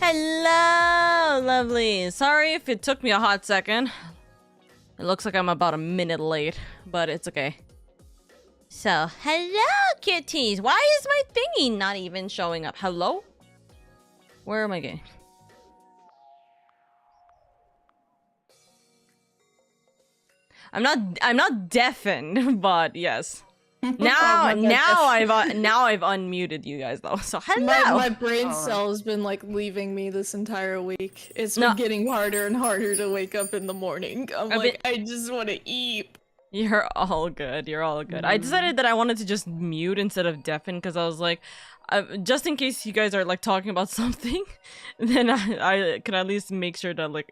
Hello, lovely. Sorry if it took me a hot second. It looks like I'm about a minute late, but it's okay. So, hello, kitties. Why is my thingy not even showing up? Hello? Where am I going? I'm not deafened, but yes. Now I've unmuted you guys though. So hello. My brain cell has been like leaving me this entire week. It's been getting harder and harder to wake up in the morning. I just want to eat. You're all good. You're all good. I decided that I wanted to just mute instead of deafen because I was like, just in case you guys are like talking about something, then I can at least make sure to like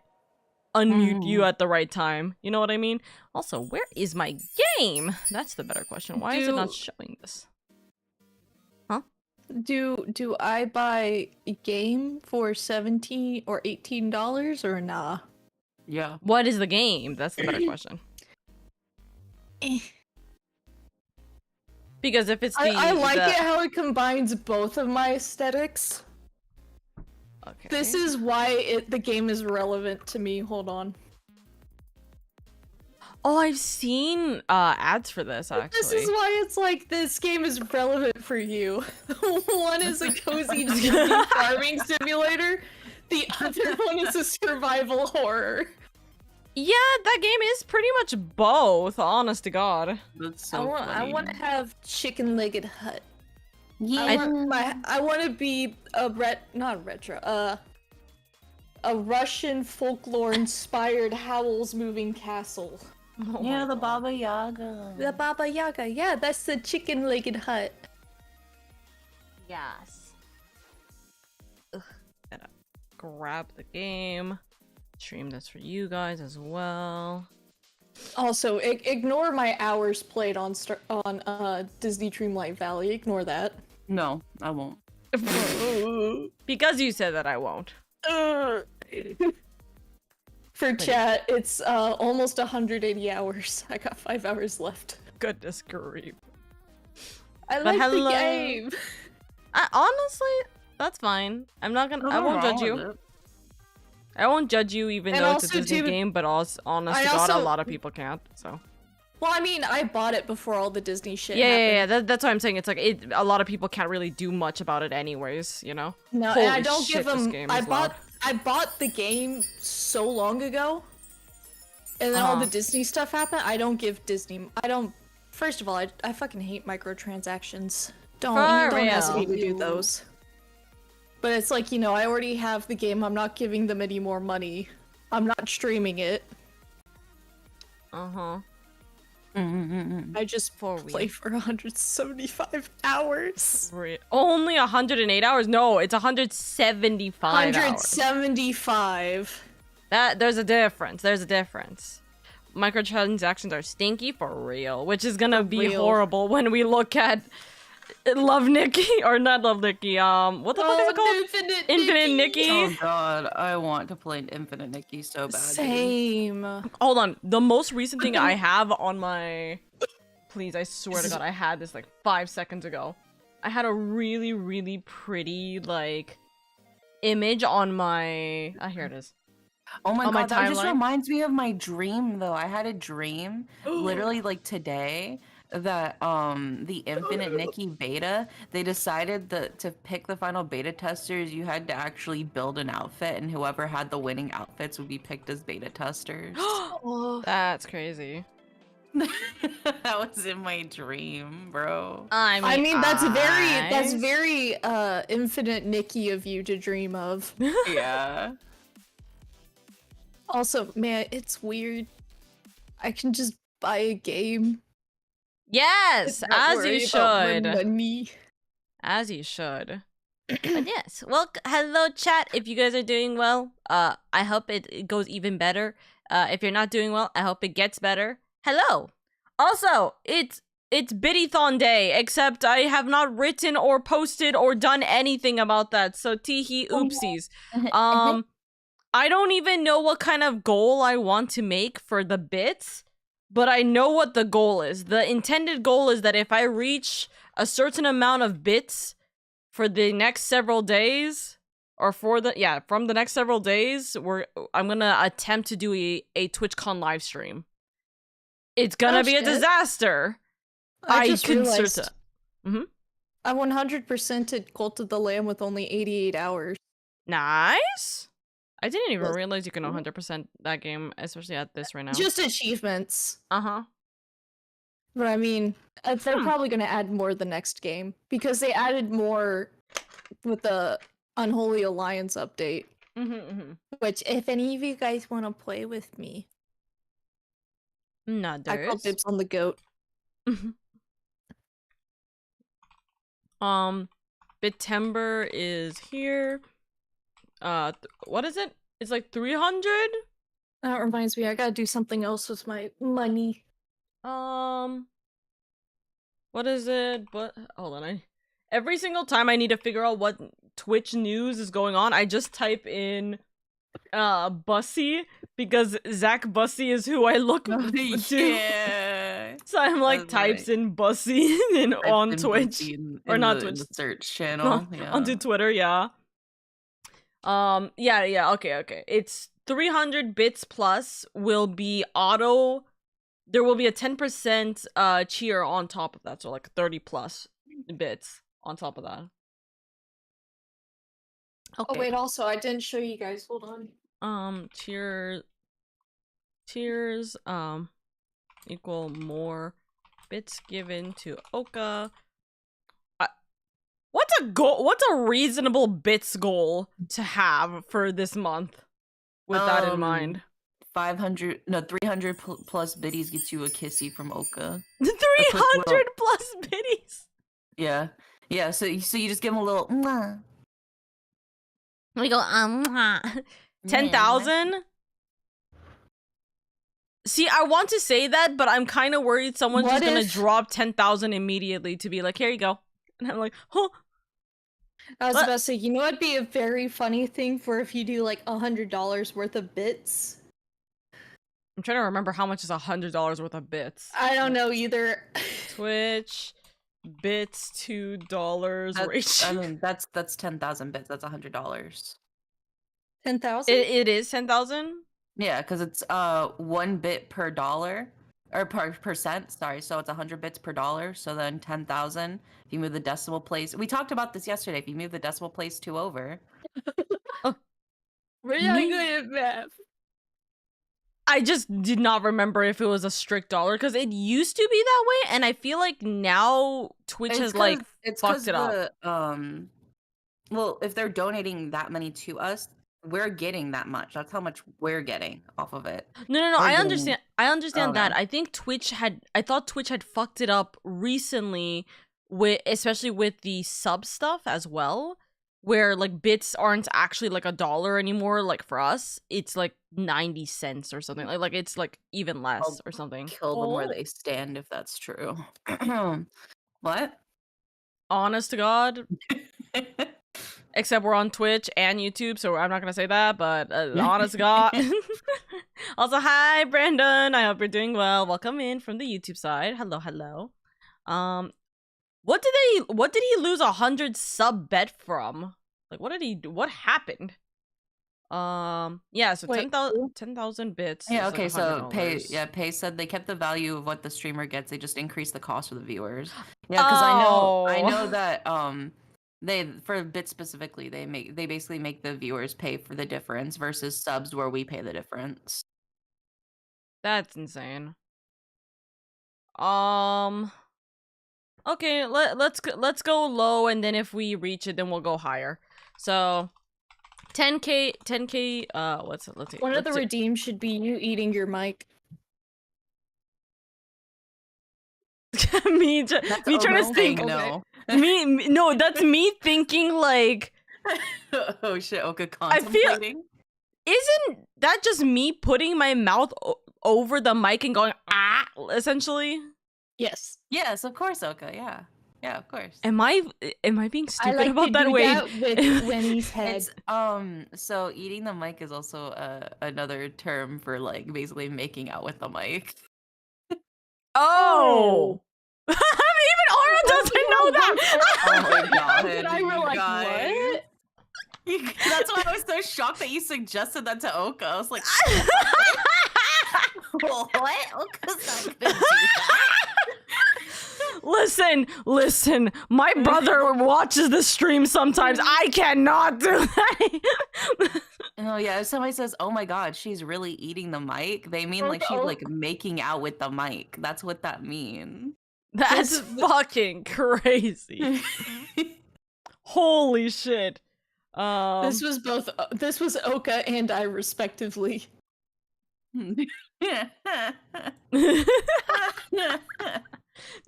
unmute you at the right time. You know what I mean? Also, where is my game? That's the better question. Why is it not showing this? Huh? Do I buy a game for $17 or $18 or nah? Yeah. What is the game? That's the better question. Because if it's I like it how it combines both of my aesthetics. Okay. This is why the game is relevant to me. Hold on. Oh, I've seen ads for this, actually. This is why it's like, this game is relevant for you. One is a cozy Disney farming simulator. The other one is a survival horror. Yeah, that game is pretty much both, honest to God. That's so funny. I want to have chicken-legged hut. Yeah. I want to be a Russian folklore-inspired Howl's Moving Castle. Oh Yeah, the Baba Yaga. The Baba Yaga, yeah, that's the chicken-legged hut. Yes. Ugh, gotta grab the game. Stream this for you guys as well. Also, ignore my hours played on Disney Dreamlight Valley. Ignore that. No, I won't. Because you said that I won't. For chat, it's almost 180 hours. I got 5 hours left. Goodness grief. I like the game. Honestly, that's fine. I'm not gonna. I won't judge you. I won't judge you even though it's a Disney game, but also, honest to God, a lot of people can't, so. Well, I mean, I bought it before all the Disney shit happened. Yeah, that's why I'm saying it's like, a lot of people can't really do much about it anyways, you know? No, Holy and I don't shit, give them, I loud. bought the game so long ago, and then all the Disney stuff happened. I don't give Disney, first of all, I fucking hate microtransactions. Don't ask me to do those. But it's like, you know, I already have the game. I'm not giving them any more money. I'm not streaming it. Uh-huh. I just play for 175 hours. Only 108 hours? No, it's 175 175. There's a difference. There's a difference. Microtransactions are stinky for real, which is gonna be horrible when we look at Love Nikki, or not Love Nikki, what the fuck is it called? Infinite Nikki. Oh god, I want to play Infinite Nikki so bad. Same. Hold on, the most recent thing I have on my... Please, I swear to God, I had this like 5 seconds ago. I had a really, really pretty, like, image on my... here it is. Oh my god, that just reminds me of my dream, though. I had a dream, literally, like, today, that the Infinite Nikki beta, they decided that to pick the final beta testers, you had to actually build an outfit, and whoever had the winning outfits would be picked as beta testers. That's crazy. That was in my dream, bro. I mean that's very Infinite Nikki of you to dream of. Yeah. Also, man, it's weird. I can just buy a game. Yes, as you should. Money. As you should. But yes, well, hello chat. If you guys are doing well, I hope it goes even better. If you're not doing well, I hope it gets better. Hello. Also, it's BIT-TEMBER day, except I have not written or posted or done anything about that. So teehee oopsies. I don't even know what kind of goal I want to make for the bits. But I know what the goal is. The intended goal is that if I reach a certain amount of bits for the next several days, or from the next several days, I'm gonna attempt to do a TwitchCon live stream. It's gonna be a disaster. I just realized. I 100%ed Cult of the Lamb with only 88 hours. Nice. I didn't even realize you can 100% that game, especially at this right now. Just achievements. Uh-huh. But I mean, they're probably going to add more the next game, because they added more with the Unholy Alliance update. Which, if any of you guys want to play with me, I call dibs on the goat. BIT-TEMBER is here. What is it? It's like 300? That reminds me, I gotta do something else with my money. What is it? But hold on, every single time I need to figure out what Twitch news is going on, I just type in Bussy, because Zach Bussy is who I look to. Yeah. So I'm like types in Bussy on Twitch or not Twitch, the search channel. No, onto Twitter, yeah. Okay. It's 300 bits plus will be auto. There will be a 10% cheer on top of that, so like 30 plus bits on top of that. Okay. Oh wait, also I didn't show you guys. Hold on. Cheers, equal more bits given to Oka. What's a goal? What's a reasonable bits goal to have for this month? With that in mind, 300 plus biddies gets you a kissy from Oka. 300 plus biddies. Yeah. So you just give him a little. Mwah. We go 10,000. See, I want to say that, but I'm kind of worried someone's just gonna drop 10,000 immediately to be like, here you go, and I'm like, huh. I was about to say, you know what'd be a very funny thing for if you do like $100 worth of bits? I'm trying to remember how much is $100 worth of bits. I don't know either. Twitch bits $2 ratio. I mean, that's 10,000 bits. That's $100. 10,000? It is 10,000. Yeah, because it's 1 bit per dollar. Or per cent, sorry. So it's 100 bits per dollar. So then 10,000. If you move the decimal place, we talked about this yesterday. If you move the decimal place 2 over, we're not good at math. I just did not remember if it was a strict dollar, because it used to be that way, and I feel like now Twitch has like fucked it up. Well, if they're donating that money to us, we're getting that much. That's how much we're getting off of it. No. I understand. I understand that. I thought Twitch had fucked it up recently, especially with the sub stuff as well, where like bits aren't actually like $1 anymore. Like for us, it's like 90 cents or something. Like it's like even less or something. Kill them where they stand if that's true. What? Honest to God. Except we're on Twitch and YouTube, so I'm not gonna say that, but honest to God. Also, hi, Brandon. I hope you're doing well. Welcome in from the YouTube side. Hello. What did he lose 100 sub bet from? Like, what did he do? What happened? Yeah, so 10,000 bits. Yeah, okay, like so Pay said they kept the value of what the streamer gets. They just increased the cost for the viewers. Yeah, because I know that they, for bits specifically, they basically make the viewers pay for the difference versus subs where we pay the difference. That's insane. Okay, let's go low, and then if we reach it, then we'll go higher. So 10k let's see. One of the redeems should be you eating your mic. me trying to think. No. No, that's me thinking like oh shit, Oka contemplating. Isn't that just me putting my mouth over the mic and going essentially? Yes, of course, Oka. Yeah, of course. Am I being stupid about that way? That with Winnie's head. So eating the mic is also another term for like basically making out with the mic. Oh. Even Aura doesn't know that. Oh my god. And I were like, what? That's why I was so shocked that you suggested that to Oka. I was like, what? Oka's not gonna do that. Listen. My brother watches the stream sometimes. I cannot do that. Oh yeah, if somebody says, "Oh my God, she's really eating the mic," they mean like she's like making out with the mic. That's what that means. That's fucking crazy. Holy shit. This was Oka and I respectively. No,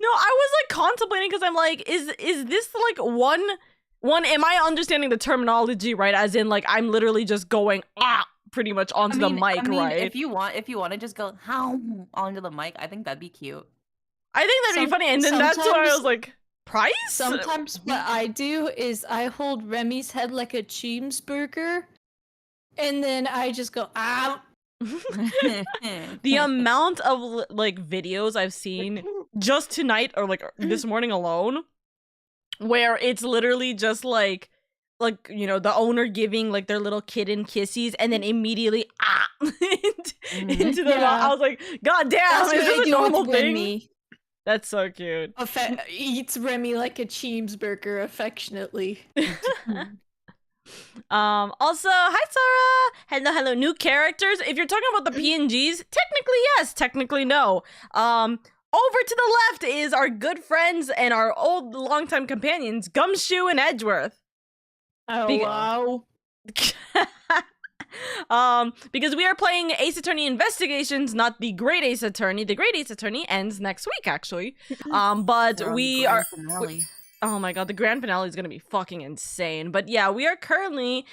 I was like contemplating because I'm like, is this like one? Am I understanding the terminology right? As in, like, I'm literally just going pretty much onto the mic, right? If you want to just go onto the mic, I think that'd be cute. I think that'd be funny, and then that's why I was like, price? Sometimes what I do is I hold Remy's head like a cheeseburger, and then I just go, The amount of like videos I've seen just tonight or like this morning alone, where it's literally just like you know, the owner giving like their little kitten kissies and then immediately into the mouth. I was like, God damn, is this a normal thing? That's so cute. Eats Remy like a cheeseburger affectionately. Also, hi Sarah. Hello, new characters. If you're talking about the PNGs, technically yes, technically no. Over to the left is our good friends and our old longtime companions, Gumshoe and Edgeworth. Oh wow. Because we are playing Ace Attorney Investigations, not the Great Ace Attorney. The Great Ace Attorney ends next week, actually. But we are... Oh my god, the grand finale is gonna be fucking insane. But yeah, we are currently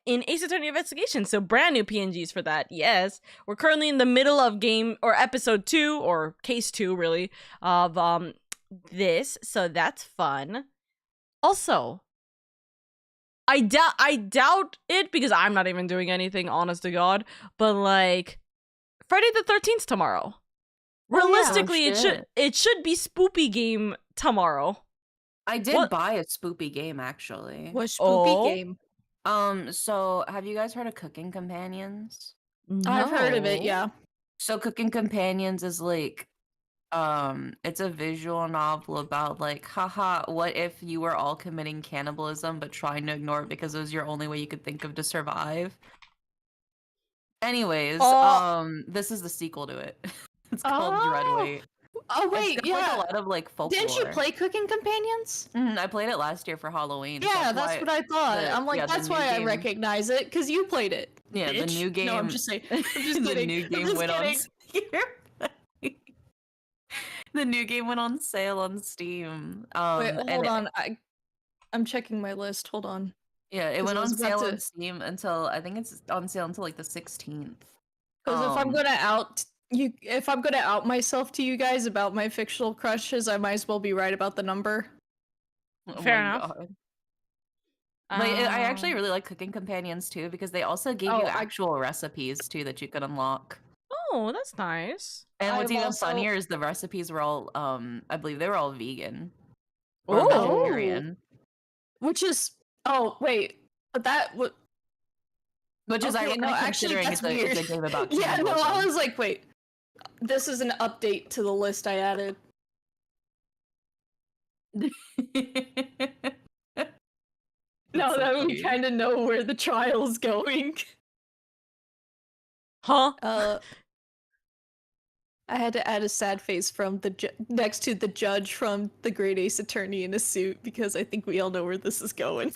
in Ace Attorney Investigations, so brand new PNGs for that, yes. We're currently in the middle of episode 2, or case 2, really, of this, so that's fun. Also, I doubt it, because I'm not even doing anything, honest to god, but like, Friday the 13th tomorrow. Realistically, it should be Spoopy Game tomorrow. I did buy a spoopy game, actually. What spoopy game? So have you guys heard of Cooking Companions? No. I've heard of it, yeah. So Cooking Companions is like, it's a visual novel about like, haha, what if you were all committing cannibalism but trying to ignore it because it was your only way you could think of to survive? Anyways, this is the sequel to it. It's called Dreadweight. Oh wait, yeah. Like a lot of like folklore. Didn't you play Cooking Companions? I played it last year for Halloween. Yeah, that's what I thought. I'm like, that's why I recognize it, because you played it. Yeah, bitch. The new game. No, I'm just saying. I'm just the kidding. new game went on. The new game went on sale on Steam. Wait, hold on. I'm checking my list. Hold on. Yeah, it went on sale on Steam until I think it's on sale until like the 16th. Because if I'm gonna out myself to you guys about my fictional crushes, I might as well be right about the number. Fair enough. Like, I actually really like Cooking Companions too, because they also gave you actual recipes too that you could unlock. Oh, that's nice. And what's even funnier is the recipes were all I believe they were all vegan. Or vegetarian. Which is but that would which is ironic considering it's a game about yeah, no, I was like, wait. This is an update to the list I added. Now that we kind of know where the trial's going. Huh? I had to add a sad face from the next to the judge from the Great Ace Attorney in a suit, because I think we all know where this is going.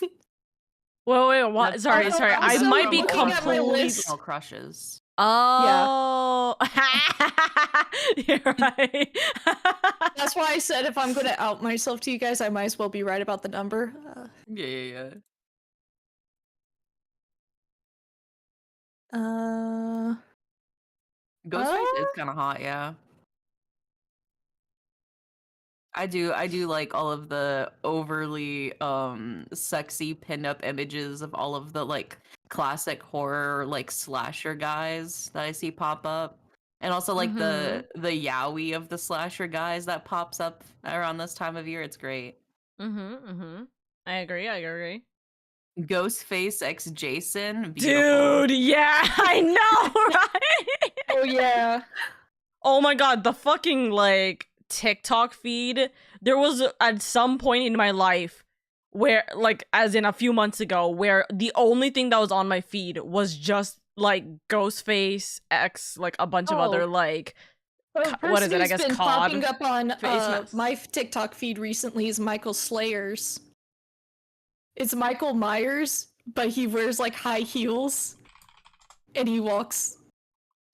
Wait, what? Sorry. I might be completely crushes. Oh, yeah. You're right. That's why I said if I'm gonna out myself to you guys, I might as well be right about the number. Yeah. Ghostface is kind of hot, yeah. I do like all of the overly sexy pinup images of all of the like classic horror like slasher guys that I see pop up, and also like the yaoi of the slasher guys that pops up around this time of year. It's great. I agree. Ghostface x Jason. Beautiful. Dude, yeah, I know, right? Oh yeah. Oh my god, the fucking like TikTok feed. There was at some point in my life where, like, as in a few months ago, where the only thing that was on my feed was just like Ghostface X, like a bunch of other like what is it? I guess been COD popping up on face masks. my TikTok feed recently is Michael Slayers. It's Michael Myers, but he wears like high heels, and he walks.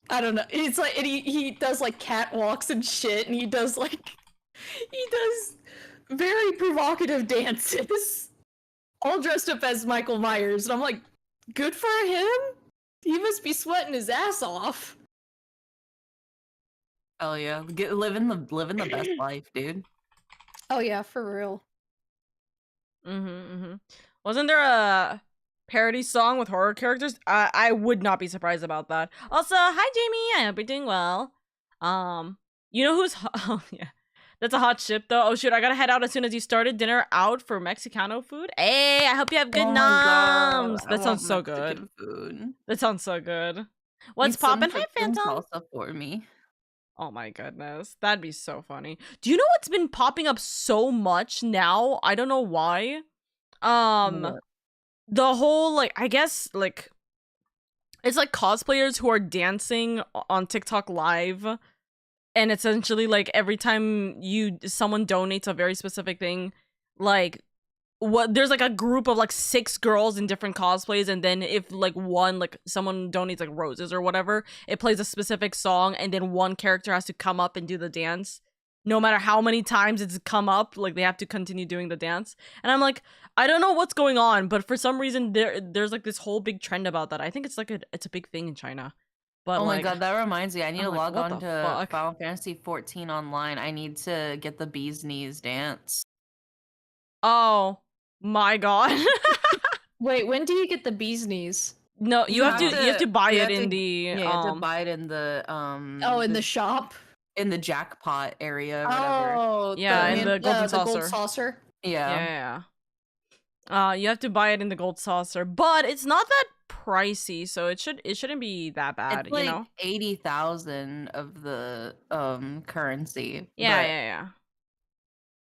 I don't know. It's like, and he does like catwalks and shit, and he does very provocative dances, all dressed up as Michael Myers, and I'm like, good for him. He must be sweating his ass off. Hell yeah, living the best life, dude. Oh yeah, for real. Wasn't there a parody song with horror characters? I would not be surprised about that. Also, hi Jamie, I hope you're doing well. You know who's oh yeah, that's a hot ship though. Oh shoot, I gotta head out as soon as you started dinner out for Mexicano food. Hey, I hope you have good noms. That sounds so good. Food. That sounds so good. What's poppin'? Hi Phantom. Salsa for me. Oh my goodness, that'd be so funny. Do you know what's been popping up so much now? I don't know why. What? The whole, like, I guess, like, it's like cosplayers who are dancing on TikTok live, and essentially, like, every time someone donates a very specific thing, like, there's like a group of like 6 girls in different cosplays, and then if like someone donates like roses or whatever, it plays a specific song, and then one character has to come up and do the dance. No matter how many times it's come up, like they have to continue doing the dance. And I'm like, I don't know what's going on, but for some reason there's like this whole big trend about that. I think it's like it's a big thing in China. But oh my god, that reminds me. I need to log on to Final Fantasy 14 online. I need to get the bee's knees dance. Oh my god. Wait, when do you get the bee's knees? No, you have to buy it in the you have to buy it in the in the shop, in the jackpot area or whatever. Oh yeah, in the golden saucer. The gold saucer. Yeah. You have to buy it in the gold saucer, but it's not that pricey, so it shouldn't be that bad. It's like, you know, 80,000 of the currency. Yeah.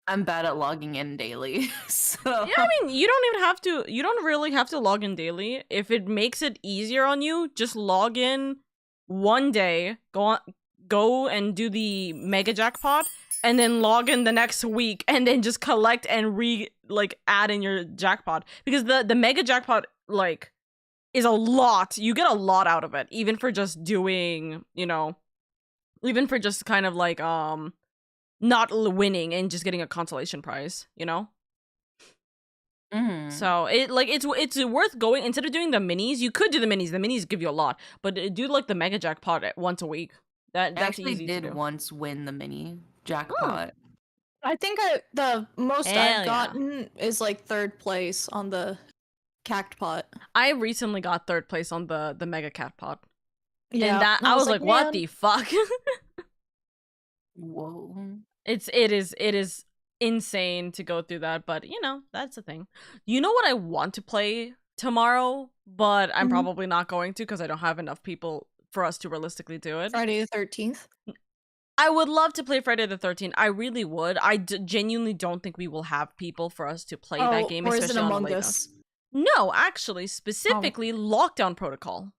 I'm bad at logging in daily, so yeah. I mean, you don't really have to log in daily. If it makes it easier on you, just log in one day, go and do the mega jackpot, and then log in the next week, and then just collect and add in your jackpot, because the mega jackpot like is a lot. You get a lot out of it, even for just doing, even for just kind of like not winning and just getting a consolation prize, So it's worth going. Instead of doing the minis, you could do the minis. The minis give you a lot, but do like the mega jackpot once a week. That's actually easy did to do. Once win the mini jackpot. I think the most I've gotten is like 3rd place on the cactpot. I recently got 3rd place on the mega catpot. Yeah, and I was like, what the fuck? Whoa. It is insane to go through that, but that's the thing. You know what I want to play tomorrow, but I'm probably not going to because I don't have enough people for us to realistically do it. Friday the 13th. I would love to play Friday the 13th. I really would. I genuinely don't think we will have people for us to play that game, or especially is it on Among the Us? No, actually, specifically Lockdown Protocol,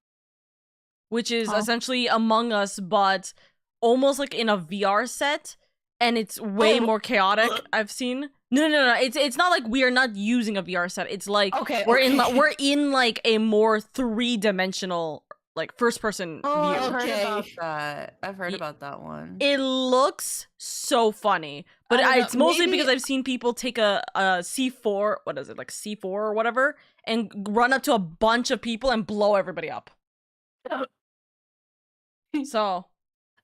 which is essentially Among Us, but almost like in a VR set, and it's way more chaotic. I've seen. No. It's not like we are not using a VR set. It's like we're in like a more 3-dimensional like first-person view. I've heard about that. I've heard about that one. It looks so funny, but it's mostly because I've seen people take a C4, what is it, like C4 or whatever, and run up to a bunch of people and blow everybody up. So,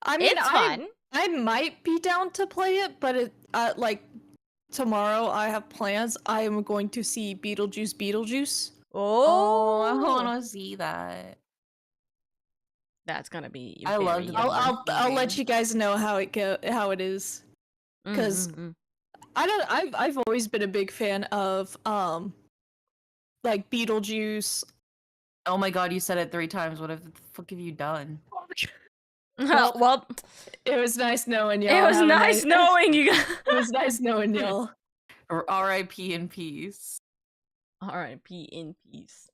I mean, it's fun. I might be down to play it, but like tomorrow I have plans. I am going to see Beetlejuice. Oh, I want to see that. That's gonna be. I love. I'll let you guys know how it is, because I've always been a big fan of like Beetlejuice. Oh my god, you said it 3 times. What the fuck have you done? Well, it was nice knowing y'all. It was nice knowing you guys. It was nice knowing y'all. R.I.P. in peace. R.I.P. in peace.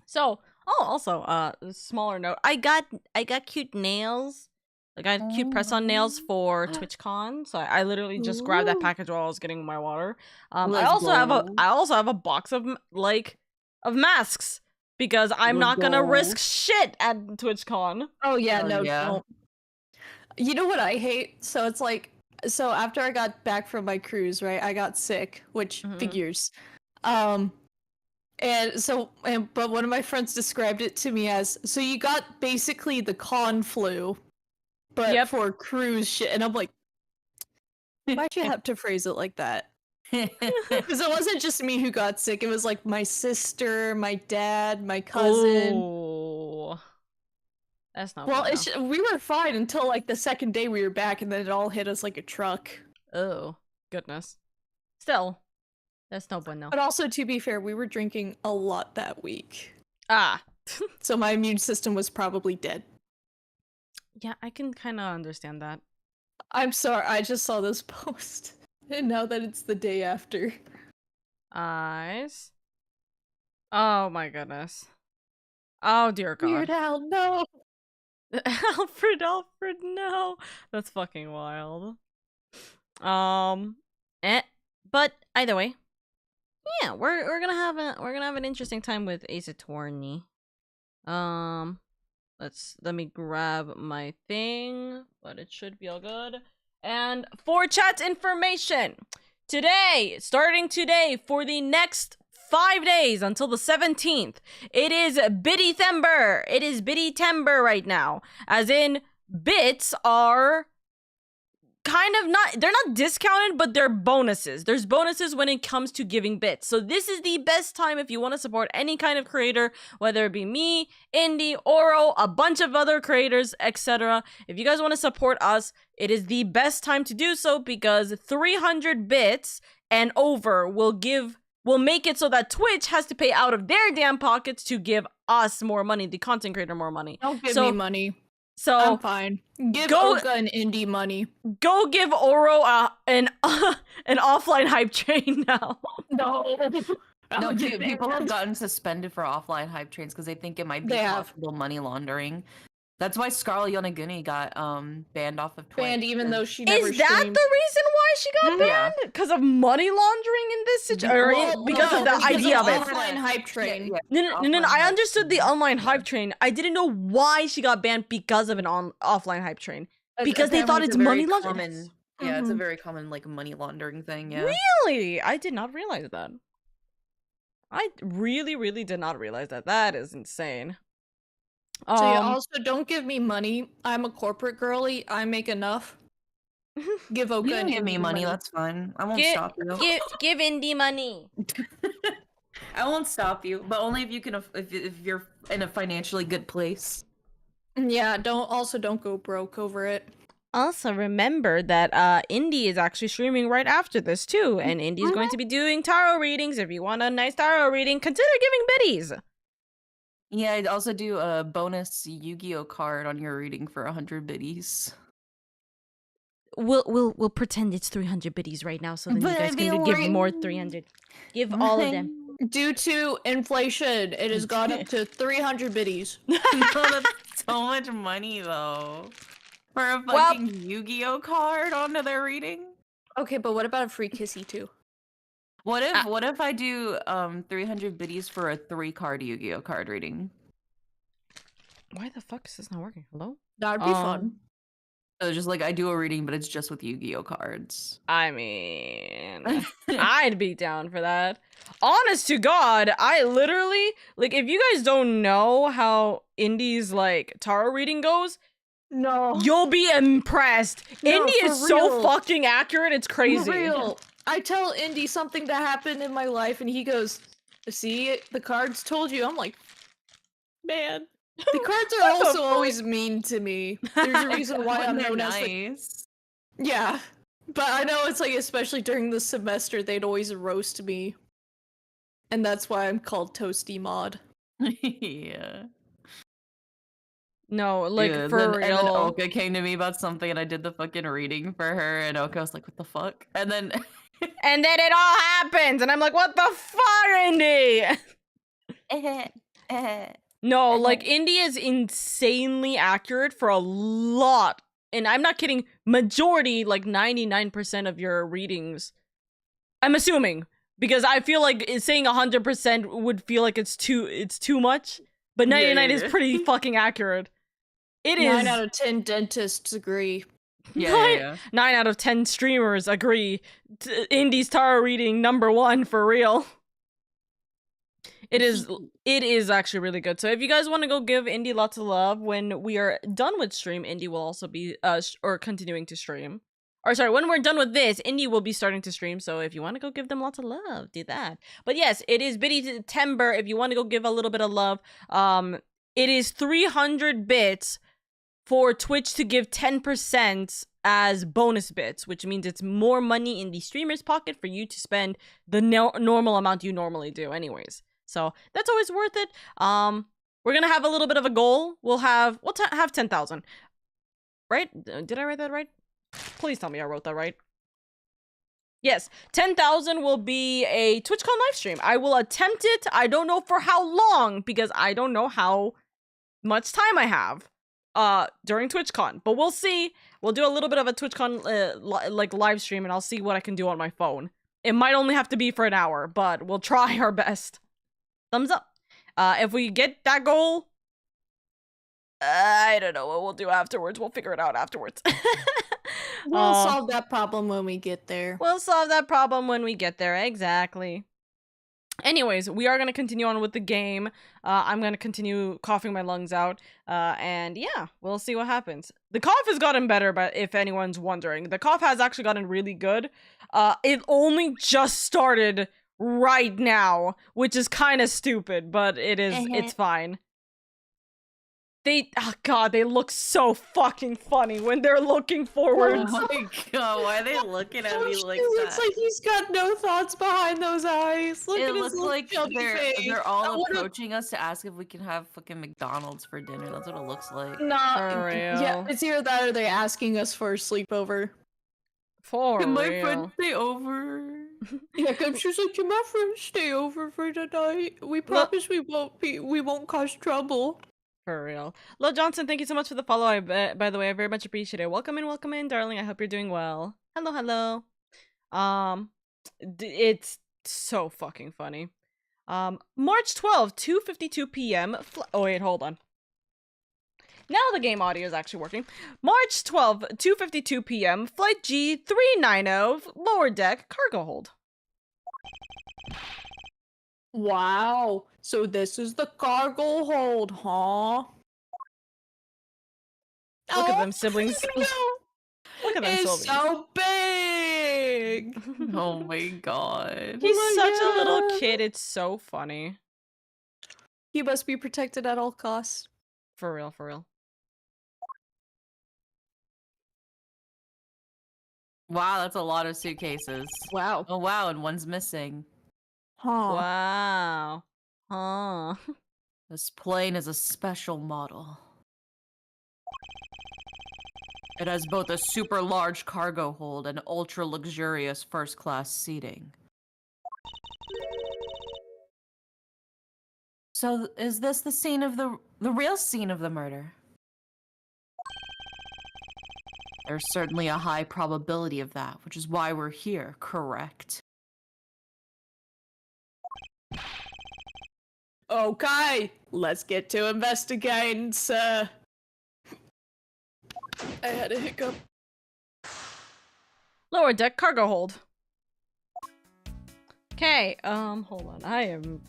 So, also, smaller note. I got cute nails. I got cute press-on nails for TwitchCon. So I literally just grabbed that package while I was getting my water. I also have a box of masks because I'm not gonna risk shit at TwitchCon. Oh yeah, don't. You know what I hate? So it's like, so after I got back from my cruise, right? I got sick, which figures. But one of my friends described it to me as, so you got basically the con flu, but for cruise shit. And I'm like, why'd you have to phrase it like that? Because it wasn't just me who got sick. It was like my sister, my dad, my cousin. Oh, that's not well. We were fine until like the second day we were back, and then it all hit us like a truck. Oh goodness. Still, that's no bueno. But also, to be fair, we were drinking a lot that week. So my immune system was probably dead. Yeah, I can kind of understand that. I'm sorry, I just saw this post. And now that it's the day after. Eyes. Oh my goodness. Oh dear God. Weird Al, no. Alfred, no. That's fucking wild. But either way, yeah, we're gonna have an interesting time with Ace Attorney. Let me grab my thing, but it should be all good. And for chat's information, starting today, for the next 5 days until the 17th, it is BIT-TEMBER. It is BIT-TEMBER right now. As in, bits are kind of they're not discounted, but they're bonuses. There's bonuses when it comes to giving bits. So this is the best time if you want to support any kind of creator, whether it be me, Indie, Oro, a bunch of other creators, etc. If you guys want to support us, it is the best time to do so, because 300 bits and over will make it so that Twitch has to pay out of their damn pockets to give us more money, the content creator more money. Don't give me money. So I'm fine. Give Oka and Indie money. Go give Oro an offline hype train now. No. No, dude, people have gotten suspended for offline hype trains because they think it might be possible money laundering. That's why Scarlet Yonaguni got banned off of Twitch. Banned even though she never Is that streamed. the reason why she got banned? Because of money laundering in this situation? Or because of the idea of it? Offline hype train. No, I understood the online hype train. I didn't know why she got banned because of an offline hype train. Because they thought it's money laundering. Yeah, it's a very common like money laundering thing. Yeah. Really? I did not realize that. I really, really did not realize that. That is insane. So yeah, also don't give me money. I'm a corporate girly. I make enough. Give Oka and give me money. That's fine. I won't stop you. Give Indie money. I won't stop you, but only if you can. If you're in a financially good place. Yeah. Don't go broke over it. Also, remember that Indie is actually streaming right after this too, and Indie's going to be doing tarot readings. If you want a nice tarot reading, consider giving biddies. Yeah, I'd also do a bonus Yu-Gi-Oh card on your reading for 100 biddies. We'll pretend it's 300 biddies right now, so then you guys can give more 300. Give all of them. Due to inflation, it has gone up to 300 biddies. That's so much money though. For a fucking Yu-Gi-Oh card onto their reading? Okay, but what about a free kissy too? What if I do 300 biddies for a 3-card Yu-Gi-Oh card reading? Why the fuck is this not working? Hello? That'd be fun. So just like I do a reading, but it's just with Yu-Gi-Oh cards. I mean, I'd be down for that. Honest to God, I literally, like, if you guys don't know how Indie's like tarot reading goes, no, you'll be impressed. No, Indie is so fucking accurate, it's crazy. For real. I tell Indie something that happened in my life, and he goes, "See, the cards told you." I'm like, man. The cards are also always mean to me. There's a reason why I'm known as nice. Yeah. But I know it's like, especially during the semester, they'd always roast me. And that's why I'm called Toasty Mod. Yeah. No, like yeah, for real. And then Oka came to me about something, and I did the fucking reading for her, and Oka was like, "What the fuck?" And then, and then it all happens, and I'm like, "What the fuck, Indy?" No, like Indy is insanely accurate for a lot, and I'm not kidding. Majority, like 99% of your readings, I'm assuming, because I feel like saying 100% would feel like it's too much, but 99 is pretty fucking accurate. It 9 out of 10 dentists agree. Yeah. 9 out of 10 streamers agree. Indy's tarot reading #1 for real. It is actually really good. So if you guys want to go give Indy lots of love when we are done with stream, Indy will also be or continuing to stream. Or sorry, when we're done with this, Indy will be starting to stream. So if you want to go give them lots of love, do that. But yes, it is BIT-TEMBER. If you want to go give a little bit of love, it is 300 bits for Twitch to give 10% as bonus bits, which means it's more money in the streamer's pocket for you to spend the normal amount you normally do anyways. So that's always worth it. We're gonna have a little bit of a goal. We'll have 10,000. Right? Did I write that right? Please tell me I wrote that right. Yes, 10,000 will be a TwitchCon live stream. I will attempt it. I don't know for how long because I don't know how much time I have during TwitchCon, but we'll see. We'll do a little bit of a TwitchCon like live stream, and I'll see what I can do on my phone. It might only have to be for an hour, but we'll try our best. Thumbs up. If we get that goal, I don't know what we'll do afterwards. We'll figure it out afterwards. We'll solve that problem when we get there. We'll solve that problem when we get there. Exactly. Anyways, we are going to continue on with the game. I'm going to continue coughing my lungs out. And yeah, we'll see what happens. The cough has gotten better, but if anyone's wondering, the cough has actually gotten really good. It only just started right now, which is kind of stupid, but it's fine. They look so fucking funny when they're looking forward. Oh my god, why are they looking at me like that? It looks like he's got no thoughts behind those eyes. Look at his little like face. they're all approaching us to ask if we can have fucking McDonald's for dinner. That's what it looks like. Nah, for real. Yeah, it's either that or they're asking us for a sleepover. For Can my real. friend stay over? Yeah, cause she's like, can my friend stay over for the night? We promise we won't cause trouble. For real. Lo Johnson, thank you so much for the follow. By the way, I very much appreciate it. Welcome in, darling. I hope you're doing well. Hello. It's so fucking funny. March 12th, 2:52 p.m. Oh wait, hold on. Now the game audio is actually working. March 12th, 2:52 p.m. Flight G390, lower deck, cargo hold. Wow. So this is the cargo hold, huh? Look at them siblings. Look at them siblings. It's so big. Oh my god. He's such a little kid. It's so funny. He must be protected at all costs. For real. Wow, that's a lot of suitcases. Wow. Oh wow, and one's missing. Huh. Wow. Huh. This plane is a special model. It has both a super large cargo hold and ultra luxurious first class seating. So is this the scene of the real scene of the murder? There's certainly a high probability of that, which is why we're here, correct? Okay, let's get to investigating, sir. I had a hiccup. Lower deck cargo hold. Okay, hold on. I am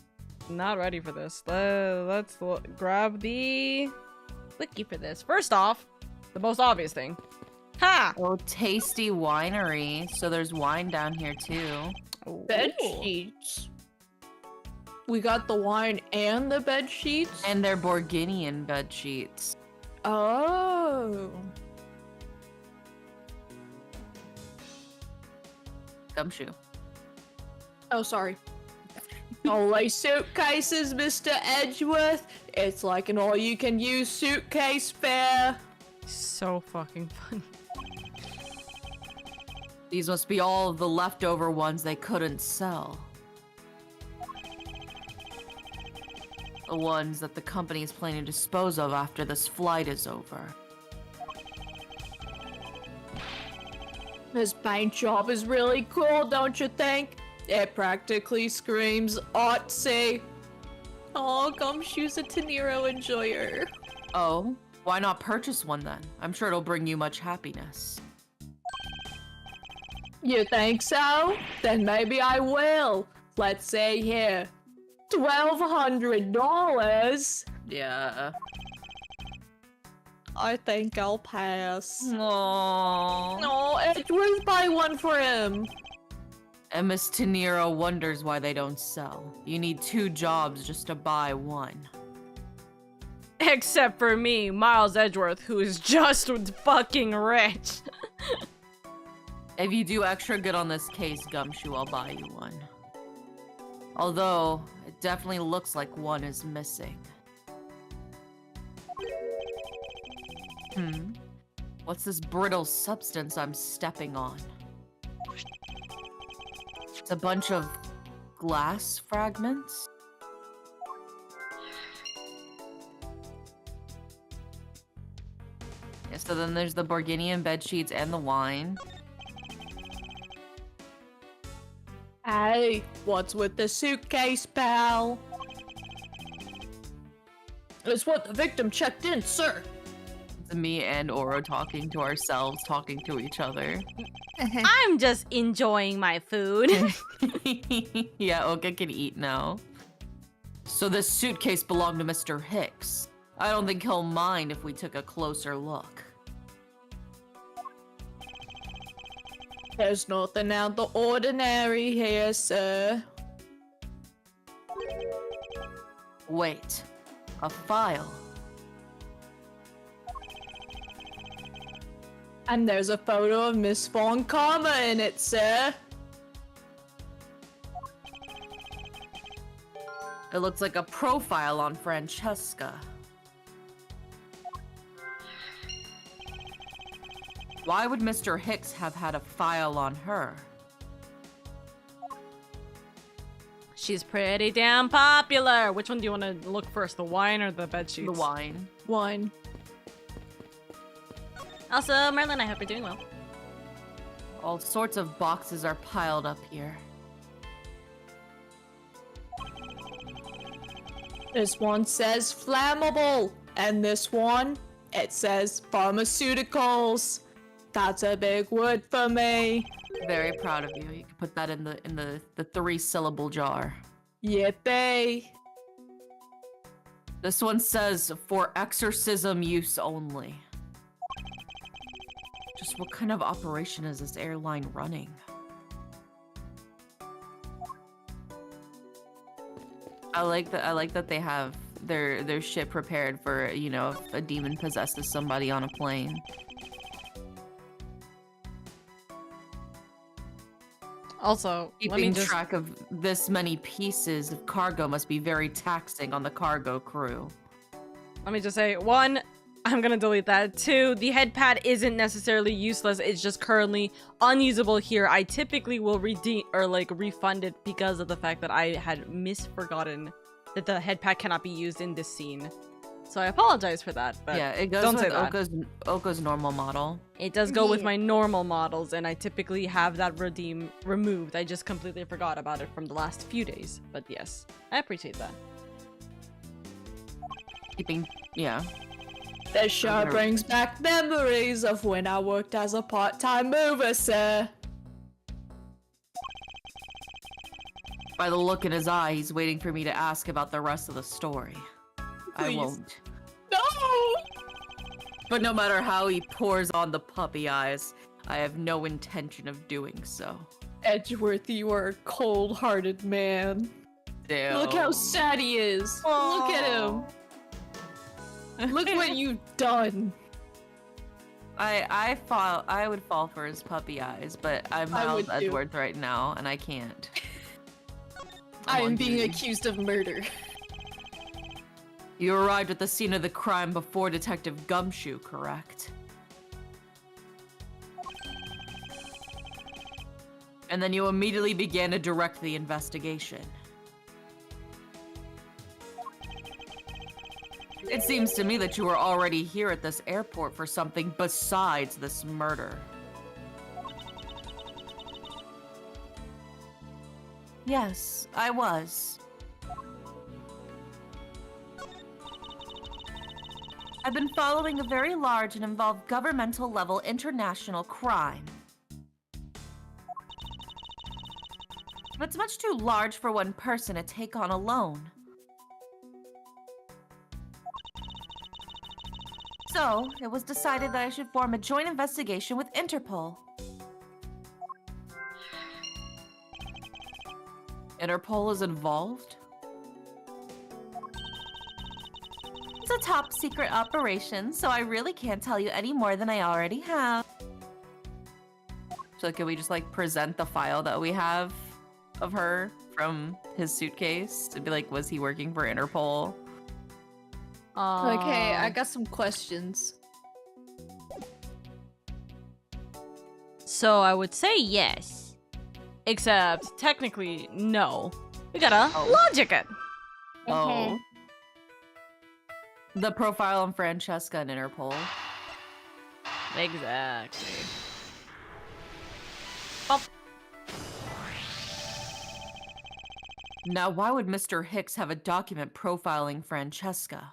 not ready for this. Let's grab the wiki for this. First off, the most obvious thing. Ha! Oh, tasty winery. So there's wine down here too. Bed sheets. We got the wine and the bed sheets. And they're Borginian bed sheets. Oh. Gumshoe. Oh, sorry. Only suitcases, Mr. Edgeworth. It's like an all-you-can-use suitcase fair. So fucking funny. These must be all of the leftover ones they couldn't sell. The ones that the company is planning to dispose of after this flight is over. This paint job is really cool, don't you think? It practically screams artsy. Oh, Gumshoe's a Tenero enjoyer. Oh, why not purchase one then? I'm sure it'll bring you much happiness. You think so? Then maybe I will. Let's say here, $1,200. Yeah. I think I'll pass. Aww. No, Edgeworth, buy one for him. And Miss Tenero wonders why they don't sell. You need 2 jobs just to buy one. Except for me, Miles Edgeworth, who is just fucking rich. If you do extra good on this case, Gumshoe, I'll buy you one. Although, it definitely looks like one is missing. What's this brittle substance I'm stepping on? It's a bunch of glass fragments? Yeah, so then there's the Borginian bedsheets and the wine. Hey, what's with the suitcase, pal? It's what the victim checked in, sir. It's me and Oro talking to ourselves, talking to each other. I'm just enjoying my food. Yeah, Oka can eat now. So this suitcase belonged to Mr. Hicks. I don't think he'll mind if we took a closer look. There's nothing out the ordinary here, sir. Wait, a file. And there's a photo of Miss Von Karma in it, sir. It looks like a profile on Francesca. Why would Mr. Hicks have had a file on her? She's pretty damn popular. Which one do you want to look first, the wine or the bedsheets? The wine. Wine. Also, Merlin, I hope you're doing well. All sorts of boxes are piled up here. This one says flammable, and this one, it says pharmaceuticals. That's a big word for me. Very proud of you. You can put that in the 3-syllable jar. Yippee. This one says for exorcism use only. Just what kind of operation is this airline running? I like that they have their shit prepared for, you know, if a demon possesses somebody on a plane. Also, keeping track of this many pieces of cargo must be very taxing on the cargo crew. Let me just say, 1, I'm gonna delete that. 2, the head pad isn't necessarily useless. It's just currently unusable here. I typically will redeem or like refund it because of the fact that I had misforgotten that the head pad cannot be used in this scene. So I apologize for that. But yeah, it goes don't with say that. Oka's normal model. It does go with my normal models, and I typically have that removed. I just completely forgot about it from the last few days. But yes, I appreciate that. Yeah. This sure brings back memories of when I worked as a part-time mover, sir. By the look in his eye, he's waiting for me to ask about the rest of the story. Please. I won't. No! But no matter how he pours on the puppy eyes, I have no intention of doing so. Edgeworth, you are a cold-hearted man. Damn. Look how sad he is. Aww. Look at him. Look what you've done. I would fall for his puppy eyes, but I'm Miles Edgeworth right now, and I can't. I am being accused of murder. You arrived at the scene of the crime before Detective Gumshoe, correct? And then you immediately began to direct the investigation. It seems to me that you were already here at this airport for something besides this murder. Yes, I was. I've been following a very large and involved governmental-level international crime. But it's much too large for one person to take on alone. So, it was decided that I should form a joint investigation with Interpol. Interpol is involved? It's a top-secret operation, so I really can't tell you any more than I already have. So can we just, like, present the file that we have of her from his suitcase to be like, was he working for Interpol? Okay, I got some questions. So I would say yes. Except, technically, no. We gotta logic it. Oh. The profile on Francesca and Interpol. Exactly. Bump. Now, why would Mr. Hicks have a document profiling Francesca?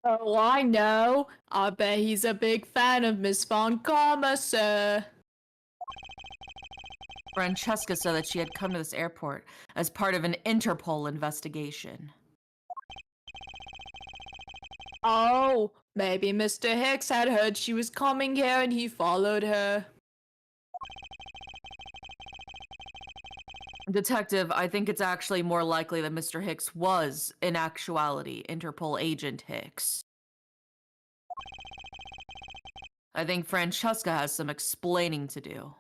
Oh, I know. I bet he's a big fan of Miss Von Karma, sir. Francesca said that she had come to this airport as part of an Interpol investigation. Oh, maybe Mr. Hicks had heard she was coming here and he followed her. Detective, I think it's actually more likely that Mr. Hicks was, in actuality, Interpol agent Hicks. I think Francesca has some explaining to do.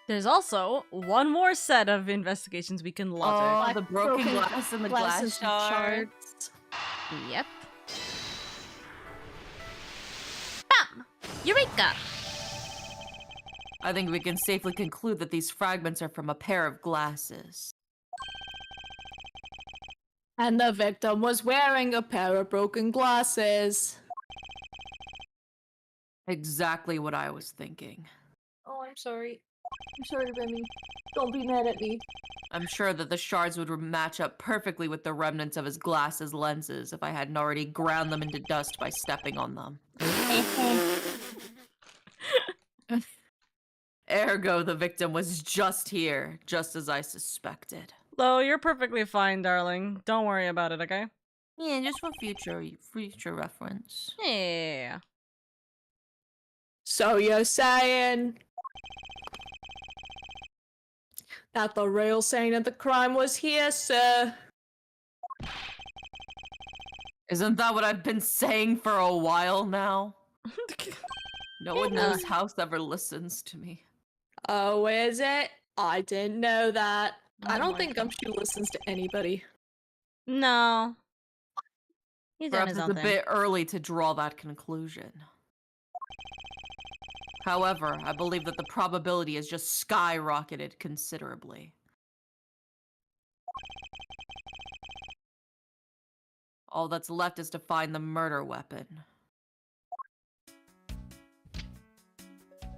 There's also one more set of investigations we can logic. Oh, the broken glass and the glass shards. Yep. Bam! Eureka! I think we can safely conclude that these fragments are from a pair of glasses. And the victim was wearing a pair of broken glasses. Exactly what I was thinking. Oh, I'm sorry. I'm sorry, Remy. Don't be mad at me. I'm sure that the shards would match up perfectly with the remnants of his glasses lenses if I hadn't already ground them into dust by stepping on them. Ergo, the victim was just here, just as I suspected. Lo, you're perfectly fine, darling. Don't worry about it, okay? Yeah, just for future reference. Yeah. So you're saying that the real scene of the crime was here, sir? Isn't that what I've been saying for a while now? No one in this house ever listens to me. Oh, is it? I didn't know that. I don't think Gumshoe listens to anybody. No. He's doing Perhaps his it's own a thing. bit early to draw that conclusion. However, I believe that the probability has just skyrocketed considerably. All that's left is to find the murder weapon.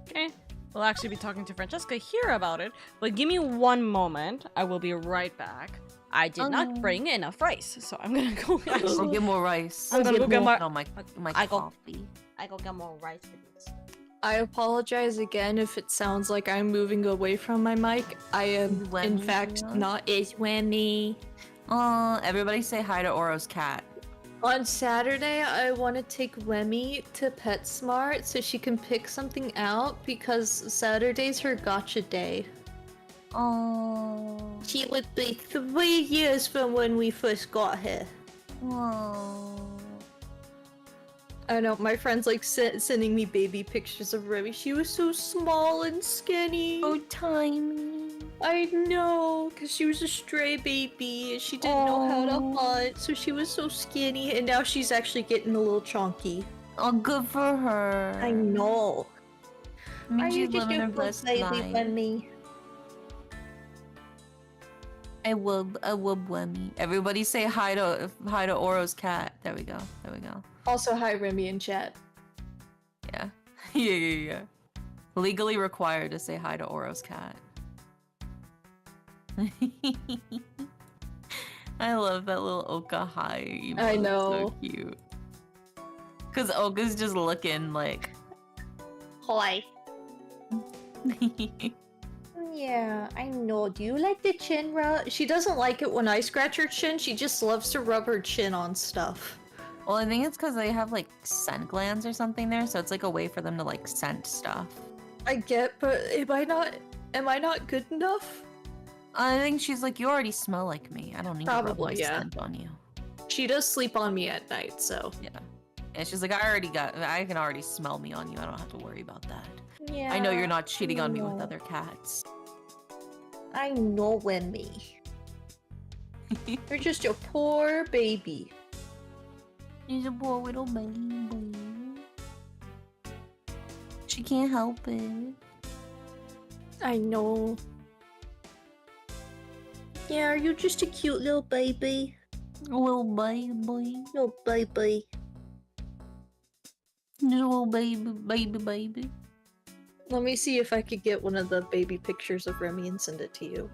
Okay. We'll actually be talking to Francesca here about it, but give me one moment. I will be right back. I did not bring enough rice, so I'm gonna go. Go get more rice. I'm gonna go get more. My I coffee. I go get more rice for this. I apologize again if it sounds like I'm moving away from my mic. I am, in fact, not as whammy. Everybody say hi to Oro's cat. On Saturday, I want to take Wemmy to PetSmart so she can pick something out because Saturday's her gotcha day. Oh. She would be 3 years from when we first got here. Oh. I know, my friend's like sending me baby pictures of Remy. She was so small and skinny. Oh, tiny. I know, because she was a stray baby and she didn't know how to hunt, so she was so skinny, and now she's actually getting a little chonky. Oh, good for her. I know. Are you just living her best life? Bunny? I will Bunny. Everybody say hi to Oro's cat. There we go. There we go. Also, hi Remy in chat. Yeah. Yeah. Legally required to say hi to Oro's cat. I love that little Oka hi emote. I know. It's so cute. Cause Oka's just looking like hi. Yeah, I know. Do you like the chin rub? She doesn't like it when I scratch her chin. She just loves to rub her chin on stuff. Well, I think it's because they have like scent glands or something there, so it's like a way for them to like scent stuff. I get, but am I not good enough? I think she's like, you already smell like me. I don't need to rub my scent on you. She does sleep on me at night, so. Yeah. And she's like, I can already smell me on you. I don't have to worry about that. Yeah. I know you're not cheating on me with other cats. I know, Remy. You're just a poor baby. She's a poor little baby. She can't help it. I know. Yeah, are you just a cute little baby? Little baby. Little baby. Little baby. Let me see if I could get one of the baby pictures of Remy and send it to you.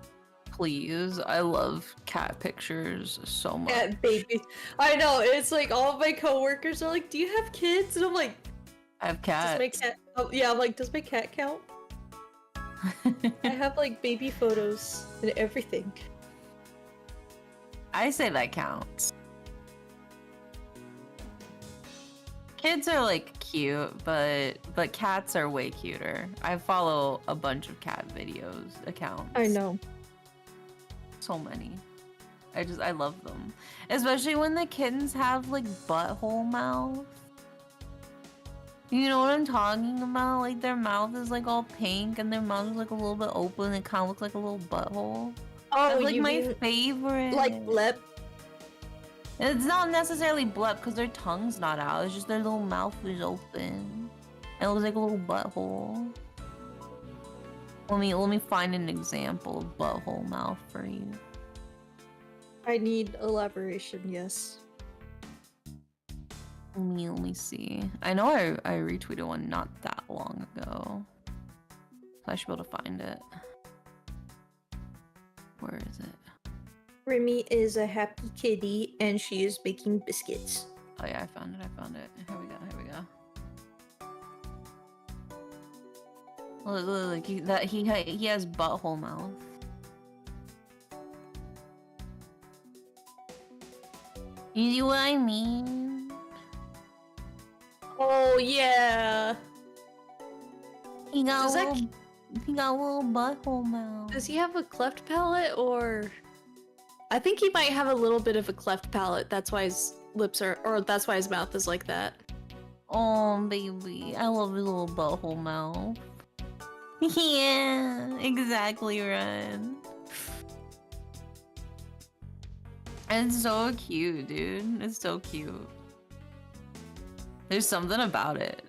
Please, I love cat pictures so much. Cat baby. I know, it's like all of my coworkers are like, do you have kids? And I'm like, I have cats. Yeah, I'm like, does my cat count? I have like baby photos and everything. I say that counts. Kids are like cute, but cats are way cuter. I follow a bunch of cat videos accounts. I know. So many. I love them. Especially when the kittens have like butthole mouth. You know what I'm talking about? Like their mouth is like all pink and their mouth is like a little bit open. It kind of looks like a little butthole. Oh, that's like you my mean favorite. like blep? It's not necessarily blep because their tongue's not out. It's just their little mouth is open. It looks like a little butthole. Let me find an example of butthole mouth for you. I need elaboration, yes. Let me see. I know I retweeted one not that long ago. So I should be able to find it. Where is it? Remy is a happy kitty and she is making biscuits. Oh yeah, I found it. Here we go. Look, he has butthole mouth. You see what I mean? Oh yeah. He got a little butthole mouth. Does he have a cleft palate or? I think he might have a little bit of a cleft palate. That's why his lips are, or that's why his mouth is like that. Oh baby, I love his little butthole mouth. Yeah, exactly, Ren. It's so cute, dude. It's so cute. There's something about it.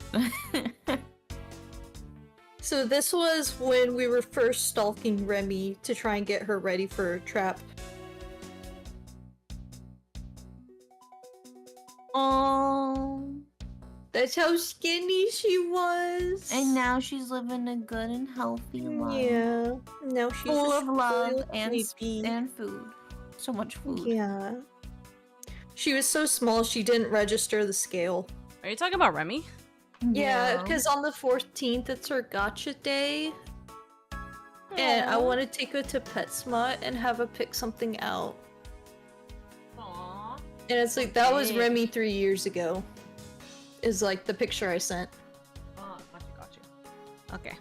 So this was when we were first stalking Remy to try and get her ready for a trap. Oh, that's how skinny she was. And now she's living a good and healthy life. Yeah. Now she's full of love and baby. food. So much food. Yeah. She was so small she didn't register the scale. Are you talking about Remy? Yeah, because on the 14th it's her gotcha day. Aww. And I want to take her to PetSmart and have her pick something out. Aww. And it's like, that was Remy 3 years ago. Is like the picture I sent. Oh, gotcha. Okay.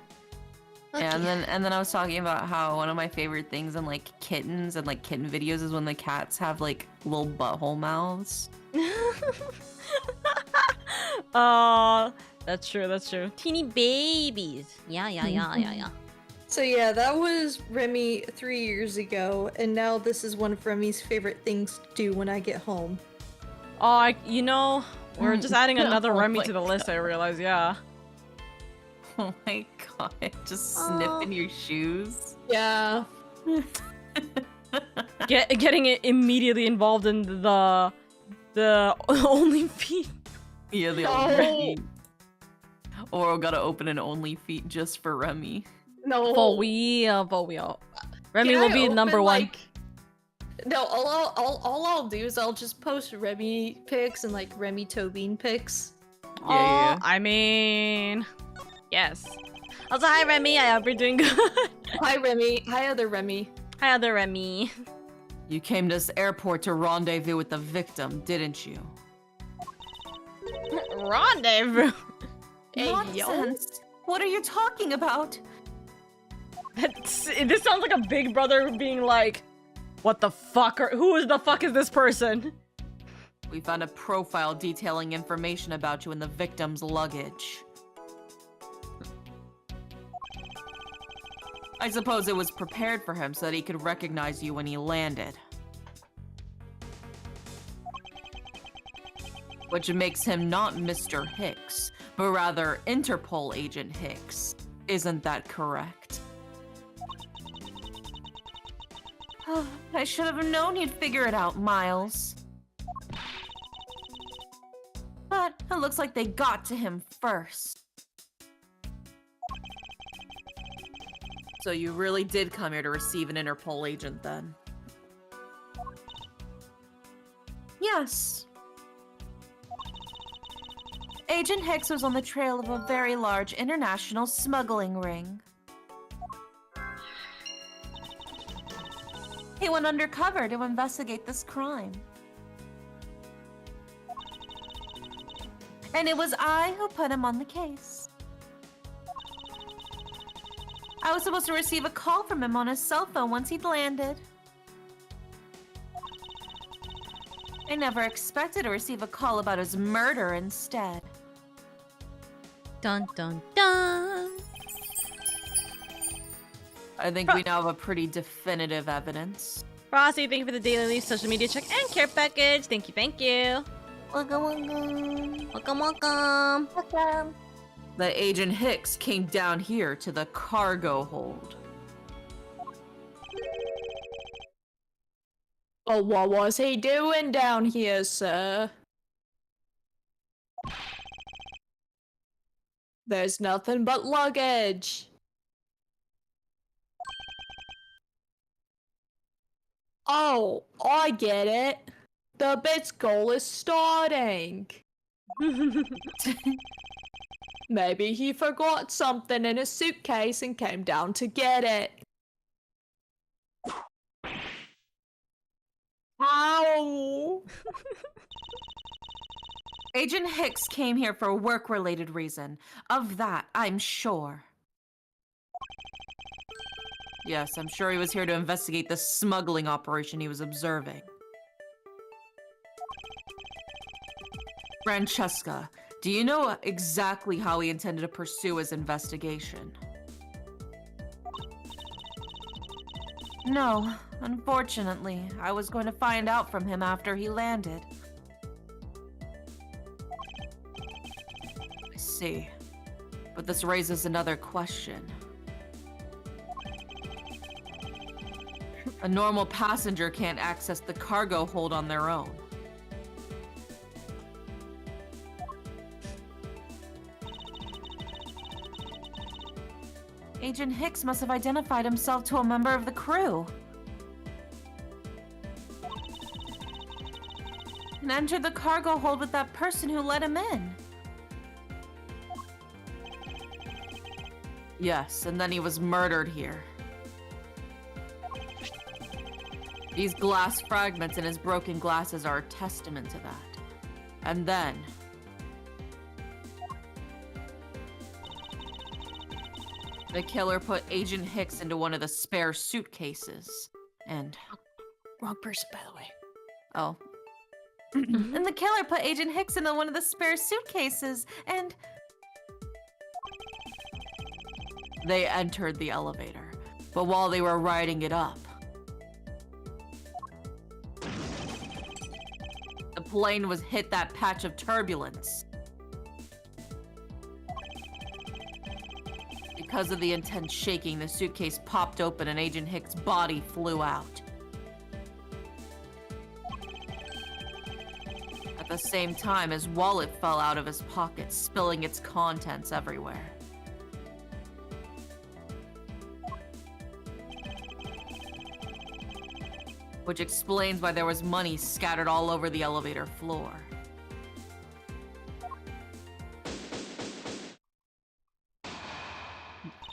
Yeah, and then I was talking about how one of my favorite things in like kittens and like kitten videos is when the cats have like little butthole mouths. That's true, that's true. Teeny babies. Yeah. So yeah, that was Remy 3 years ago, and now this is one of Remy's favorite things to do when I get home. Oh, you know, we're just adding another Remy to the list, God. I realize, yeah. Oh my god, just sniffing your shoes. Yeah. Getting it immediately involved in the only feet. Yeah, the only feet. Or gotta open an only feet just for Remy. No. For real. Remy will be number one. No, all I'll do is I'll just post Remy pics and like Remy Tobin pics. Yeah. I mean, yes. Also, hi Remy. I hope you're doing good. Hi Remy. Hi other Remy. Hi other Remy. You came to this airport to rendezvous with the victim, didn't you? Rendezvous. Hey, Nonsense. What are you talking about? This sounds like a big brother being like, what the fuck? Who is the fuck is this person? We found a profile detailing information about you in the victim's luggage. I suppose it was prepared for him so that he could recognize you when he landed. Which makes him not Mr. Hicks, but rather Interpol Agent Hicks. Isn't that correct? I should have known you'd figure it out, Miles. But it looks like they got to him first. So you really did come here to receive an Interpol agent, then? Yes. Agent Hicks was on the trail of a very large international smuggling ring. He went undercover to investigate this crime. And it was I who put him on the case. I was supposed to receive a call from him on his cell phone once he'd landed. I never expected to receive a call about his murder instead. Dun dun dun. I think we now have a pretty definitive evidence. Frosty, thank you for the daily leaf, social media check, and care package. Thank you. Welcome. That Agent Hicks came down here to the cargo hold. Oh, what was he doing down here, sir? There's nothing but luggage. Oh, I get it. The BIT's goal is starting. Maybe he forgot something in his suitcase and came down to get it. Ow! Agent Hicks came here for a work-related reason. Of that, I'm sure. Yes, I'm sure he was here to investigate the smuggling operation he was observing. Francesca, do you know exactly how he intended to pursue his investigation? No, unfortunately. I was going to find out from him after he landed. I see. But this raises another question. A normal passenger can't access the cargo hold on their own. Agent Hicks must have identified himself to a member of the crew. And entered the cargo hold with that person who let him in. Yes, and then he was murdered here. These glass fragments and his broken glasses are a testament to that. And then... the killer put Agent Hicks into one of the spare suitcases. And... Wrong person, by the way. oh. And the killer put Agent Hicks in one of the spare suitcases, and they entered the elevator. But while they were riding it up, the plane was hit that patch of turbulence. Because of the intense shaking, the suitcase popped open and Agent Hicks' body flew out. At the same time, his wallet fell out of his pocket, spilling its contents everywhere. Which explains why there was money scattered all over the elevator floor.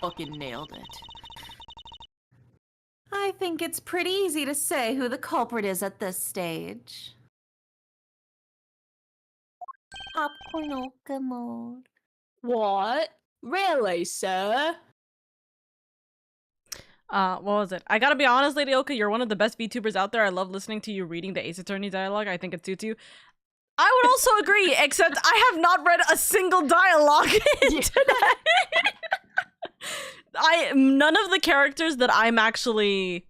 Fucking nailed it. I think it's pretty easy to say who the culprit is at this stage. Popcorn-oka mode. What? Really, sir? What was it? I gotta be honest, LadyOka, you're one of the best VTubers out there. I love listening to you reading the Ace Attorney dialogue. I think it suits you. I would also agree, except I have not read a single dialogue today. None of the characters that I'm actually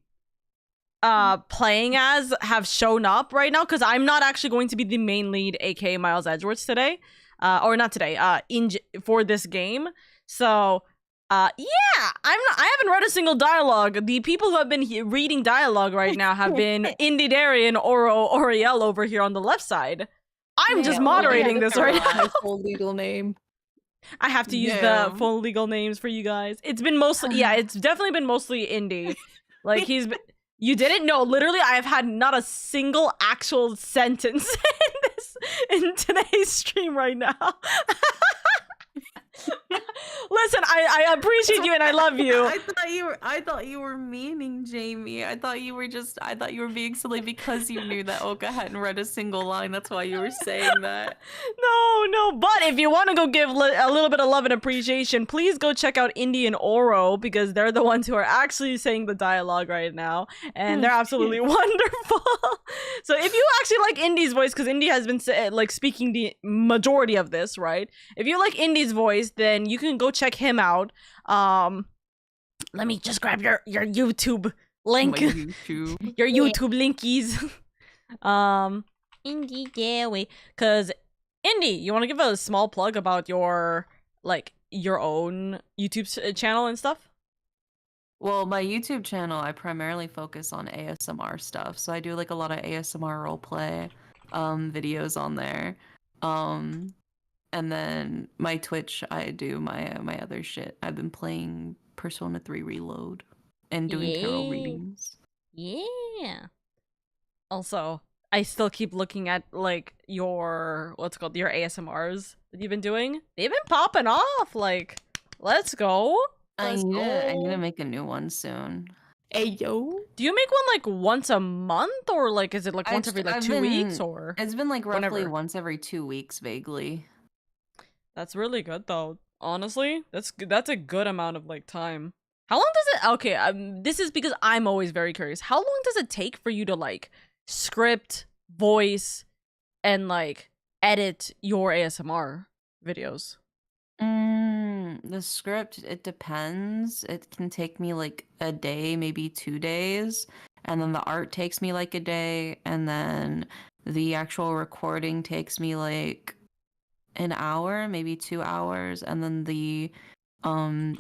playing as have shown up right now, because I'm not actually going to be the main lead, aka Miles Edgeworth, today. Or not today, for this game. So yeah, I haven't read a single dialogue. The people who have been reading dialogue right now have been Indy Derry and Oriel over here on the left side. I'm just moderating this right now. Full legal name. I have to use the full legal names for you guys. It's been mostly, yeah, it's definitely been mostly Indy. Like, you didn't know, literally, I have had not a single actual sentence in today's stream right now. Listen, I appreciate you and I love you. I thought you were meaning Jamie. I thought you were being silly because you knew that Oka hadn't read a single line. That's why you were saying that. No, but if you want to go give a little bit of love and appreciation, please go check out Indy and Oro, because they're the ones who are actually saying the dialogue right now, and they're absolutely wonderful. So if you actually like Indy's voice, because Indy has been like speaking the majority of this, right? If you like Indy's voice, then you can go check him out. Let me just grab your YouTube link. Your YouTube linkies. Indy, yeah, wait. Cause Indy, you want to give a small plug about your own YouTube channel and stuff? Well, my YouTube channel, I primarily focus on ASMR stuff. So I do like a lot of ASMR roleplay videos on there. And then my Twitch, I do my other shit. I've been playing Persona 3 Reload and doing tarot readings. Yeah. Also, I still keep looking at like your your ASMRs that you've been doing. They've been popping off. Like, let's go. I need to make a new one soon. Hey yo. Do you make one like once a month, or like is it like once every like 2 weeks, or? It's been like roughly once every 2 weeks, vaguely. That's really good though. Honestly, that's a good amount of like time. How long does it? Okay, this is because I'm always very curious. How long does it take for you to like script, voice, and like edit your ASMR videos? The script, it depends. It can take me like a day, maybe 2 days, and then the art takes me like a day, and then the actual recording takes me like an hour, maybe 2 hours, and then the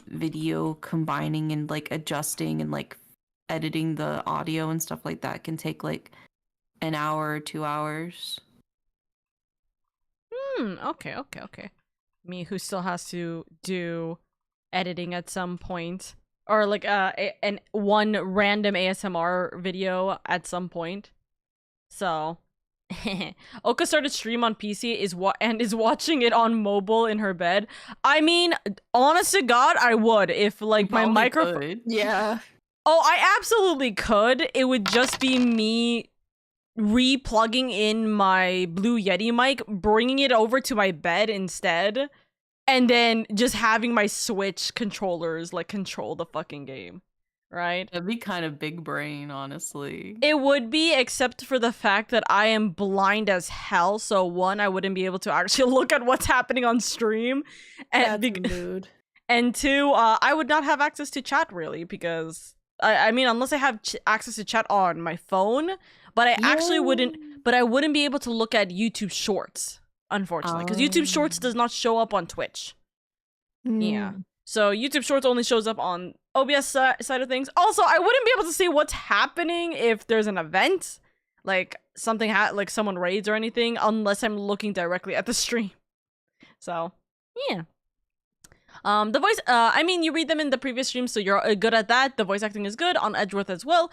video combining and like adjusting and like editing the audio and stuff like that can take like an hour or 2 hours. Okay. Me, who still has to do editing at some point, or like one random ASMR video at some point. So Oka started stream on PC and is watching it on mobile in her bed. I mean, honest to God, I would if like my microphone. Yeah. Oh, I absolutely could. It would just be me re-plugging in my Blue Yeti mic, bringing it over to my bed instead, and then just having my Switch controllers like control the fucking game. right? That'd be kind of big brain, honestly. It would be, except for the fact that I am blind as hell. So one, I wouldn't be able to actually look at what's happening on stream. And That's mood. And two, I would not have access to chat really, because I mean, unless I have access to chat on my phone, but I actually wouldn't. But I wouldn't be able to look at YouTube Shorts, unfortunately, because YouTube Shorts does not show up on Twitch. Yeah, so YouTube Shorts only shows up on OBS side of things. Also, I wouldn't be able to see what's happening if there's an event, like something like someone raids or anything, unless I'm looking directly at the stream. So, yeah. The voice, I mean, you read them in the previous stream, so you're good at that. The voice acting is good on Edgeworth as well.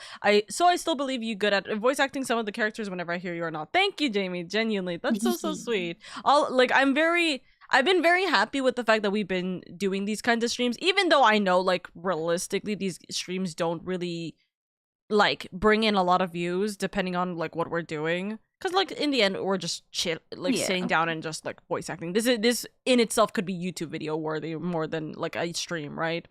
So I still believe you good at voice acting some of the characters whenever I hear you or not. Thank you, Jamie. Genuinely, that's so sweet. I've been very happy with the fact that we've been doing these kinds of streams, even though I know, like, realistically, these streams don't really, like, bring in a lot of views depending on, like, what we're doing. Because, like, in the end, we're just sitting down and just, like, voice acting. This in itself could be YouTube video worthy more than, like, a stream, right?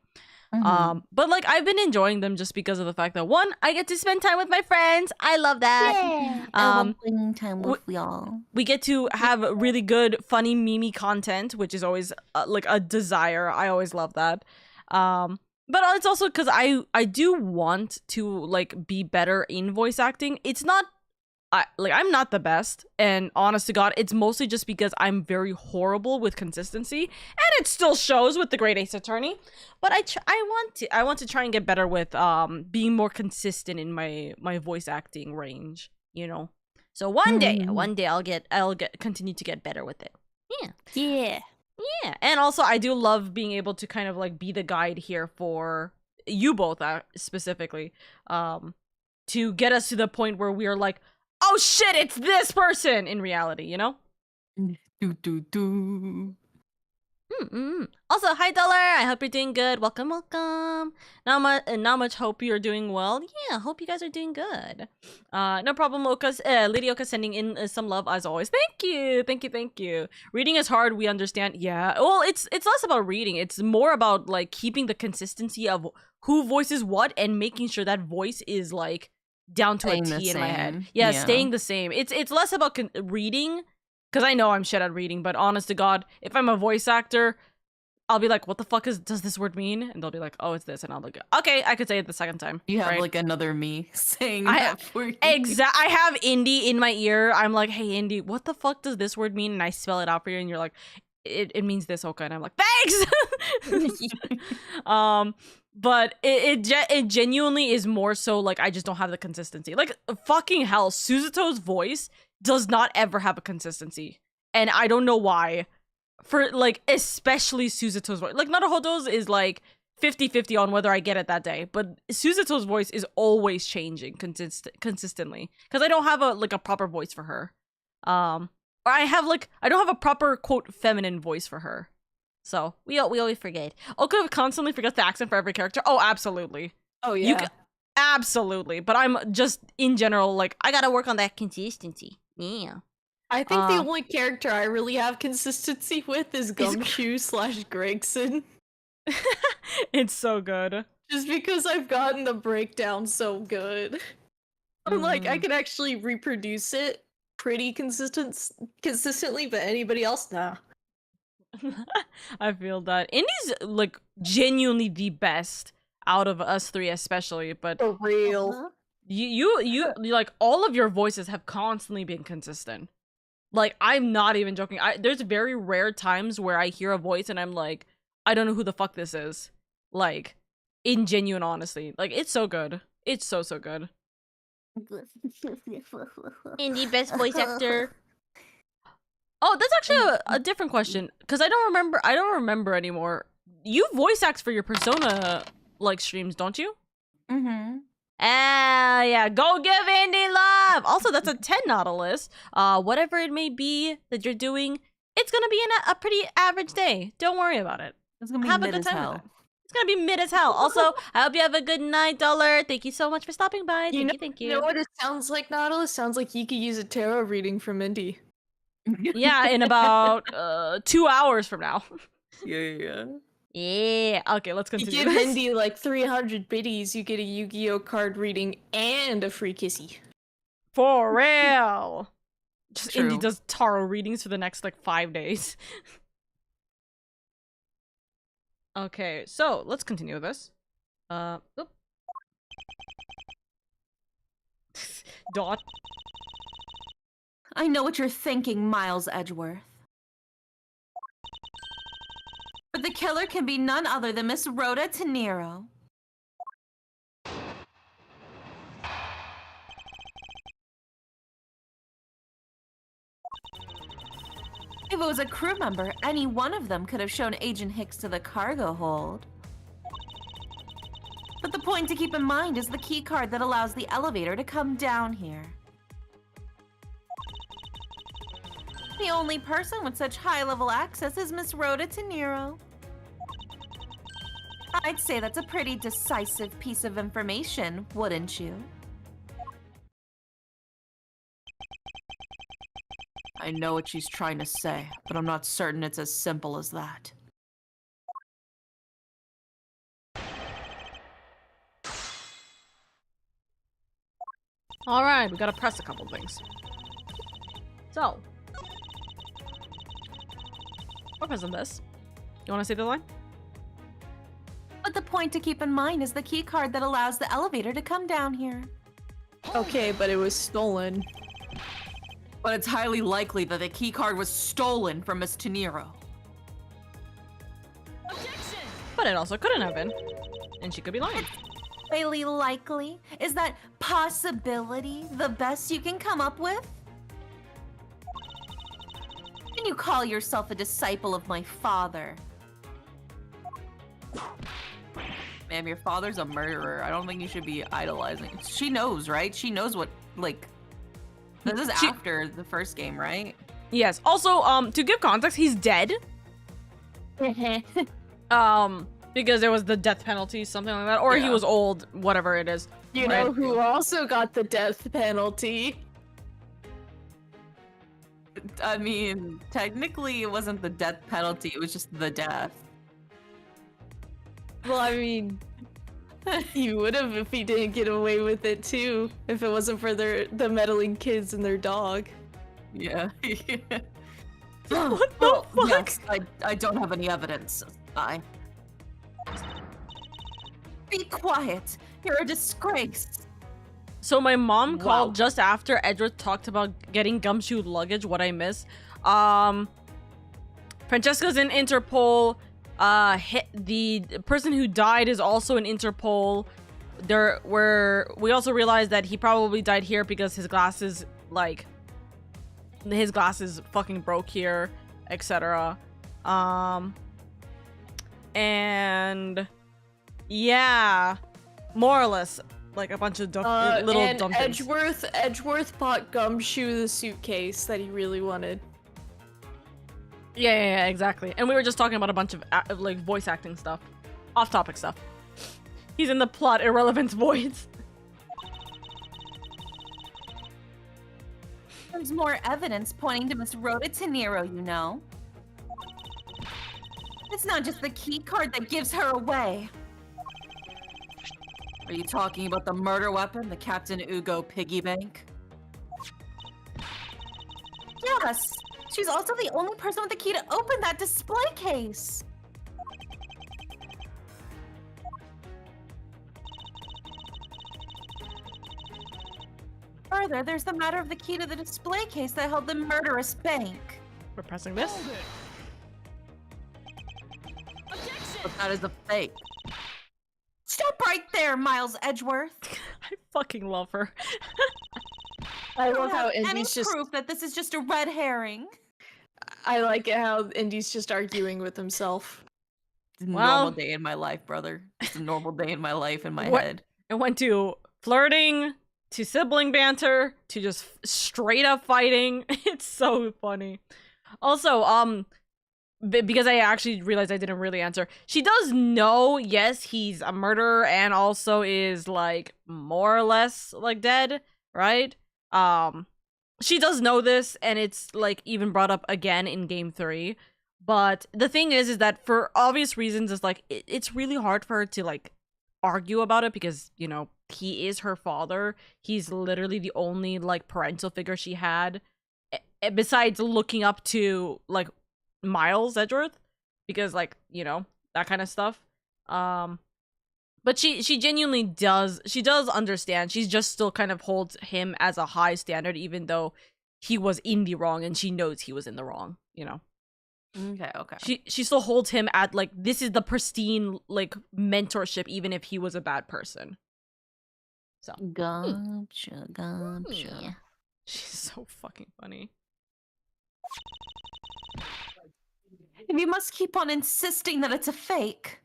But, like, I've been enjoying them just because of the fact that, one, I get to spend time with my friends. I love that. Yeah, I love spending time with y'all. We get to have really good, funny, meme content, which is always, like, a desire. I always love that. But it's also because I do want to, like, be better in voice acting. It's not, I'm not the best, and honest to God, it's mostly just because I'm very horrible with consistency, and it still shows with the Great Ace Attorney. But I want to try and get better with being more consistent in my voice acting range, you know. So one day I'll continue to get better with it. Yeah. And also I do love being able to kind of like be the guide here for you both specifically, to get us to the point where we are like, oh shit, it's this person in reality, you know? Also, hi Dollar, I hope you're doing good. Welcome. Not much hope you're doing well. Yeah, hope you guys are doing good. No problem, LadyOka sending in some love as always. Thank you. Reading is hard, we understand. Yeah, well, it's less about reading. It's more about like keeping the consistency of who voices what and making sure that voice is like down to a T in my head. Yeah, staying the same. It's less about reading, because I know I'm shit at reading, but honest to God, if I'm a voice actor, I'll be like, what the fuck does this word mean? And they'll be like, oh, it's this. And I'll be like, okay, I could say it the second time. You have like another me saying that for you. I have Indy in my ear. I'm like, hey, Indy, what the fuck does this word mean? And I spell it out for you, and you're like, it means this, Oka. And I'm like, thanks! But it genuinely is more so like I just don't have the consistency. Like, fucking hell, Suzuto's voice does not ever have a consistency. And I don't know why. For, like, especially Suzuto's voice. Like, Naruhodo's is, like, 50-50 on whether I get it that day. But Suzuto's voice is always changing consistently. Because I don't have a proper voice for her. Or I don't have a proper, quote, feminine voice for her. So, we always forget. Oka constantly forgets the accent for every character. Oh, absolutely. Oh, yeah. Absolutely. But I'm just, in general, like, I gotta work on that consistency. Yeah. I think the only character I really have consistency with is Gumshoe/Gregson. It's so good. Just because I've gotten the breakdown so good. I'm like, I can actually reproduce it pretty consistently, but anybody else, nah. I feel that. Indy's, like, genuinely the best out of us three, especially, but... For real. You like, all of your voices have constantly been consistent. Like, I'm not even joking. There's very rare times where I hear a voice and I'm like, I don't know who the fuck this is. Like, in genuine honesty. Like, it's so good. It's so good. Indy, best voice actor. Oh, that's actually a different question, because I don't remember anymore. You voice act for your Persona, like, streams, don't you? Yeah, go give Indy love! Also, that's a 10 Nautilus. Whatever it may be that you're doing, it's gonna be a pretty average day. Don't worry about it. It's gonna be have a good time with it. It's gonna be mid as hell. Also, I hope you have a good night, Dollar. Thank you so much for stopping by. Thank you. You know what it sounds like, Nautilus? Sounds like you could use a tarot reading from Indy. Yeah, in about 2 hours from now. Yeah. Yeah. Okay, let's continue. You give Indy like 300 biddies, you get a Yu-Gi-Oh card reading and a free kissy. For real. Just True. Indy does tarot readings for the next like 5 days. Okay, so let's continue with this. Oop. Dot. I know what you're thinking, Miles Edgeworth. But the killer can be none other than Miss Rhoda Tenero. If it was a crew member, any one of them could have shown Agent Hicks to the cargo hold. But the point to keep in mind is the key card that allows the elevator to come down here. The only person with such high-level access is Miss Rhoda Tenero. I'd say that's a pretty decisive piece of information, wouldn't you? I know what she's trying to say, but I'm not certain it's as simple as that. Alright, we gotta press a couple things. So. We're pressing this. You wanna say the line? But the point to keep in mind is the key card that allows the elevator to come down here. Okay, but it was stolen. But it's highly likely that the key card was stolen from Miss Tenero. Objection! But it also couldn't have been. And she could be lying. Highly likely? Is that possibility the best you can come up with? Can you call yourself a disciple of my father? Ma'am, your father's a murderer. I don't think you should be idolizing. She knows, right? She knows what, like... This is after the first game, right? Yes. Also, to give context, he's dead. Because there was the death penalty, something like that. Or he was old, whatever it is. You know who also got the death penalty? I mean, technically it wasn't the death penalty, it was just the death. Well, I mean, he would have if he didn't get away with it too, if it wasn't for the meddling kids and their dog. Yeah. What the fuck? Yes, I don't have any evidence. Be quiet. You're a disgrace. So my mom called just after Edward talked about getting gumshoe luggage, what I missed. Francesca's in Interpol. The person who died is also in Interpol. We also realized that he probably died here because his glasses, fucking broke here, etc. And yeah, more or less, like a bunch of little dumb things. Edgeworth bought Gumshoe the suitcase that he really wanted. Yeah, exactly. And we were just talking about a bunch of like voice acting stuff, off-topic stuff. He's in the plot irrelevance voids. There's more evidence pointing to Miss Rhoda Tenero, you know. It's not just the key card that gives her away. Are you talking about the murder weapon, the Captain Ugo piggy bank? Yes! She's also the only person with the key to open that display case! Further, there's the matter of the key to the display case that held the murderous bank. We're pressing this. But that is a fake. Stop right there, Miles Edgeworth! I fucking love her. I love how Indy's any just proof that this is just a red herring. I like it how Indy's just arguing with himself. It's a normal day in my life, brother. It's a normal day in my life in my head. It went to flirting, to sibling banter, to just straight up fighting. It's so funny. Also, because I actually realized I didn't really answer. She does know, yes, he's a murderer and also is like more or less like dead, right? She does know this, and it's like even brought up again in game 3. But the thing is that for obvious reasons, it's like it's really hard for her to like argue about it because, you know, he is her father. He's literally the only like parental figure she had, besides looking up to like Miles Edgeworth, because like, you know, that kind of stuff. But she genuinely does understand. She's just still kind of holds him as a high standard, even though he was in the wrong and she knows he was in the wrong, you know. Okay. She still holds him at like, this is the pristine like mentorship, even if he was a bad person. So gotcha. She's so fucking funny. If you must keep on insisting that it's a fake,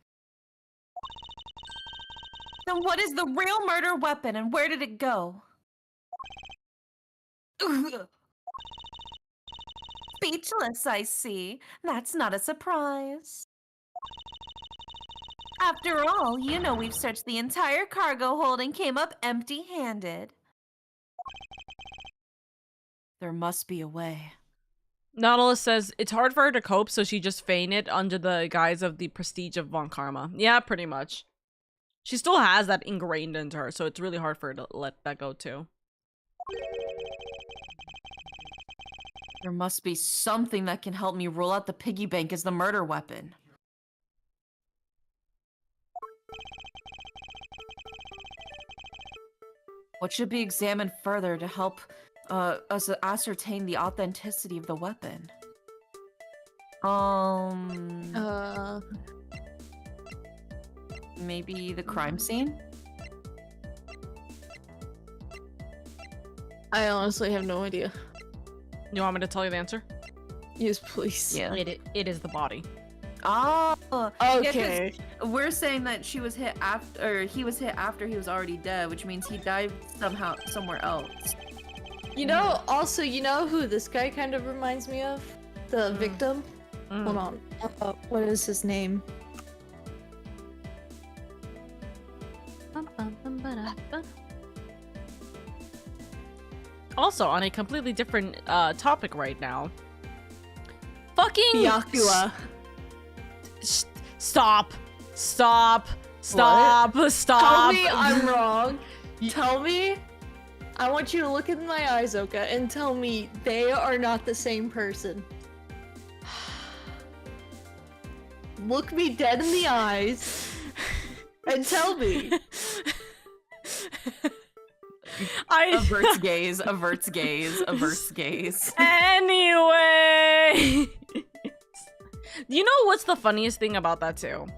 then what is the real murder weapon and where did it go? Speechless, I see. That's not a surprise. After all, you know we've searched the entire cargo hold and came up empty-handed. There must be a way. Nautilus says it's hard for her to cope, so she just fainted under the guise of the prestige of Von Karma. Yeah, pretty much. She still has that ingrained into her, so it's really hard for her to let that go too. There must be something that can help me rule out the piggy bank as the murder weapon. What should be examined further to help us ascertain the authenticity of the weapon? Maybe the crime scene? I honestly have no idea. You want me to tell you the answer? Yes, please. Yeah. It is the body. Oh, okay. Yeah, we're saying that she was hit after, or he was hit after he was already dead, which means he died somehow somewhere else. You know, also, you know who this guy kind of reminds me of? The victim? Hold on. What is his name? Also, on a completely different topic right now. Fucking Byakula. Stop. Tell me I'm wrong. Tell me. I want you to look in my eyes, Oka, and tell me they are not the same person. Look me dead in the eyes and tell me. Averts gaze. Anyway. You know what's the funniest thing about that too?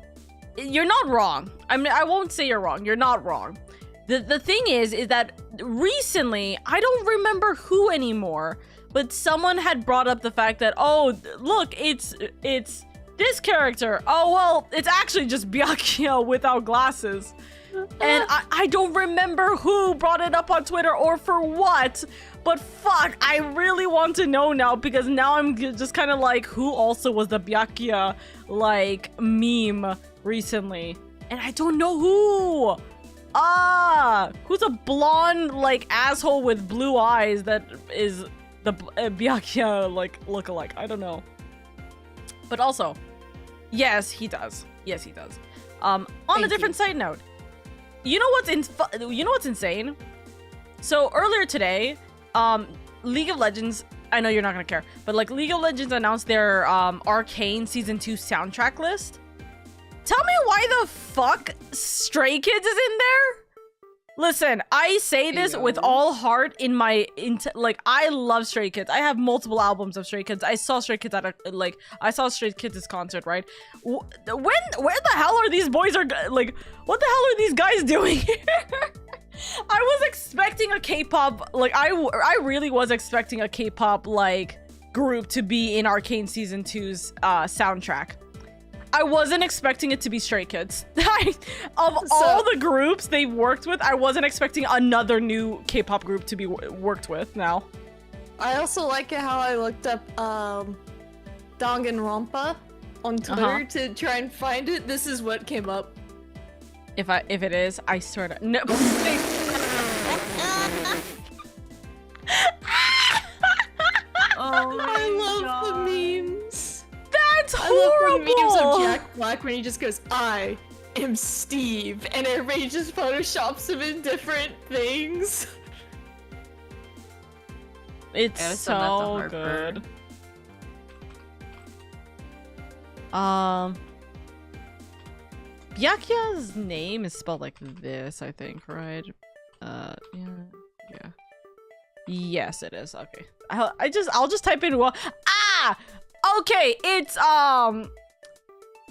You're not wrong. I mean, I won't say you're wrong. You're not wrong. The thing is that recently, I don't remember who anymore, but someone had brought up the fact that, oh, look, it's this character. Oh, well, it's actually just Byakuya without glasses. And I don't remember who brought it up on Twitter or for what, but fuck, I really want to know now, because now I'm just kind of like, who also was the Byakuya, like, meme recently? And I don't know who! Who's a blonde, like, asshole with blue eyes that is the Byakuya, like, lookalike? I don't know. But also, yes, he does. Yes, he does. On a different side note, you know what's insane? So earlier today, League of Legends, I know you're not gonna care, but like League of Legends announced their Arcane Season 2 soundtrack list. Tell me why the fuck Stray Kids is in there? Listen, I say this with all heart in my like, I love Stray Kids. I have multiple albums of Stray Kids. I saw Stray Kids at I saw Stray Kids' concert, right? Where the hell are these boys like, what the hell are these guys doing here? I was expecting a K-pop, like, I really was expecting a K-pop, like, group to be in Arcane Season 2's soundtrack. I wasn't expecting it to be Stray Kids. All the groups they've worked with, I wasn't expecting another new K-pop group to be worked with now. I also like it how I looked up Danganronpa on Twitter to try and find it. This is what came up. If it is, I swear to no. I love the memes. That's Black when he just goes, I am Steve, and everybody just photoshops him in different things. It's so good. Byakuya's name is spelled like this, I think, right? Yeah. Yes, it is. Okay. I'll just type in okay, it's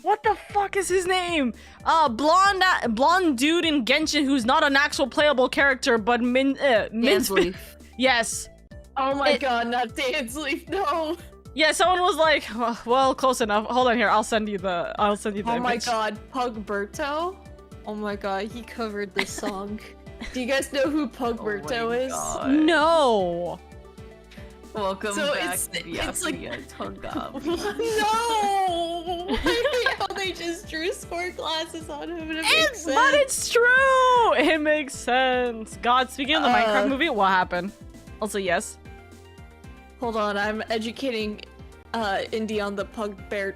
what the fuck is his name? Blonde dude in Genshin who's not an actual playable character, but Dansleaf. Yes. Oh my god, not Dansleaf, no. Yeah, someone was like, well, close enough. Hold on here, I'll send you the Oh my image. god, Pugberto? Oh my god, he covered this song. Do you guys know who Pugberto is? God. No. Welcome back to it's like Togami. No! I hate how they just drew sport glasses on him and it makes sense. But it's true! It makes sense. God, speaking of the Minecraft movie, what happened? Also, yes. Hold on, I'm educating Indy on the Pugberto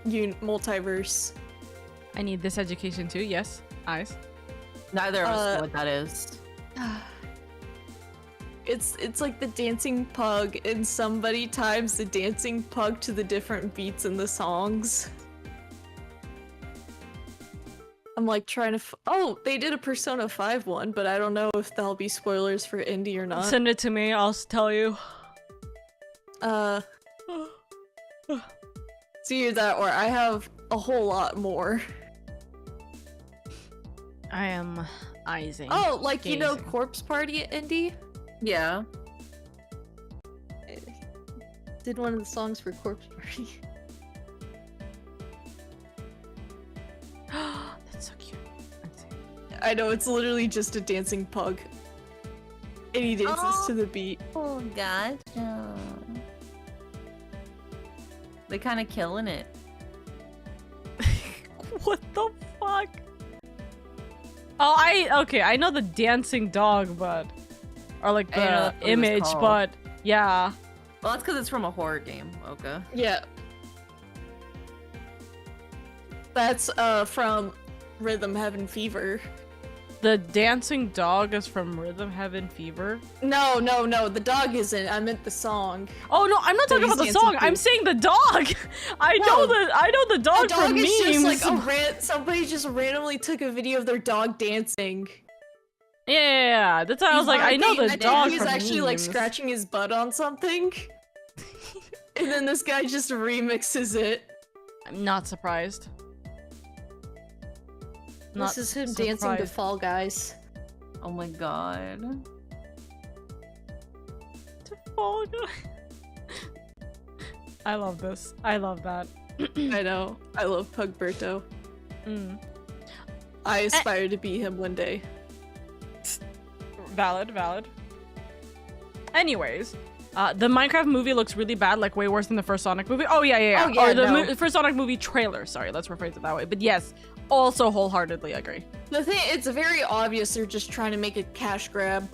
multiverse. I need this education too, yes. Eyes. Neither of us know what that is. It's like the dancing pug, and somebody times the dancing pug to the different beats in the songs. I'm like trying to oh, they did a Persona 5 one, but I don't know if that'll be spoilers for Indy or not. Send it to me, I'll tell you. It's either that or I have a whole lot more. I am eyesing. Oh, like gazing. You know Corpse Party at Indy? Yeah. Did one of the songs for Corpse Party. That's so cute. I know, it's literally just a dancing pug. And he dances to the beat. Oh, gotcha. They kind of killing it. What the fuck? Oh, I know the dancing dog, but or like the image, but yeah. Well, that's because it's from a horror game, Oka. Yeah. That's from Rhythm Heaven Fever. The dancing dog is from Rhythm Heaven Fever? No, the dog isn't. I meant the song. Oh no, I'm not talking about the song. I'm saying the dog. I know the dog from memes. Just like somebody just randomly took a video of their dog dancing. Yeah, that's why I was like, I know the dog. He's actually like scratching his butt on something, and then this guy just remixes it. I'm not surprised. This is him dancing to Fall Guys. Oh my god. To Fall Guys. I love this. I love that. I know. I love Pugberto. I aspire to be him one day. Valid. Anyways, the Minecraft movie looks really bad, like way worse than the first Sonic movie. Oh yeah. Or the first Sonic movie trailer. Sorry, let's rephrase it that way. But yes, also wholeheartedly agree. The thing, it's very obvious they're just trying to make a cash grab.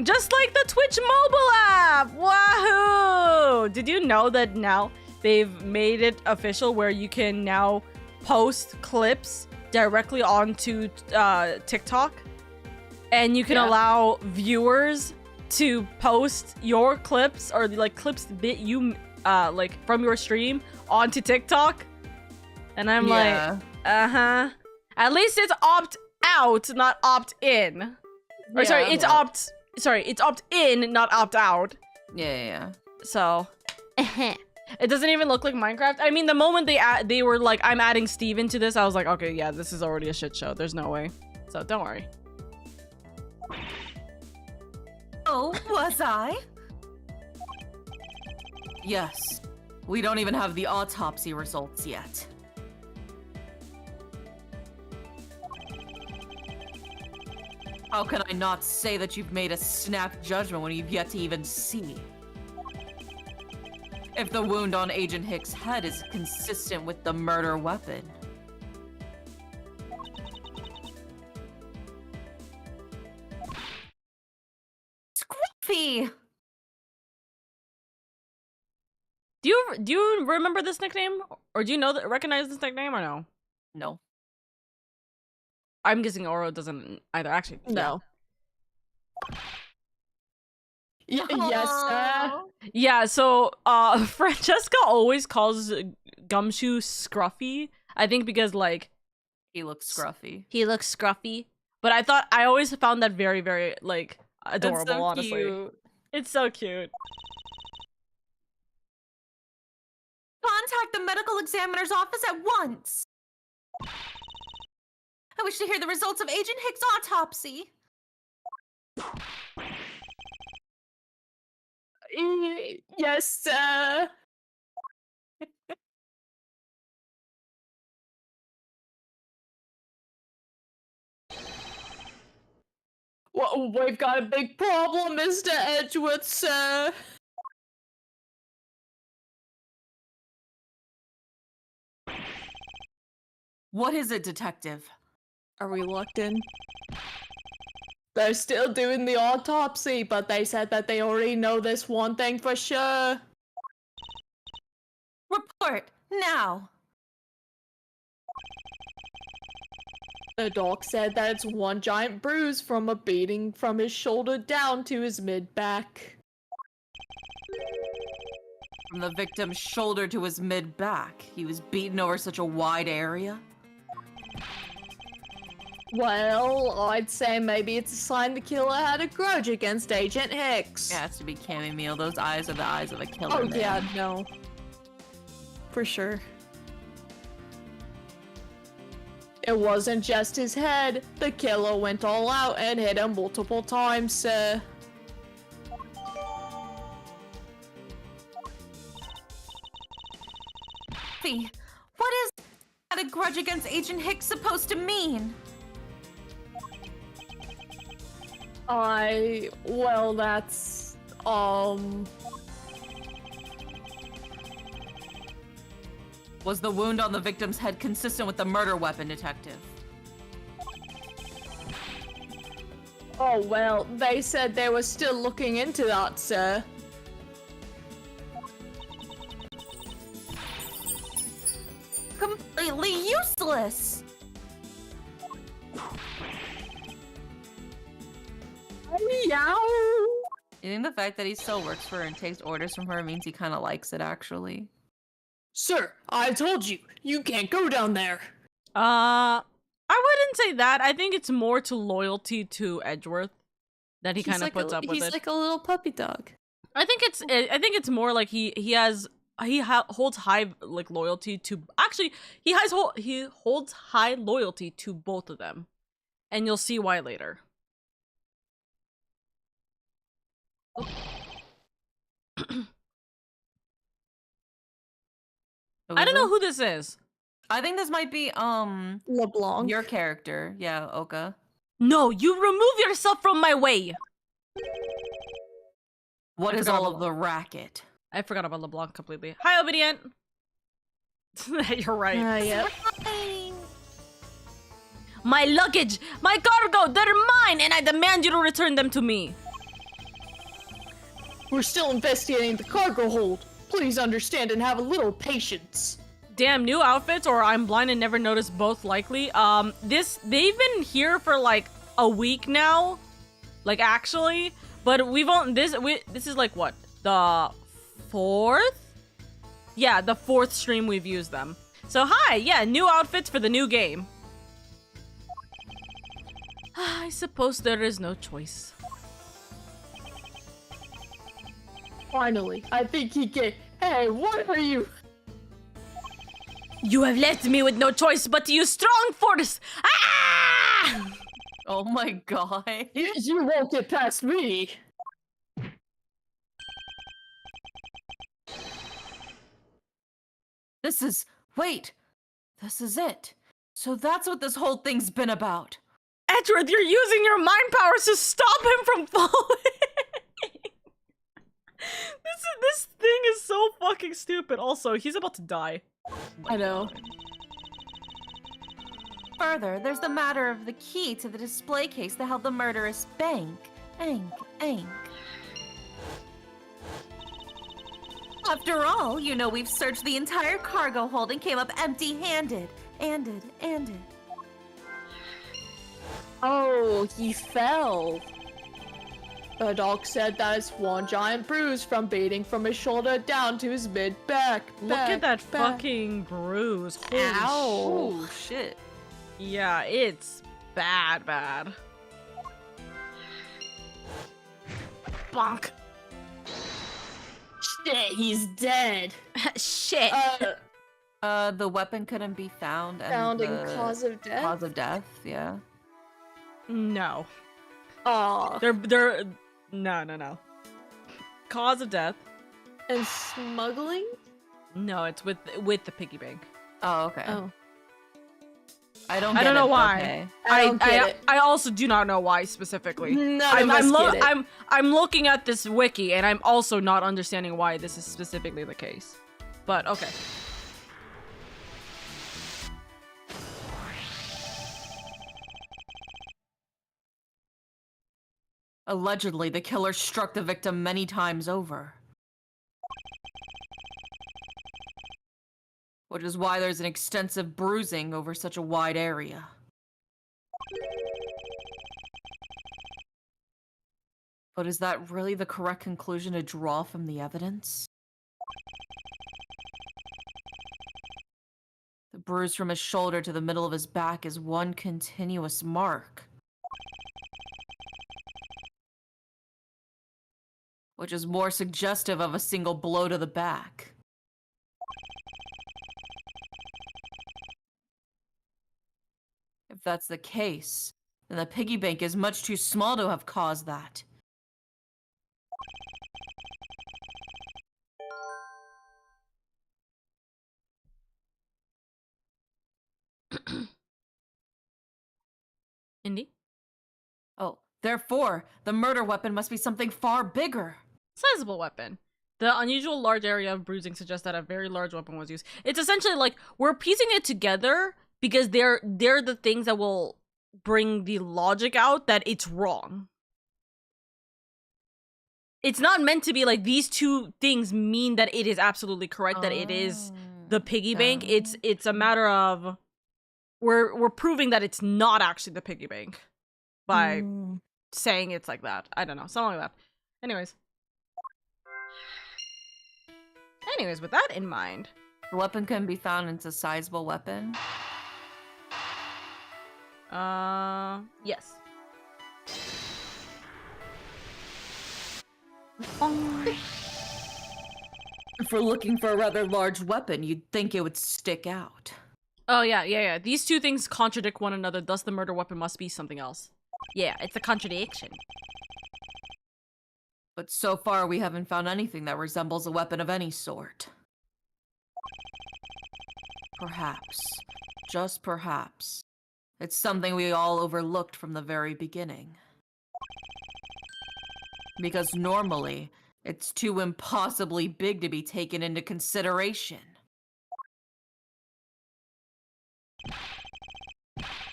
Just like the Twitch mobile app! Wahoo! Did you know that now they've made it official where you can now post clips directly onto TikTok? And you can allow viewers to post your clips or like clips that you like from your stream onto TikTok. And I'm like, At least it's opt out, not opt in. Or sorry, it's opt in, not opt out. Yeah. So, it doesn't even look like Minecraft. I mean, the moment they were like, I'm adding Steve into this, I was like, okay, yeah, this is already a shit show. There's no way. So don't worry. Oh, was I? Yes. We don't even have the autopsy results yet. How can I not say that you've made a snap judgment when you've yet to even see? If the wound on Agent Hicks' head is consistent with the murder weapon. Scruffy! do you remember this nickname, or do you recognize this nickname or no? No. I'm guessing Oro doesn't either. Actually, no. Yes. Yeah. So, Francesca always calls Gumshoe Scruffy. I think because like he looks scruffy. He looks scruffy. But I always found that very, very like adorable. So honestly, cute. It's so cute. Contact the medical examiner's office at once. I wish to hear the results of Agent Hicks' autopsy. Yes. Well, we've got a big problem, Mr. Edgeworth, sir. What is it, Detective? Are we locked in? They're still doing the autopsy, but they said that they already know this one thing for sure. Report, now! The doc said that it's one giant bruise from a beating from his shoulder down to his mid-back. From the victim's shoulder to his mid-back, he was beaten over such a wide area? Well, I'd say maybe it's a sign the killer had a grudge against Agent Hicks. It has to be chamomile. Those eyes are the eyes of a killer. Oh, man. yeah, no. For sure. It wasn't just his head. The killer went all out and hit him multiple times, sir. What is had a grudge against Agent Hicks supposed to mean? Well, that's, Was the wound on the victim's head consistent with the murder weapon, Detective? Oh, well, they said they were still looking into that, sir. Completely useless! Meow! You think the fact that he still works for her and takes orders from her means he kind of likes it, actually? Sir, I told you, you can't go down there. I wouldn't say that. I think it's more to loyalty to Edgeworth that he kind of puts up with it. He's like a little puppy dog. I think it's more like he holds high like loyalty to he holds high loyalty to both of them, and you'll see why later. I don't know who this is. I think this might be LeBlanc. your character. Yeah, Oka. No, you remove yourself from my way. What is all of the racket? I forgot about LeBlanc completely. Hi, Obedient. You're right. Yep. My luggage, my cargo, they're mine, and I demand you to return them to me. We're still investigating the cargo hold. Please understand and have a little patience. Damn, new outfits or I'm blind and never noticed, both likely. They've been here for like a week now. Like actually, but this is like what? The 4th? Yeah, the 4th stream we've used them. So hi, yeah, new outfits for the new game. I suppose there is no choice. Finally, I think he can. Hey, what are you? You have left me with no choice but to use strong force. Ah! Oh my god. You won't get past me. Wait, this is it. So that's what this whole thing's been about. Edgeworth, you're using your mind powers to stop him from falling. This thing is so fucking stupid. Also, he's about to die. I know. Further, there's the matter of the key to the display case that held the murderous bank. Ank. After all, you know we've searched the entire cargo hold and came up empty-handed. Anded. Oh, he fell. The doc said that it's one giant bruise from beating from his shoulder down to his mid-back. Look at that fucking bruise. Holy Ow. Oh, shit. Yeah, it's bad. Bonk. Shit, he's dead. Shit. The weapon couldn't be found. Found in cause of death? Cause of death, yeah. No. Oh. They're no. Cause of death. And smuggling? No, it's with the piggy bank. Oh, okay. Oh. I don't know why. Okay. I also do not know why specifically. I'm looking at this wiki and I'm also not understanding why this is specifically the case. But okay. Allegedly, the killer struck the victim many times over. Which is why there's an extensive bruising over such a wide area. But is that really the correct conclusion to draw from the evidence? The bruise from his shoulder to the middle of his back is one continuous mark. Which is more suggestive of a single blow to the back. If that's the case, then the piggy bank is much too small to have caused that. Indy? Oh, therefore, the murder weapon must be something far bigger. Sizable weapon. The unusual large area of bruising suggests that a very large weapon was used. It's essentially like we're piecing it together because they're the things that will bring the logic out that it's wrong. It's not meant to be like these two things mean that it is absolutely correct that it is the piggy bank. It's a matter of we're proving that it's not actually the piggy bank by saying it's like that. I don't know, something like that. Anyways, with that in mind, the weapon can be found. It's a sizable weapon. Yes. If we're looking for a rather large weapon, you'd think it would stick out. Oh, yeah. These two things contradict one another, thus the murder weapon must be something else. Yeah, it's a contradiction. But so far, we haven't found anything that resembles a weapon of any sort. Perhaps, just perhaps, it's something we all overlooked from the very beginning. Because normally, it's too impossibly big to be taken into consideration.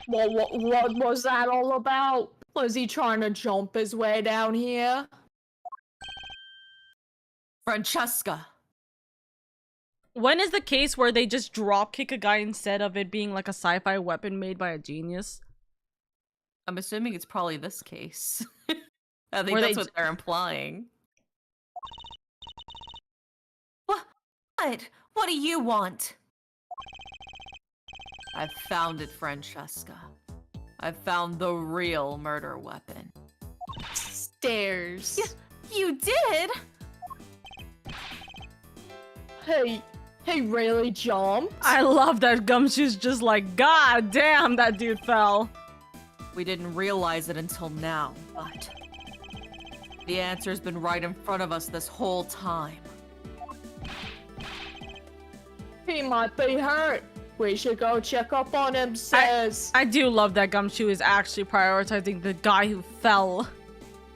Well, what was that all about? Was he trying to jump his way down here? Francesca! When is the case where they just drop kick a guy instead of it being like a sci-fi weapon made by a genius? I'm assuming it's probably this case. I think that's what they're implying. What? What do you want? I've found it, Francesca. I've found the real murder weapon. Stairs. You did? Hey, really jumped? I love that Gumshoe's just like, God damn, that dude fell. We didn't realize it until now, but the answer's been right in front of us this whole time. He might be hurt. We should go check up on him, sis. I do love that Gumshoe is actually prioritizing the guy who fell.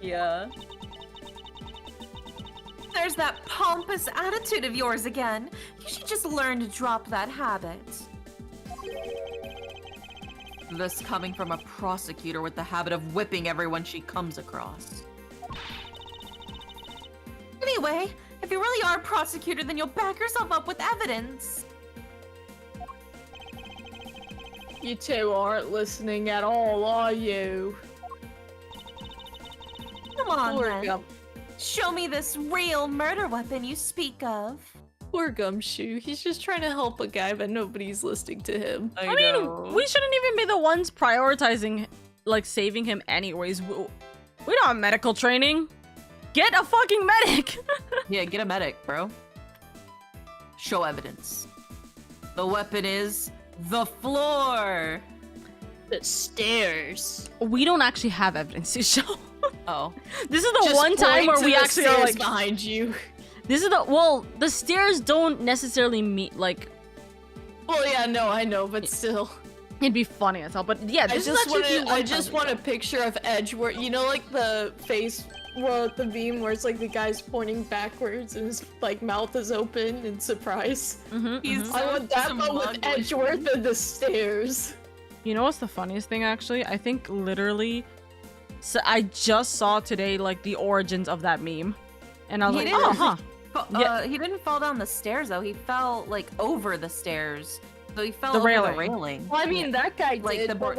Yeah. There's that pompous attitude of yours again. You should just learn to drop that habit. This coming from a prosecutor with the habit of whipping everyone she comes across. Anyway, If you really are a prosecutor, then you'll back yourself up with evidence. You two aren't listening at all, are you? Come on, then. Show me this real murder weapon you speak of. Poor Gumshoe. He's just trying to help a guy, but nobody's listening to him. I mean, we shouldn't even be the ones prioritizing, like, saving him anyways. We don't have medical training. Get a fucking medic! Yeah, get a medic, bro. Show evidence. The weapon is the floor. The stairs. We don't actually have evidence to show. Oh. This is the just one time where we actually are like behind you. This is the the stairs don't necessarily meet like. Well, yeah, no, I know, but still. It'd be funny as hell, but yeah, this I just want a picture of Edge where, you know, like the face, well, the beam where it's like the guy's pointing backwards and his like mouth is open in surprise. I want that one with Edgeworth and the stairs. You know what's the funniest thing actually? I think literally, so I just saw today like the origins of that meme, and I was like, oh, huh. Yeah. He didn't fall down the stairs though. He fell like over the stairs. So he fell over the railing. Well, I mean, that guy did, but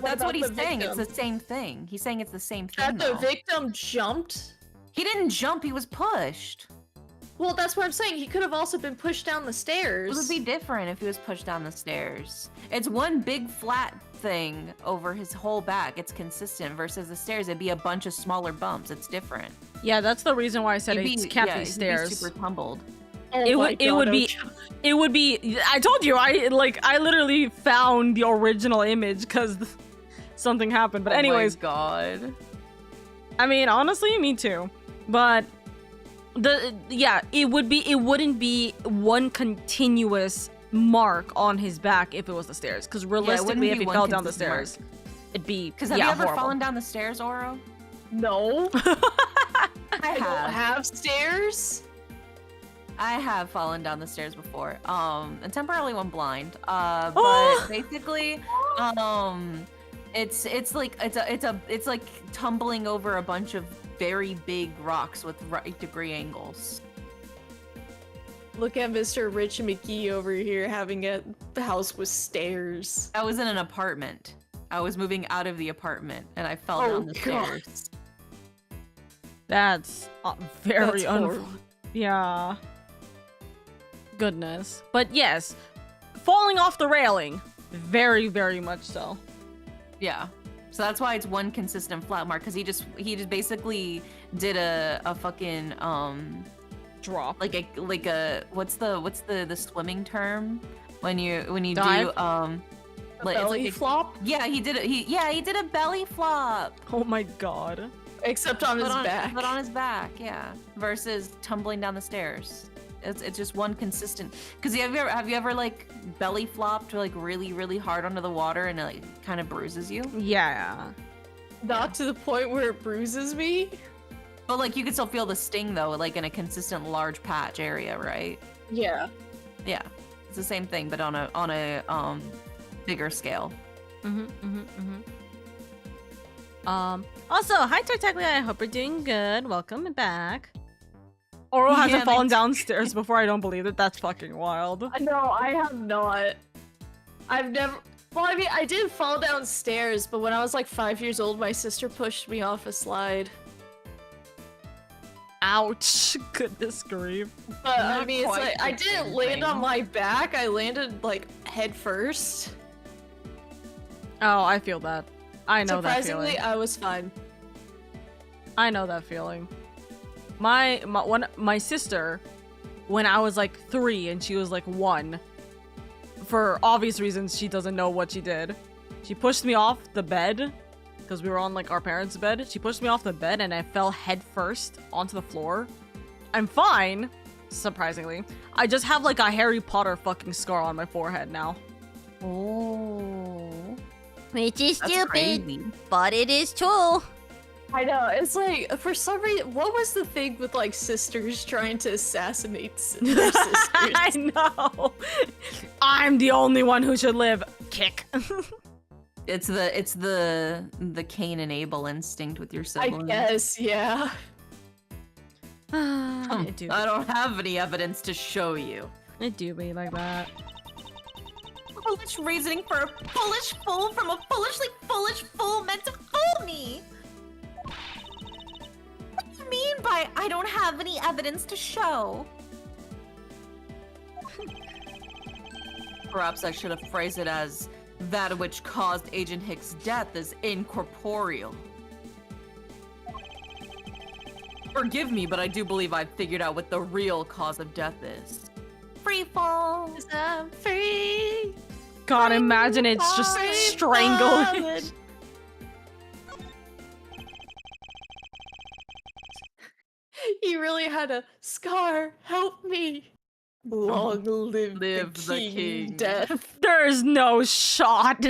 that's what he's saying. It's the same thing. He's saying it's the same thing. That the victim jumped? He didn't jump. He was pushed. Well, that's what I'm saying. He could have also been pushed down the stairs. It would be different if he was pushed down the stairs. It's one big flat thing over his whole back. It's consistent versus the stairs. It'd be a bunch of smaller bumps. It's different. Yeah, that's the reason why I said it can't be stairs. Be super tumbled. Oh it would be I told you I literally found the original image because something happened, but anyways. Oh my god. I mean, honestly, me too. But it wouldn't be one continuous mark on his back if it was the stairs, because realistically if he fell down the stairs it'd be have you ever fallen down the stairs, Oro? No. I don't have stairs. I have fallen down the stairs before, and temporarily went blind. But basically, it's like tumbling over a bunch of very big rocks with right degree angles. Look at Mr. Rich McGee over here having a house with stairs. I was in an apartment. I was moving out of the apartment, and I fell down the stairs. That's very unfortunate. Yeah. Goodness. But yes, falling off the railing, very, very much so. Yeah. So that's why it's one consistent flat mark, because he just basically did a fucking drop. Like a what's the swimming term when you dive? Do belly flop? Yeah, he did a belly flop. Oh my god. Except on his back. But on his back, yeah. Versus tumbling down the stairs. It's just one consistent. Because have you ever like belly flopped like really, really hard under the water and it like kind of bruises you? Yeah. Not to the point where it bruises me. But like you can still feel the sting though, like in a consistent large patch area, right? Yeah. Yeah. It's the same thing, but on a bigger scale. Also, hi Tartaglia, I hope you're doing good. Welcome back. Oro hasn't fallen downstairs before. I don't believe it. That's fucking wild. No, I have not. I've never. Well, I mean, I did fall downstairs, but when I was like 5 years old, my sister pushed me off a slide. Ouch! Goodness grief. But I mean, it's like I didn't land on my back. I landed like head first. Oh, I feel that. I know that feeling. Surprisingly, I was fine. I know that feeling. My sister, when I was like 3 and she was like 1, for obvious reasons she doesn't know what she did. She pushed me off the bed because we were on like our parents' bed. She pushed me off the bed and I fell head first onto the floor. I'm fine, surprisingly. I just have like a Harry Potter fucking scar on my forehead now. Oh. Which is stupid, crazy. But it is true. I know, it's like, for some reason, what was the thing with like sisters trying to assassinate their sisters? I know. I'm the only one who should live. Kick. It's the Cain and Abel instinct with your siblings. I guess, yeah. I don't have any evidence to show you. It do be like that. Foolish reasoning for a foolish fool from a foolishly foolish fool meant to fool me. What do you mean by I don't have any evidence to show? Perhaps I should have phrased it as that which caused Agent Hicks' death is incorporeal. Forgive me, but I do believe I've figured out what the real cause of death is. Free fall. I'm free. God, imagine it's just strangled. He really had a scar. Help me. Long live the king. Death. There's no shot.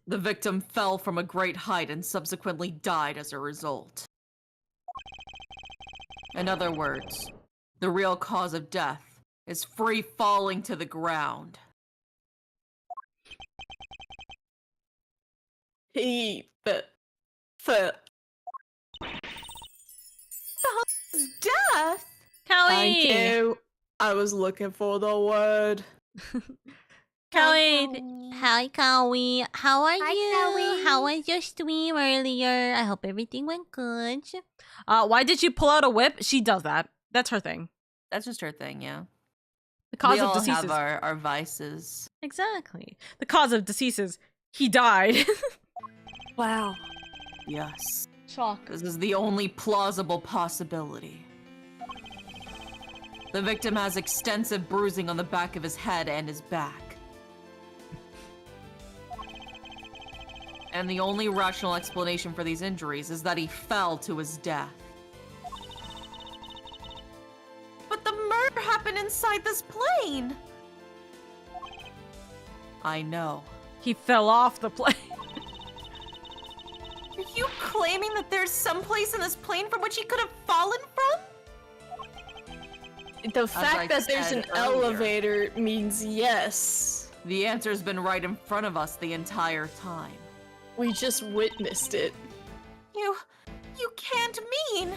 The victim fell from a great height and subsequently died as a result. In other words, the real cause of death is free falling to the ground. Death? Callie! Thank you. I was looking for the word. Callie! Hi, Callie. How are Hi, you? Callie. How was your stream earlier? I hope everything went good. Why did you pull out a whip? She does that. That's her thing. That's just her thing, yeah. The cause we of all deceases. have our vices. Exactly. The cause of deceases. He died. Wow. Yes. Shock. This is the only plausible possibility. The victim has extensive bruising on the back of his head and his back. And the only rational explanation for these injuries is that he fell to his death. But the murder happened inside this plane! I know. He fell off the plane. Are you claiming that there's some place in this plane from which he could have fallen from? The fact that there's an elevator means yes. The answer's been right in front of us the entire time. We just witnessed it. You can't mean...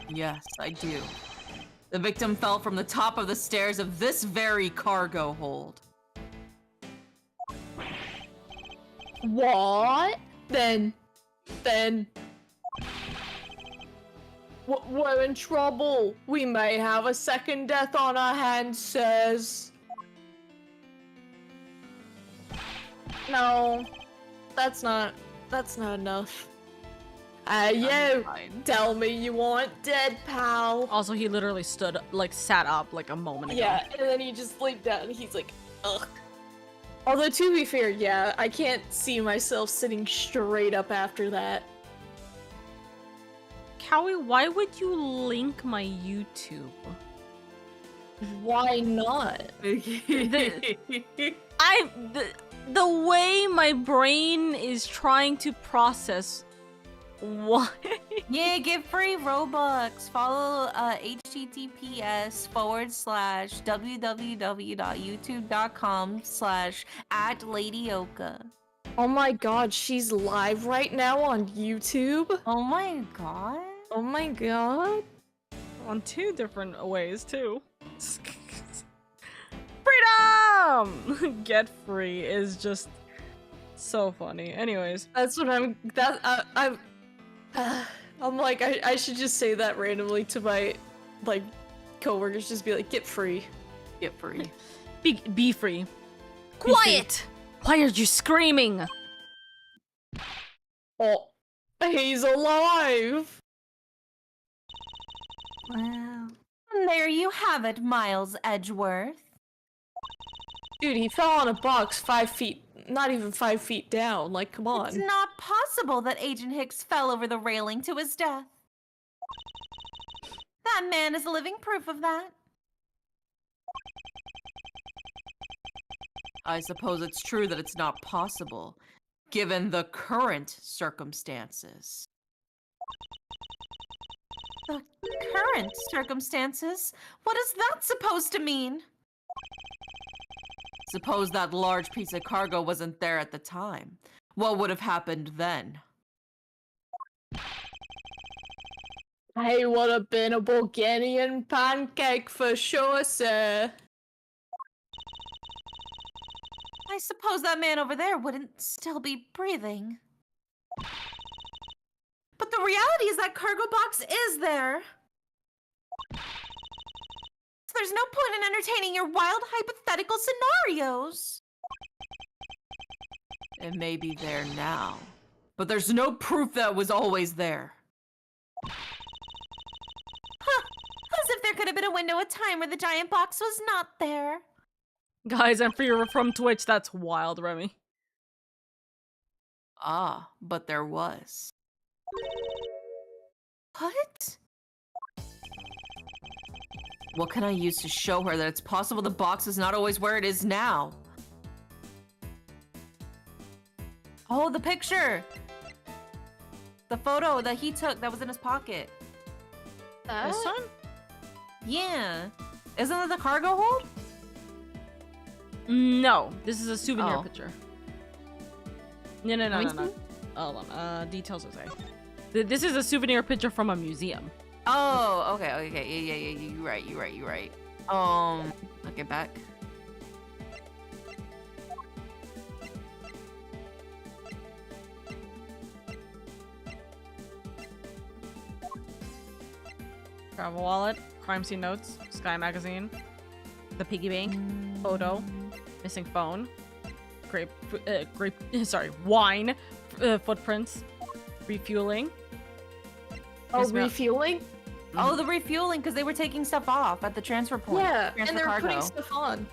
Yes, I do. The victim fell from the top of the stairs of this very cargo hold. What? Then... We're in trouble. We may have a second death on our hands, sirs. No, that's not enough. You tell me you want dead, pal. Also, he literally sat up like a moment ago. Yeah, and then he just laid down and he's like, ugh. Although, to be fair, yeah, I can't see myself sitting straight up after that. Cowie, why would you link my YouTube? Why not? The way my brain is trying to process why. Yeah, get free Robux. Follow https://www.youtube.com/@LadyOka. Oh my god, she's live right now on YouTube? Oh my god. Oh my god. On 2 different ways, too. Freedom! Get free is just so funny. Anyways. That's what I'm like, I should just say that randomly to my, like, coworkers. Just be like, get free. Get free. Be free. Quiet! Why are you screaming? Oh, he's alive! Wow. There you have it, Miles Edgeworth. Dude, he fell on a box 5 feet, not even 5 feet down. Like, come on. It's not possible that Agent Hicks fell over the railing to his death. That man is living proof of that. I suppose it's true that it's not possible, given the current circumstances. The current circumstances? What is that supposed to mean? Suppose that large piece of cargo wasn't there at the time. What would have happened then? I would have been a Bulgarian pancake for sure, sir. I suppose that man over there wouldn't still be breathing. But the reality is that cargo box is there. So there's no point in entertaining your wild hypothetical scenarios. It may be there now, but there's no proof that it was always there. Huh, as if there could have been a window of time where the giant box was not there. Guys, I'm from Twitch. That's wild, Remy. Ah, but there was. What? What can I use to show her that it's possible the box is not always where it is now? Oh, the picture! The photo that he took that was in his pocket. This one? Yeah. Isn't that the cargo hold? No, this is a souvenir Oh. picture. No. Hold on. Details will say. This is a souvenir picture from a museum. Oh, okay. Yeah. You're right. Okay, back. Travel wallet, crime scene notes, Sky magazine, the piggy bank, photo, missing phone, wine, footprints, refueling. Oh, refueling? Oh, the refueling, because they were taking stuff off at the transfer point. Yeah, transfer and they were cargo. putting stuff on.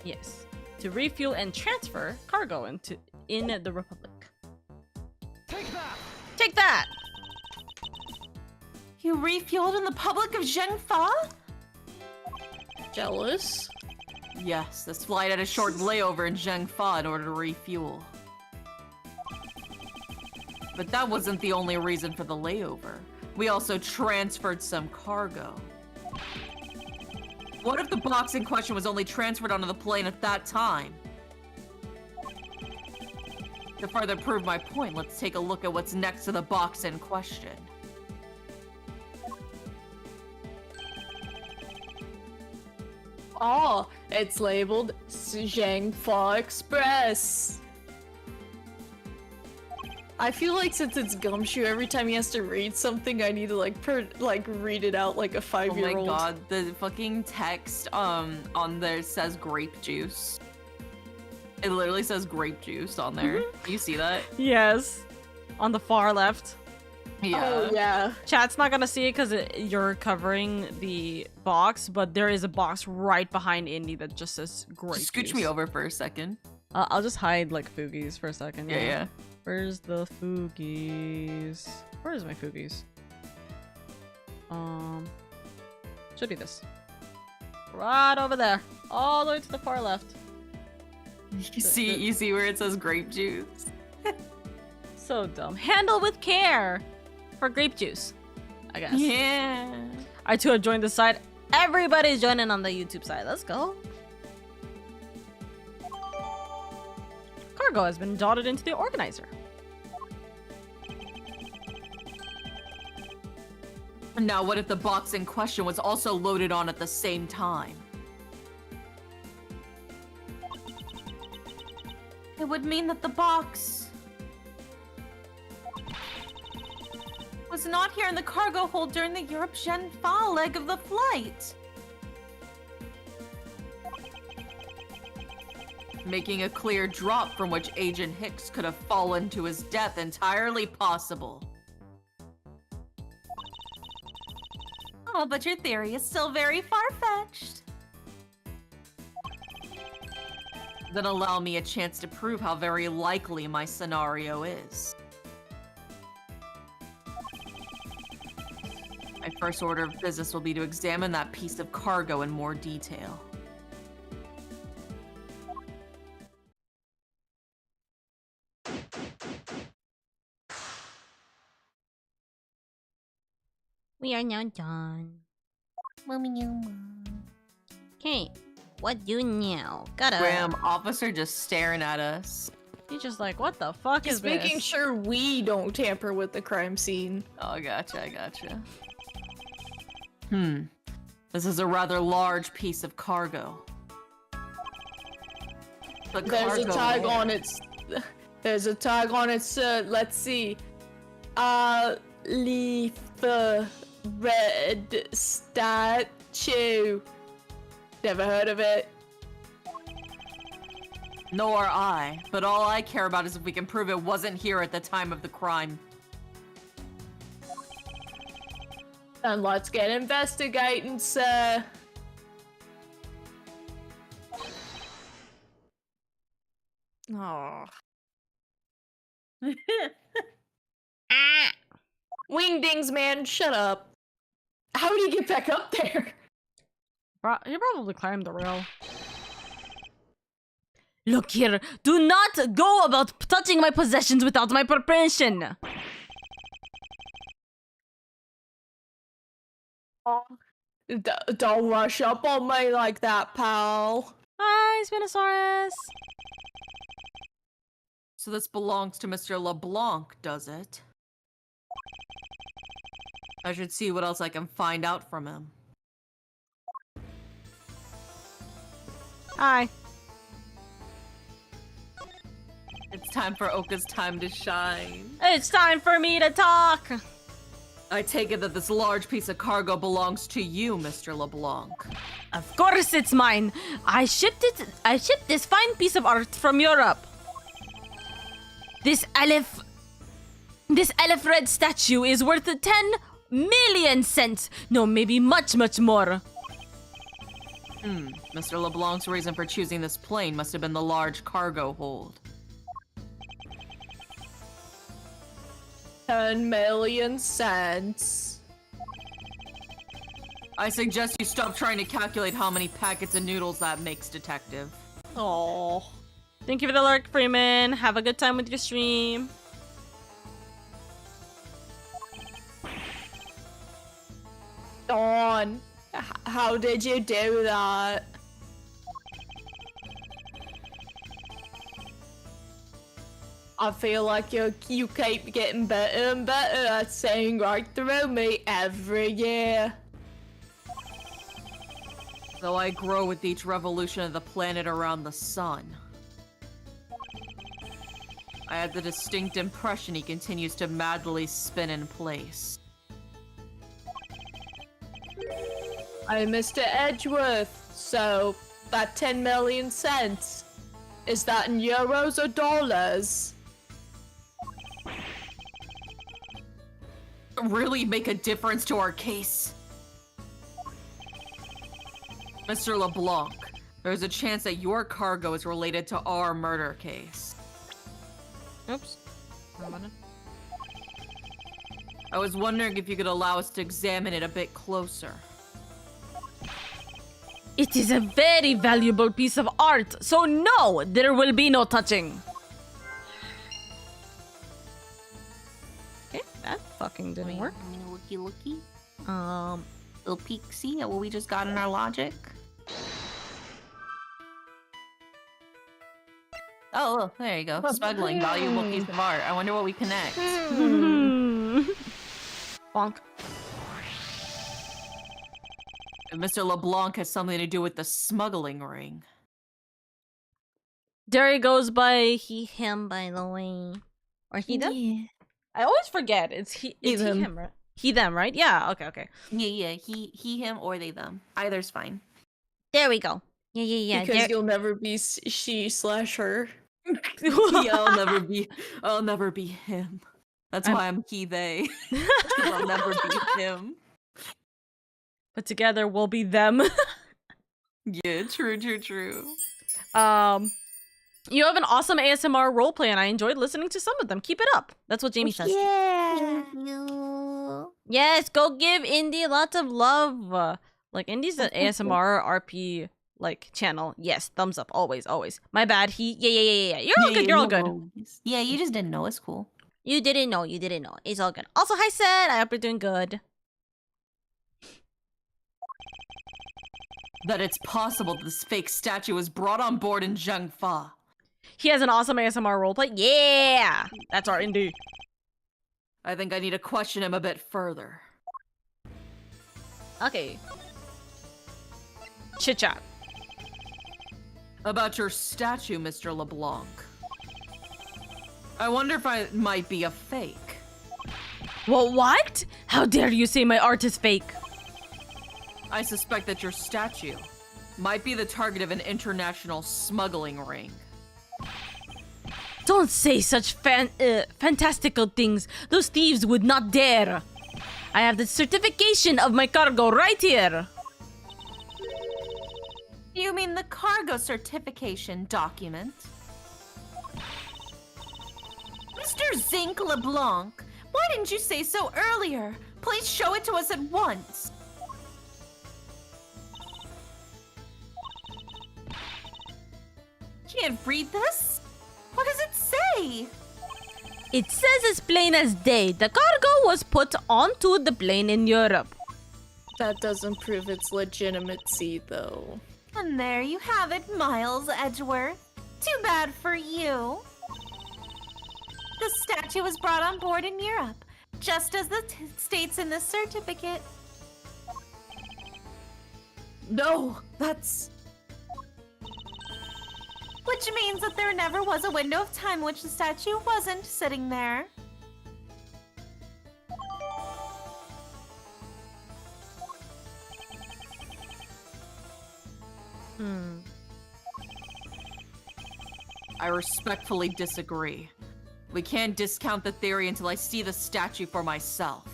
Yes, to refuel and transfer cargo in the Republic. Take that! You refueled in the public of Zhengfa? Jealous? Yes, this flight had a short layover in Zhengfa in order to refuel. But that wasn't the only reason for the layover. We also transferred some cargo. What if the box in question was only transferred onto the plane at that time? To further prove my point, let's take a look at what's next to the box in question. Oh, it's labeled Zhengfa Express. I feel like since it's Gumshoe, every time he has to read something, I need to like read it out like a 5-year-old. Oh my god, the fucking text on there says grape juice. It literally says grape juice on there. You see that? Yes, on the far left. Yeah. Oh yeah. Chat's not gonna see it because you're covering the box, but there is a box right behind Indy that just says grape Scooch juice. me over for a second. I'll just hide like Foogies for a second. Yeah. Where's the Foogies? Where is my Foogies? Should be this. Right over there. All the way to the far left. You see where it says grape juice? So dumb. Handle with care for grape juice, I guess. Yeah. I too have joined the side. Everybody's joining on the YouTube side. Let's go. Cargo has been dotted into the organizer. Now, what if the box in question was also loaded on at the same time? It would mean that the box was not here in the cargo hold during the Europe-Zhengfa leg of the flight. Making a clear drop from which Agent Hicks could have fallen to his death entirely possible. Oh, but your theory is still very far-fetched. Then allow me a chance to prove how very likely my scenario is. My first order of business will be to examine that piece of cargo in more detail. We are now done. Okay, what do now? Gotta. Graham, officer just staring at us. He's just like, what the fuck is this? He's making sure we don't tamper with the crime scene. Oh, I gotcha. This is a rather large piece of cargo. There's a tag on it. There's a tag on it, sir. Let's see. Leaf red statue. Never heard of it. Nor I. But all I care about is if we can prove it wasn't here at the time of the crime. And let's get investigating, sir. Oh. Wingdings, man, shut up. How did he get back up there? He probably climbed the rail. Look here, do not go about touching my possessions without my permission. Don't rush up on me like that, pal. Hi, Spinosaurus. So this belongs to Mr. LeBlanc, does it? I should see what else I can find out from him. Hi. It's time for Oka's time to shine. It's time for me to talk. I take it that this large piece of cargo belongs to you, Mr. LeBlanc. Of course it's mine. I shipped this fine piece of art from Europe. This elf red statue is worth 10 million cents. No, maybe much, much more. Mr. LeBlanc's reason for choosing this plane must have been the large cargo hold. 10 million cents. I suggest you stop trying to calculate how many packets of noodles that makes, Detective. Oh. Thank you for the lurk, Freeman. Have a good time with your stream. Dawn, how did you do that? I feel like you keep getting better and better at saying right through me every year. Though I grow with each revolution of the planet around the sun. I had the distinct impression he continues to madly spin in place. I'm Mr. Edgeworth, so that 10 million cents, is that in euros or dollars? Really make a difference to our case? Mr. LeBlanc, there's a chance that your cargo is related to our murder case. Oops. I was wondering if you could allow us to examine it a bit closer. It is a very valuable piece of art, so no, there will be no touching. Okay, that fucking didn't work. Looky. Little peek, see what we just got in our logic? Oh, look, there you go. Smuggling, valuable piece of art. I wonder what we connect. Bonk. Mr. LeBlanc has something to do with the smuggling ring. There he goes by he, him, by the way. Or he, them? Yeah. I always forget. It's he, him, right? He, them, right? Yeah, okay. Yeah, he, him, or they, them. Either's fine. There we go. Yeah. Because you'll never be she/her. Yeah, I'll never be him. That's why I'm he, they. I'll never be him. But together we'll be them. Yeah, true. You have an awesome ASMR roleplay, and I enjoyed listening to some of them. Keep it up. That's what Jamie says. Yeah. Yes, go give Indy lots of love. Like, Indy's an ASMR RP like channel. Yes, thumbs up. Always. My bad. Yeah. You're all good. Yeah, you just didn't know. It's cool. You didn't know. It's all good. Also, hi, Seth. I hope you're doing good. That it's possible that this fake statue was brought on board in Zhengfa. He has an awesome ASMR roleplay. Yeah! That's our indie. I think I need to question him a bit further. Okay. Chit chat. About your statue, Mr. LeBlanc. I wonder if it might be a fake. Well, what? How dare you say my art is fake? I suspect that your statue might be the target of an international smuggling ring. Don't say such fantastical things. Those thieves would not dare. I have the certification of my cargo right here. You mean the cargo certification document? Mr. Zinc LeBlanc, why didn't you say so earlier? Please show it to us at once. Can't read this? What does it say? It says as plain as day. The cargo was put onto the plane in Europe. That doesn't prove its legitimacy, though. And there you have it, Miles Edgeworth. Too bad for you. The statue was brought on board in Europe, just as the states in the certificate. No, that's... Which means that there never was a window of time in which the statue wasn't sitting there. I respectfully disagree. We can't discount the theory until I see the statue for myself.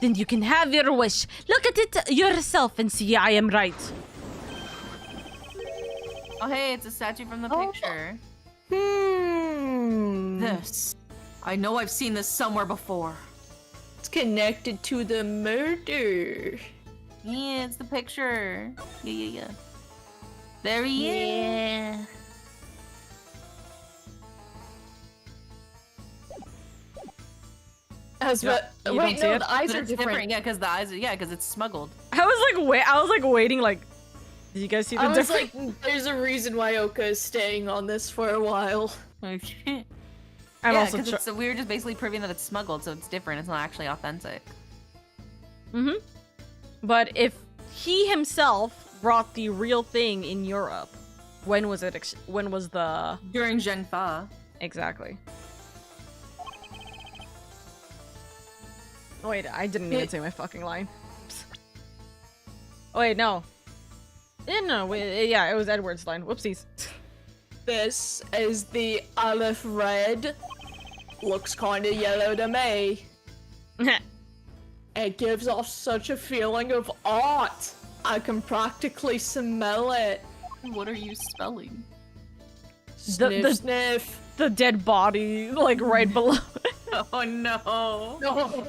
Then you can have your wish. Look at it yourself and see I am right. Oh, hey, it's a statue from the picture. This. I know I've seen this somewhere before. It's connected to the murder. Yeah, it's the picture. Yeah. There he is. Wait, no, the eyes are different. Yeah, because the eyes are, because it's smuggled. I was like waiting, like, did you guys see the difference? I was like, there's a reason why Oka is staying on this for a while. Okay. Yeah, because we were just basically proving that it's smuggled, so it's different. It's not actually authentic. But if he himself brought the real thing in Europe, when was it? When was the... During Zhengfa. Exactly. Oh, wait, I didn't even say my fucking line. Oops. Oh, wait, no. Yeah, it was Edward's line. Whoopsies. This is the Aleph Red. Looks kinda yellow to me. It gives off such a feeling of art. I can practically smell it. What are you smelling? Sniff, sniff. The dead body, like, right below. Oh, no.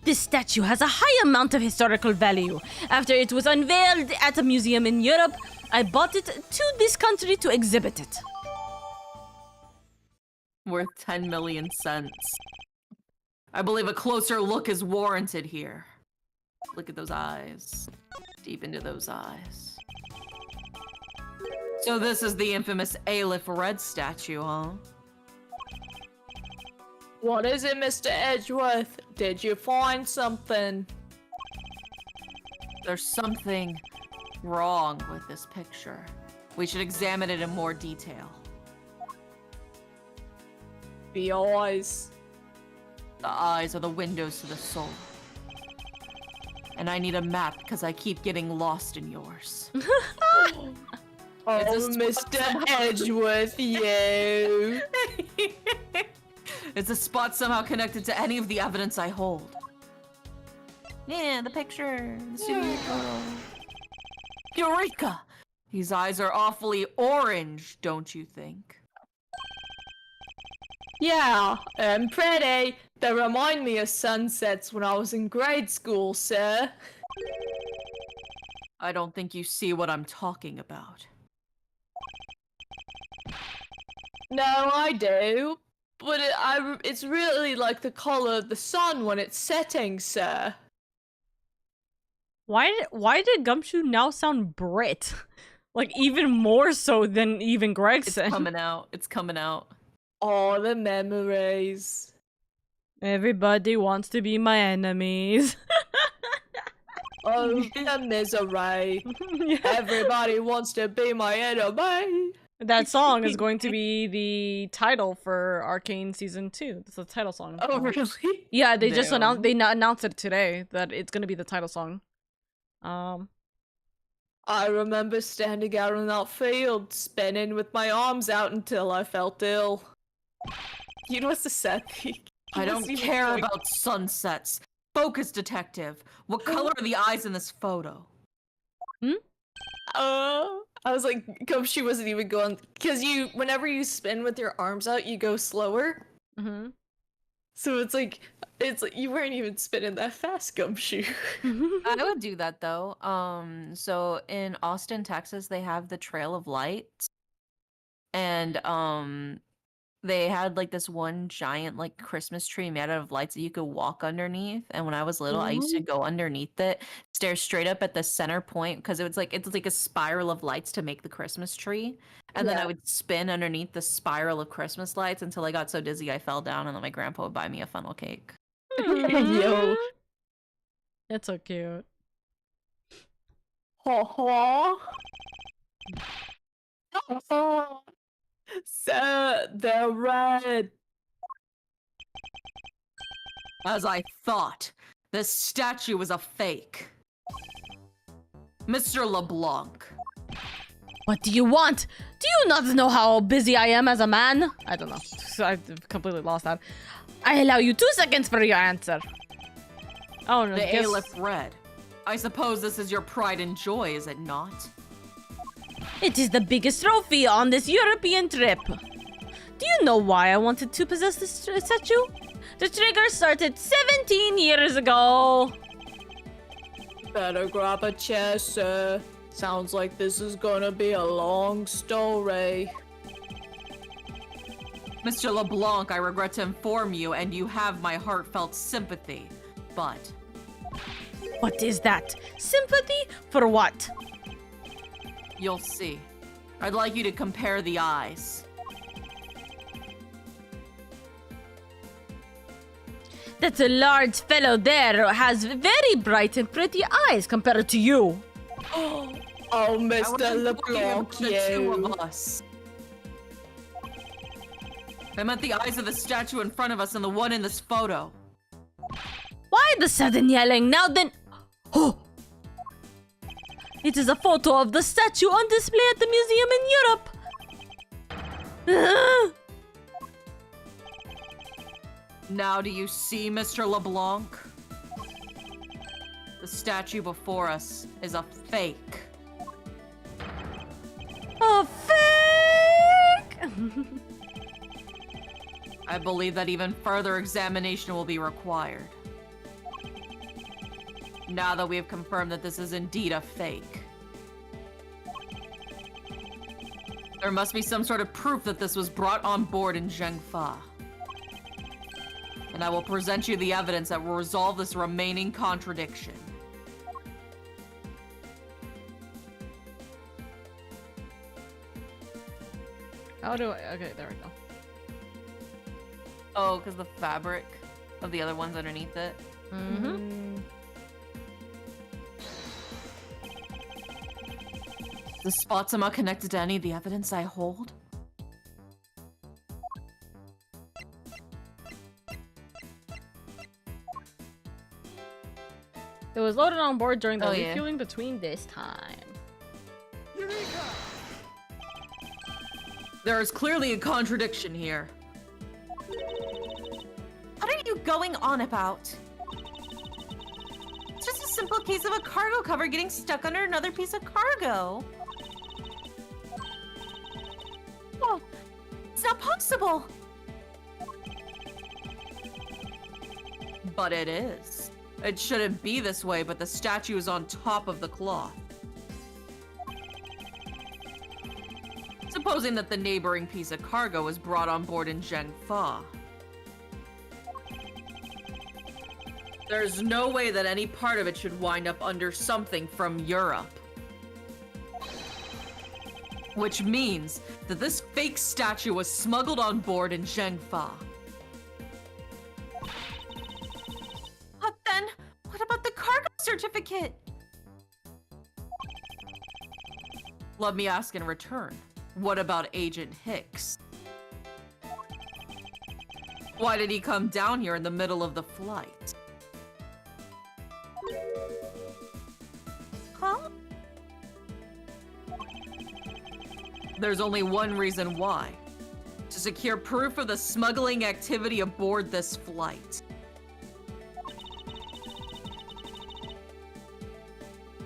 This statue has a high amount of historical value. After it was unveiled at a museum in Europe, I bought it to this country to exhibit it. Worth 10 million cents. I believe a closer look is warranted here. Look at those eyes. Deep into those eyes. So this is the infamous Aleph Red statue, huh? What is it, Mr. Edgeworth? Did you find something? There's something wrong with this picture. We should examine it in more detail. The eyes. The eyes are the windows to the soul. And I need a map because I keep getting lost in yours. Oh, Mr. Edgeworth, you. It's a spot somehow connected to any of the evidence I hold. Yeah, the picture. The studio photo. Eureka! These eyes are awfully orange, don't you think? Yeah, pretty. They remind me of sunsets when I was in grade school, sir. I don't think you see what I'm talking about. No, I do. But it's really like the color of the sun when it's setting, sir. Why did Gumshoe now sound Brit? Like, even more so than even Gregson. It's coming out. It's coming out. All the memories. Everybody wants to be my enemies. Oh, the misery. Yeah. Everybody wants to be my enemy. That song is going to be the title for Arcane Season 2. It's the title song. Oh, really? Yeah, they just Damn. announced it today that it's gonna be the title song. I remember standing out in that field, spinning with my arms out until I felt ill. You know what's the sad thing? I don't care about sunsets. Focus, detective. What color are the eyes in this photo? I was like, Gumshoe wasn't even going, because whenever you spin with your arms out, you go slower. Mm-hmm. So it's like you weren't even spinning that fast, Gumshoe. I would do that though. So in Austin, Texas, they have the Trail of Lights, and they had like this one giant like Christmas tree made out of lights that you could walk underneath. And when I was little, I used to go underneath it, stare straight up at the center point because it's like a spiral of lights to make the Christmas tree. And then I would spin underneath the spiral of Christmas lights until I got so dizzy I fell down, and then my grandpa would buy me a funnel cake. Yo. That's so cute. So they're red. As I thought, this statue was a fake. Mr. LeBlanc. What do you want? Do you not know how busy I am as a man? I don't know. I've completely lost that. I allow you 2 seconds for your answer. Oh no. The A-list red. I suppose this is your pride and joy, is it not? It is the biggest trophy on this European trip. Do you know why I wanted to possess this statue? The trigger started 17 years ago. Better grab a chair, sir. Sounds like this is gonna be a long story. Mr. LeBlanc, I regret to inform you, and you have my heartfelt sympathy, but... What is that? Sympathy? For what? You'll see. I'd like you to compare the eyes. That large fellow there has very bright and pretty eyes compared to you. Oh, Mr. LeBlanc, The two you. of us. I meant the eyes of the statue in front of us and the one in this photo. Why the sudden yelling? Now then... Oh! It is a photo of the statue on display at the museum in Europe. Now do you see, Mr. LeBlanc? The statue before us is a fake. A fake! I believe that even further examination will be required. Now that we have confirmed that this is indeed a fake. There must be some sort of proof that this was brought on board in Zhengfa. And I will present you the evidence that will resolve this remaining contradiction. How do I... Okay, there we go. Oh, because the fabric of the other one's underneath it? Mm-hmm. The spot somehow connected to any of the evidence I hold? It was loaded on board during the Oh, yeah. refueling between this time. There is clearly a contradiction here. What are you going on about? It's just a simple case of a cargo cover getting stuck under another piece of cargo. Oh, it's not possible. But it is. It shouldn't be this way, but the statue is on top of the cloth. Supposing that the neighboring piece of cargo was brought on board in Zhengfa. There's no way that any part of it should wind up under something from Europe. Which means that this fake statue was smuggled on board in Zhengfa. But then, what about the cargo certificate? Let me ask in return, what about Agent Hicks? Why did he come down here in the middle of the flight? Huh? There's only one reason why. To secure proof of the smuggling activity aboard this flight.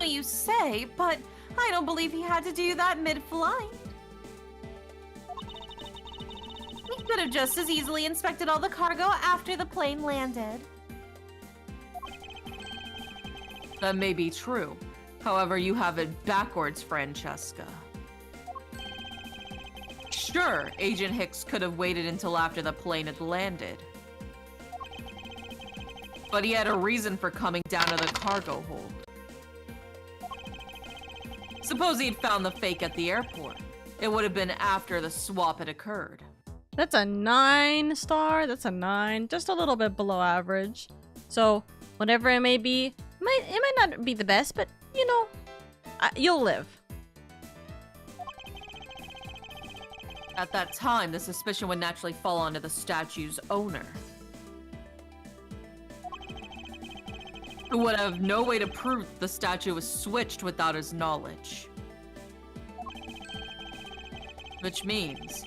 You say, but I don't believe he had to do that mid-flight. He could have just as easily inspected all the cargo after the plane landed. That may be true. However, you have it backwards, Francesca. Sure, Agent Hicks could have waited until after the plane had landed. But he had a reason for coming down to the cargo hold. Suppose he'd found the fake at the airport. It would have been after the swap had occurred. That's a 9 star. That's a 9. Just a little bit below average. So, whatever it may be, it might not be the best, but, you know, you'll live. At that time, the suspicion would naturally fall onto the statue's owner, who would have no way to prove the statue was switched without his knowledge. Which means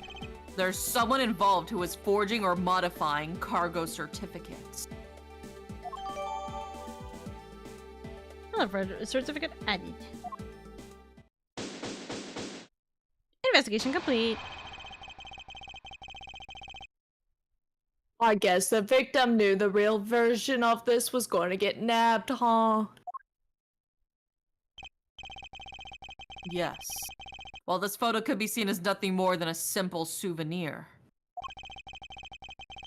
there's someone involved who is forging or modifying cargo certificates. Certificate added. Investigation complete. I guess the victim knew the real version of this was going to get nabbed, huh? Yes. While this photo could be seen as nothing more than a simple souvenir,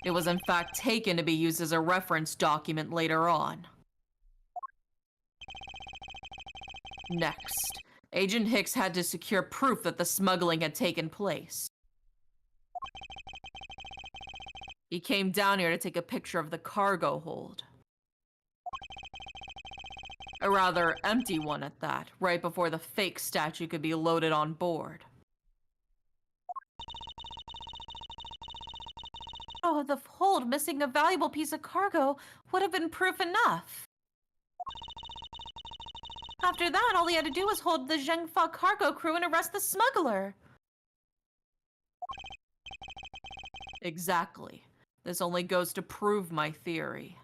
it was in fact taken to be used as a reference document later on. Next, Agent Hicks had to secure proof that the smuggling had taken place. He came down here to take a picture of the cargo hold. A rather empty one at that, right before the fake statue could be loaded on board. Oh, the hold missing a valuable piece of cargo would have been proof enough. After that, all he had to do was hold the Zhengfa cargo crew and arrest the smuggler. Exactly. This only goes to prove my theory.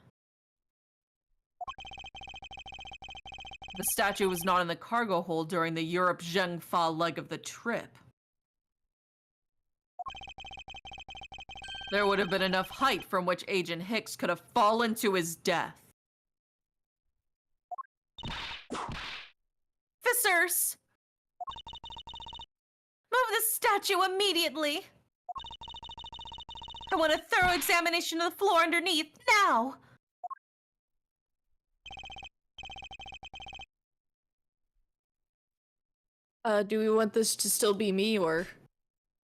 The statue was not in the cargo hold during the Europe-Zhengfa leg of the trip. There would have been enough height from which Agent Hicks could have fallen to his death. Officers! Move the statue immediately! I want a thorough examination of the floor underneath, now! Do we want this to still be me, or?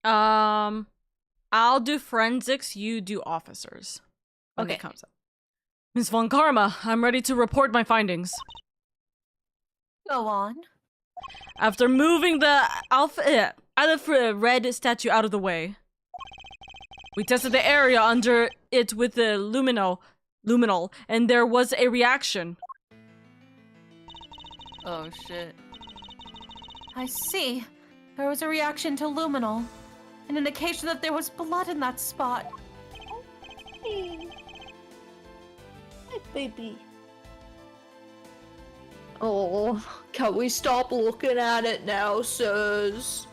I'll do forensics, you do officers. When Okay. it comes up. Ms. Von Karma, I'm ready to report my findings. Go on. After moving the red statue out of the way, we tested the area under it with the luminol, and there was a reaction. Oh shit. I see. There was a reaction to luminol, an indication that there was blood in that spot. Hey, baby. Oh, can we stop looking at it now, sirs?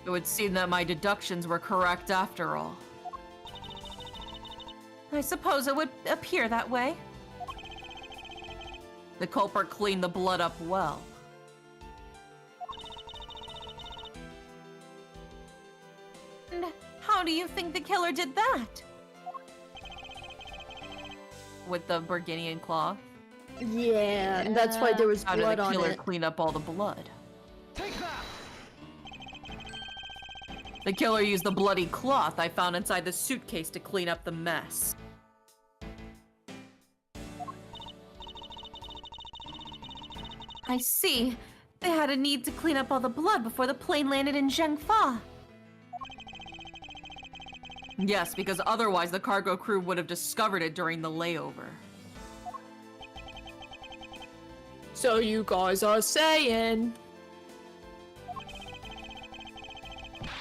It would seem that my deductions were correct after all. I suppose it would appear that way. The culprit cleaned the blood up well. And how do you think the killer did that? With the Burgundian cloth? Yeah, and that's why there was How did blood the on killer it. clean up all the blood? Take that! The killer used the bloody cloth I found inside the suitcase to clean up the mess. I see. They had a need to clean up all the blood before the plane landed in Zhengfa. Yes, because otherwise the cargo crew would have discovered it during the layover. So you guys are saying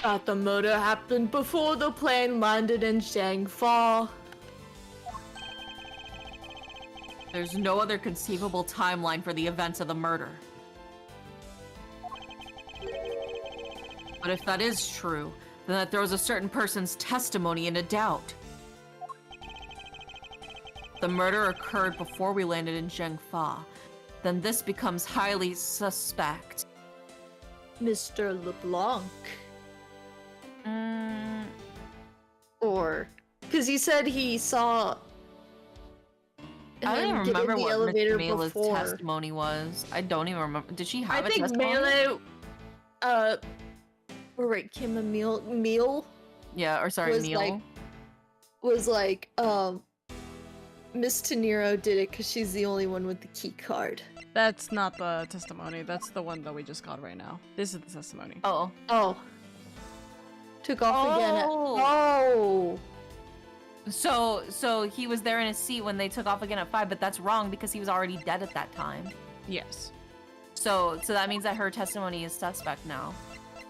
that the murder happened before the plane landed in Zhengfa? There's no other conceivable timeline for the events of the murder. But if that is true, then that throws a certain person's testimony into doubt. The murder occurred before we landed in Zhengfa. Then this becomes highly suspect. Mr. LeBlanc. Or, because he said he saw. I don't even remember what Miss Mele's before. testimony was. I don't even remember. Did she have I a think testimony? Mele, right, Kim Emil. Yeah, or sorry, Neil. Was like, Miss Teniro did it because she's the only one with the key card. That's not the testimony. That's the one that we just got right now. This is the testimony. Oh. Oh. Took off again. Oh. So he was there in his seat when they took off again at 5, but that's wrong because he was already dead at that time. Yes. So that means that her testimony is suspect now.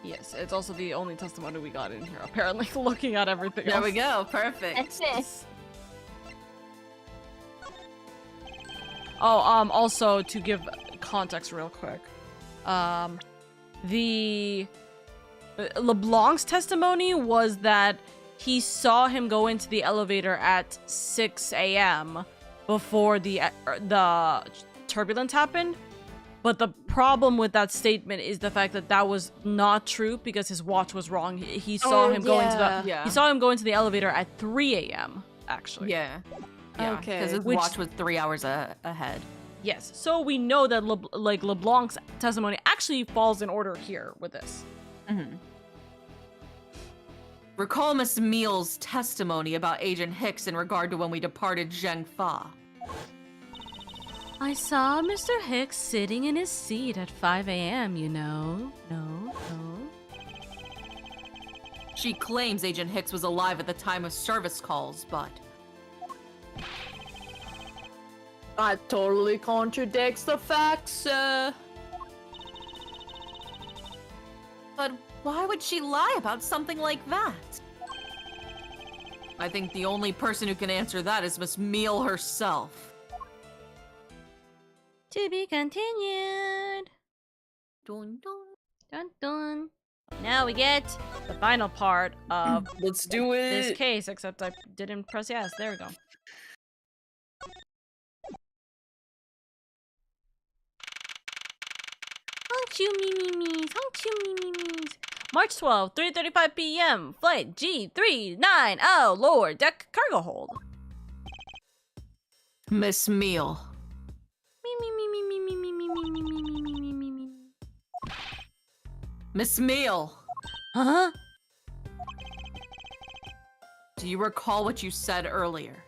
Yes, it's also the only testimony we got in here, apparently, looking at everything There else. we go, perfect. That's it. Oh, also, to give context real quick, the LeBlanc's testimony was that he saw him go into the elevator at 6 a.m. before the turbulence happened. But the problem with that statement is the fact that that was not true because his watch was wrong. He saw him go into he saw him go into the elevator at 3 a.m. actually. Yeah. Okay. Because his watch was 3 hours ahead. Yes. So we know that LeBlanc's testimony actually falls in order here with this. Mm-hmm. Recall Miss Meal's testimony about Agent Hicks in regard to when we departed Zhengfa. I saw Mr. Hicks sitting in his seat at 5 a.m., you know. No. She claims Agent Hicks was alive at the time of service calls, but... That totally contradicts the facts, sir. But why would she lie about something like that? I think the only person who can answer that is Miss Meal herself. To be continued. Dun dun. Dun dun. Now we get the final part of Let's do it. This case, except I didn't press yes. There we go. Honk you me. March 12th, 3:35 p.m. Flight G390, lower deck cargo hold. Miss Meal. Me. Miss Meal. Huh? Do you recall what you said earlier?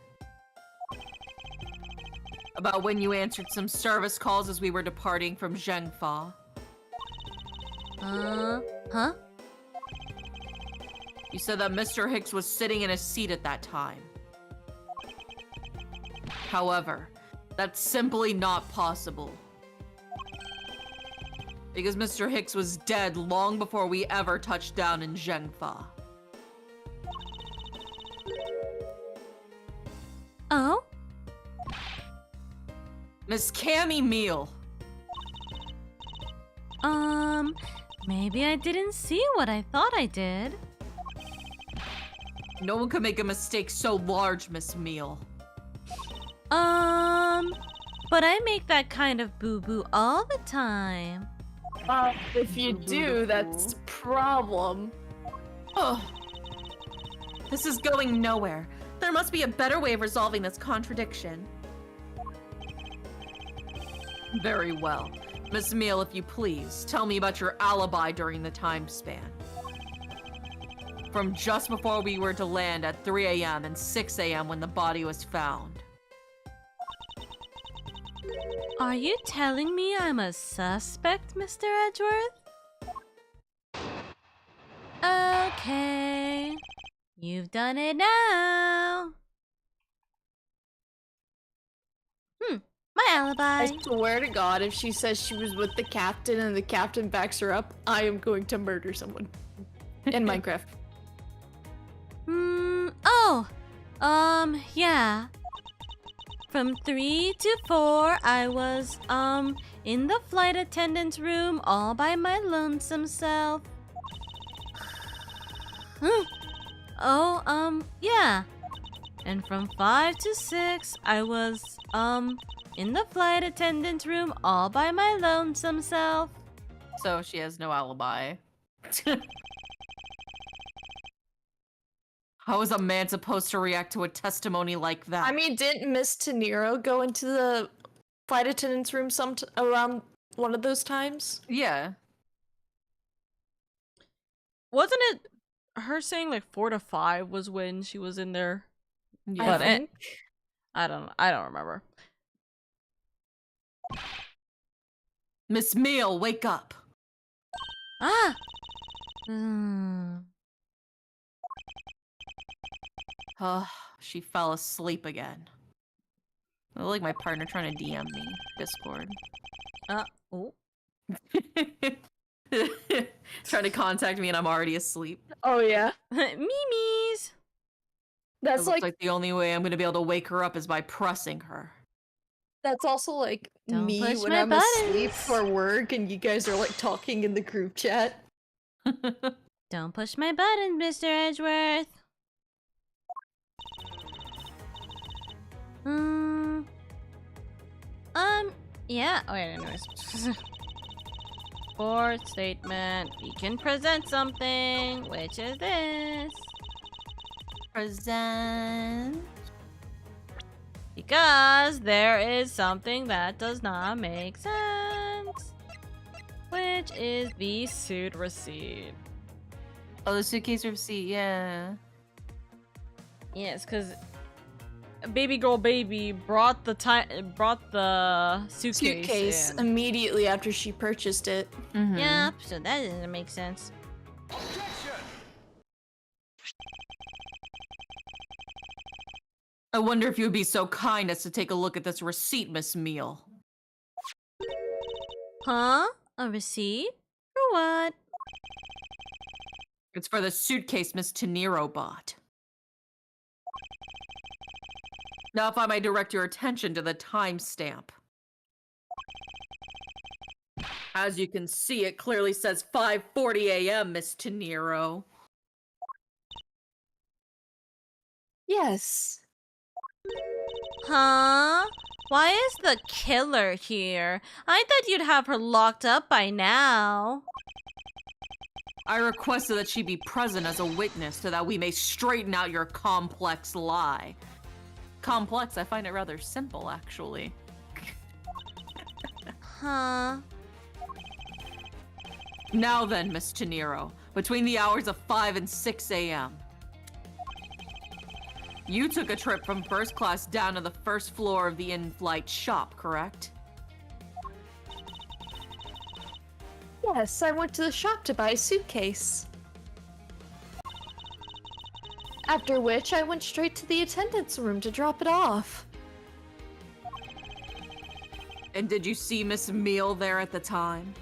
About when you answered some service calls as we were departing from Zhengfa? Huh? You said that Mr. Hicks was sitting in a seat at that time. However, that's simply not possible. Because Mr. Hicks was dead long before we ever touched down in Zhengfa. Oh? Miss Cammy Meal. Maybe I didn't see what I thought I did. No one could make a mistake so large, Miss Meal. But I make that kind of boo-boo all the time. If you do, that's a problem. Oh, this is going nowhere. There must be a better way of resolving this contradiction. Very well. Miss Meal, if you please, tell me about your alibi during the time span. from just before we were to land at 3 a.m. and 6 a.m. when the body was found. Are you telling me I'm a suspect, Mr. Edgeworth? Okay. You've done it now. My alibi. I swear to God, if she says she was with the captain and the captain backs her up, I am going to murder someone. In Minecraft. Yeah. From 3 to 4, I was, in the flight attendant's room all by my lonesome self. Yeah. And from 5 to 6, I was, in the flight attendant's room all by my lonesome self. So she has no alibi. How is a man supposed to react to a testimony like that? I mean, didn't Miss Tenero go into the flight attendant's room around one of those times? Yeah. Wasn't it her saying like 4 to 5 was when she was in there? Yeah. I think. I don't remember. Miss Meal, wake up. Ah! She fell asleep again. I like my partner trying to DM me. Discord. Oh. Trying to contact me and I'm already asleep. Oh, yeah. Mimis! That's It looks like the only way I'm gonna be able to wake her up is by pressing her. That's also like Don't me push when my I'm asleep buttons. for work and you guys are like talking in the group chat. Don't push my button, Mr. Edgeworth. Yeah. Oh, yeah, anyways. Fourth statement. We can present something. Which is this? Present. Because there is something that does not make sense. Which is the suit receipt. Oh, the suitcase receipt, yeah. Yes, because baby girl baby brought the suitcase in. Immediately after she purchased it. Mm-hmm. Yeah, so that doesn't make sense. I wonder if you would be so kind as to take a look at this receipt, Miss Meal. Huh? A receipt? For what? It's for the suitcase Miss Tenero bought. Now if I may direct your attention to the timestamp. As you can see, it clearly says 5:40 a.m., Miss Tenero. Yes. Huh? Why is the killer here? I thought you'd have her locked up by now. I requested that she be present as a witness so that we may straighten out your complex lie. Complex, I find it rather simple, actually. Huh? Now then, Miss Tenero, between the hours of 5 and 6 a.m., you took a trip from first class down to the first floor of the in-flight shop, correct? Yes, I went to the shop to buy a suitcase. After which, I went straight to the attendant's room to drop it off. And did you see Miss Meal there at the time?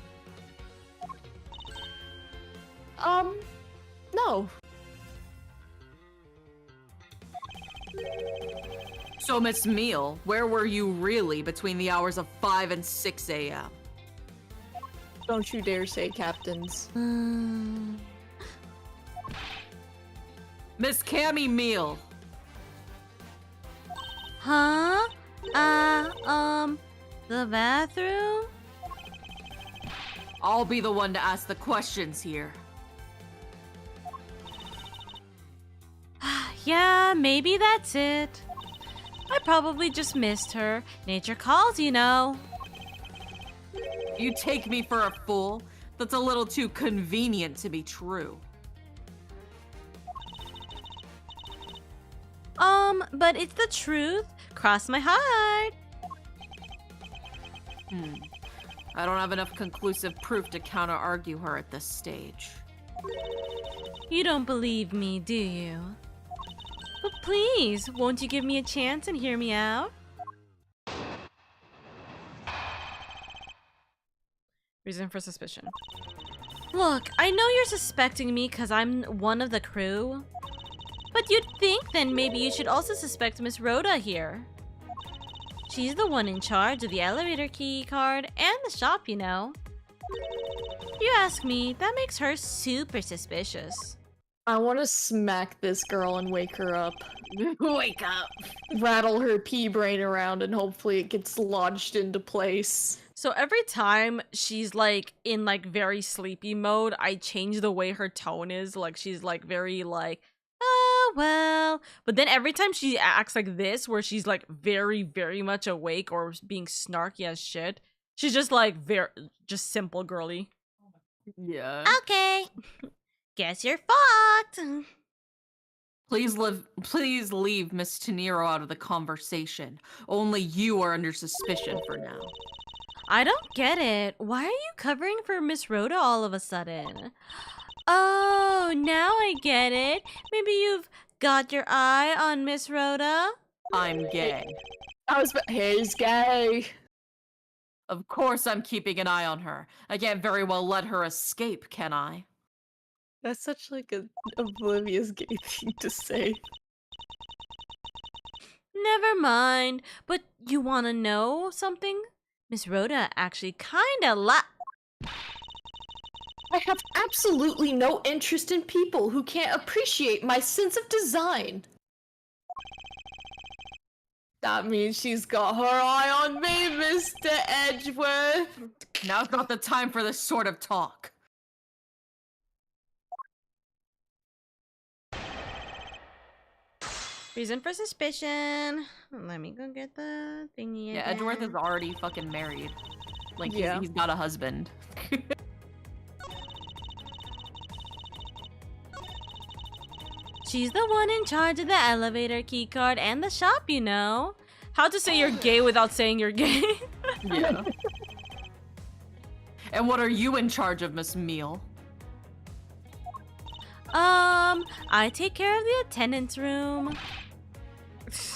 No. So, Miss Meal, where were you really between the hours of 5 and 6 a.m.? Don't you dare say captains. Miss Cammy Meal. Huh? The bathroom? I'll be the one to ask the questions here. Yeah, maybe that's it. I probably just missed her. Nature calls, you know. You take me for a fool? That's a little too convenient to be true. but it's the truth. Cross my heart. I don't have enough conclusive proof to counter-argue her at this stage. You don't believe me, do you? But please, won't you give me a chance and hear me out? Reason for suspicion. Look, I know you're suspecting me because I'm one of the crew. But you'd think then maybe you should also suspect Miss Rhoda here. She's the one in charge of the elevator key card and the shop, you know. If you ask me, that makes her super suspicious. I want to smack this girl and wake her up. Wake up! Rattle her pea brain around and hopefully it gets lodged into place. So every time she's like in like very sleepy mode, I change the way her tone is. Like she's like very like, oh well. But then every time she acts like this, where she's like very, very much awake or being snarky as shit, she's just like just simple girly. Yeah. Okay. Guess you're fucked. Please leave Miss Tenero out of the conversation. Only you are under suspicion for now. I don't get it. Why are you covering for Miss Rhoda all of a sudden? Oh, now I get it. Maybe you've got your eye on Miss Rhoda? I'm gay. He's gay. Of course I'm keeping an eye on her. I can't very well let her escape, can I? That's such like an oblivious gay thing to say. Never mind. But you want to know something? Miss Rhoda actually kinda I have absolutely no interest in people who can't appreciate my sense of design. That means she's got her eye on me, Mr. Edgeworth. Now's not the time for this sort of talk. Reason for suspicion. Let me go get the thingy. Yeah, again. Edgeworth is already fucking married. Like, yeah. he's got a husband. She's the one in charge of the elevator keycard and the shop, you know. How to say you're gay without saying you're gay. Yeah. And what are you in charge of, Miss Meal? I take care of the attendance room.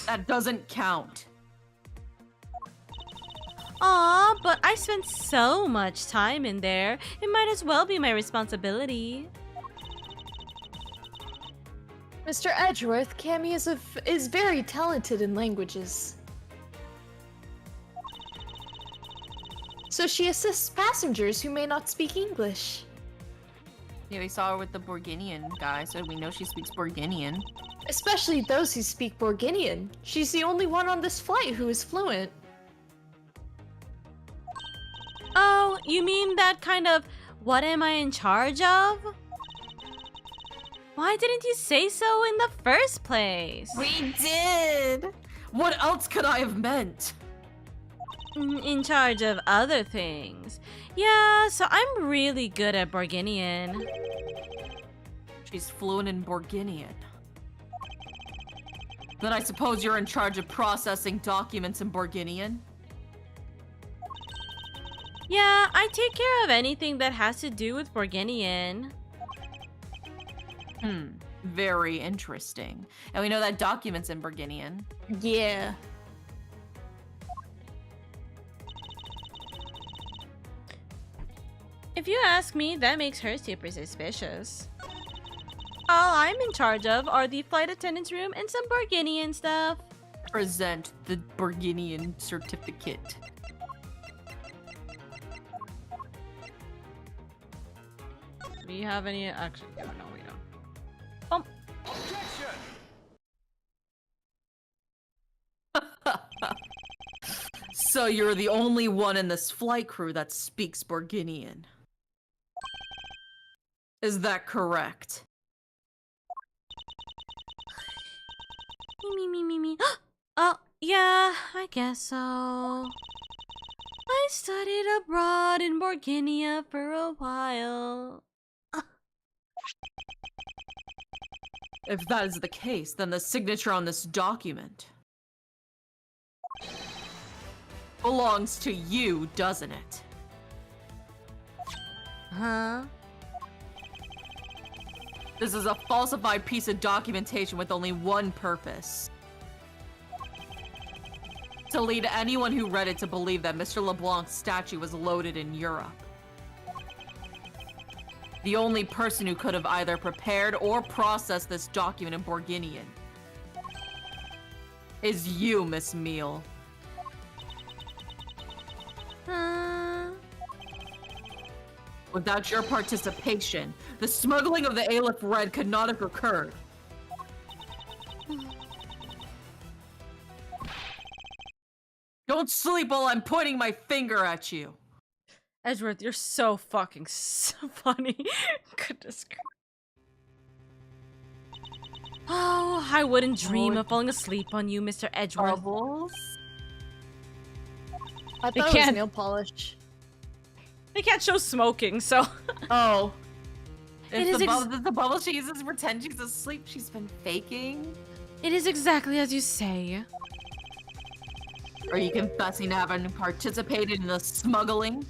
That doesn't count. Aw, but I spent so much time in there. It might as well be my responsibility. Mr. Edgeworth, Cammy is very talented in languages. So she assists passengers who may not speak English. Yeah, we saw her with the Borginian guy, so we know she speaks Borginian. Especially those who speak Borginian. She's the only one on this flight who is fluent. Oh, you mean that kind of, what am I in charge of? Why didn't you say so in the first place? We did! What else could I have meant? In charge of other things. Yeah, so I'm really good at Borginian. She's fluent in Borginian. Then I suppose you're in charge of processing documents in Borginian? Yeah, I take care of anything that has to do with Borginian. Very interesting. And we know that documents in Borginian. Yeah. If you ask me, that makes her super suspicious. All I'm in charge of are the flight attendants room and some Borginian stuff. Present the Borginian certificate. Do you have any action? No, we don't. So you're the only one in this flight crew that speaks Borginian. Is that correct? Me. Oh, yeah, I guess so. I studied abroad in Borginia for a while. If that is the case, then the signature on this document belongs to you, doesn't it? Huh? This is a falsified piece of documentation with only one purpose. To lead anyone who read it to believe that Mr. LeBlanc's statue was loaded in Europe. The only person who could have either prepared or processed this document in Borginian is you, Miss Meal. Without your participation, the smuggling of the Aleph Red could not have occurred. Don't sleep while I'm pointing my finger at you. Edgeworth, you're so fucking funny. Goodness. Oh, I wouldn't dream of falling asleep on you, Mr. Edgeworth. Bubbles? I thought it was nail polish. They can't show smoking, so... Oh. It's the bubble she uses to pretend she's asleep. She's been faking. It is exactly as you say. Are you confessing to having participated in the smuggling?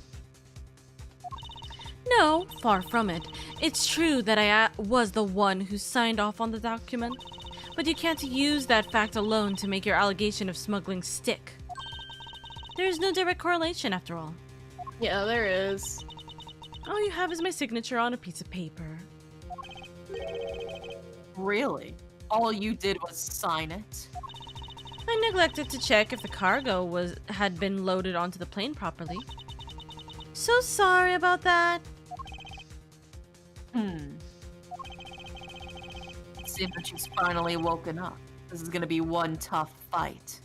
No, far from it. It's true that I was the one who signed off on the document, but you can't use that fact alone to make your allegation of smuggling stick. There is no direct correlation, after all. Yeah, there is. All you have is my signature on a piece of paper. Really? All you did was sign it? I neglected to check if the cargo had been loaded onto the plane properly. So sorry about that. It seems that she's finally woken up. This is gonna be one tough fight.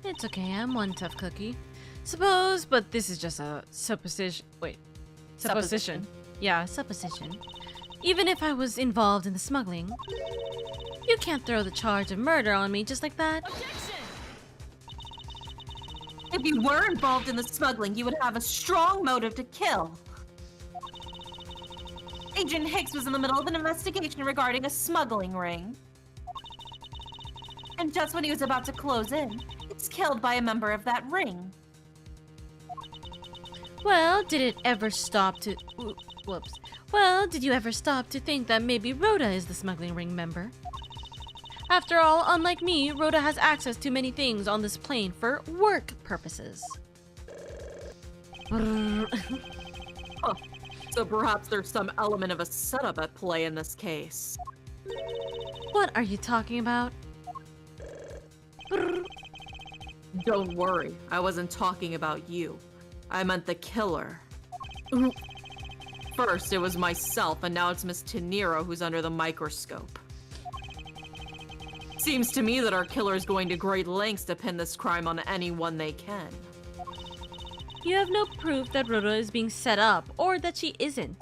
It's okay, I'm one tough cookie. Suppose, but this is just a supposition. Wait. Supposition. Yeah, supposition. Even if I was involved in the smuggling, you can't throw the charge of murder on me just like that. Objection! If you were involved in the smuggling, you would have a strong motive to kill. Agent Hicks was in the middle of an investigation regarding a smuggling ring. And just when he was about to close in, it's killed by a member of that ring. Well, did it ever stop to... Whoops. Well, did you ever stop to think that maybe Rhoda is the smuggling ring member? After all, unlike me, Rhoda has access to many things on this plane for work purposes. Huh. So perhaps there's some element of a setup at play in this case. What are you talking about? Don't worry, I wasn't talking about you. I meant the killer. First, it was myself, and now it's Miss Tenero who's under the microscope. Seems to me that our killer is going to great lengths to pin this crime on anyone they can. You have no proof that Rhoda is being set up, or that she isn't.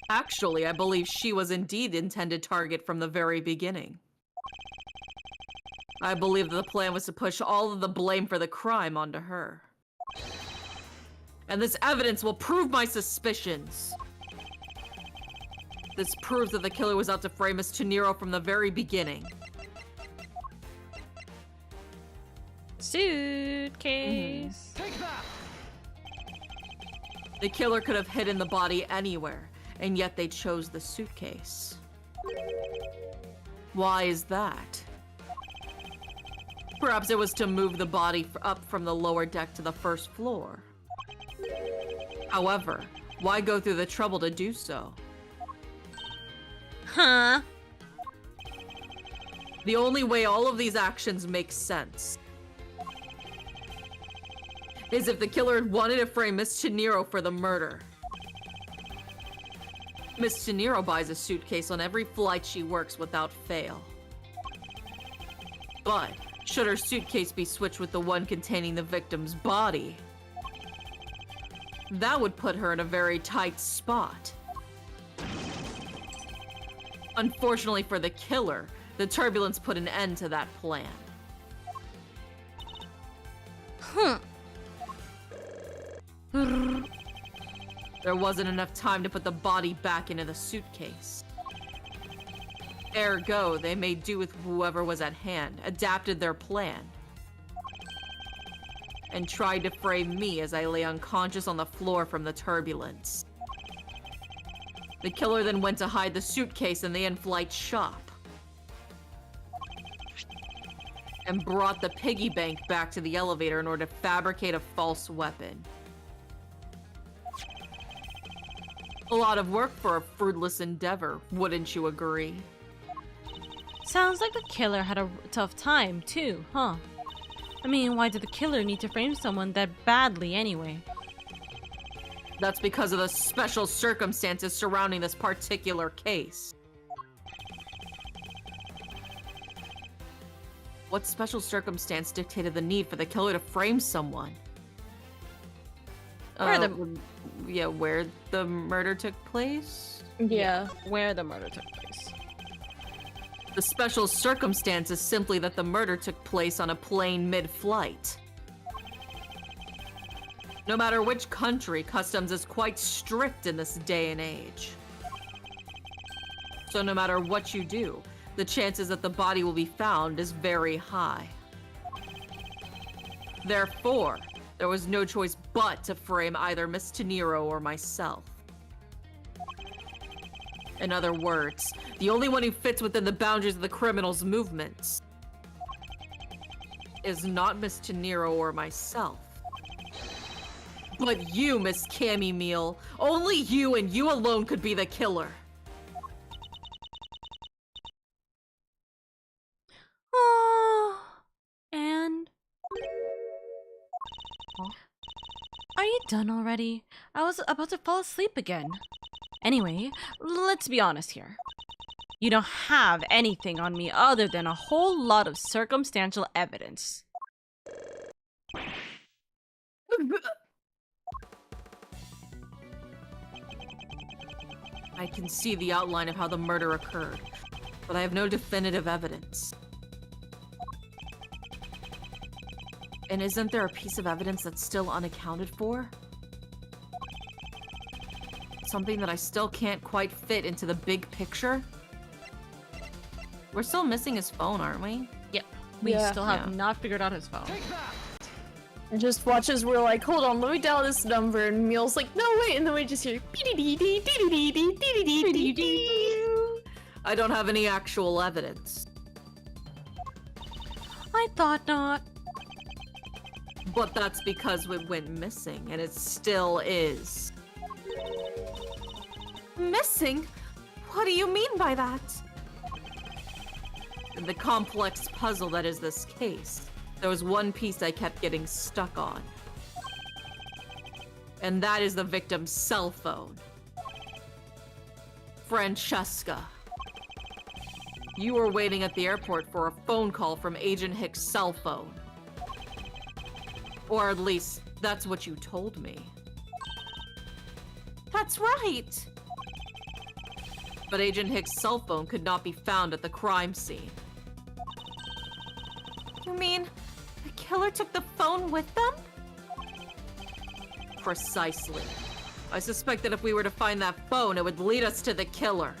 Actually, I believe she was indeed intended target from the very beginning. I believe that the plan was to push all of the blame for the crime onto her. And this evidence will prove my suspicions. This proves that the killer was out to frame Miss Tenero from the very beginning. Suitcase. Take that! The killer could have hidden the body anywhere, and yet they chose the suitcase. Why is that? Perhaps it was to move the body up from the lower deck to the first floor. However, why go through the trouble to do so? Huh? The only way all of these actions make sense is if the killer had wanted to frame Miss Tenero for the murder. Miss Tenero buys a suitcase on every flight she works without fail. But should her suitcase be switched with the one containing the victim's body, that would put her in a very tight spot. Unfortunately for the killer, the turbulence put an end to that plan. There wasn't enough time to put the body back into the suitcase. Ergo, they made do with whoever was at hand, adapted their plan, and tried to frame me as I lay unconscious on the floor from the turbulence. The killer then went to hide the suitcase in the in-flight shop, and brought the piggy bank back to the elevator in order to fabricate a false weapon. A lot of work for a fruitless endeavor, wouldn't you agree? Sounds like the killer had a tough time, too, huh? I mean, why did the killer need to frame someone that badly anyway? That's because of the special circumstances surrounding this particular case. What special circumstance dictated the need for the killer to frame someone? Where the murder took place? Yeah, where the murder took place. The special circumstance is simply that the murder took place on a plane mid-flight. No matter which country, customs is quite strict in this day and age. So no matter what you do, the chances that the body will be found is very high. Therefore, there was no choice but to frame either Miss Tenero or myself. In other words, the only one who fits within the boundaries of the criminal's movements is not Miss Tenero or myself, but you, Miss Cammy Meal. Only you and you alone could be the killer. And? Are you done already? I was about to fall asleep again. Anyway, let's be honest here. You don't have anything on me other than a whole lot of circumstantial evidence. I can see the outline of how the murder occurred, but I have no definitive evidence. And isn't there a piece of evidence that's still unaccounted for? Something that I still can't quite fit into the big picture? We're still missing his phone, aren't we? Yep. We still have not figured out his phone. And just watch as we're like, hold on, let me dial this number, and Meal's like, no wait, and then we just hear I don't have any actual evidence. I thought not. But that's because it went missing, and it still is. Missing? What do you mean by that? In the complex puzzle that is this case, there was one piece I kept getting stuck on. And that is the victim's cell phone. Francesca. You were waiting at the airport for a phone call from Agent Hicks' cell phone. Or at least, that's what you told me. That's right! But Agent Hicks' cell phone could not be found at the crime scene. You mean, the killer took the phone with them? Precisely. I suspect that if we were to find that phone, it would lead us to the killer.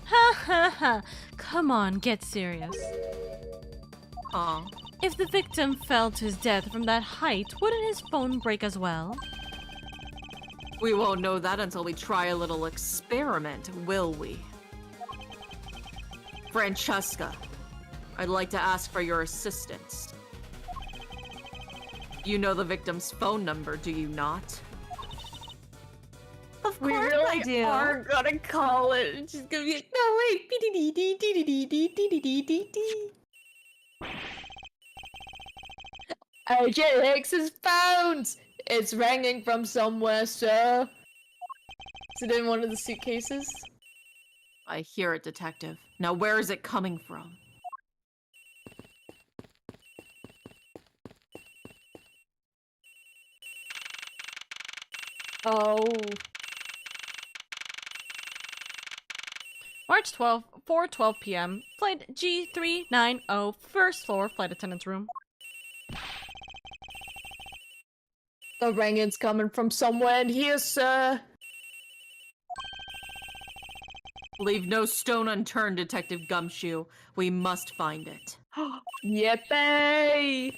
Ha ha ha. Come on, get serious. If the victim fell to his death from that height, wouldn't his phone break as well? We won't know that until we try a little experiment, will we? Francesca, I'd like to ask for your assistance. You know the victim's phone number, do you not? Of course I do. We are gonna call it. It's just gonna be like, no wait. Agent Hicks's phones! It's ringing from somewhere, sir. Is it in one of the suitcases? I hear it, Detective. Now where is it coming from? Oh. March 12th, 4:12 p.m. Flight G390, first floor, flight attendant's room. The ringing's coming from somewhere in here, sir. Leave no stone unturned, Detective Gumshoe. We must find it. Yippee!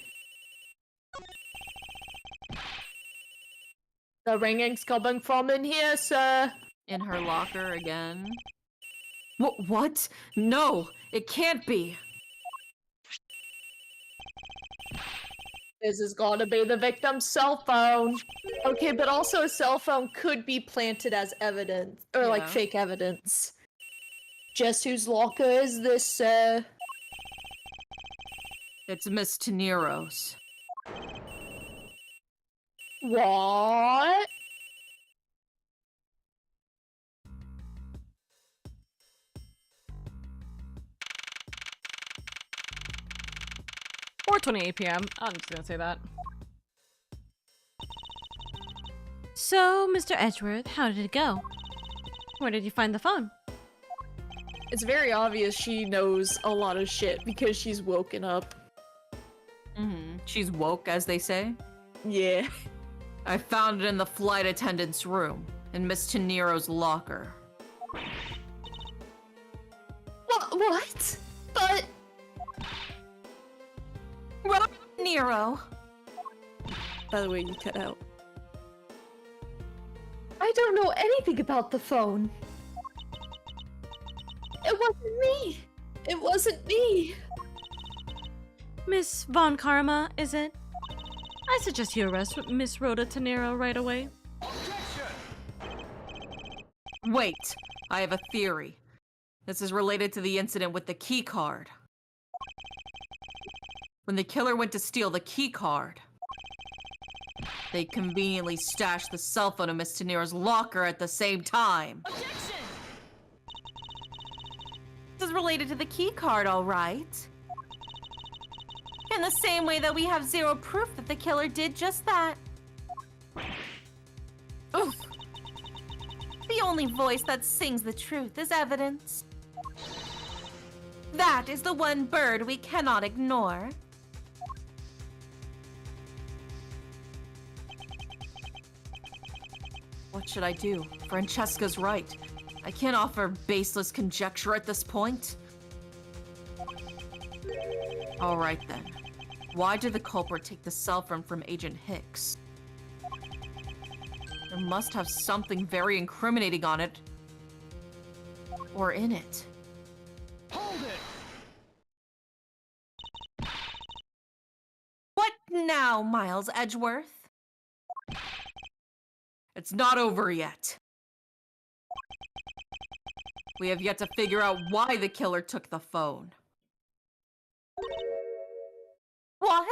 The ringing's coming from in here, sir. In her locker again? What? No, it can't be. This is gotta be the victim's cell phone. Okay, but also a cell phone could be planted as evidence, or like fake evidence. Just whose locker is this, sir? It's Miss Tenero's. What? Or 28 p.m. I'm just gonna say that. So, Mr. Edgeworth, how did it go? Where did you find the phone? It's very obvious she knows a lot of shit because she's woken up. She's woke, as they say. Yeah. I found it in the flight attendant's room, in Miss Tenero's locker. What? But... Nero. By the way, you cut out. I don't know anything about the phone. It wasn't me. It wasn't me. Miss Von Karma, is it? I suggest you arrest Miss Rhoda Tenero right away. Wait, I have a theory. This is related to the incident with the key card. When the killer went to steal the key card, they conveniently stashed the cell phone in Miss Tenero's locker at the same time. Objection! This is related to the key card, all right. In the same way that we have zero proof that the killer did just that. Oof. The only voice that sings the truth is evidence. That is the one bird we cannot ignore. What should I do? Francesca's right. I can't offer baseless conjecture at this point. All right then. Why did the culprit take the cell phone from Agent Hicks? There must have something very incriminating on it. Or in it. Hold it! What now, Miles Edgeworth? It's not over yet. We have yet to figure out why the killer took the phone. What?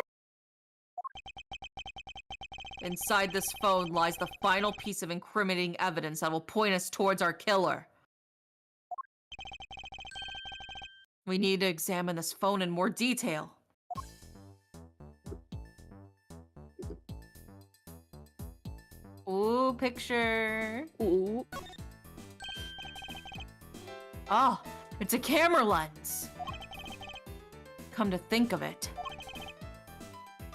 Inside this phone lies the final piece of incriminating evidence that will point us towards our killer. We need to examine this phone in more detail. Ooh, picture. Ooh. Ah, it's a camera lens. Come to think of it,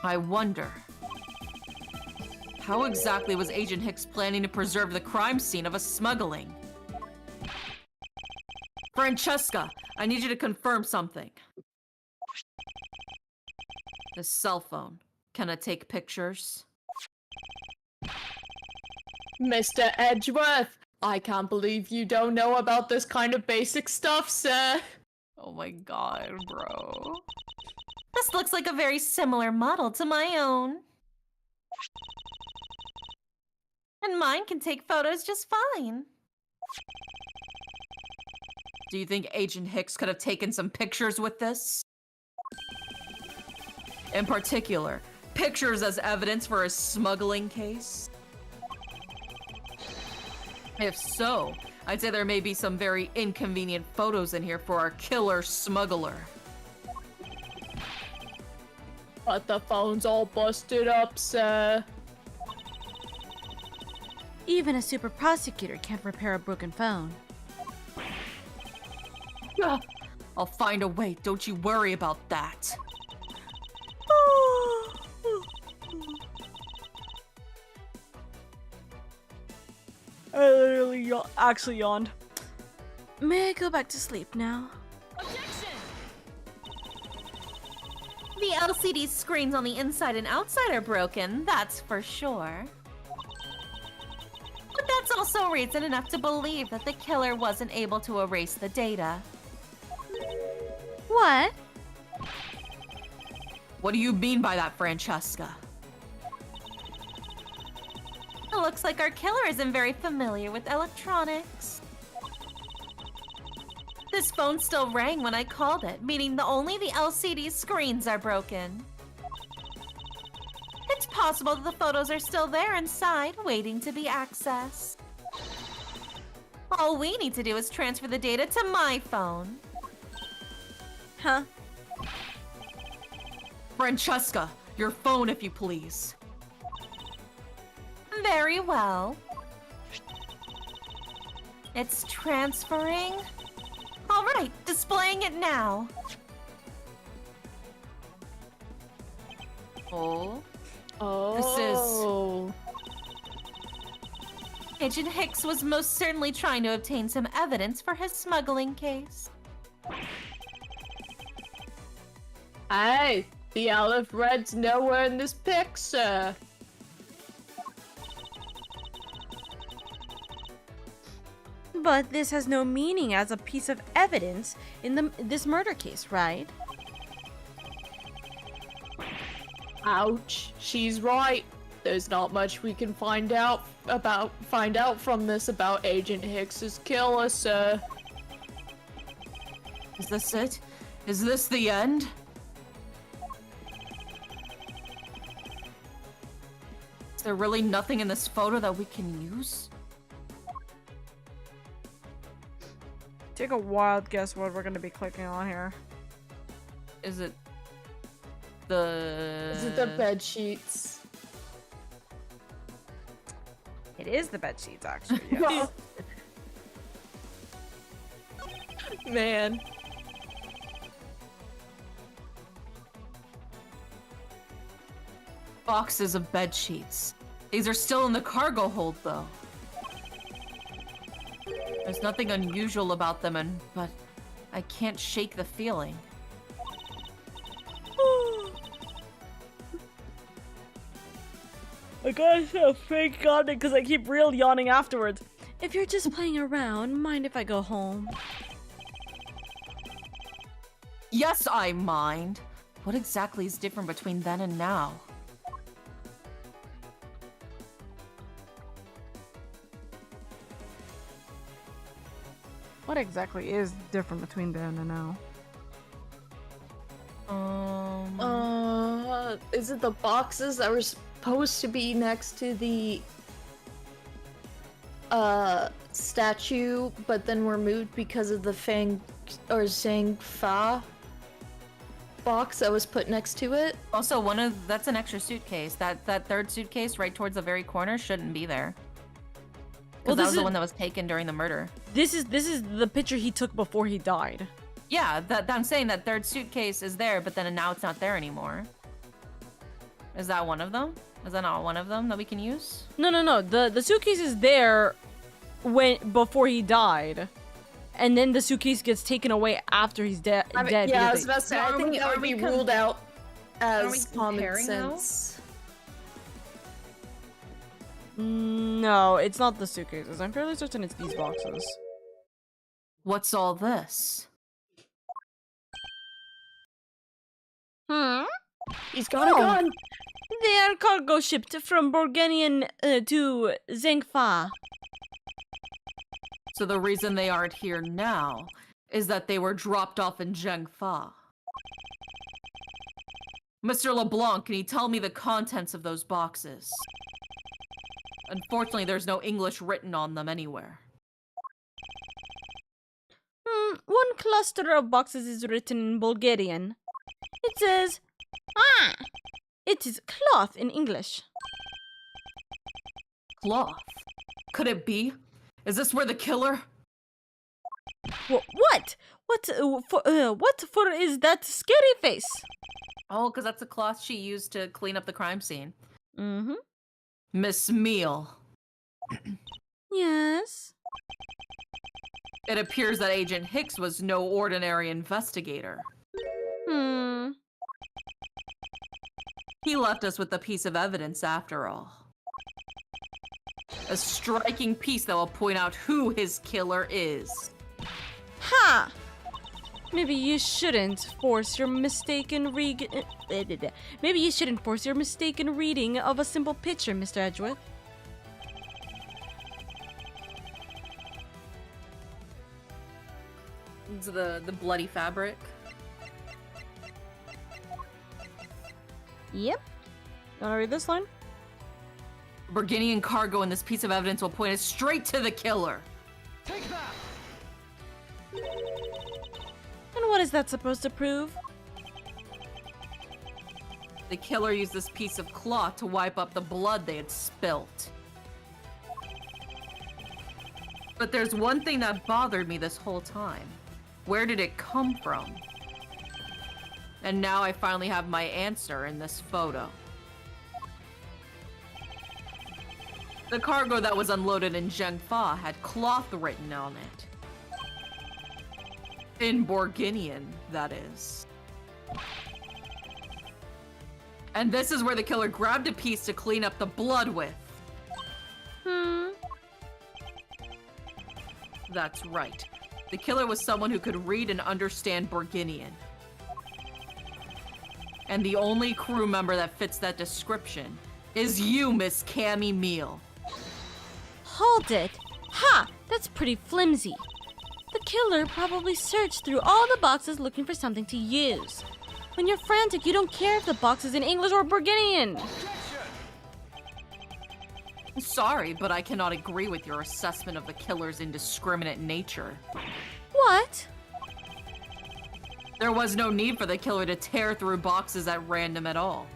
I wonder, how exactly was Agent Hicks planning to preserve the crime scene of a smuggling? Francesca, I need you to confirm something. This cell phone, can it take pictures? Mr. Edgeworth, I can't believe you don't know about this kind of basic stuff, sir. Oh my god, bro. This looks like a very similar model to my own. And mine can take photos just fine. Do you think Agent Hicks could have taken some pictures with this? In particular, pictures as evidence for his smuggling case? If so, I'd say there may be some very inconvenient photos in here for our killer smuggler. But the phone's all busted up, sir. Even a super prosecutor can't repair a broken phone. I'll find a way, don't you worry about that. I literally actually yawned. May I go back to sleep now? Objection! The LCD screens on the inside and outside are broken, that's for sure. But that's also reason enough to believe that the killer wasn't able to erase the data. What? What do you mean by that, Francesca? It looks like our killer isn't very familiar with electronics. This phone still rang when I called it, meaning only the LCD screens are broken. It's possible that the photos are still there inside, waiting to be accessed. All we need to do is transfer the data to my phone. Huh? Francesca, your phone if you please. Very well. It's transferring. All right, displaying it now. Oh. Oh. Agent Hicks was most certainly trying to obtain some evidence for his smuggling case. Hey, the olive red's nowhere in this picture. But this has no meaning as a piece of evidence in this murder case, right? Ouch. She's right. There's not much we can find out from this about Agent Hicks's killer, sir. Is this it? Is this the end? Is there really nothing in this photo that we can use? Take a wild guess what we're gonna be clicking on here. Is it the... Is it the bed sheets? It is the bed sheets, actually. Yes. Man. Boxes of bed sheets. These are still in the cargo hold, though. There's nothing unusual about them, but I can't shake the feeling. I gotta say, thank God, because I keep real yawning afterwards. If you're just playing around, mind if I go home? Yes, I mind. What exactly is different between then and now? What exactly is different between then and now? Is it the boxes that were supposed to be next to the statue, but then were moved because of the Zhang Fa box that was put next to it? Also, that's an extra suitcase. That third suitcase right towards the very corner shouldn't be there. Well, that was the one that was taken during the murder. This is the picture he took before he died. Yeah, I'm saying that third suitcase is there, but then now it's not there anymore. Is that one of them? Is that not one of them that we can use? No. The suitcase is there before he died, and then the suitcase gets taken away after he's dead. Yeah, I was about to say. I think that would be ruled out as common sense. No, it's not the suitcases. I'm fairly certain it's these boxes. What's all this? He's got a gun! They are cargo shipped from Borganian to Zhengfa. So the reason they aren't here now is that they were dropped off in Zhengfa. Mr. LeBlanc, can you tell me the contents of those boxes? Unfortunately, there's no English written on them anywhere. One cluster of boxes is written in Bulgarian. It says, it is cloth in English. Cloth? Could it be? Is this where the killer? What? What for is that scary face? Oh, because that's the cloth she used to clean up the crime scene. Mm-hmm. Miss Meal. Yes? It appears that Agent Hicks was no ordinary investigator. He left us with a piece of evidence after all. A striking piece that will point out who his killer is. Ha! Maybe you shouldn't force your mistaken reading of a simple picture, Mr. Edgeworth. It's the bloody fabric. Yep. You wanna read this line? Burgundian cargo in this piece of evidence will point us straight to the killer. Take that! And what is that supposed to prove? The killer used this piece of cloth to wipe up the blood they had spilt. But there's one thing that bothered me this whole time. Where did it come from? And now I finally have my answer in this photo. The cargo that was unloaded in Zhengfa had cloth written on it. In Borginian, that is. And this is where the killer grabbed a piece to clean up the blood with. That's right. The killer was someone who could read and understand Borginian. And the only crew member that fits that description is you, Miss Cammy Meal. Hold it! Ha! That's pretty flimsy. The killer probably searched through all the boxes looking for something to use. When you're frantic, you don't care if the box is in English or Burgundian. Sorry, but I cannot agree with your assessment of the killer's indiscriminate nature. What? There was no need for the killer to tear through boxes at random at all.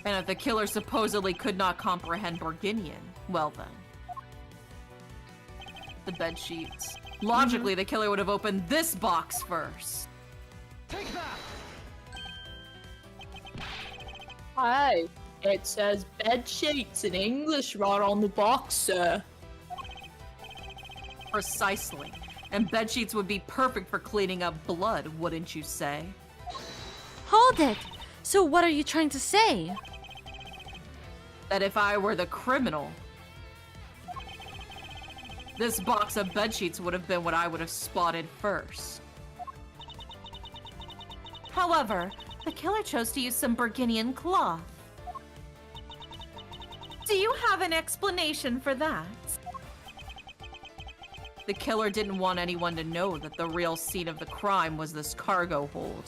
And if the killer supposedly could not comprehend Burgundian, well then. The bed sheets. Logically, the killer would have opened this box first. Take that! Hi. It says bed sheets in English right on the box, sir. Precisely. And bed sheets would be perfect for cleaning up blood, wouldn't you say? Hold it! So what are you trying to say? That if I were the criminal, this box of bed sheets would have been what I would have spotted first. However, the killer chose to use some Burgundian cloth. Do you have an explanation for that? The killer didn't want anyone to know that the real scene of the crime was this cargo hold.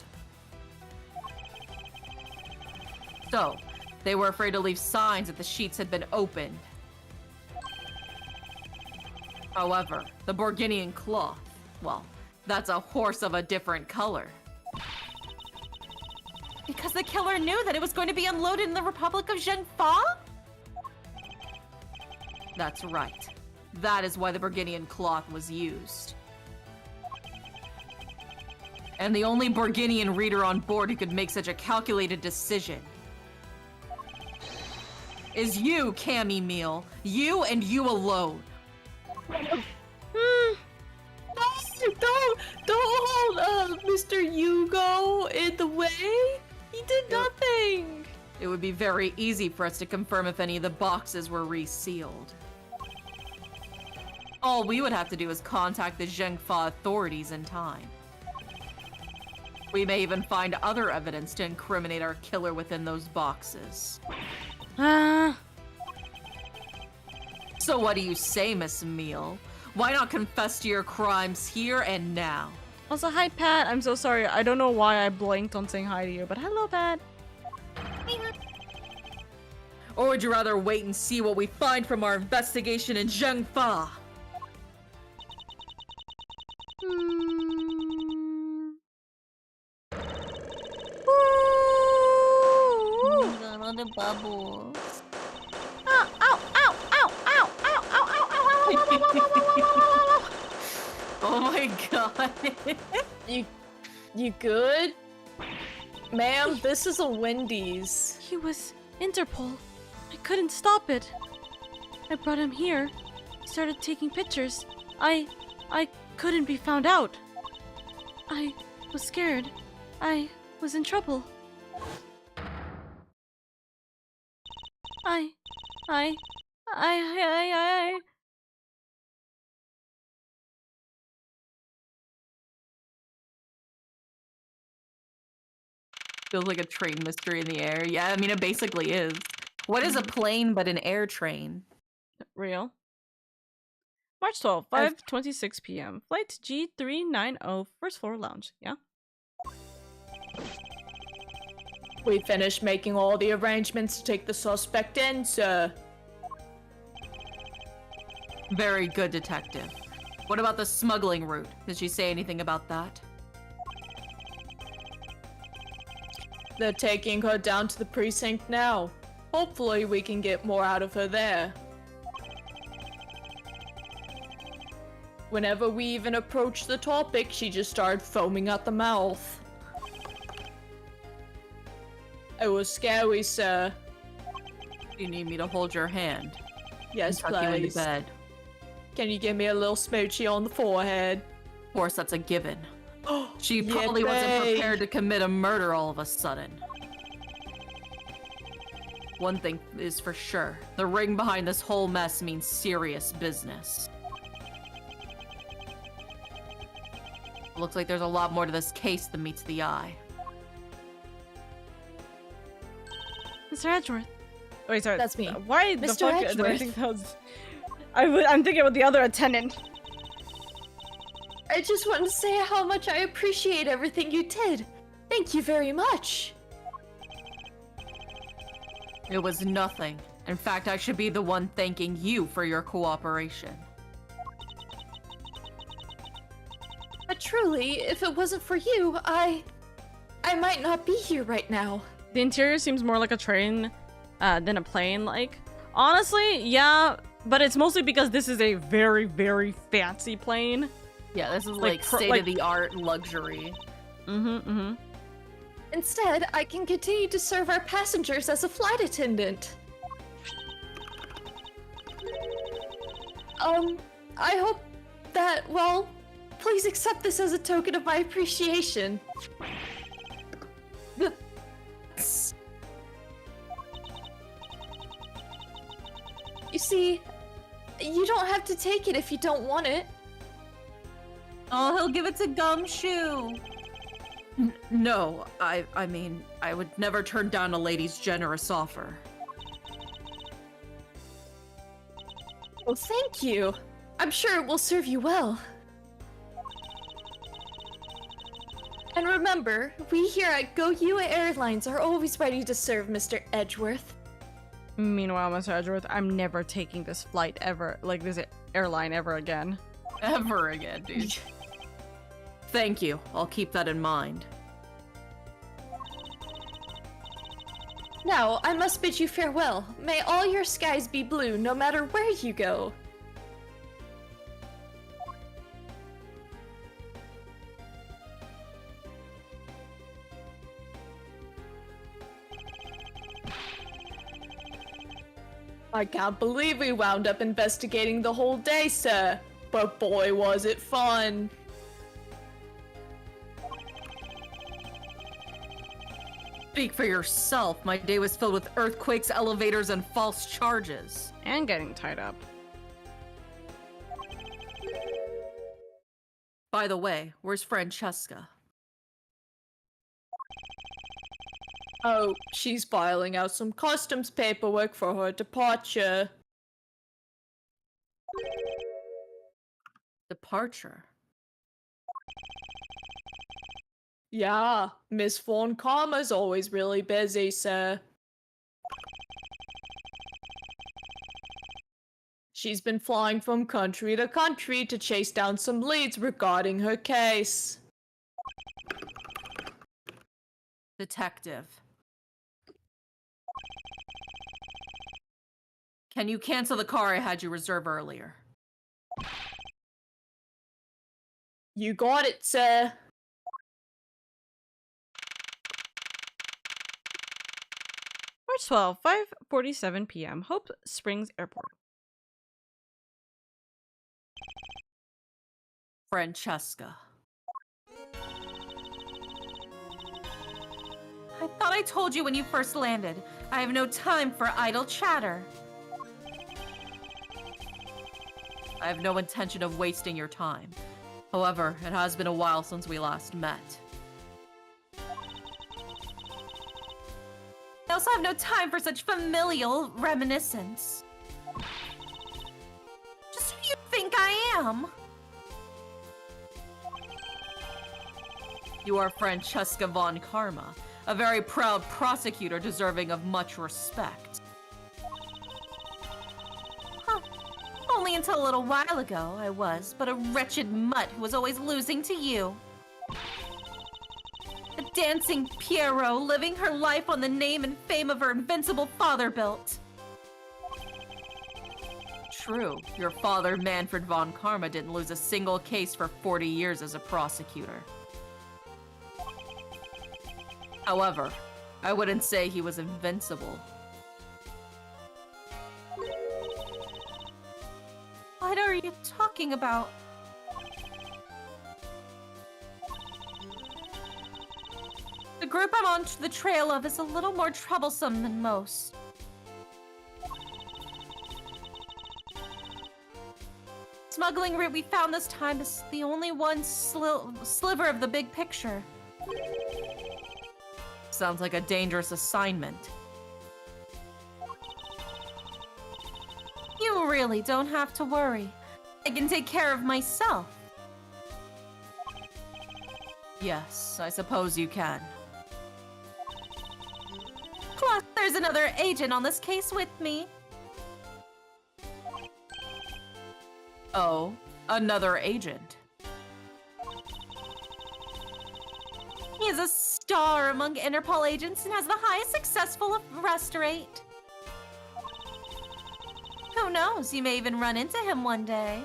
So, they were afraid to leave signs that the sheets had been opened. However, the Burgundian cloth, well, that's a horse of a different color. Because the killer knew that it was going to be unloaded in the Republic of Zhengfa? That's right. That is why the Burgundian cloth was used. And the only Burgundian reader on board who could make such a calculated decision is you, Cammy Meal. You and you alone. Don't hold Mr. Hugo in the way. He did nothing. It would be very easy for us to confirm if any of the boxes were resealed. All we would have to do is contact the Zhengfa authorities in time. We may even find other evidence to incriminate our killer within those boxes. So what do you say, Miss Meal? Why not confess to your crimes here and now? Also, hi Pat. I'm so sorry. I don't know why I blinked on saying hi to you, but hello, Pat. Or would you rather wait and see what we find from our investigation in Zhengfa? The bubbles. Ow, ow, ow, ow, ow, ow, ow, ow, ow, Oh my god. You good? Ma'am, this is a Wendy's. He was Interpol. I couldn't stop it. I brought him here. He started taking pictures. I couldn't be found out. I was scared. I was in trouble. I... Feels like a train mystery in the air. Yeah, I mean, it basically is. What is a plane but an air train? Real. March 12th, 5:26 p.m. Flight G390, first floor lounge. Yeah? We finished making all the arrangements to take the suspect in, sir. Very good, detective. What about the smuggling route? Did she say anything about that? They're taking her down to the precinct now. Hopefully we can get more out of her there. Whenever we even approached the topic, she just started foaming at the mouth. It was scary, sir. You need me to hold your hand? Yes, tuck you into please. bed. Can you give me a little smoochie on the forehead? Of course, that's a given. She Yeah, probably wasn't babe. prepared to commit a murder all of a sudden. One thing is for sure. The ring behind this whole mess means serious business. Looks like there's a lot more to this case than meets the eye. Mr. Edgeworth. Wait, sorry. That's me. Why the Mr. fuck did I Edgeworth. think that was... I'm thinking about the other attendant. I just wanted to say how much I appreciate everything you did. Thank you very much. It was nothing. In fact, I should be the one thanking you for your cooperation. But truly, if it wasn't for you, I might not be here right now. The interior seems more like a train than a plane, like. Honestly, yeah, but it's mostly because this is a very, very fancy plane. Yeah, this is like state-of-the-art luxury. Instead, I can continue to serve our passengers as a flight attendant. I hope that, well, please accept this as a token of my appreciation. You see, you don't have to take it if you don't want it. Oh, he'll give it to Gumshoe. No, I mean, I would never turn down a lady's generous offer. Well, thank you. I'm sure it will serve you well. And remember, we here at GoUA Airlines are always ready to serve Mr. Edgeworth. Meanwhile, Mr. Edgeworth, I'm never taking this flight ever, like this airline ever again. Ever again, dude. Thank you. I'll keep that in mind. Now, I must bid you farewell. May all your skies be blue, no matter where you go. I can't believe we wound up investigating the whole day, sir. But boy, was it fun. Speak for yourself. My day was filled with earthquakes, elevators, and false charges. And getting tied up. By the way, where's Francesca? Oh, she's filing out some customs paperwork for her departure. Departure? Yeah, Miss Von Karma's always really busy, sir. She's been flying from country to country to chase down some leads regarding her case. Detective. Can you cancel the car I had you reserve earlier? You got it, sir. March 12, 5:47 p.m. Hope Springs Airport. Francesca. I thought I told you when you first landed. I have no time for idle chatter. I have no intention of wasting your time. However, it has been a while since we last met. I also have no time for such familial reminiscence. Just who do you think I am? You are Francesca von Karma, a very proud prosecutor deserving of much respect. Huh. Only until a little while ago, I was but a wretched mutt who was always losing to you. A dancing Pierrot living her life on the name and fame of her invincible father built. True, your father, Manfred von Karma, didn't lose a single case for 40 years as a prosecutor. However, I wouldn't say he was invincible. What are you talking about? The group I'm on the trail of is a little more troublesome than most. Smuggling route we found this time is the only one sliver of the big picture. Sounds like a dangerous assignment. You really don't have to worry. I can take care of myself. Yes, I suppose you can. Plus, there's another agent on this case with me. Oh, another agent. He is a star among Interpol agents and has the highest successful arrest rate. Who knows, you may even run into him one day.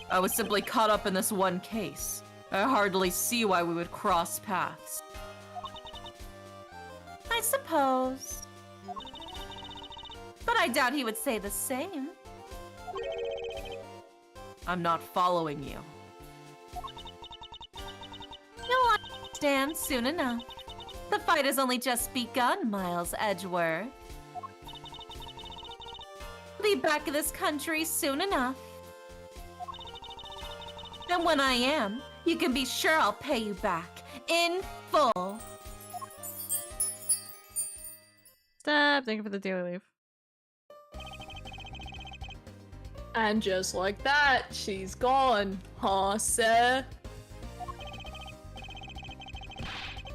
I was simply caught up in this one case. I hardly see why we would cross paths. I suppose. But I doubt he would say the same. I'm not following you. You'll understand soon enough. The fight has only just begun, Miles Edgeworth. I'll be back in this country soon enough. And when I am, you can be sure I'll pay you back in full. Stop. Thank you for the daily leave. And just like that, she's gone, huh, sir?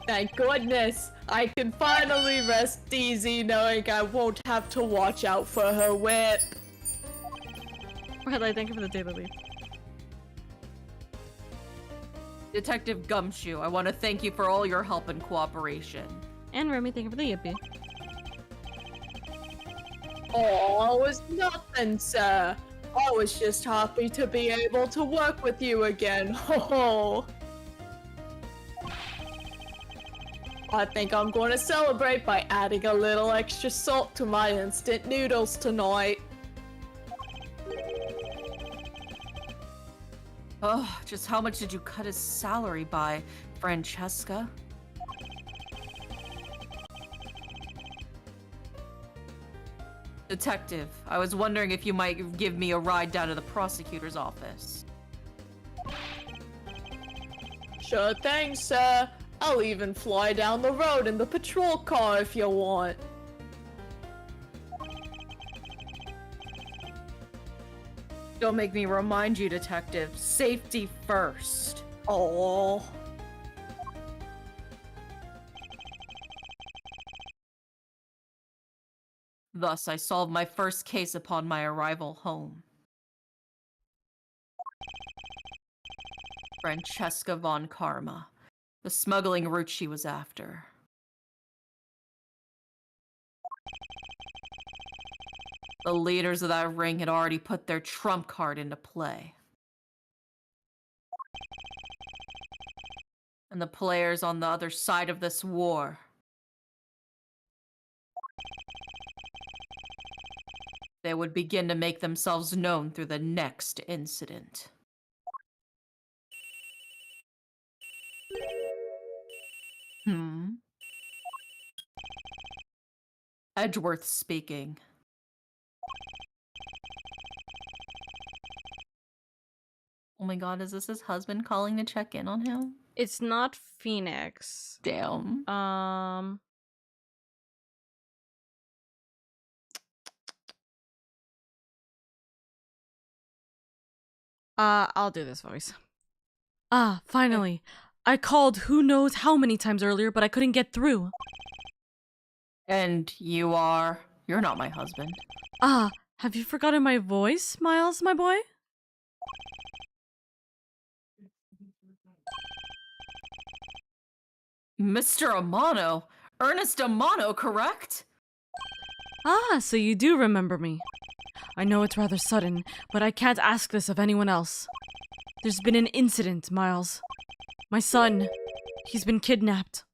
Thank goodness, I can finally rest easy knowing I won't have to watch out for her whip. Red Light, thank you for the daily leave. Detective Gumshoe, I want to thank you for all your help and cooperation. And Remy, thank you for the yippee. Oh, it was nothing, sir. I was just happy to be able to work with you again. Ho I think I'm going to celebrate by adding a little extra salt to my instant noodles tonight. Oh, just how much did you cut his salary by, Francesca? Detective, I was wondering if you might give me a ride down to the prosecutor's office. Sure thing, sir. I'll even fly down the road in the patrol car if you want. Don't make me remind you, Detective. Safety first. Oh. Thus, I solved my first case upon my arrival home. Francesca von Karma. The smuggling route she was after. The leaders of that ring had already put their trump card into play. And the players on the other side of this war they would begin to make themselves known through the next incident. Edgeworth speaking. Oh my god, is this his husband calling to check in on him? It's not Phoenix. Damn. I'll do this voice. Ah, finally. I called who knows how many times earlier, but I couldn't get through. And you're not my husband. Ah, have you forgotten my voice, Miles, my boy? Mr. Amano? Ernest Amano, correct? Ah, so you do remember me. I know it's rather sudden, but I can't ask this of anyone else. There's been an incident, Miles. My son, he's been kidnapped.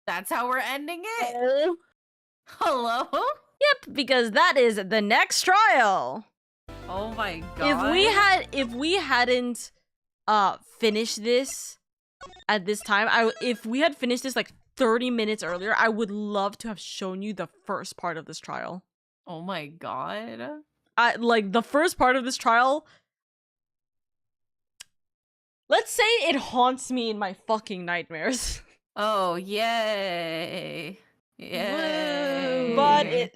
That's how we're ending it? Hello? Yep, because that is the next trial. Oh my god. If we hadn't finished this at this time, if we had finished this like 30 minutes earlier, I would love to have shown you the first part of this trial. Oh my god. Like the first part of this trial. Let's say it haunts me in my fucking nightmares. Oh, yay. Yay.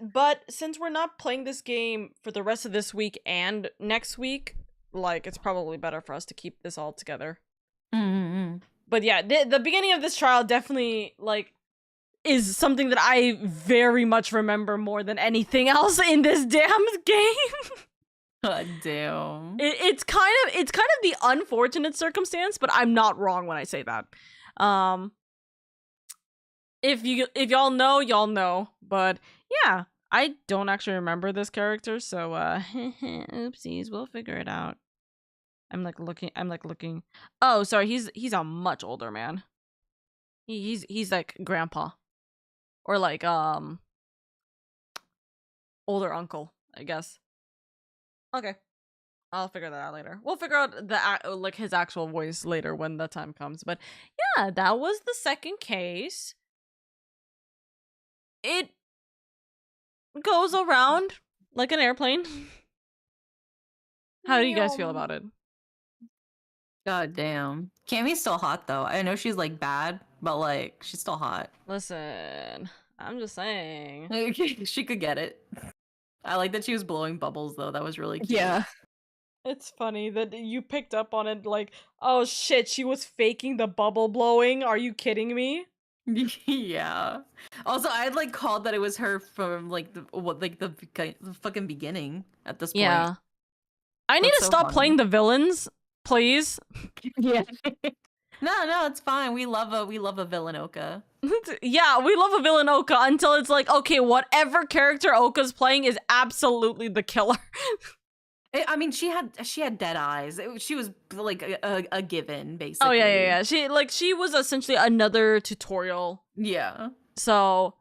But since we're not playing this game for the rest of this week and next week, like it's probably better for us to keep this all together. Mm-hmm. But yeah, the beginning of this trial definitely like is something that I very much remember more than anything else in this damn game. God damn. It's kind of the unfortunate circumstance, but I'm not wrong when I say that. If y'all know, y'all know. But yeah, I don't actually remember this character, so oopsies, we'll figure it out. I'm like looking. Oh, sorry, he's a much older man. He's like grandpa. Or like older uncle, I guess. Okay. I'll figure that out later. We'll figure out like his actual voice later when the time comes. But yeah, that was the second case. It goes around like an airplane. How do you guys feel about it? God damn. Cammy's still hot though. I know she's like bad, but like she's still hot. Listen, I'm just saying. She could get it. I like that she was blowing bubbles though. That was really cute. Yeah. It's funny that you picked up on it like, oh shit, she was faking the bubble blowing. Are you kidding me? Yeah. Also, I had like called that it was her from like the fucking beginning at this point. Yeah. I need to stop playing the villains, please. Yeah. No, it's fine. We love a villain-oka. Yeah, we love a villain Oka until it's like, okay, whatever character Oka's playing is absolutely the killer. I mean, she had dead eyes. She was like a given, basically. Oh yeah. She was essentially another tutorial. Yeah. So,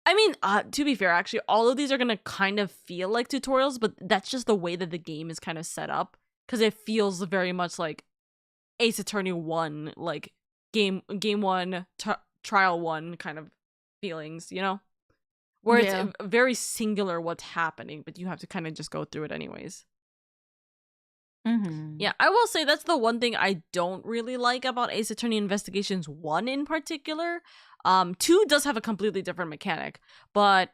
I mean, to be fair, actually, all of these are gonna kind of feel like tutorials, but that's just the way that the game is kind of set up, because it feels very much like Ace Attorney 1, like game 1, trial 1 kind of feelings, you know? Where it's very singular what's happening, but you have to kind of just go through it anyways. Mm-hmm. Yeah, I will say that's the one thing I don't really like about Ace Attorney Investigations 1 in particular. 2 does have a completely different mechanic, but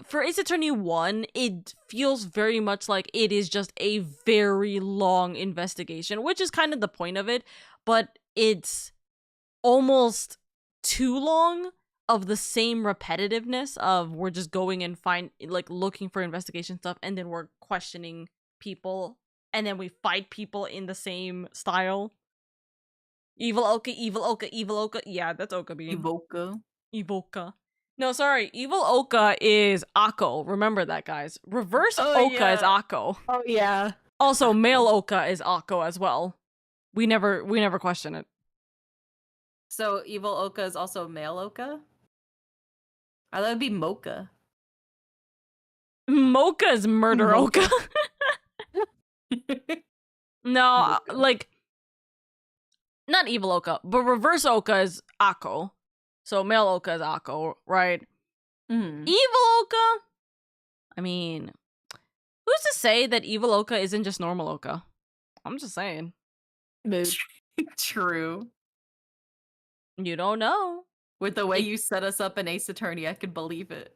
for Ace Attorney 1, it feels very much like it is just a very long investigation, which is kind of the point of it, but it's almost too long of the same repetitiveness of we're just going and looking for investigation stuff, and then we're questioning people, and then we fight people in the same style. Evil Oka. Yeah, that's Oka being. Evoka. No, sorry. Evil Oka is Akko. Remember that, guys. Reverse Oka is Akko. Oh yeah. Also, male Oka is Akko as well. We never question it. So Evil Oka is also male Oka? That would be Mocha. Mocha's Murder Oka. No, like, not evil Oka, but reverse Oka is Akko. So male Oka is Akko, right? Evil Oka? I mean, who's to say that evil Oka isn't just normal Oka? I'm just saying. True. You don't know. With the way you set us up in Ace Attorney, I could believe it.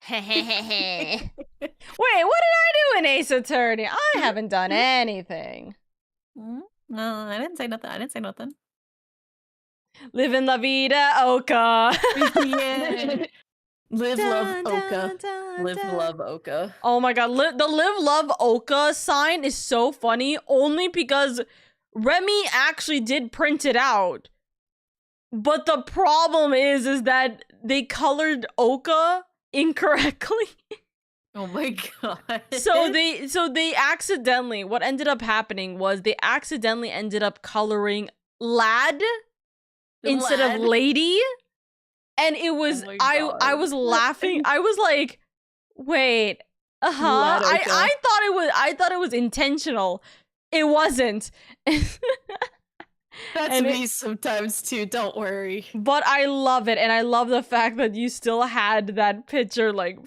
Wait, what did I do in Ace Attorney? I haven't done anything. No, I didn't say nothing. Living La Vida Oka. Yeah. Live, love, Oka. Live, love, Oka. Oh my god, the Live, Love, Oka sign is so funny, only because Remy actually did print it out. But the problem is that they colored Oka incorrectly. Oh my god. So they accidentally, what ended up happening was they accidentally ended up coloring lad instead of lady. And it was, I was laughing. I was like, wait, I thought it was intentional. It wasn't. That's me sometimes too, don't worry. But I love it, and I love the fact that you still had that picture like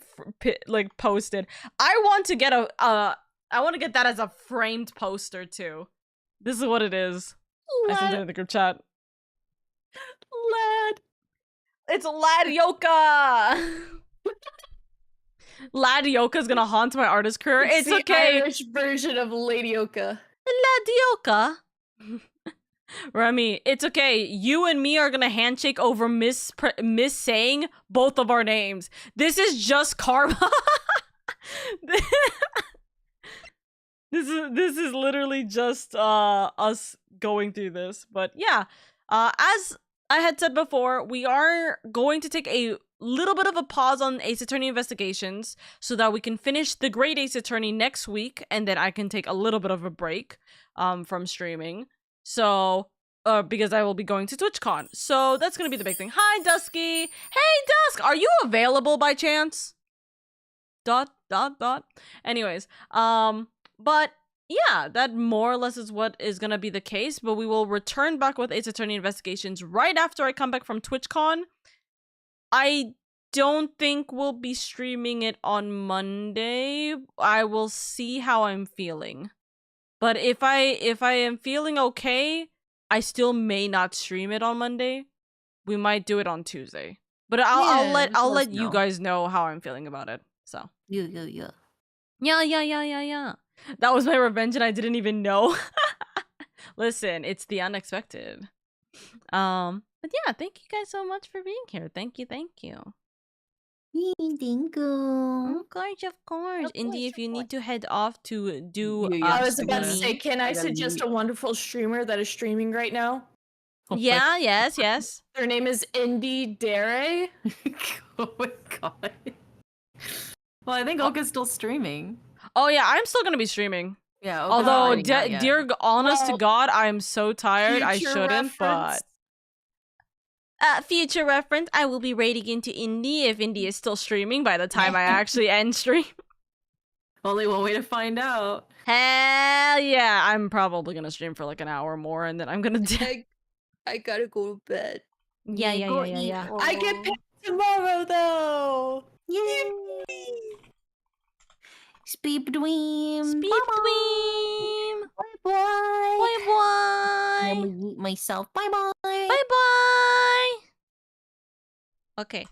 posted. I want to get I want to get that as a framed poster too. This is what it is. I sent it in the group chat. Lad. It's LadyOka. LadyOka's gonna haunt my artist career. It's the okay. Irish version of LadyOka. LadyOka. Remy, it's okay. You and me are gonna handshake over miss saying both of our names. This is just karma. This is literally just us going through this. But yeah, as I had said before, we are going to take a little bit of a pause on Ace Attorney investigations so that we can finish the Great Ace Attorney next week, and then I can take a little bit of a break from streaming. So, because I will be going to TwitchCon. So that's gonna be the big thing. Hi, Dusky! Hey, Dusk! Are you available by chance? ... Anyways, but yeah, that more or less is what is gonna be the case, but we will return back with Ace Attorney investigations right after I come back from TwitchCon. I don't think we'll be streaming it on Monday. I will see how I'm feeling. But if I am feeling okay, I still may not stream it on Monday. We might do it on Tuesday. But I'll let you guys know how I'm feeling about it. So Yeah. That was my revenge and I didn't even know. Listen, it's the unexpected. But yeah, thank you guys so much for being here. Thank you. Thank you. Of course. Indy, if you need to head off to do... I was about to say, can I suggest a wonderful streamer that is streaming right now? Yeah, yes. Their name is Indy Dare. Oh my god. Well, I think Oka's still streaming. Oh yeah, I'm still gonna be streaming. Yeah. Although, dear honest to God, I'm so tired. I shouldn't, but... future reference, I will be raiding into Indy if Indy is still streaming by the time I actually end stream. Only one way to find out. Hell yeah, I'm probably gonna stream for like an hour more and then I'm gonna... I gotta go to bed. Yeah. I get paid tomorrow though! Yay! Speep Dweem! Bye-bye! I'm gonna eat myself. Bye-bye! Bye-bye! Okay.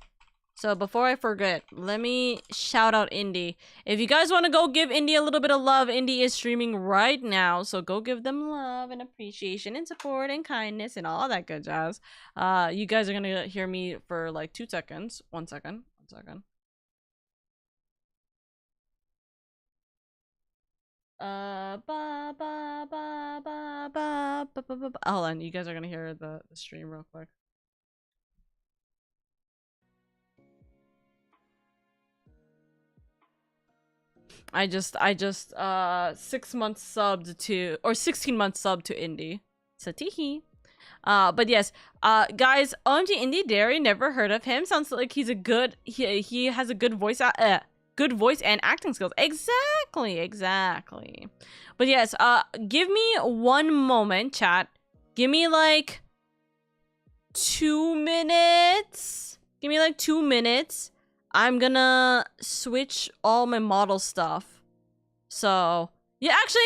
So before I forget, let me shout out Indy. If you guys want to go give Indy a little bit of love, Indy is streaming right now. So go give them love and appreciation and support and kindness and all that good jazz. You guys are going to hear me for like 2 seconds. 1 second. 1 second. Hold on, you guys are going to hear the stream real quick. I just 6 months subbed to, or 16 months subbed to Indy. Satihi. But yes, guys, OMG Indie Dairy, never heard of him. Sounds like he's a good, he has a good voice, good voice and acting skills. Exactly. But yes, give me one moment, chat. Give me like 2 minutes. Give me like 2 minutes. I'm gonna switch all my model stuff. So, yeah, actually,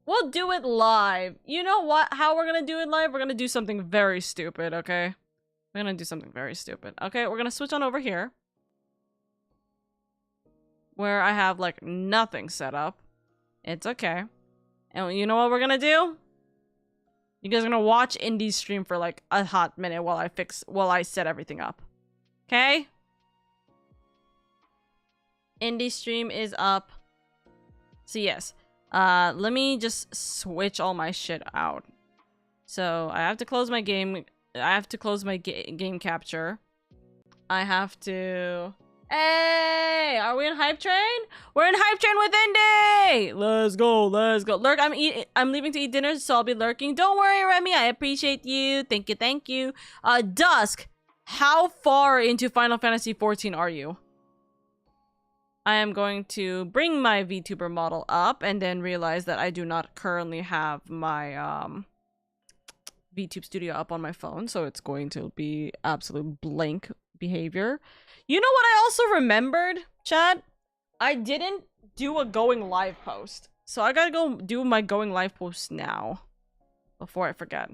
we'll do it live. You know what? How we're gonna do it live? We're gonna do something very stupid, okay? We're gonna do something very stupid. Okay, we're gonna switch on over here. Where I have, like, nothing set up. It's okay. And you know what we're gonna do? You guys are gonna watch Indy's stream for, like, a hot minute while I set everything up. Okay? Indy's stream is up. So, yes. Let me just switch all my shit out. So, I have to close my game. I have to close my game capture. I have to... Hey! Are we in Hype Train? We're in Hype Train with Indy! Let's go. Lurk, I'm leaving to eat dinner, so I'll be lurking. Don't worry, Remy. I appreciate you. Thank you. Dusk, how far into Final Fantasy XIV are you? I am going to bring my VTuber model up and then realize that I do not currently have my VTube Studio up on my phone, so it's going to be absolute blank behavior. You know what I also remembered, chat? I didn't do a going live post, so I gotta go do my going live post now before I forget.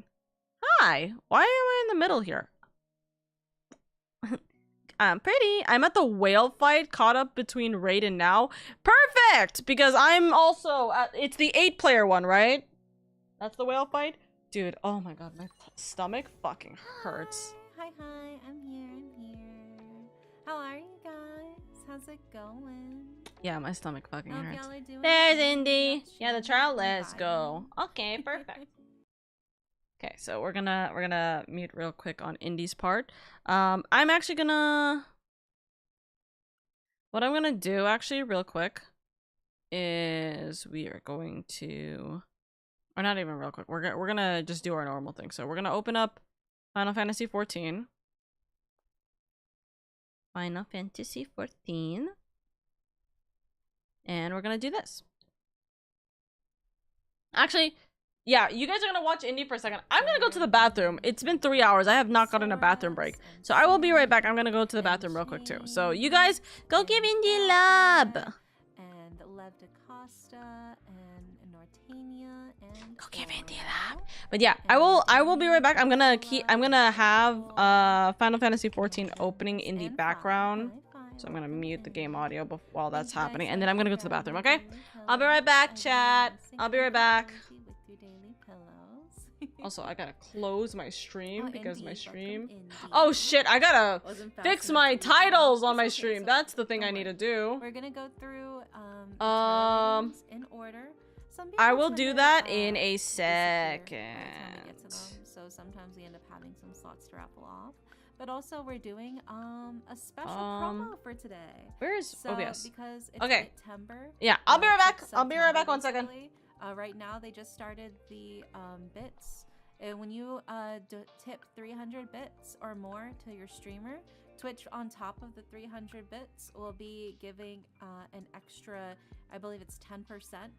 Hi, why am I in the middle here? I'm pretty. I'm at the whale fight, caught up between Raid and now. Perfect! Because I'm also at, it's the 8-player one, right? That's the whale fight? Dude, oh my god, my stomach fucking hurts. Hi, I'm here. How are you guys? How's it going? Yeah, my stomach fucking hurts. Doing There's Indy. Yeah, the trial, let's go. Okay, perfect. Okay, so we're gonna mute real quick on Indy's part. I'm actually gonna... What I'm gonna do, actually, real quick, is we are going to... Or not even real quick. We're gonna just do our normal thing. So we're gonna open up Final Fantasy XIV. Final Fantasy XIV. And we're gonna do this. Actually... Yeah, you guys are gonna watch Indy for a second. I'm gonna go to the bathroom. It's been 3 hours. I have not gotten a bathroom break. So I will be right back. I'm gonna go to the bathroom real quick too. So you guys, go give Indy love. And Lev DaCosta and Nortania and go give Indy love. But yeah, I will be right back. I'm gonna have Final Fantasy XIV opening in the background. So I'm gonna mute the game audio while that's happening, and then I'm gonna go to the bathroom, okay? I'll be right back, chat. I'll be right back. Also, I gotta close my stream because my stream... Oh shit, I gotta fix my titles on my stream. That's the thing I need to do. We're gonna go through in order. I will do that in a second. So sometimes we end up having some slots to raffle off. But also we're doing a special promo for today. Where is OBS? Because it's okay. BIT-TEMBER. Yeah, I'll be right back. I'll be right back 1 second. Right now they just started the bits. And when you tip 300 bits or more to your streamer, Twitch on top of the 300 bits will be giving an extra, I believe it's 10%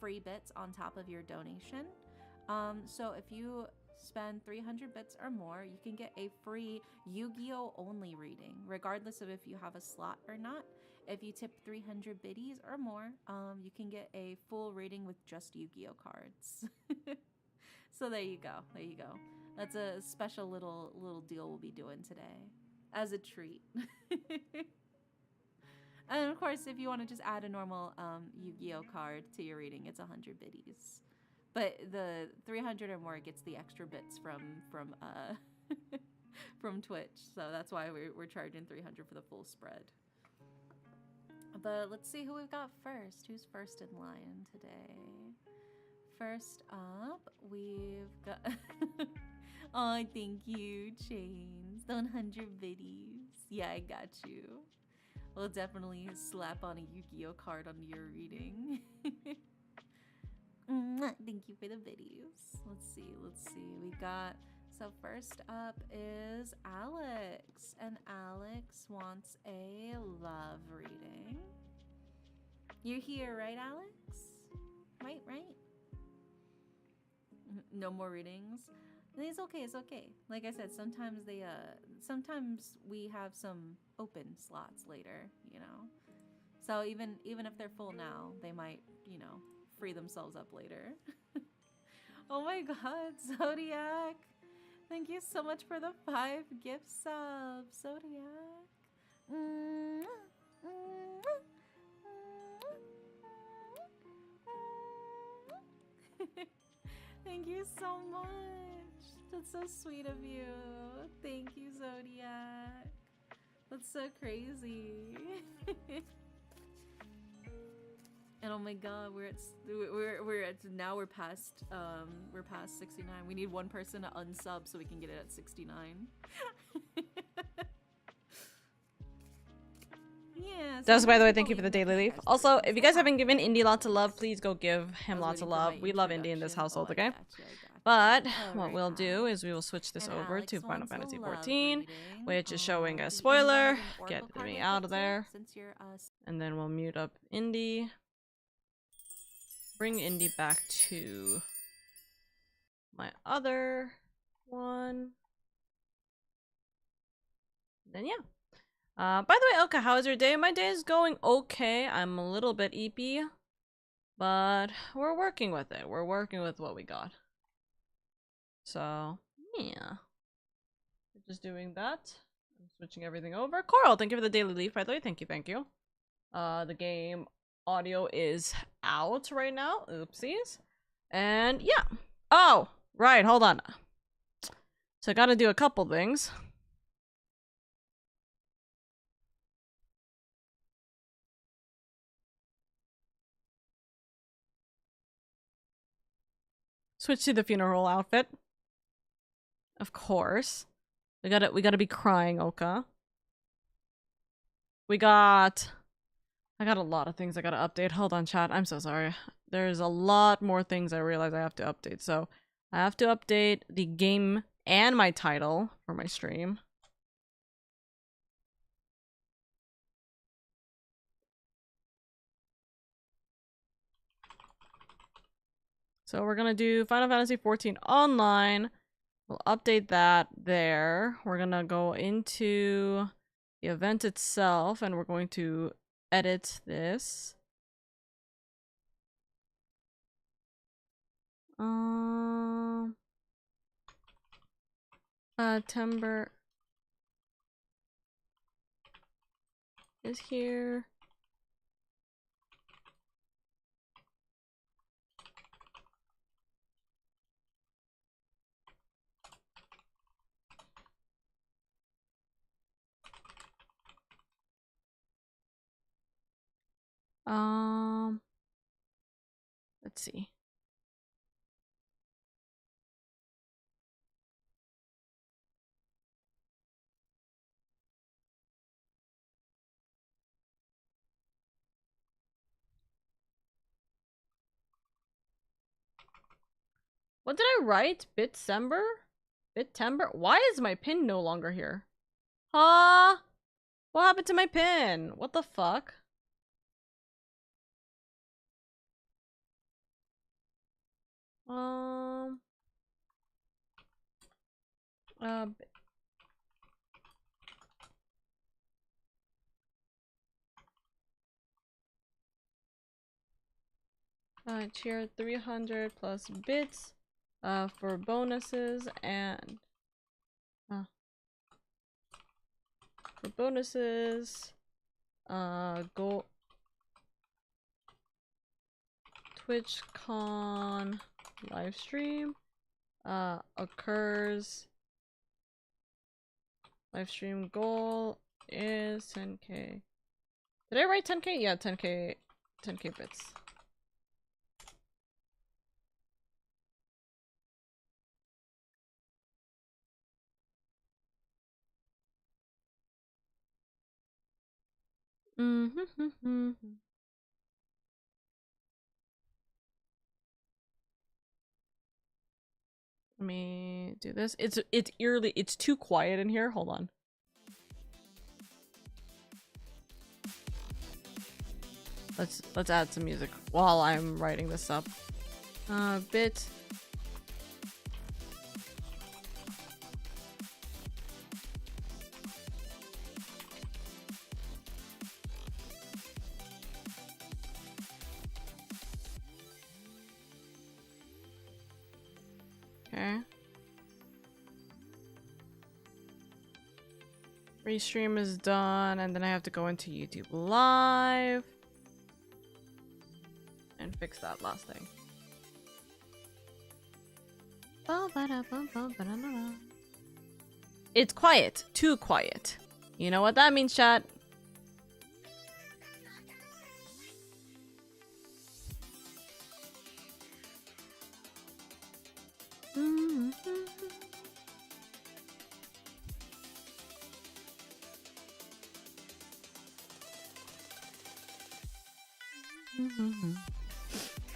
free bits on top of your donation. So if you spend 300 bits or more, you can get a free Yu-Gi-Oh! Only reading, regardless of if you have a slot or not. If you tip 300 biddies or more, you can get a full reading with just Yu-Gi-Oh! Cards. So there you go. That's a special little deal we'll be doing today as a treat. And of course, if you want to just add a normal Yu-Gi-Oh! Card to your reading, it's 100 biddies. But the 300 or more gets the extra bits from from Twitch. So that's why we're charging 300 for the full spread. But let's see who we've got first. Who's first in line today? First up, we've got... Oh, thank you, Chains. The 100 biddies. Yeah, I got you. We'll definitely slap on a Yu-Gi-Oh! Card onto your reading. Thank you for the videos. Let's see. We got, so first up is Alex. And Alex wants a love reading. You're here, right, Alex? Right? No more readings. It's okay. Like I said, sometimes we have some open slots later, you know. So even if they're full now, they might, you know, free themselves up later. Oh my god, Zodiac. Thank you so much for the 5 gift subs, Zodiac. Thank you so much. That's so sweet of you. Thank you, Zodiac. That's so crazy. And oh my god, we're past 69. We need one person to unsub so we can get it at 69. Yeah. Just by the way, thank you for the daily leaf. Also, if you guys haven't given Indy lots of love, please go give him lots of love. We love Indy in this household, okay? But what we'll do is we will switch this over to Final Fantasy XIV, which is showing a spoiler. Get me out of there. And then we'll mute up Indy. Bring Indy back to my other one. Then yeah. By the way, Oka, how is your day? My day is going okay. I'm a little bit eepy, but we're working with it. We're working with what we got. So, yeah. Just doing that. I'm switching everything over. Coral, thank you for the daily leaf, by the way. Thank you. The game audio is out right now. Oopsies. And yeah. Oh, right. Hold on. So I gotta do a couple things. Switch to the funeral outfit. Of course. We gotta be crying, Oka. I got a lot of things I gotta update. Hold on, chat. I'm so sorry. There's a lot more things I realize I have to update. So I have to update the game and my title for my stream. So we're gonna do Final Fantasy XIV Online. We'll update that there. We're gonna go into the event itself and we're going to edit this. Timber is here. Let's see. What did I write? BIT-TEMBER? BIT-TEMBER? Why is my pin no longer here? Huh? What happened to my pin? What the fuck? Cheer 300 plus bits for bonuses and for bonuses go TwitchCon livestream occurs. Livestream goal is 10k. Did I write 10k? Yeah, 10k bits. Let me do this. It's eerily. It's too quiet in here. Hold on. Let's add some music while I'm writing this up. Bit. Okay. Restream is done, and then I have to go into YouTube Live and fix that last thing. It's quiet. Too quiet. You know what that means, chat?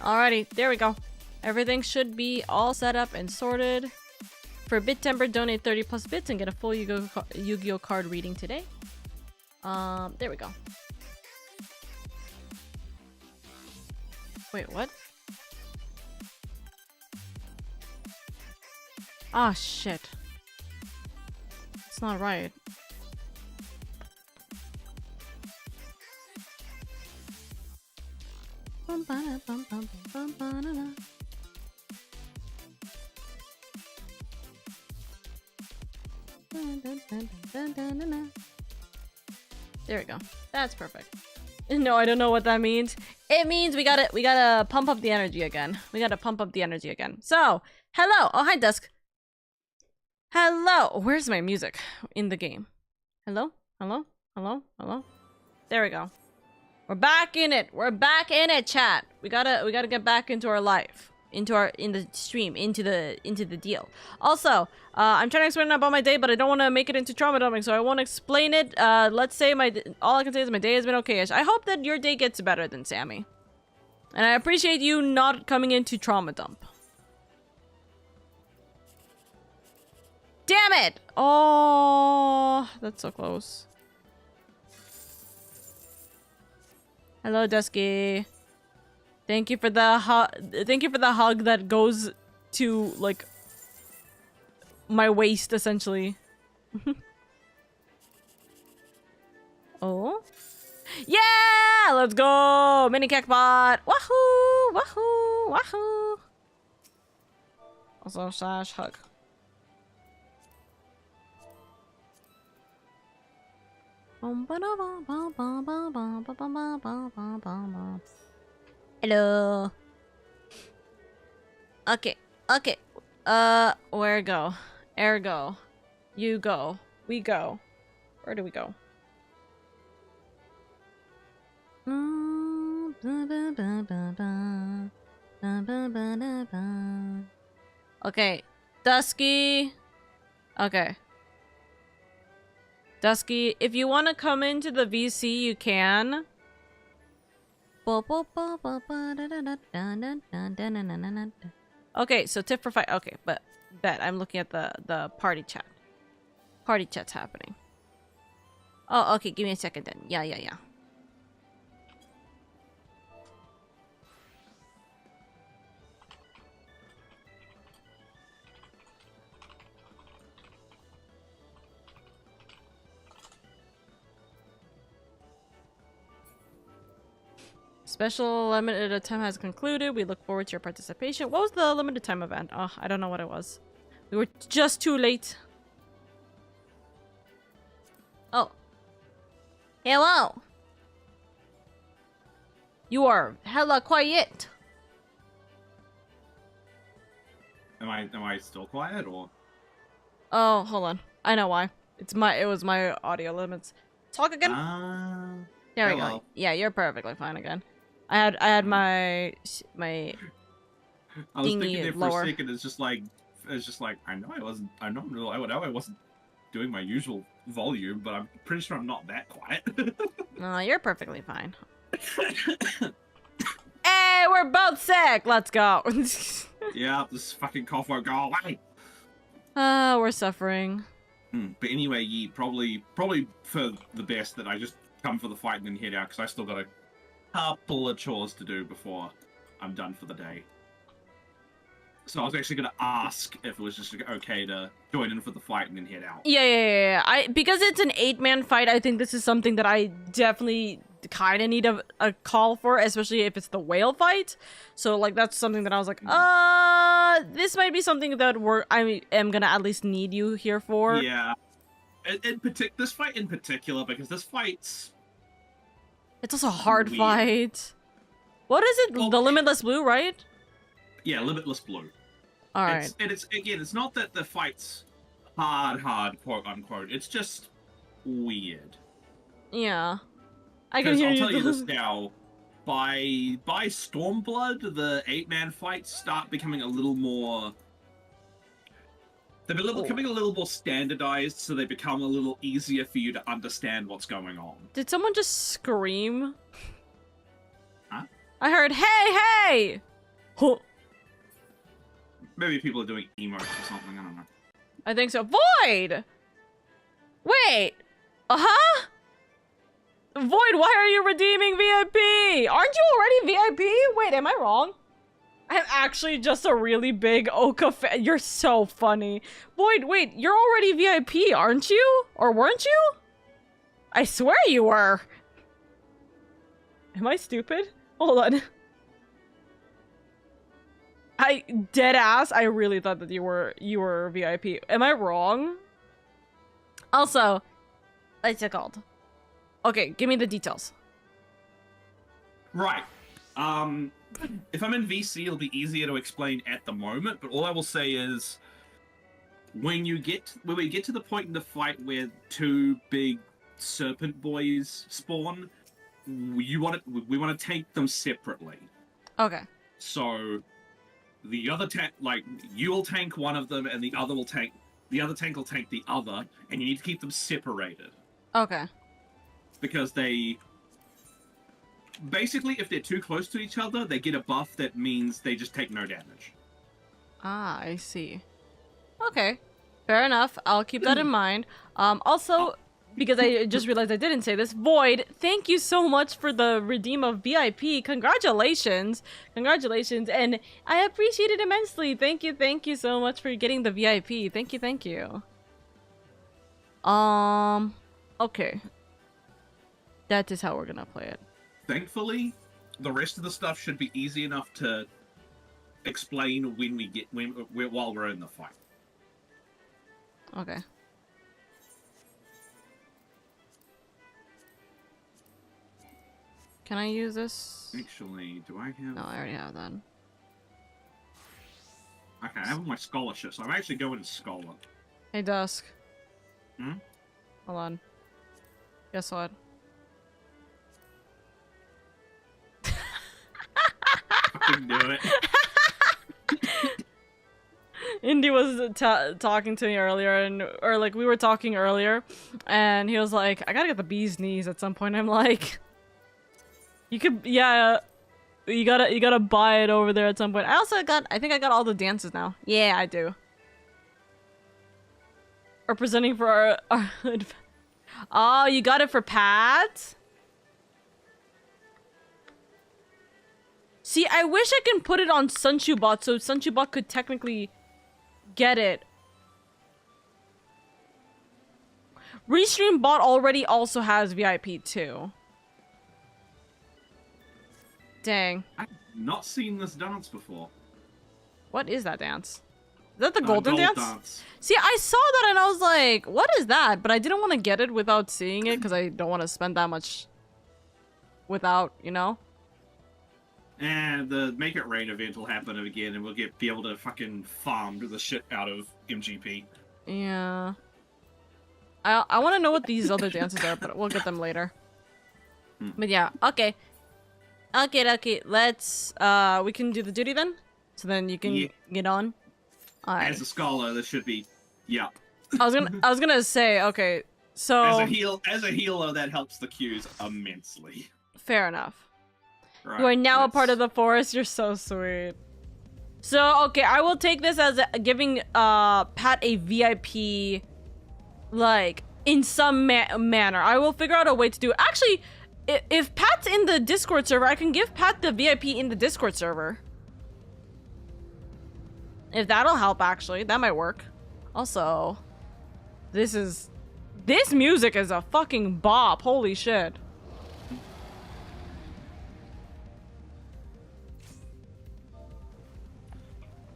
Alrighty, there we go. Everything should be all set up and sorted. For BIT-TEMBER, donate 30 plus bits and get a full Yu-Gi-Oh card reading today. There we go. Wait, what? Ah, shit. It's not right. There we go. That's perfect. No, I don't know what that means. It means we gotta pump up the energy again. We gotta pump up the energy again. So, hello. Oh, hi, Dusk. Hello. Where's my music in the game? Hello? Hello? Hello? Hello? There we go. We're back in it. We're back in it, chat. We gotta get back into our life. In the stream, into the deal. Also, I'm trying to explain about my day, but I don't want to make it into trauma dumping, so I won't explain it. Let's say all I can say is my day has been okay-ish. I hope that your day gets better than Sammy. And I appreciate you not coming into trauma dump. Damn it! Oh, that's so close. Hello, Dusky. Thank you for the hug that goes to, like, my waist, essentially. Oh? Yeah! Let's go! Mini Cakbot! Wahoo! Wahoo! Wahoo! Also, slash hug. Hello. Okay. Okay. Where go? Ergo. You go. We go. Where do we go? Okay. Dusky. Okay. Dusky, if you want to come into the VC, you can. Okay, so tip for fight. Okay, but bet I'm looking at the party chat. Party chat's happening. Oh, okay. Give me a second then. Yeah. Special limited time has concluded. We look forward to your participation. What was the limited time event? Oh, I don't know what it was. We were just too late. Oh. Hello. You are hella quiet. Am I still quiet or? Oh, hold on. I know why. It was my audio limits. Talk again. There we go. Yeah, you're perfectly fine again. I had my I was thinking there for a second. It's just like I know I wasn't doing my usual volume, but I'm pretty sure I'm not that quiet. No, you're perfectly fine. Hey, we're both sick. Let's go. Yeah, this fucking cough won't go away. We're suffering. But anyway, probably for the best that I just come for the fight and then head out, because I still got a couple of chores to do before I'm done for the day. So I was actually going to ask if it was just okay to join in for the fight and then head out. Yeah. Because it's an 8-man fight, I think this is something that I definitely kind of need a call for, especially if it's the whale fight. So, like, that's something that I was like, this might be something that I am going to at least need you here for. Yeah. This fight in particular, because this fight's... It's also a hard fight. What is it? The Limitless Blue, right? Yeah, Limitless Blue. Alright. It's not that the fight's hard, quote unquote. It's just weird. Yeah. I can hear I'll you. tell you this now. By Stormblood, the 8-man fights start becoming a little more... They're becoming a little more standardized, so they become a little easier for you to understand what's going on. Did someone just scream? Huh? I heard, hey! Huh. Maybe people are doing emotes or something, I don't know. I think so. Void! Wait! Uh-huh? Void, why are you redeeming VIP? Aren't you already VIP? Wait, am I wrong? I'm actually just a really big Oka fan. You're so funny. Void, wait, you're already VIP, aren't you? Or weren't you? I swear you were. Am I stupid? Hold on. Dead ass, I really thought that you were VIP. Am I wrong? Also, what's it called? Okay, give me the details. Right. If I'm in VC, it'll be easier to explain at the moment, but all I will say is when we get to the point in the fight where two big serpent boys spawn, we want to tank them separately. Okay. So the other tank, like, you'll tank one of them and the other tank will tank the other, and you need to keep them separated. Okay. Because they... Basically, if they're too close to each other, they get a buff that means they just take no damage. Ah, I see. Okay. Fair enough. I'll keep that in mind. Also, because I just realized I didn't say this, Void, thank you so much for the redeem of VIP. Congratulations. Congratulations. And I appreciate it immensely. Thank you so much for getting the VIP. Thank you. Okay. That is how we're gonna play it. Thankfully, the rest of the stuff should be easy enough to explain while we're in the fight. Okay. Can I use this? Actually, do I have... No, I already have that. Okay, I have my scholarship, so I'm actually going to scholar. Hey, Dusk. Hmm? Hold on. Guess what? Fucking do it. Indy was talking to me earlier, or like we were talking earlier, and he was like, "I gotta get the bee's knees at some point." I'm like, "You could, yeah, you gotta buy it over there at some point." I think I got all the dances now. Yeah, I do. Or presenting for our oh, you got it for Pat? See, I wish I can put it on Sunchubot so Sunchubot could technically get it. Restream bot already also has VIP too. Dang. I've not seen this dance before. What is that dance? Is that the golden gold dance? See, I saw that and I was like, what is that? But I didn't want to get it without seeing it because I don't want to spend that much without, you know? And the Make It Rain event will happen again, and we'll be able to fucking farm the shit out of MGP. Yeah. I want to know what these other dances are, but we'll get them later. But yeah, okay. Okay, let's, we can do the duty then? So then you can get on? Alright. As a scholar, this should be, yeah. I was gonna say, okay, so... As a healer, that helps the queues immensely. Fair enough. Right, you are now a part of the forest. You're so sweet. So, okay, I will take this as giving Pat a VIP, like, in some manner. I will figure out a way to do it. Actually, if Pat's in the Discord server, I can give Pat the VIP in the Discord server. If that'll help, actually. That might work. Also, this music is a fucking bop. Holy shit.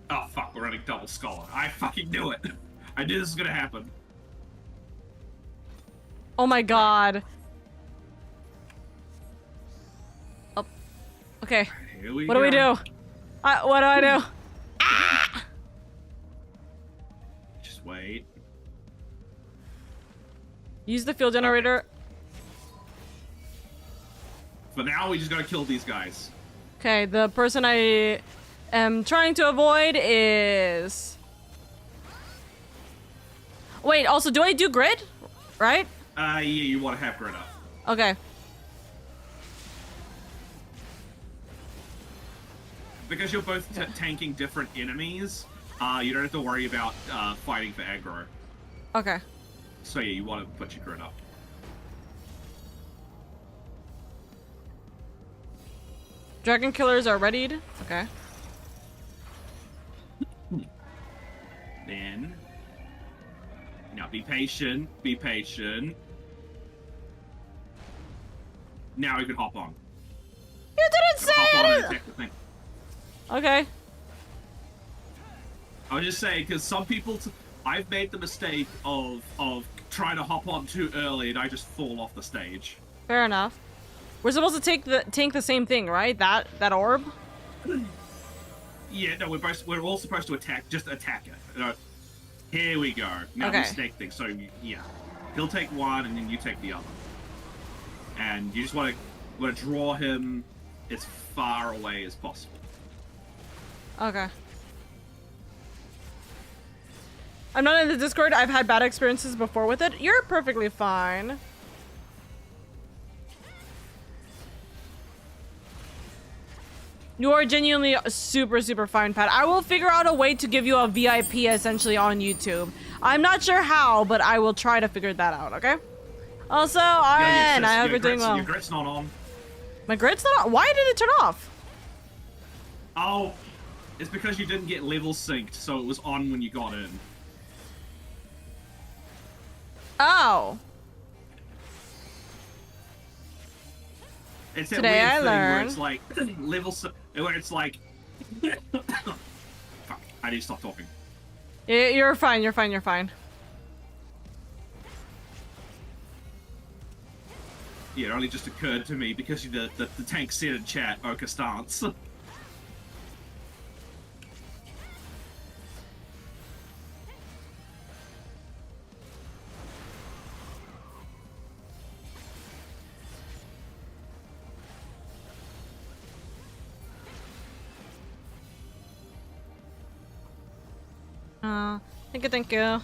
Oh fuck, we're running double scholar. I fucking knew it. I knew this was gonna happen. Oh my god. Oh. Okay. What do we do? What do I do? Ah! Just wait. Use the fuel generator. For now, we just gotta kill these guys. Okay, the person I am trying to avoid is... Wait, also, do I do grid? Right? Yeah, you want to have grid up. Okay. Because you're both tanking different enemies, you don't have to worry about fighting for aggro. Okay. So yeah, you want to put your grid up. Dragon killers are readied. Okay. Then... Now be patient, be patient. Now we can hop on. You didn't say hop on and it! attack the thing. Okay. I was just saying, because some people... I've made the mistake of trying to hop on too early and I just fall off the stage. Fair enough. We're supposed to tank the same thing, right? That orb? Yeah, no, we're all supposed to attack it. Here we go. Now okay. the snake thing. So yeah, he'll take one and then you take the other. And you just want to draw him as far away as possible. Okay. I'm not in the Discord. I've had bad experiences before with it. You're perfectly fine. You are genuinely super, super fine, Pat. I will figure out a way to give you a VIP essentially on YouTube. I'm not sure how, but I will try to figure that out, okay? Also, RN, I hope you're doing well. Your grid's not on. My grid's not on? Why did it turn off? Oh, it's because you didn't get level synced, so it was on when you got in. Oh. It's that Today weird I thing learned. where it's like where it's like fuck, I need to stop talking. You're fine, you're fine, you're fine. Yeah, it only just occurred to me because the tank said in chat, Oka stance. Thank you, thank you.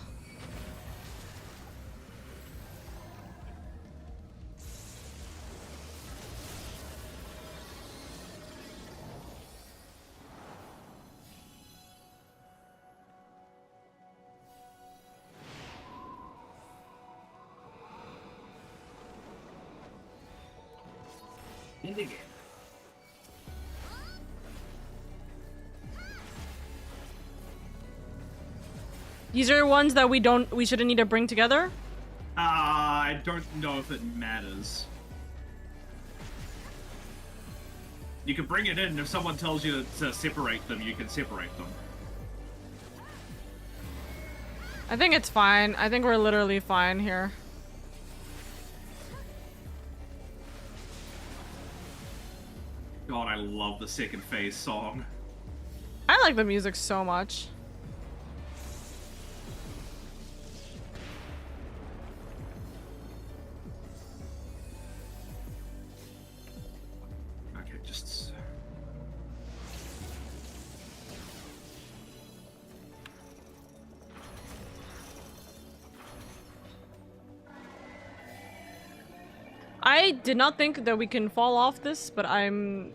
And again. These are ones that we shouldn't need to bring together? I don't know if it matters. You can bring it in, if someone tells you to separate them, you can separate them. I think it's fine. I think we're literally fine here. God, I love the second phase song. I like the music so much. Okay, just... I did not think that we can fall off this, but I'm...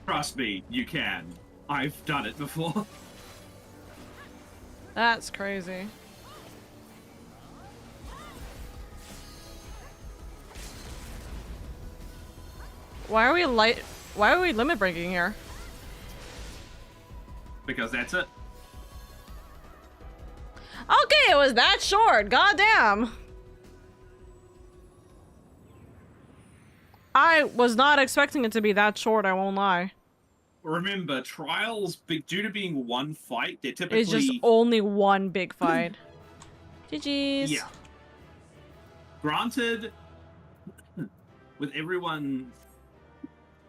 Trust me, you can. I've done it before. That's crazy. Why are we limit breaking here? Because that's it. Okay, it was that short. Goddamn. I was not expecting it to be that short, I won't lie. Remember, trials, due to being one fight, they're typically... It's just only one big fight. GG's. Yeah. Granted, with everyone...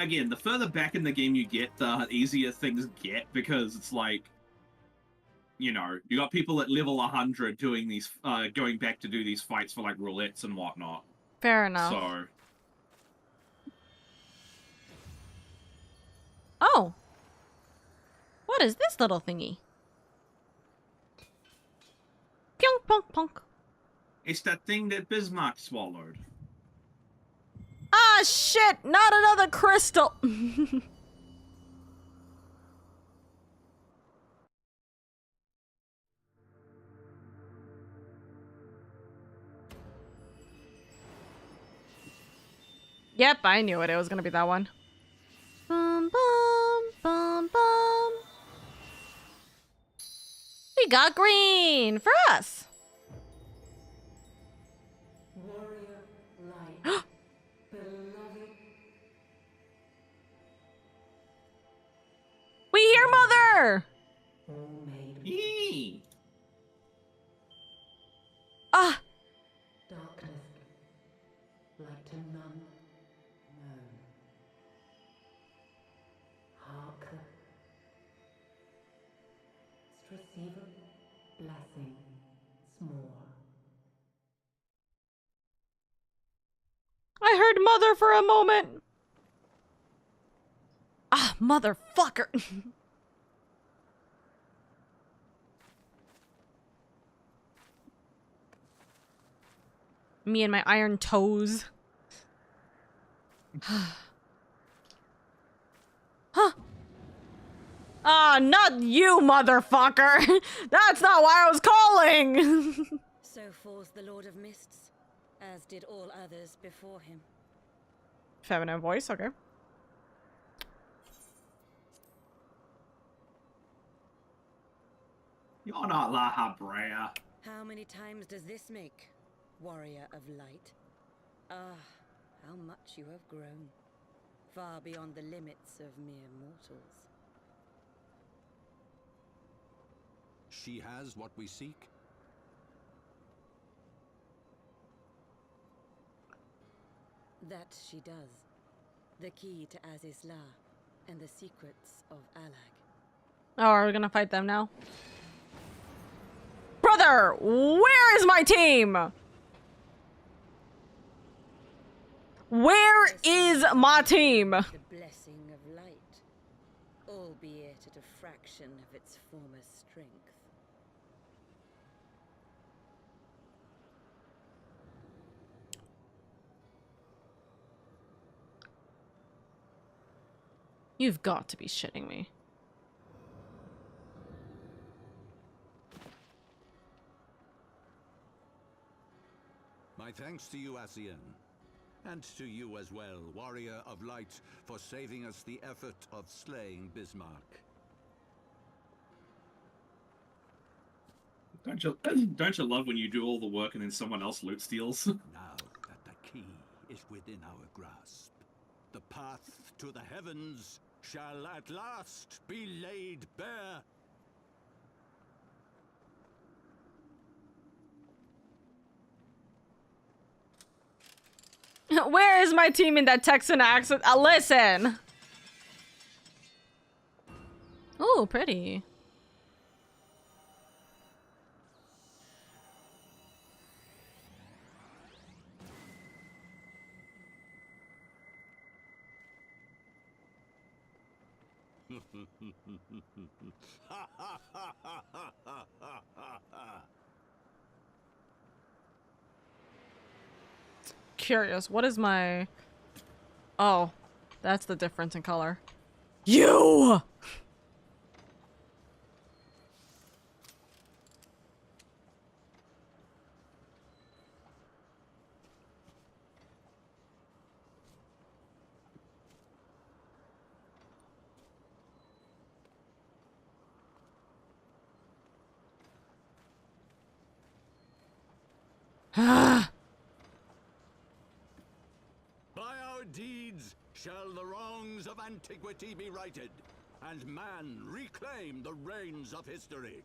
Again, the further back in the game you get, the easier things get, because it's like... You know, you got people at level 100 doing these, going back to do these fights for, like, roulettes and whatnot. Fair enough. So... Oh! What is this little thingy? Pyong pong pong. It's that thing that Bismarck swallowed. Ah, shit! Not another crystal! Yep, I knew it. It was gonna be that one. Bum, bum, bum, bum. We got green for us. Warrior light, beloved. We hear mother. All made Yee! Ah, darkness, light to none known. Hark, receive a blessing, s'more. I heard mother for a moment. Ah, motherfucker. Me and my iron toes. Huh. Ah, not you, motherfucker! That's not why I was calling! So falls the Lord of Mists, as did all others before him. Feminine voice, okay. You're not La Habrea. How many times does this make, warrior of light? Ah, how much you have grown, far beyond the limits of mere mortals. She has what we seek. That she does. The key to Azizla and the secrets of Alag. Oh, are we gonna fight them now? Brother, where is my team? Where is my team? The blessing of light, albeit at a fraction of its former strength. You've got to be shitting me. My thanks to you, Asian. And to you as well, warrior of light, for saving us the effort of slaying Bismarck. Don't you love when you do all the work and then someone else loot steals? Now that the key is within our grasp, the path to the heavens shall at last be laid bare. Where is my team in that Texan accent? Listen! Ooh, pretty. Curious, what is my... Oh, that's the difference in color. You! By our deeds shall the wrongs of antiquity be righted, and man reclaim the reins of history.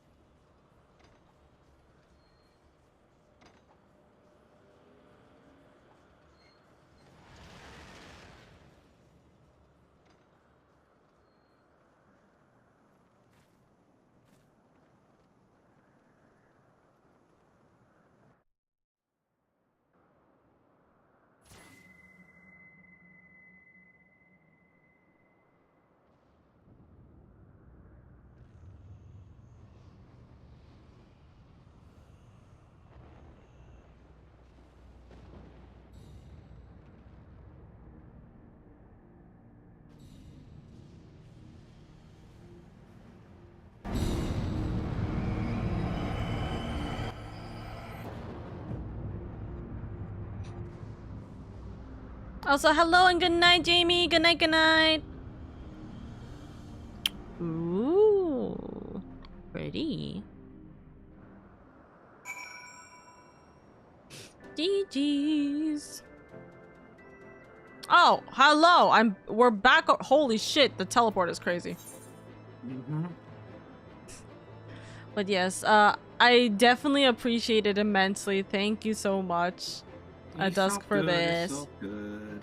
Also, hello and good night, Jamie. Good night, good night. Ooh, pretty. GG's. Oh, hello. We're back. Holy shit, the teleport is crazy. But yes, I definitely appreciate it immensely. Thank you so much, Dusk, for this. So good.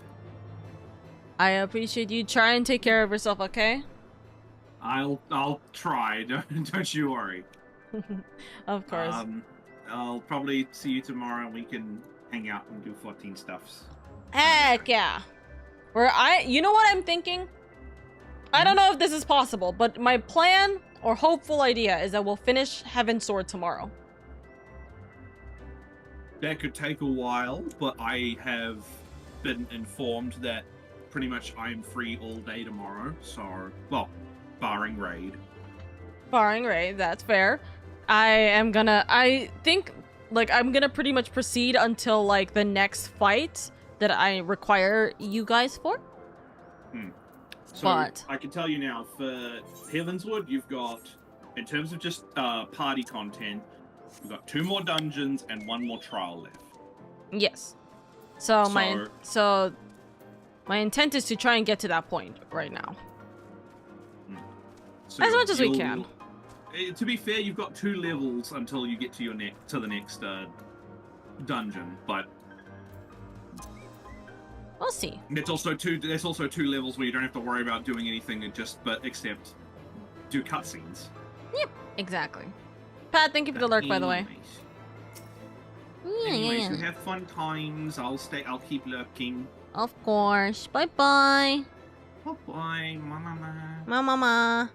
I appreciate you. Try and take care of yourself, okay? I'll try. Don't you worry. Of course. I'll probably see you tomorrow. We can hang out and do 14 stuffs. Heck yeah. You know what I'm thinking? I don't know if this is possible, but my plan or hopeful idea is that we'll finish Heavensward tomorrow. That could take a while, but I have been informed that pretty much I'm free all day tomorrow, so, well, barring raid. Barring raid, that's fair. I think, like, I'm gonna pretty much proceed until, like, the next fight that I require you guys for. So, I can tell you now, for Heavensward, you've got, in terms of just party content, you've got 2 more dungeons and 1 more trial left. Yes. So my intent is to try and get to that point right now. So as much as we can. To be fair, you've got 2 levels until you get to the next dungeon, but we'll see. There's also 2 levels where you don't have to worry about doing anything except do cutscenes. Yep, exactly. Pat, thank you for the lurk, by the way. Anyways, we have fun times. I'll keep lurking. Of course. Bye bye. Bye bye, mama. Mama.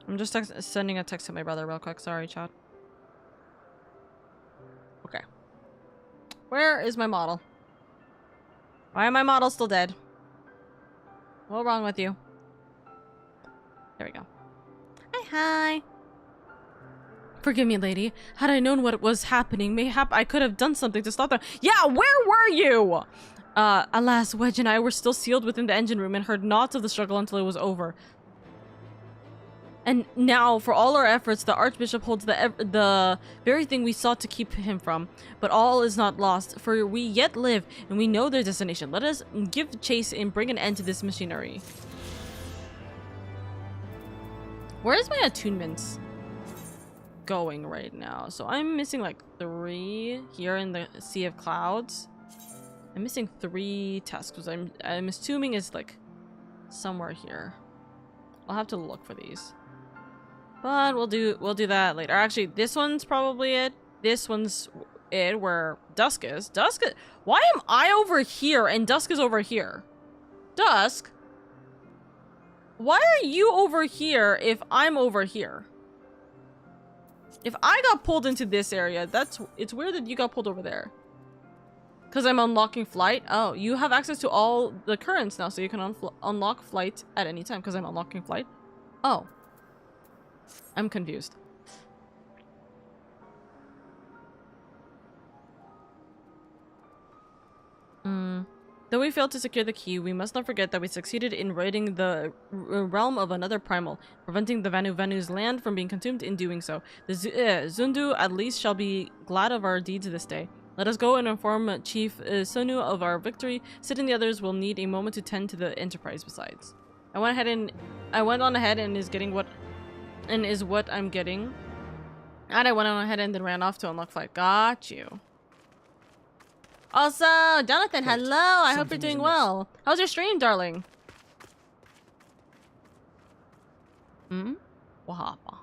I'm just sending a text to my brother real quick. Sorry, chat. Okay. Where is my model? Why are my models still dead? What's wrong with you? There we go. Hi. Forgive me, lady. Had I known what was happening, mayhap I could have done something to stop them. Yeah, where were you? Alas, Wedge and I were still sealed within the engine room and heard naught of the struggle until it was over. And now, for all our efforts, the Archbishop holds the very thing we sought to keep him from. But all is not lost, for we yet live, and we know their destination. Let us give chase and bring an end to this machinery. Where is my attunements going right now? So I'm missing like 3 here in the Sea of Clouds. I'm missing 3 tasks, which I'm assuming is like somewhere here. I'll have to look for these. But we'll do that later. Actually, this one's probably it. This one's it where Dusk is. Why am I over here and Dusk is over here? Dusk? Why are you over here if I'm over here? If I got pulled into this area, it's weird that you got pulled over there. Because I'm unlocking flight? Oh, you have access to all the currents now, so you can unlock flight at any time because I'm unlocking flight. Oh. I'm confused. Though we failed to secure the key, we must not forget that we succeeded in raiding the realm of another primal, preventing the Vanu's land from being consumed in doing so. The Zundu at least shall be glad of our deeds this day. Let us go and inform Chief Sonu of our victory. Sid and the others will need a moment to tend to the Enterprise besides. I went on ahead and is what I'm getting. And I went on ahead and then ran off to unlock flight. Got you. Also, Jonathan, hello. I hope you're doing well. How's your stream, darling? Wahapa.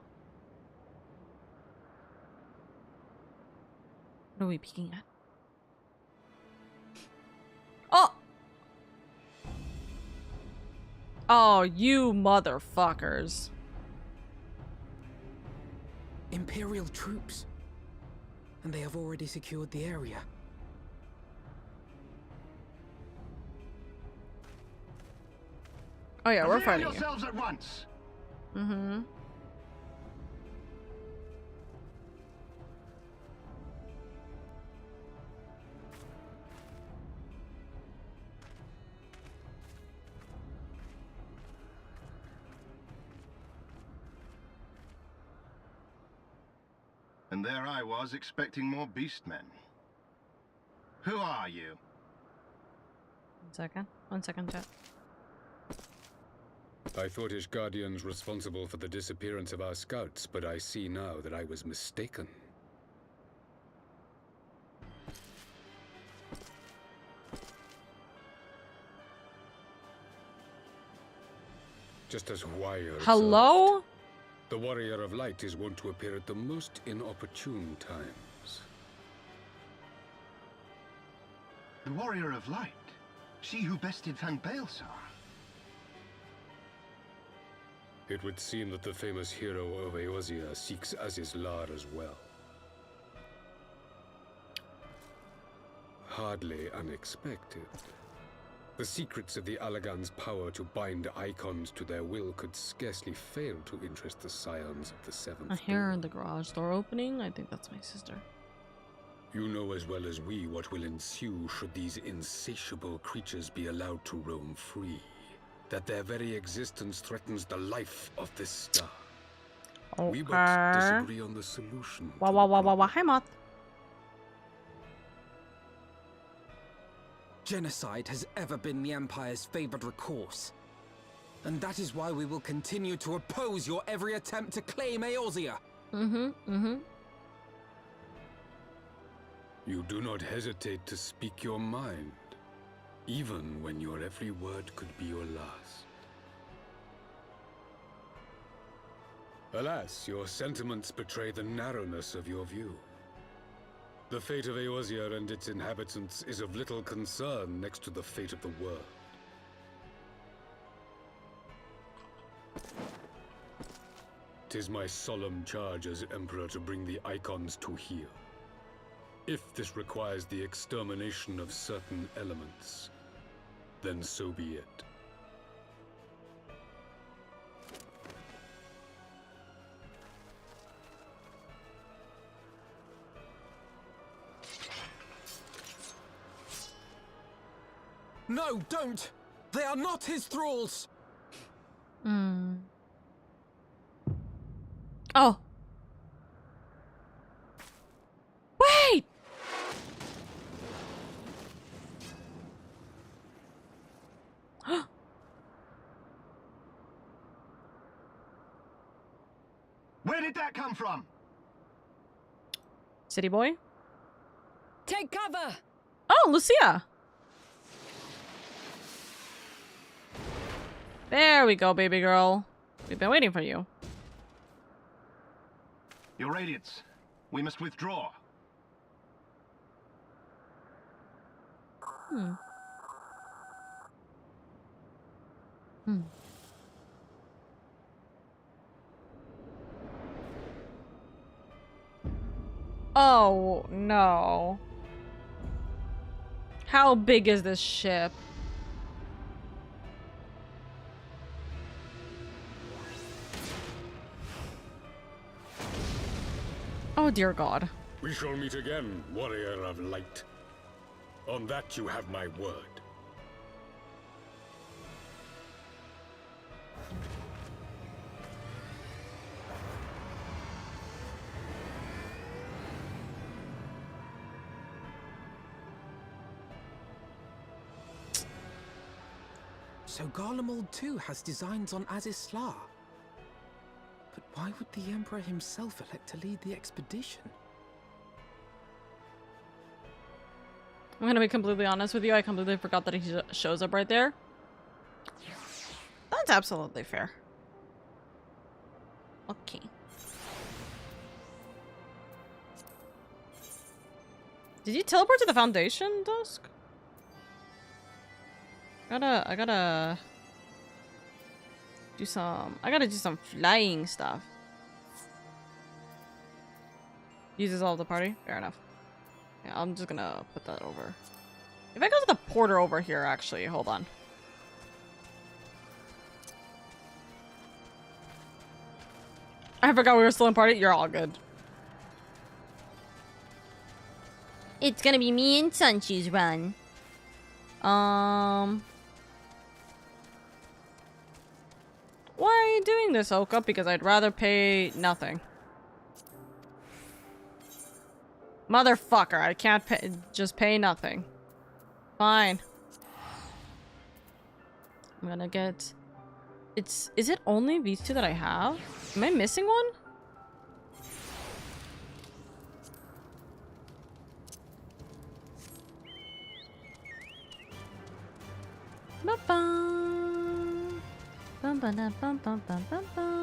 What are we peeking at? Oh! Oh, you motherfuckers. Imperial troops. And they have already secured the area. Oh yeah, we're fighting yourselves at once. Mm-hmm. And there I was expecting more beastmen. Who are you? 1 second, chat. I thought Ishgardians responsible for the disappearance of our scouts, but I see now that I was mistaken. Just as Wire Hello? observed, the Warrior of Light is wont to appear at the most inopportune times. The Warrior of Light? She who bested Van Baelsar? It would seem that the famous hero of Eorzea seeks Azizlar as well. Hardly unexpected. The secrets of the Allagan's power to bind icons to their will could scarcely fail to interest the scions of the Seventh. I hear the garage door opening. I think that's my sister. You know as well as we what will ensue should these insatiable creatures be allowed to roam free. That their very existence threatens the life of this star. Okay. We but disagree on the solution. Hi, Moth. Genocide has ever been the Empire's favored recourse. And that is why we will continue to oppose your every attempt to claim Eorzea. You do not hesitate to speak your mind, even when your every word could be your last. Alas, your sentiments betray the narrowness of your view. The fate of Eorzea and its inhabitants is of little concern next to the fate of the world. Tis my solemn charge as Emperor to bring the icons to heel. If this requires the extermination of certain elements, then so be it. No, don't! They are not his thralls! Oh. Wait! Where did that come from? City boy? Take cover! Oh, Lucia! There we go, baby girl. We've been waiting for you. Your Radiance, we must withdraw. Oh, no. How big is this ship? Oh, dear God. We shall meet again, Warrior of Light. On that you have my word. So Garlemald too has designs on Azisla. But why would the Emperor himself elect to lead the expedition? I'm gonna be completely honest with you. I completely forgot that he shows up right there. That's absolutely fair. Okay. Did you teleport to the Foundation, Dusk? I gotta do some flying stuff. Uses all of the party? Fair enough. Yeah, I'm just gonna put that over. If I go to the porter over here, actually, hold on. I forgot we were still in party. You're all good. It's gonna be me and Sunshoe's run. Why are you doing this, Oka? Because I'd rather pay nothing. Motherfucker, I can't pay, just pay nothing. Fine. I'm gonna get... is it only these two that I have? Am I missing one? Ba-bum. Bum-ba-da-bum-bum-bum-bum-bum.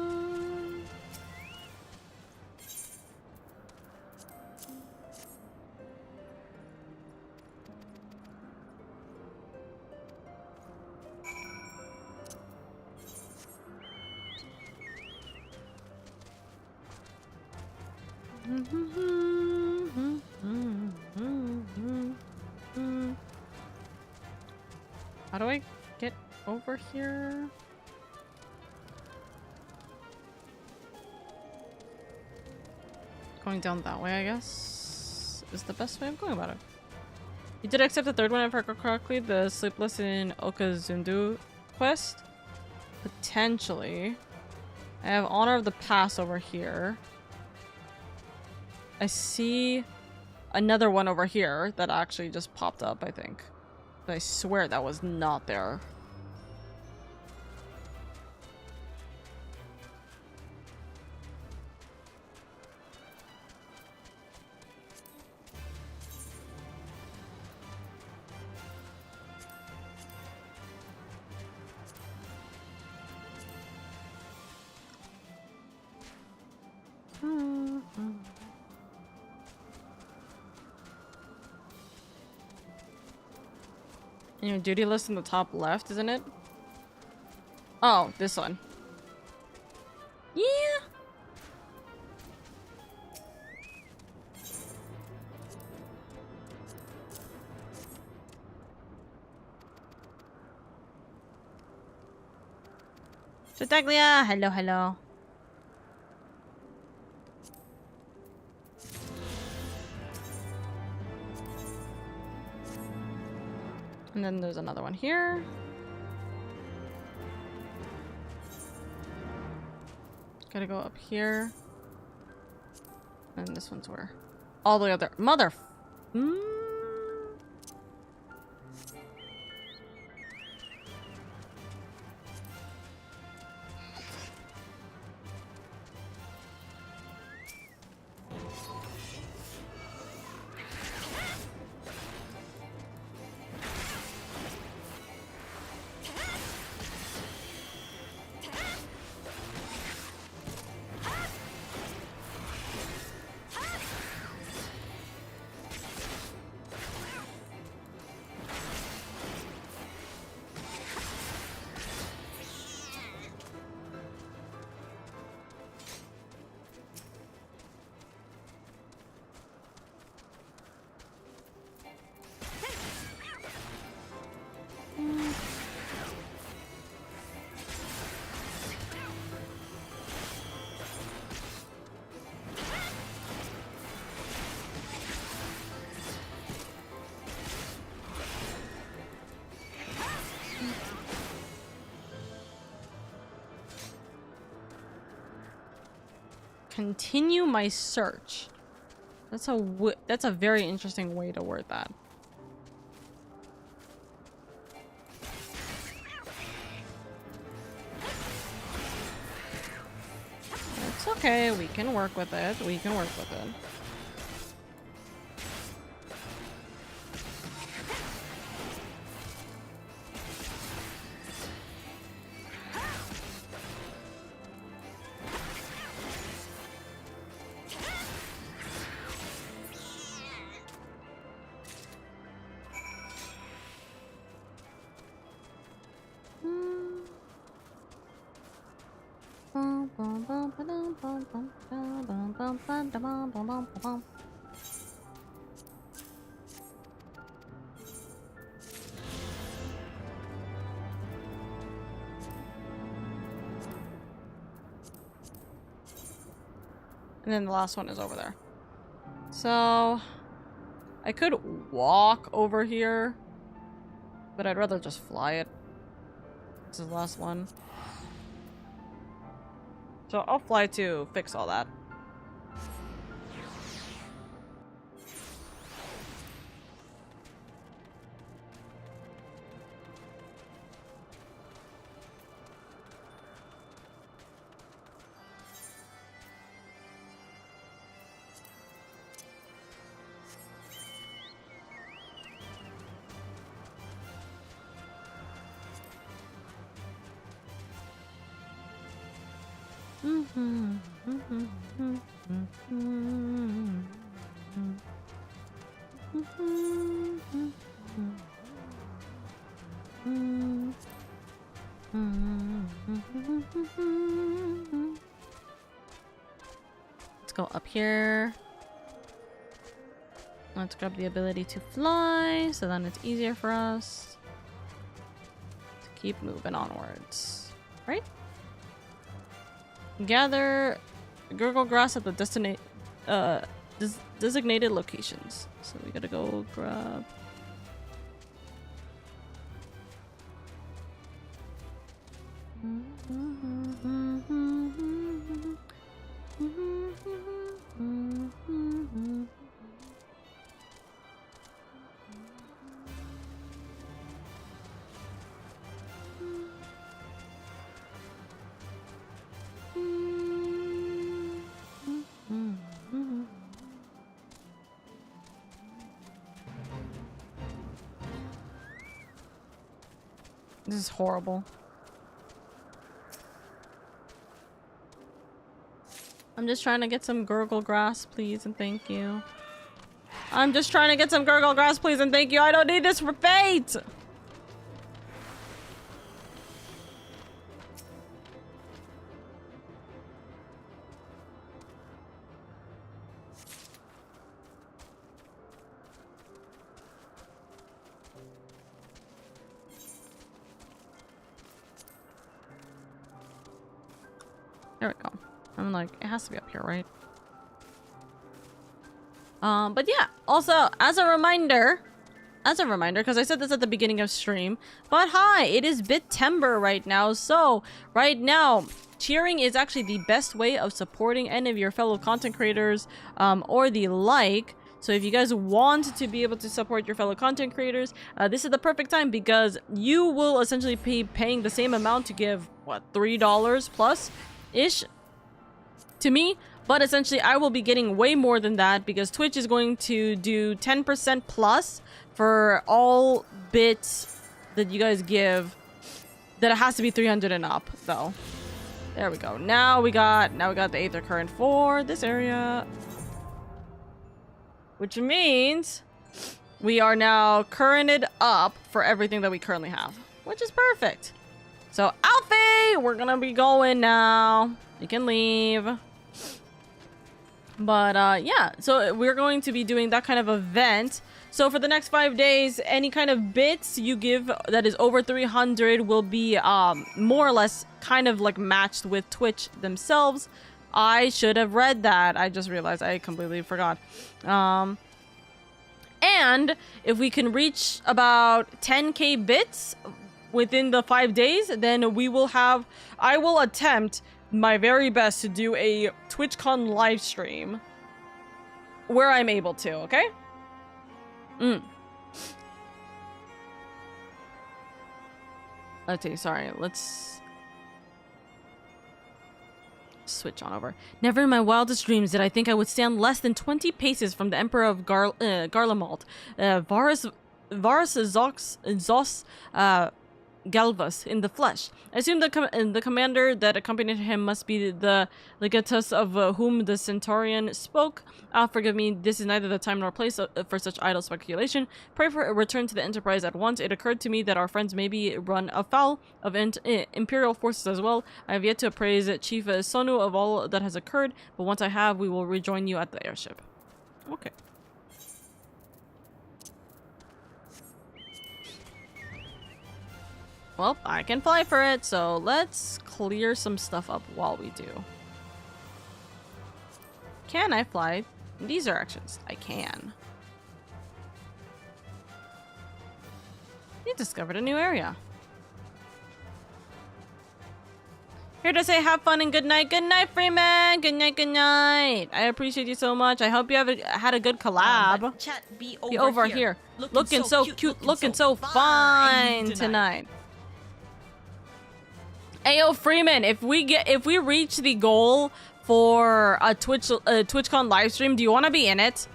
How do I get over here? Going down that way, I guess, is the best way of going about it. You did accept the third one, if I recall correctly, the Sleepless in Okazundu quest? Potentially. I have Honor of the Pass over here. I see another one over here that actually just popped up, I think. But I swear that was not there. In your duty list in the top left, isn't it? Oh, this one. Yeah. Chataglia, hello, hello. And then there's another one here. Gotta go up here. And this one's where? All the way up there. Mother... Continue my search. That's a very interesting way to word that. okay. We can work with it. We can work with it. And then the last one is over there. So I could walk over here, but I'd rather just fly it. This is the last one. So I'll fly to fix all that. Let's go up here. Let's grab the ability to fly, so then it's easier for us to keep moving onwards. Right? Gather gurgle grass at the designated locations. So we gotta go grab. This is horrible. I'm just trying to get some gurgle grass, please, and thank you. I'm just trying to get some gurgle grass, please, and thank you. I don't need this for fate! There we go. I'm like, it has to be up here, right? But yeah, also, as a reminder, because I said this at the beginning of stream, but hi, it is BIT-TEMBER right now, so right now, cheering is actually the best way of supporting any of your fellow content creators, or the like. So if you guys want to be able to support your fellow content creators, this is the perfect time, because you will essentially be paying the same amount to give, what, $3 plus-ish to me, but essentially I will be getting way more than that, because Twitch is going to do 10% plus for all bits that you guys give. That it has to be 300 and up, though. There we go. Now we got the Aether Current for this area, which means we are now currented up for everything that we currently have, which is perfect. So Alfie, we're gonna be going now. You can leave. But yeah, so we're going to be doing that kind of event. So for the next 5 days, any kind of bits you give that is over 300 will be more or less kind of like matched with Twitch themselves. I should have read that. I just realized I completely forgot. And if we can reach about 10k bits within the 5 days, then we will have, I will attempt my very best to do a TwitchCon live stream where I'm able to, okay? Let's see, sorry, let's... switch on over. Never in my wildest dreams did I think I would stand less than 20 paces from the Emperor of Garlemald, Varus Zos Galvus in the flesh. I assume the commander that accompanied him must be the legatus of whom the Centaurian spoke. Forgive me, this is neither the time nor place for such idle speculation. Pray for a return to the Enterprise at once. It occurred to me that our friends may be run afoul of Imperial forces as well. I have yet to appraise Chief Sonu of all that has occurred, but once I have, we will rejoin you at the airship. Okay. Well, I can fly for it, so let's clear some stuff up while we do. Can I fly in these directions? I can. You discovered a new area. Here to say have fun and good night. Good night, Freeman. Good night, good night. I appreciate you so much. I hope you have had a good collab. Chat, be over here. Looking so cute. Looking so fine tonight. Ayo, Freeman, if we reach the goal for a TwitchCon livestream, do you want to be in it?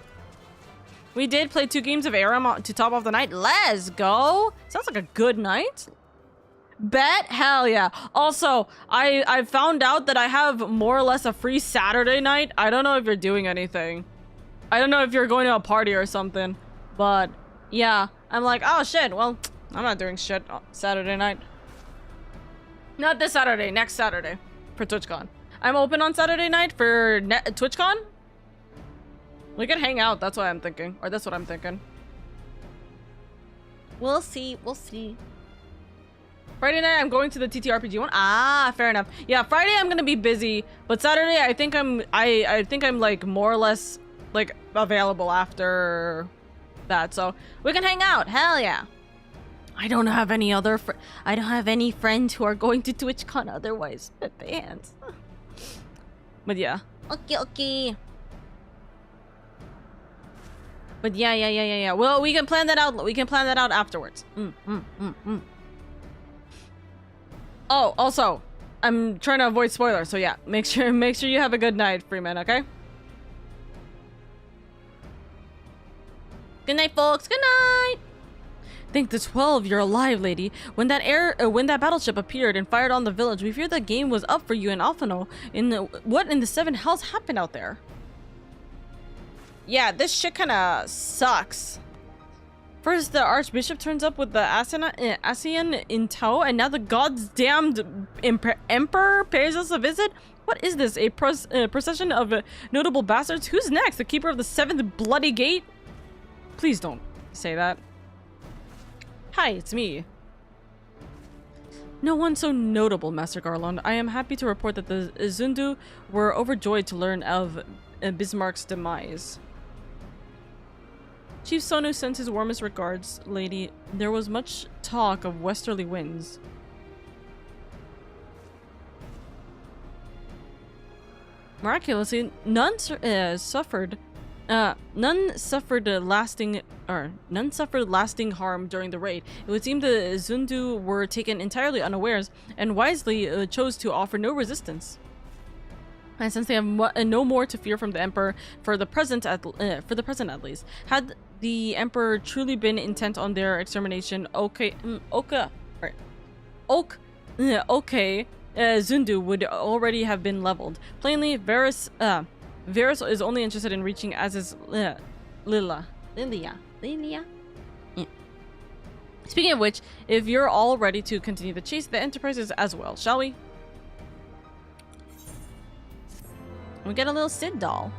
We did play 2 games of Aram to top off the night. Let's go. Sounds like a good night. Bet? Hell yeah. Also, I found out that I have more or less a free Saturday night. I don't know if you're doing anything. I don't know if you're going to a party or something. But, yeah. I'm like, oh shit, well, I'm not doing shit Saturday night. Not this Saturday, next Saturday for TwitchCon. I'm open on Saturday night for TwitchCon. We could hang out, that's what I'm thinking. Or that's what I'm thinking. We'll see, we'll see. Friday night, I'm going to the TTRPG one. Ah, fair enough. Yeah, Friday I'm gonna be busy, but Saturday I think I'm like more or less like available after that, so we can hang out. Hell yeah. I don't have any other I don't have any friends who are going to TwitchCon otherwise. Bands. But yeah. Okay. But yeah. Well, we can plan that out. We can plan that out afterwards. Oh, also, I'm trying to avoid spoilers, so yeah, make sure you have a good night, Freeman, okay? Good night, folks. Good night. Think the 12, you're alive, lady. When that battleship appeared and fired on the village, we feared the game was up for you in Alphano. What in the 7 hells happened out there? Yeah, this shit kinda sucks. First, the Archbishop turns up with the ASEAN in tow, and now the goddamned Emperor pays us a visit? What is this, a procession of notable bastards? Who's next? The Keeper of the 7th Bloody Gate? Please don't say that. Hi, it's me. No one so notable, Master Garland. I am happy to report that the Zundu were overjoyed to learn of Bismarck's demise. Chief Sonu sends his warmest regards, lady. There was much talk of westerly winds. Miraculously, none suffered lasting harm during the raid. It would seem the Zundu were taken entirely unawares and wisely chose to offer no resistance. And since they have no more to fear from the Emperor for the present at least, had the Emperor truly been intent on their extermination, Zundu would already have been leveled. Plainly, Varus is only interested in reaching Az's Lilia. Yeah. Speaking of which, if you're all ready to continue the chase, the Enterprise is as well, shall we? We get a little Sid doll.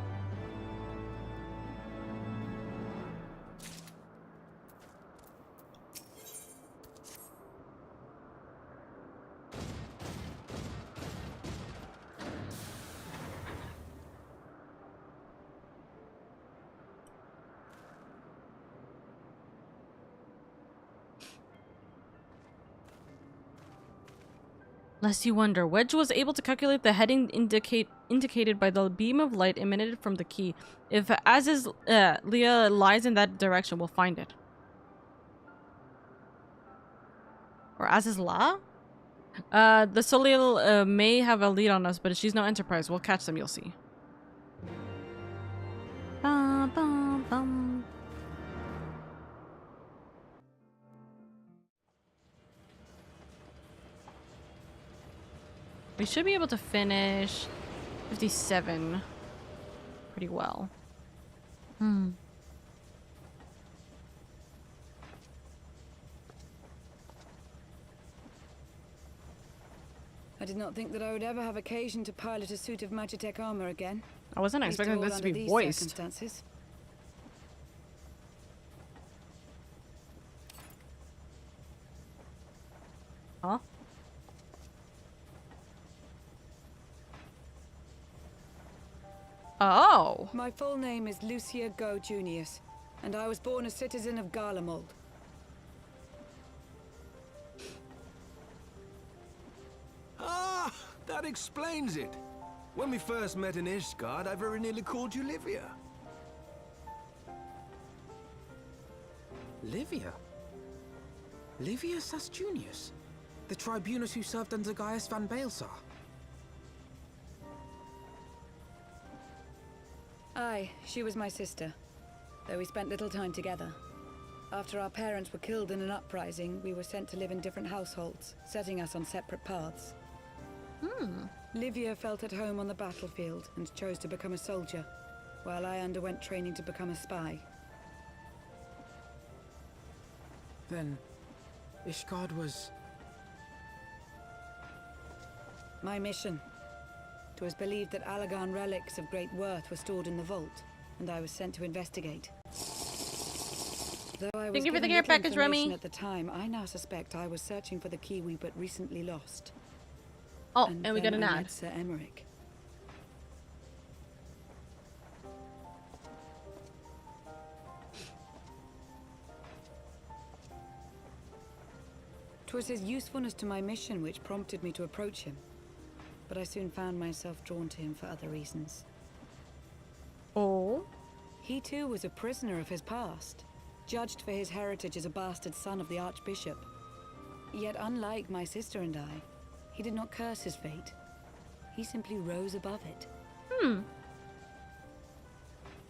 Lest you wonder, Wedge was able to calculate the heading indicated by the beam of light emanated from the key. If Az's Leah lies in that direction, we'll find it. Or Az's La? The Solil may have a lead on us, but she's no Enterprise. We'll catch them, you'll see. Bum, bum, bum. We should be able to finish 57 pretty well. I did not think that I would ever have occasion to pilot a suit of Magitech armor again. I wasn't expecting this to be voiced. Circumstances. Huh? Oh. My full name is Lucia Go Junius, and I was born a citizen of Garlemald. Ah, that explains it. When we first met in Ishgard, I very nearly called you Livia. Livia? Livia Sas Junius? The tribunus who served under Gaius van Baelsar? Aye, she was my sister, though we spent little time together. After our parents were killed in an uprising, we were sent to live in different households, setting us on separate paths. Livia felt at home on the battlefield and chose to become a soldier, while I underwent training to become a spy. Then, Ishgard was... my mission. It was believed that Allagan relics of great worth were stored in the vault, and I was sent to investigate. Though I was Thank you for the given care little package, information Remy. at the time, I now suspect I was searching for the key we but recently lost. Oh, and we got then an I ad. met Sir Emmerich. Twas his usefulness to my mission which prompted me to approach him, but I soon found myself drawn to him for other reasons. Oh? He too was a prisoner of his past, judged for his heritage as a bastard son of the Archbishop. Yet unlike my sister and I, he did not curse his fate. He simply rose above it.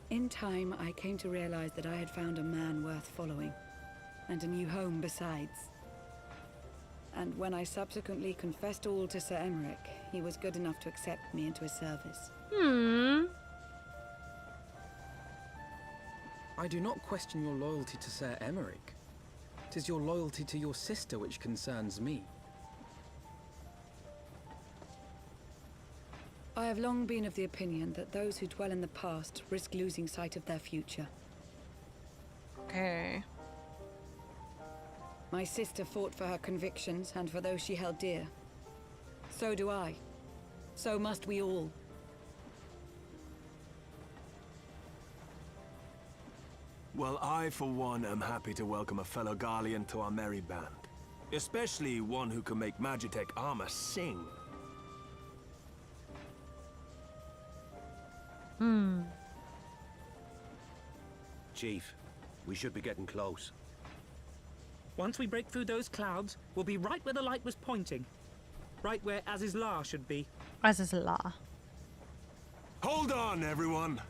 In time, I came to realize that I had found a man worth following, and a new home besides. And when I subsequently confessed all to Sir Emmerich, he was good enough to accept me into his service. I do not question your loyalty to Sir Emmerich. 'Tis your loyalty to your sister which concerns me. I have long been of the opinion that those who dwell in the past risk losing sight of their future. Okay. My sister fought for her convictions and for those she held dear. So do I. So must we all. Well, I, for one, am happy to welcome a fellow Garlean to our merry band. Especially one who can make Magitech armor sing. Chief, we should be getting close. Once we break through those clouds, we'll be right where the light was pointing. Right where Azizla should be. Azizla. Hold on, everyone!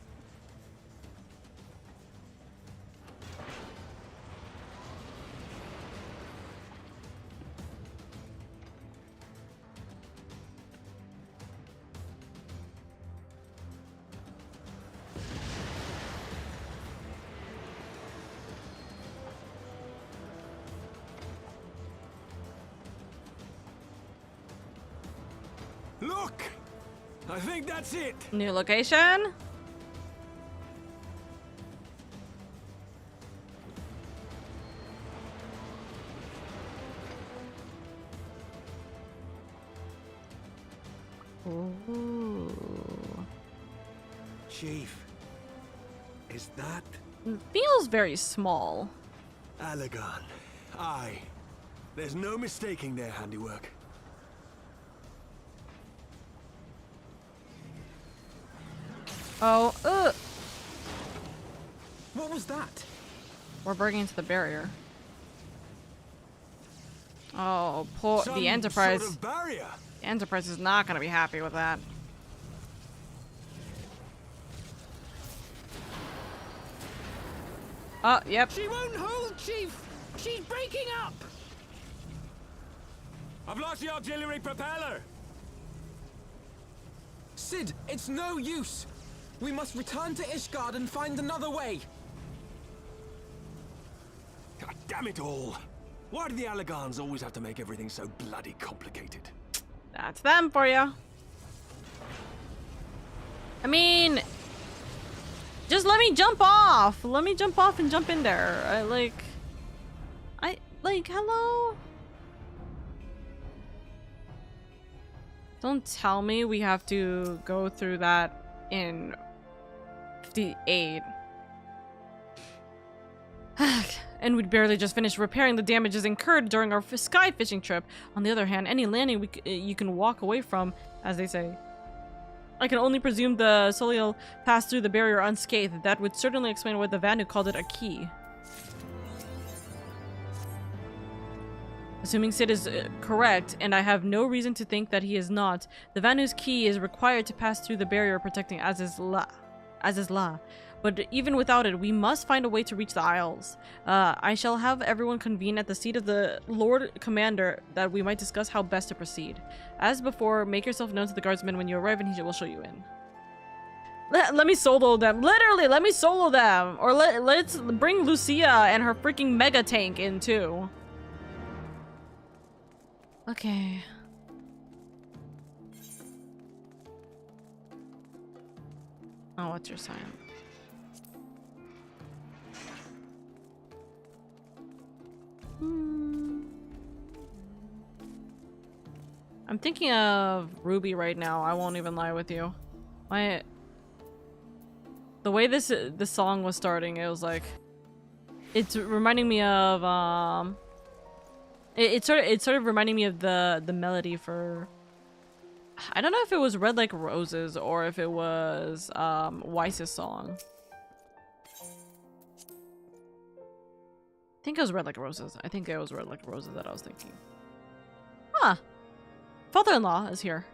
Look! I think that's it! New location? Ooh. Chief, is that... It feels very small. Allagan. Aye. There's no mistaking their handiwork. Oh, What was that? We're breaking into the barrier. Oh, poor the Enterprise. Sort of barrier. The Enterprise is not gonna be happy with that. Oh, yep. She won't hold, Chief. She's breaking up. I've lost the auxiliary propeller. Sid, it's no use. We must return to Ishgard and find another way. God damn it all. Why do the Allagans always have to make everything so bloody complicated? That's them for you. I mean, just let me jump off. Let me jump off and jump in there. Hello? Don't tell me we have to go through that in 58. And we'd barely just finished repairing the damages incurred during our sky fishing trip. On the other hand, any landing you can walk away from, as they say. I can only presume the Soliel passed through the barrier unscathed. That would certainly explain why the Vanu called it a key. Assuming Sid is correct, and I have no reason to think that he is not, the Vanu's key is required to pass through the barrier protecting Azizla. But even without it, we must find a way to reach the Isles. I shall have everyone convene at the seat of the Lord Commander that we might discuss how best to proceed. As before, make yourself known to the guardsman when you arrive and he will show you in. Let me solo them. Literally, let me solo them. Or let's bring Lucia and her freaking mega tank in too. Okay. Oh, what's your sign? I'm thinking of Ruby right now. I won't even lie with you. The way this song was starting, it was like, it's reminding me of it's sort of reminding me of the melody for, I don't know if it was Red Like Roses or if it was Weiss's song. I think it was Red Like Roses. I think it was Red Like Roses that I was thinking. Huh. Father-in-law is here.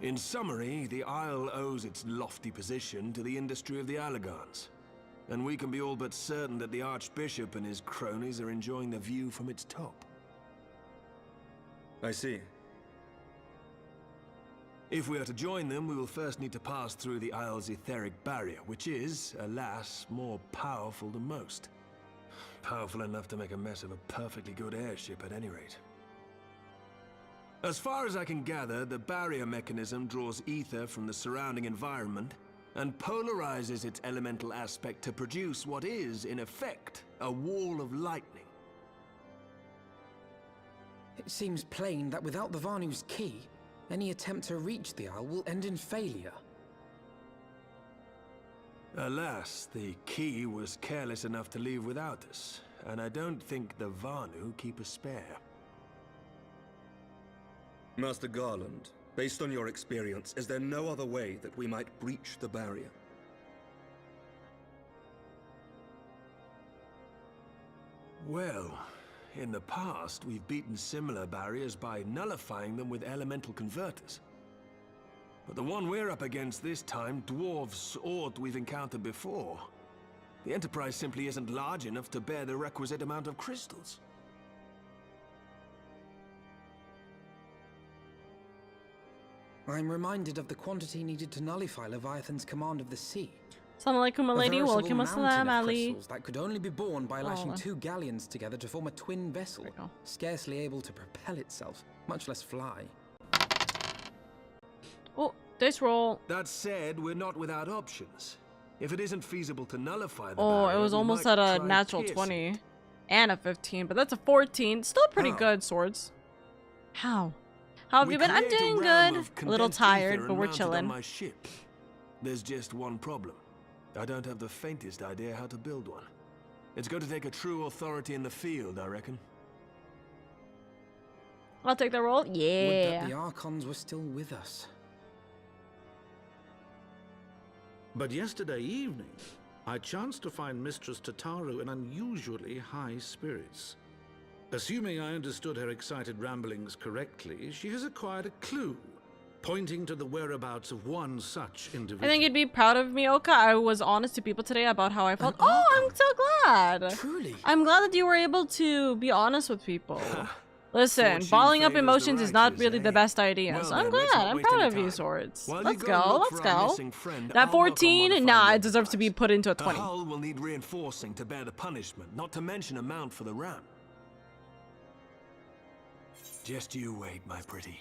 In summary, the Isle owes its lofty position to the industry of the Allagans. And we can be all but certain that the Archbishop and his cronies are enjoying the view from its top. I see. If we are to join them, we will first need to pass through the Isle's etheric barrier, which is, alas, more powerful than most. Powerful enough to make a mess of a perfectly good airship at any rate. As far as I can gather, the barrier mechanism draws ether from the surrounding environment and polarizes its elemental aspect to produce what is, in effect, a wall of lightning. It seems plain that without the Vanu's key, any attempt to reach the Isle will end in failure. Alas, the key was careless enough to leave without us, and I don't think the Vanu keep a spare. Master Garland, based on your experience, is there no other way that we might breach the barrier? Well, in the past, we've beaten similar barriers by nullifying them with elemental converters. But the one we're up against this time dwarfs aught we've encountered before. The Enterprise simply isn't large enough to bear the requisite amount of crystals. I'm reminded of the quantity needed to nullify Leviathan's command of the sea. Assalamu alaikum, my lady. Welcome, assalam Ali. That could only be borne by lashing two galleons together to form a twin vessel, scarcely able to propel itself, much less fly. Oh, dice roll. That said, we're not without options. If it isn't feasible to nullify the barrier, it was almost at a natural 20 and a 15, but that's a 14. Still pretty good, swords. How? How have you been? I'm doing good. A little tired, but we're chilling. My ship. There's just one problem. I don't have the faintest idea how to build one. It's going to take a true authority in the field, I reckon. I'll take the roll. Yeah. Would that the Archons were still with us. But yesterday evening, I chanced to find Mistress Tataru in unusually high spirits. Assuming I understood her excited ramblings correctly, she has acquired a clue, pointing to the whereabouts of one such individual. I think you'd be proud of me, Oka. I was honest to people today about how I felt. Oh, I'm so glad. Truly. I'm glad that you were able to be honest with people. Listen, balling up emotions is not really the best idea. Well, so I'm then, glad. I'm proud of you, Swords. While Let's you go and go. look Let's for our go. missing friend, That I'll work on 14? modifying Nah, the it deserves to be put into a The 20. hull will need reinforcing to bear the punishment, not to mention a mount for the ram. Just you wait, my pretty.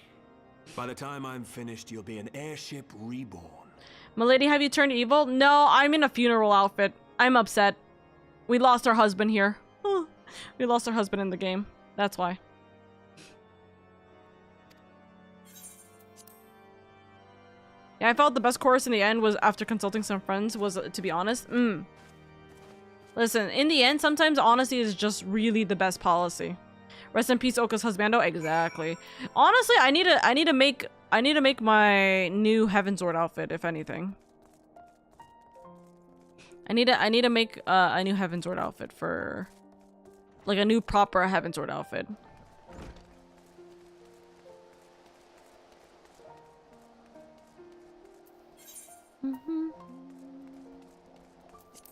By the time I'm finished, you'll be an airship reborn. Milady, have you turned evil? No, I'm in a funeral outfit. I'm upset. We lost our husband here. We lost our husband in the game. That's why. Yeah, I felt the best chorus in the end was after consulting some friends was, to be honest. Listen, in the end, sometimes honesty is just really the best policy. Rest in peace, Oka's husbando. Exactly. Honestly, I need to make my new Heavensward outfit, if anything. I need to make a new Heavensward outfit for, like, a new proper Heavensward outfit.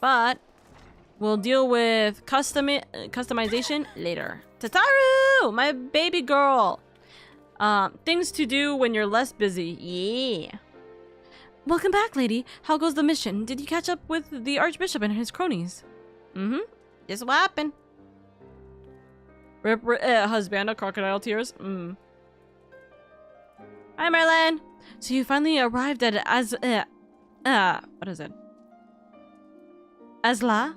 But we'll deal with customization later. Tataru, my baby girl. Things to do when you're less busy. Yeah. Welcome back, lady. How goes the mission? Did you catch up with the Archbishop and his cronies? Just what happened? Rip, husband, crocodile tears. Hi, Merlin. So you finally arrived at what is it? Azla?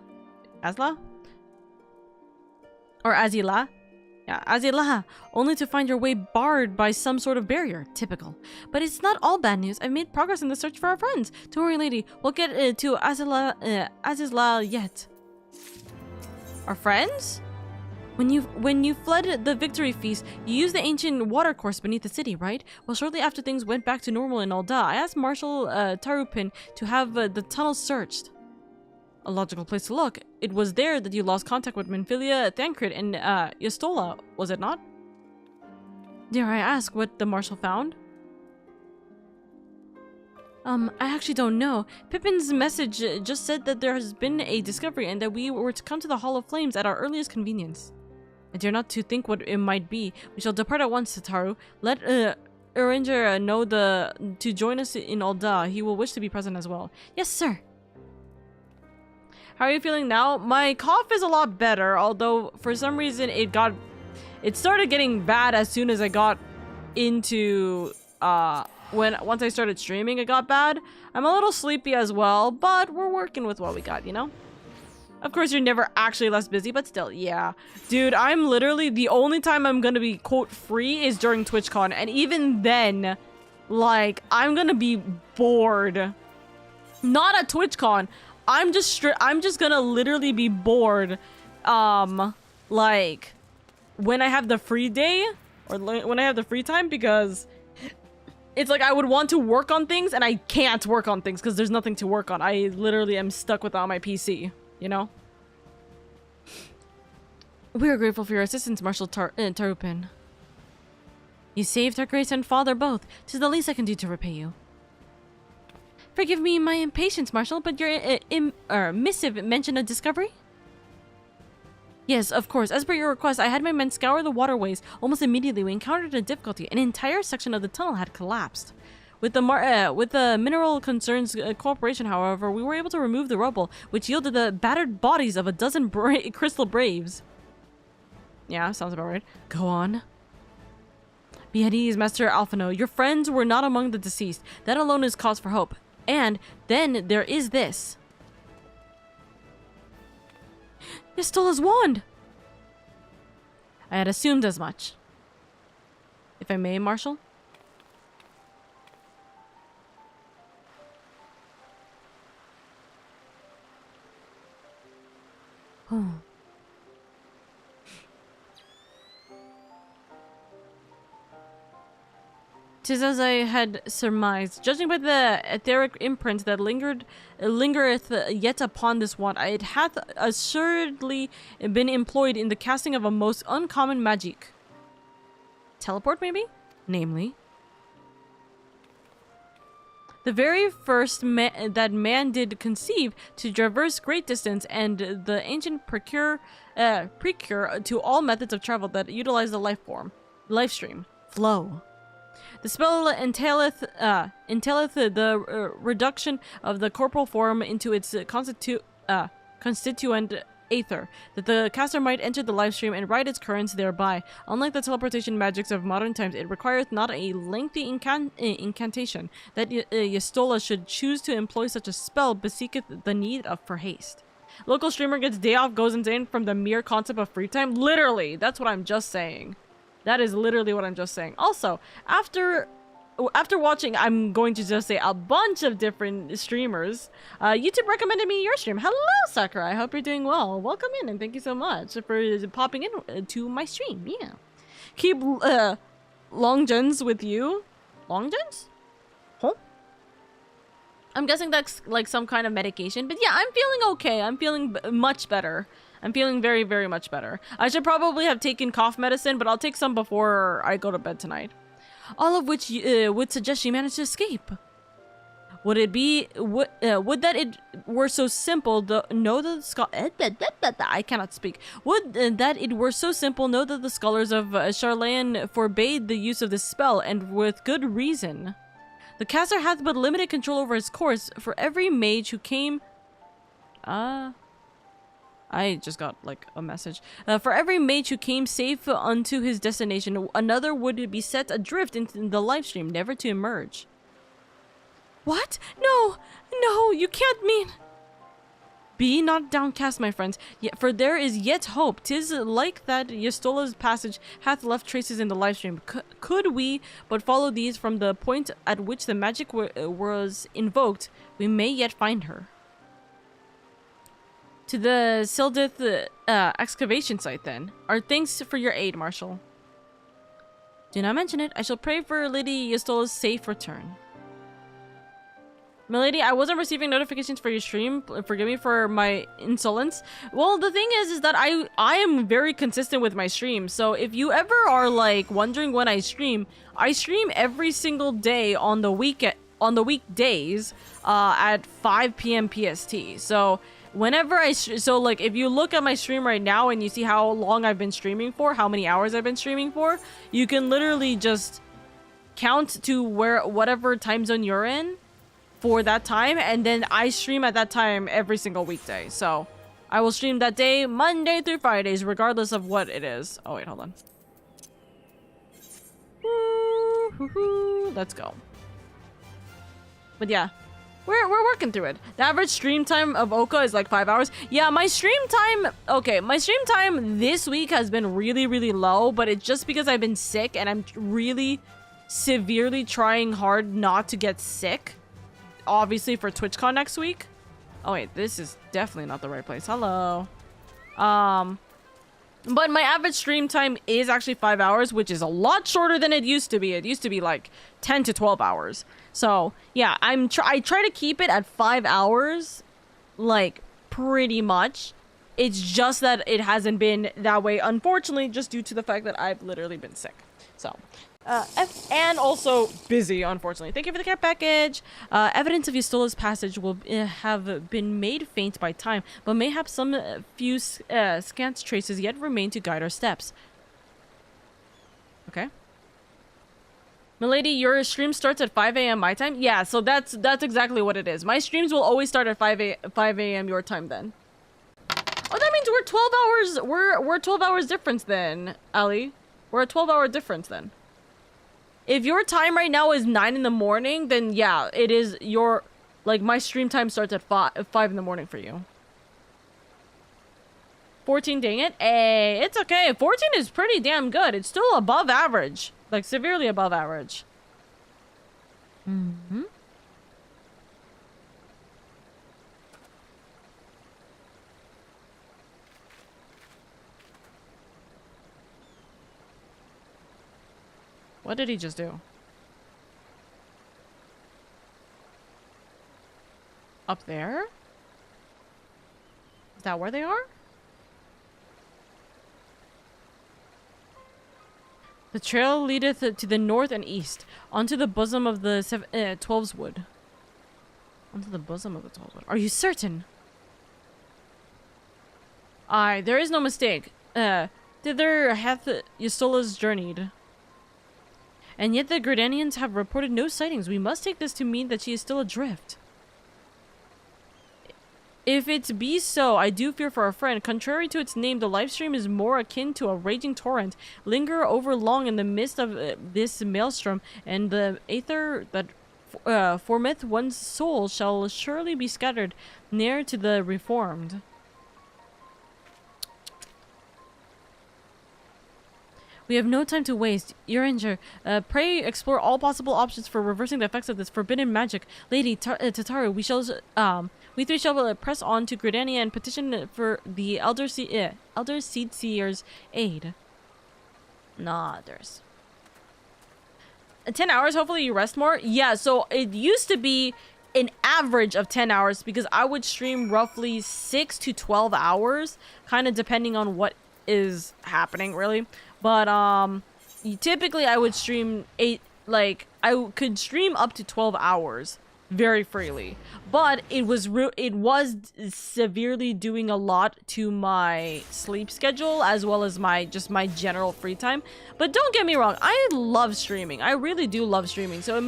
Azla? Or Azila? Yeah, Azila. Only to find your way barred by some sort of barrier. Typical. But it's not all bad news. I've made progress in the search for our friends. Don't worry, lady. We'll get to Azizla yet. Our friends? When you fled the victory feast, you used the ancient watercourse beneath the city, right? Well, shortly after things went back to normal in Ul'dah, I asked Marshal Tarupin to have the tunnel searched. A logical place to look. It was there that you lost contact with Minfilia, Thancred, and Yastola, was it not? Dare I ask what the Marshal found? I actually don't know. Pippin's message just said that there has been a discovery and that we were to come to the Hall of Flames at our earliest convenience. I dare not to think what it might be. We shall depart at once, Sataru. Let Uringer know to join us in Ul'dah. He will wish to be present as well. Yes, sir. How are you feeling now? My cough is a lot better, although for some reason it started getting bad as soon as I got into once I started streaming, it got bad. I'm a little sleepy as well, but we're working with what we got, you know? Of course, you're never actually less busy, but still, yeah. Dude, I'm literally, the only time I'm gonna be, quote, free is during TwitchCon, and even then, like, I'm gonna be bored. Not at TwitchCon. I'm just gonna literally be bored, like, when I have the free day, or when I have the free time, because it's like I would want to work on things, and I can't work on things, because there's nothing to work on. I literally am stuck without my PC, you know? We are grateful for your assistance, Marshal Tarupin. You saved our grace and father both. 'Tis the least I can do to repay you. Forgive me my impatience, Marshal, but your missive mentioned a discovery? Yes, of course. As per your request, I had my men scour the waterways. Almost immediately, we encountered a difficulty. An entire section of the tunnel had collapsed. With the Mineral Concerns Corporation, however, we were able to remove the rubble, which yielded the battered bodies of a dozen crystal braves. Yeah, sounds about right. Go on. Be at ease, Master Alphino. Your friends were not among the deceased. That alone is cause for hope. And then there is this. Yastola's wand! I had assumed as much. If I may, Marshal? Oh. 'Tis as I had surmised. Judging by the etheric imprint that lingereth yet upon this wand, it hath assuredly been employed in the casting of a most uncommon magic. Teleport, maybe? Namely, the very first that man did conceive to traverse great distance, and the ancient precure to all methods of travel that utilize the life stream, flow. The spell entaileth the reduction of the corporal form into its constituent aether, that the caster might enter the life stream and ride its currents thereby. Unlike the teleportation magics of modern times, it requireth not a lengthy incantation. That Y'shtola should choose to employ such a spell beseeketh the need for haste. Local streamer gets day off, goes insane from the mere concept of free time. Literally, that's what I'm just saying. That is literally what I'm just saying. Also, after watching, I'm going to just say a bunch of different streamers, YouTube recommended me your stream. Hello, Sakura. I hope you're doing well. Welcome in, and thank you so much for popping in to my stream. Yeah. Keep long gens with you. Long gens? Huh? I'm guessing that's like some kind of medication. But yeah, I'm feeling okay. I'm feeling much better. I'm feeling very, very much better. I should probably have taken cough medicine, but I'll take some before I go to bed tonight. All of which would suggest she managed to escape. Would it be would that it were so simple? Know that I cannot speak. Would that it were so simple? Know that the scholars of Charlayan forbade the use of this spell, and with good reason. The caster hath but limited control over his course. For every mage who came, I just got like a message. For every mage who came safe unto his destination, another would be set adrift into the live stream, never to emerge. What? No, no, you can't mean. Be not downcast, my friends, for there is yet hope. 'Tis like that Y'shtola's passage hath left traces in the live stream. Could we but follow these from the point at which the magic was invoked, we may yet find her. To the Sildith excavation site, then. Our thanks for your aid, Marshal. Do not mention it. I shall pray for Lady Y'shtola's safe return. Milady, I wasn't receiving notifications for your stream. Forgive me for my insolence. Well, the thing is that I am very consistent with my stream. So if you ever are like wondering when I stream every single day on the weekdays at 5 p.m. PST. So whenever like if you look at my stream right now and you see how long I've been streaming for, how many hours I've been streaming for, you can literally just count to whatever time zone you're in for that time, and then I stream at that time every single weekday. So I will stream that day Monday through Fridays regardless of what it is. Oh wait, hold on. Let's go. But yeah, we're working through it. The average stream time of Oka is like 5 hours. Yeah, my stream time, okay, my stream time this week has been really, really low, but it's just because I've been sick and I'm really severely trying hard not to get sick. Obviously for TwitchCon next week. Oh wait, this is definitely not the right place. Hello. But my average stream time is actually 5 hours, which is a lot shorter than it used to be. It used to be like 10 to 12 hours. So yeah, I try to keep it at 5 hours, like pretty much. It's just that it hasn't been that way, unfortunately, just due to the fact that I've literally been sick. So, and also busy, unfortunately. Thank you for the care package. Evidence of Y'shtola's passage will have been made faint by time, but mayhap some few scant traces yet remain to guide our steps. Okay. Milady, your stream starts at 5 a.m. my time? Yeah, so that's exactly what it is. My streams will always start at 5 a.m. your time then. Oh, that means we're 12 hours, we're 12 hours difference then, Ali. We're a 12-hour difference then. If your time right now is 9 in the morning, then yeah, it is your, like, my stream time starts at 5 in the morning for you. 14, dang it. Hey, it's okay. 14 is pretty damn good. It's still above average. Like, severely above average. Mm-hmm. What did he just do? Up there? Is that where they are? The trail leadeth to the north and east, onto the bosom of the 12's wood. Onto the bosom of the 12's wood. Are you certain? Aye, there is no mistake. Thither hath Ystola's journeyed. And yet the Gridanians have reported no sightings. We must take this to mean that she is still adrift. If it be so, I do fear for our friend. Contrary to its name, the livestream is more akin to a raging torrent. Linger over long in the midst of this maelstrom, and the aether that formeth one's soul shall surely be scattered near to the reformed. We have no time to waste. Uringer, pray explore all possible options for reversing the effects of this forbidden magic. Lady Tataru, we three shall press on to Gridania and petition for the Elder Seed Seer's aid. Nah, there's 10 hours. Hopefully you rest more. Yeah, so it used to be an average of 10 hours because I would stream roughly 6 to 12 hours, kind of depending on what is happening, really. But typically I would stream I could stream up to 12 hours very freely, but it was severely doing a lot to my sleep schedule as well as my general free time. But don't get me wrong, I love streaming. I really do love streaming. So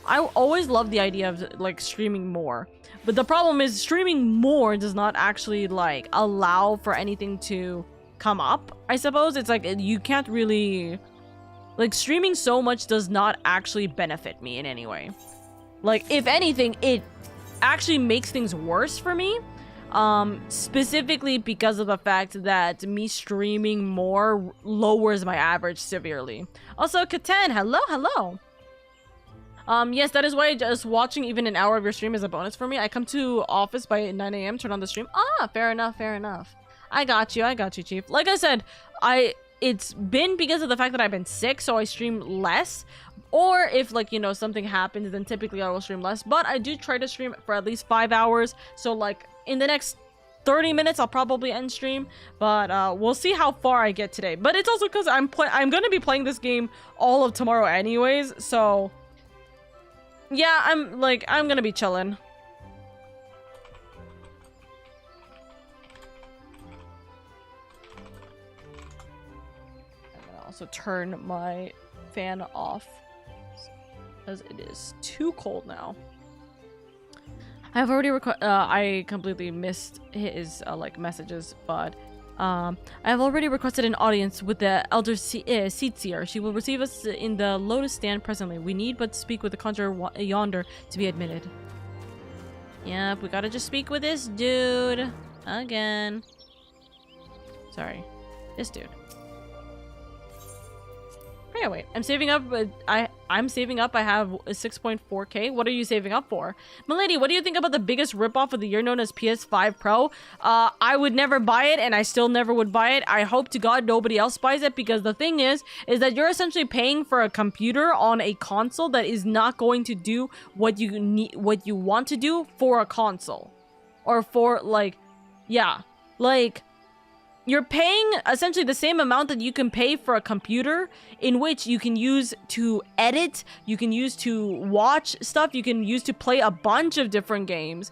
I always love the idea of streaming more. But the problem is streaming more does not actually allow for anything to come up, I suppose. It's you can't really streaming so much does not actually benefit me in any way. If anything, it actually makes things worse for me, specifically because of the fact that me streaming more lowers my average severely. Also, Katan, hello. Yes, that is why just watching even an hour of your stream is a bonus for me. I come to office by 9 a.m, turn on the stream. Fair enough. I got you, Chief. Like I said, it's been because of the fact that I've been sick, so I stream less. Or if something happens, then typically I will stream less. But I do try to stream for at least 5 hours. So in the next 30 minutes, I'll probably end stream. But we'll see how far I get today. But it's also because I'm going to be playing this game all of tomorrow anyways. So yeah, I'm going to be chilling. Also turn my fan off because it is too cold now. I've already I completely missed his messages, but I have already requested an audience with the Elder Seed Seer. She will receive us in the Lotus Stand presently. We need but speak with the conjurer yonder to be admitted. Yep, we gotta just speak with this dude again. Sorry, this dude. Yeah, wait. I'm saving up. I'm saving up. I have 6.4k. What are you saving up for? Milady, what do you think about the biggest ripoff of the year known as PS5 Pro? I would never buy it, and I still never would buy it. I hope to God nobody else buys it, because the thing is that you're essentially paying for a computer on a console that is not going to do what you need, what you want to do for a console, or for you're paying essentially the same amount that you can pay for a computer, in which you can use to edit, you can use to watch stuff, you can use to play a bunch of different games,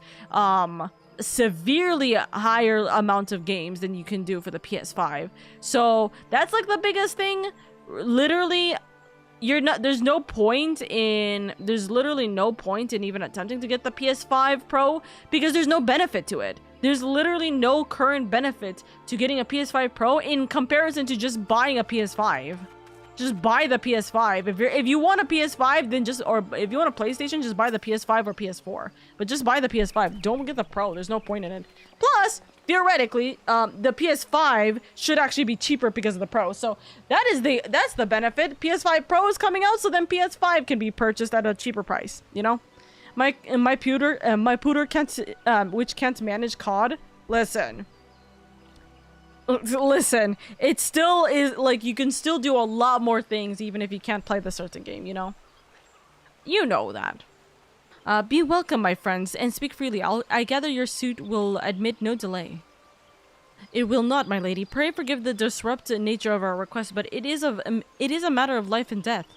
severely higher amount of games than you can do for the PS5. So that's the biggest thing. Literally, there's literally no point in even attempting to get the PS5 Pro, because there's no benefit to it. There's literally no current benefit to getting a PS5 Pro in comparison to just buying a PS5. Just buy the PS5. If you want a PS5, then or if you want a PlayStation, just buy the PS5 or PS4. But just buy the PS5. Don't get the Pro. There's no point in it. Plus, theoretically, the PS5 should actually be cheaper because of the Pro. So that's the benefit. PS5 Pro is coming out, so then PS5 can be purchased at a cheaper price. You know. My pooter can't, which can't manage COD. Listen, it still is, you can still do a lot more things even if you can't play the certain game, you know? You know that. Be welcome, my friends, and speak freely. I gather your suit will admit no delay. It will not, my lady. Pray forgive the disruptive nature of our request, but it is a matter of life and death.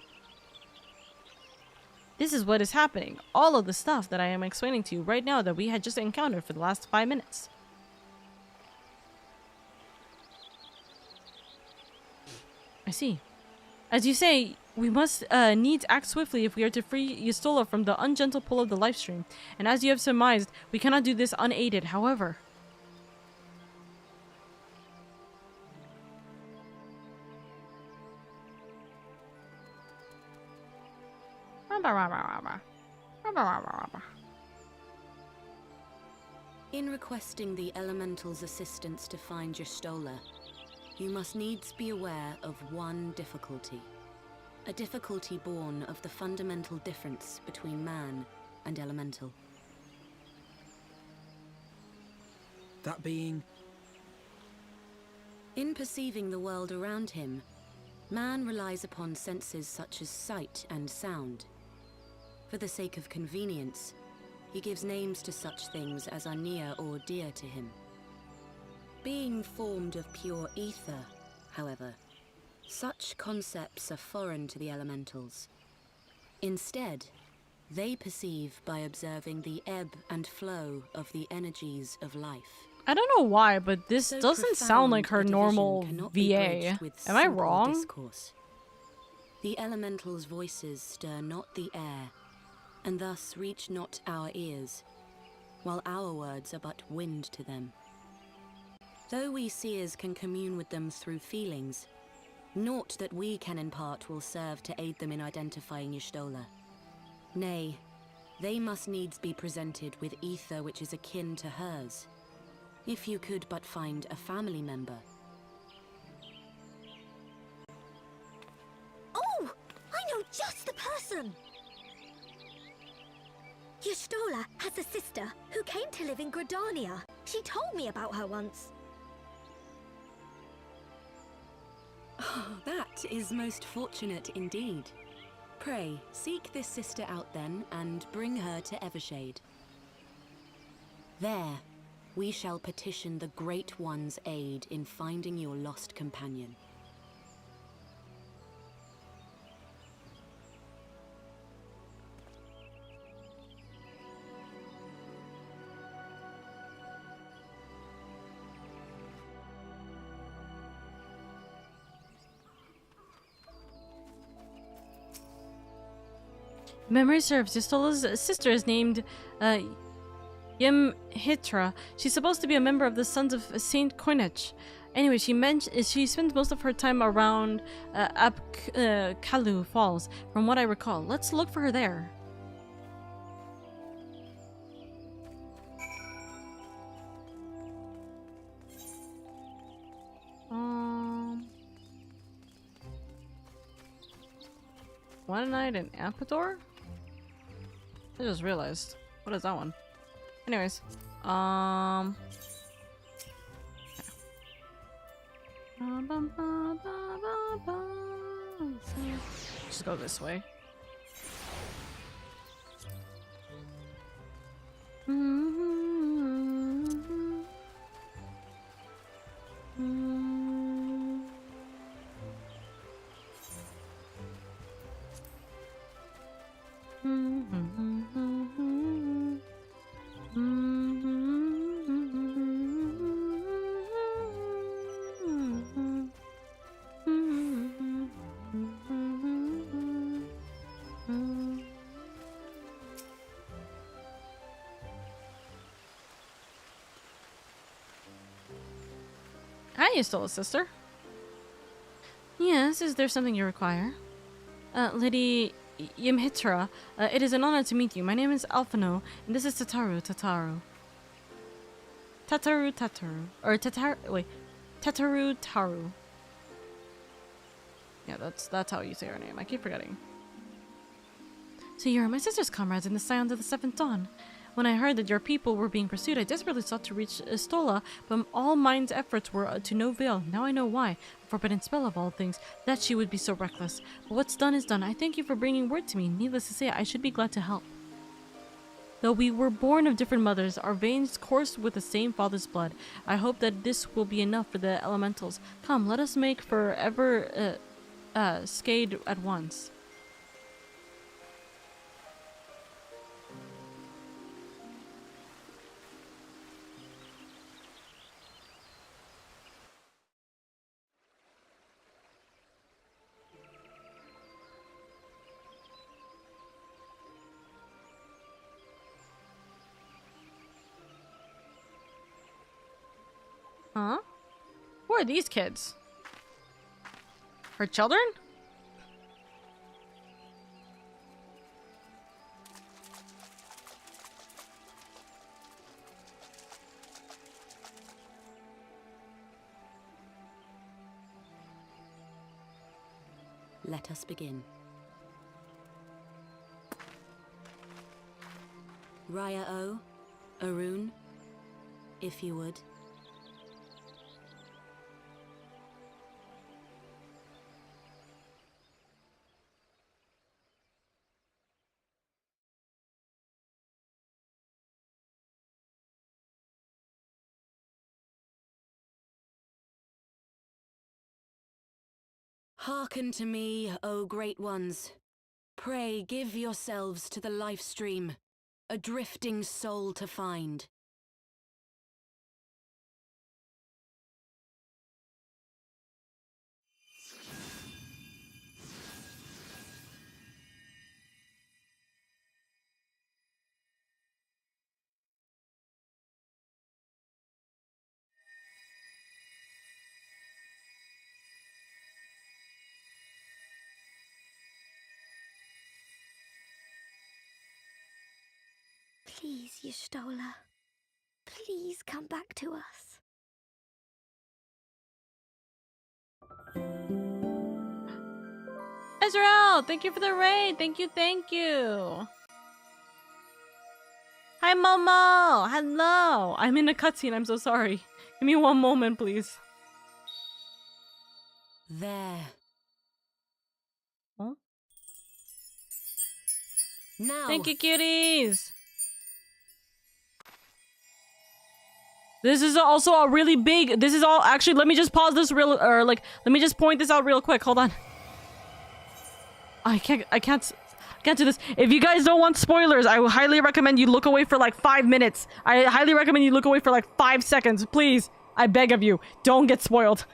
This is what is happening. All of the stuff that I am explaining to you right now that we had just encountered for the last 5 minutes. I see. As you say, we must needs act swiftly if we are to free Y'shtola from the ungentle pull of the life stream. And as you have surmised, we cannot do this unaided, however. In requesting the Elemental's assistance to find Y'shtola, you must needs be aware of one difficulty. A difficulty born of the fundamental difference between man and Elemental. That being? In perceiving the world around him, man relies upon senses such as sight and sound. For the sake of convenience, he gives names to such things as are near or dear to him. Being formed of pure ether, however, such concepts are foreign to the Elementals. Instead, they perceive by observing the ebb and flow of the energies of life. I don't know why, but this doesn't sound like her normal VA. Am I wrong? Discourse. The Elementals' voices stir not the air, and thus reach not our ears, while our words are but wind to them. Though we seers can commune with them through feelings, naught that we can impart will serve to aid them in identifying Y'shtola. Nay, they must needs be presented with ether which is akin to hers. If you could but find a family member. Oh! I know just the person! Y'shtola has a sister who came to live in Gridania. She told me about her once. Oh, that is most fortunate indeed. Pray, seek this sister out then, and bring her to Evershade. There, we shall petition the Great One's aid in finding your lost companion. Memory serves. Y'shtola's sister is named Yemhitra. She's supposed to be a member of the Sons of Saint Koinech. Anyway, she spends most of her time around Kalu Falls, from what I recall. Let's look for her there. One night in Amphator? I just realized. What is that one? Anyways, just go this way. Hi, Y'shtola, sister. Yes, is there something you require? Lady Yemhitra, it is an honor to meet you. My name is Alphano, and this is Tataru. Tataru Taru. Yeah, that's how you say her name. I keep forgetting. So you're my sister's comrades in the Scions of the Seventh Dawn. When I heard that your people were being pursued, I desperately sought to reach Y'shtola, but all mine's efforts were to no avail. Now I know why. A forbidden spell of all things, that she would be so reckless. But what's done is done. I thank you for bringing word to me. Needless to say, I should be glad to help. Though we were born of different mothers, our veins coursed with the same father's blood. I hope that this will be enough for the elementals. Come, let us make forever skate at once. Huh? Who are these kids? Her children? Let us begin. Raya-O, Arun, if you would. Hearken to me, O great ones. Pray give yourselves to the life stream, a drifting soul to find. Please, Y'shtola. Please come back to us. Ezreal, thank you for the raid. Thank you, thank you. Hi, Momo. Hello. I'm in a cutscene. I'm so sorry. Give me one moment, please. There. Huh? Now. Thank you, cuties. This is also a really big. This is all actually. Let me just pause this real, or like, let me just point this out real quick. Hold on. I can't do this. If you guys don't want spoilers, I would highly recommend you look away for like 5 minutes. I highly recommend you look away for like 5 seconds. Please, I beg of you, don't get spoiled.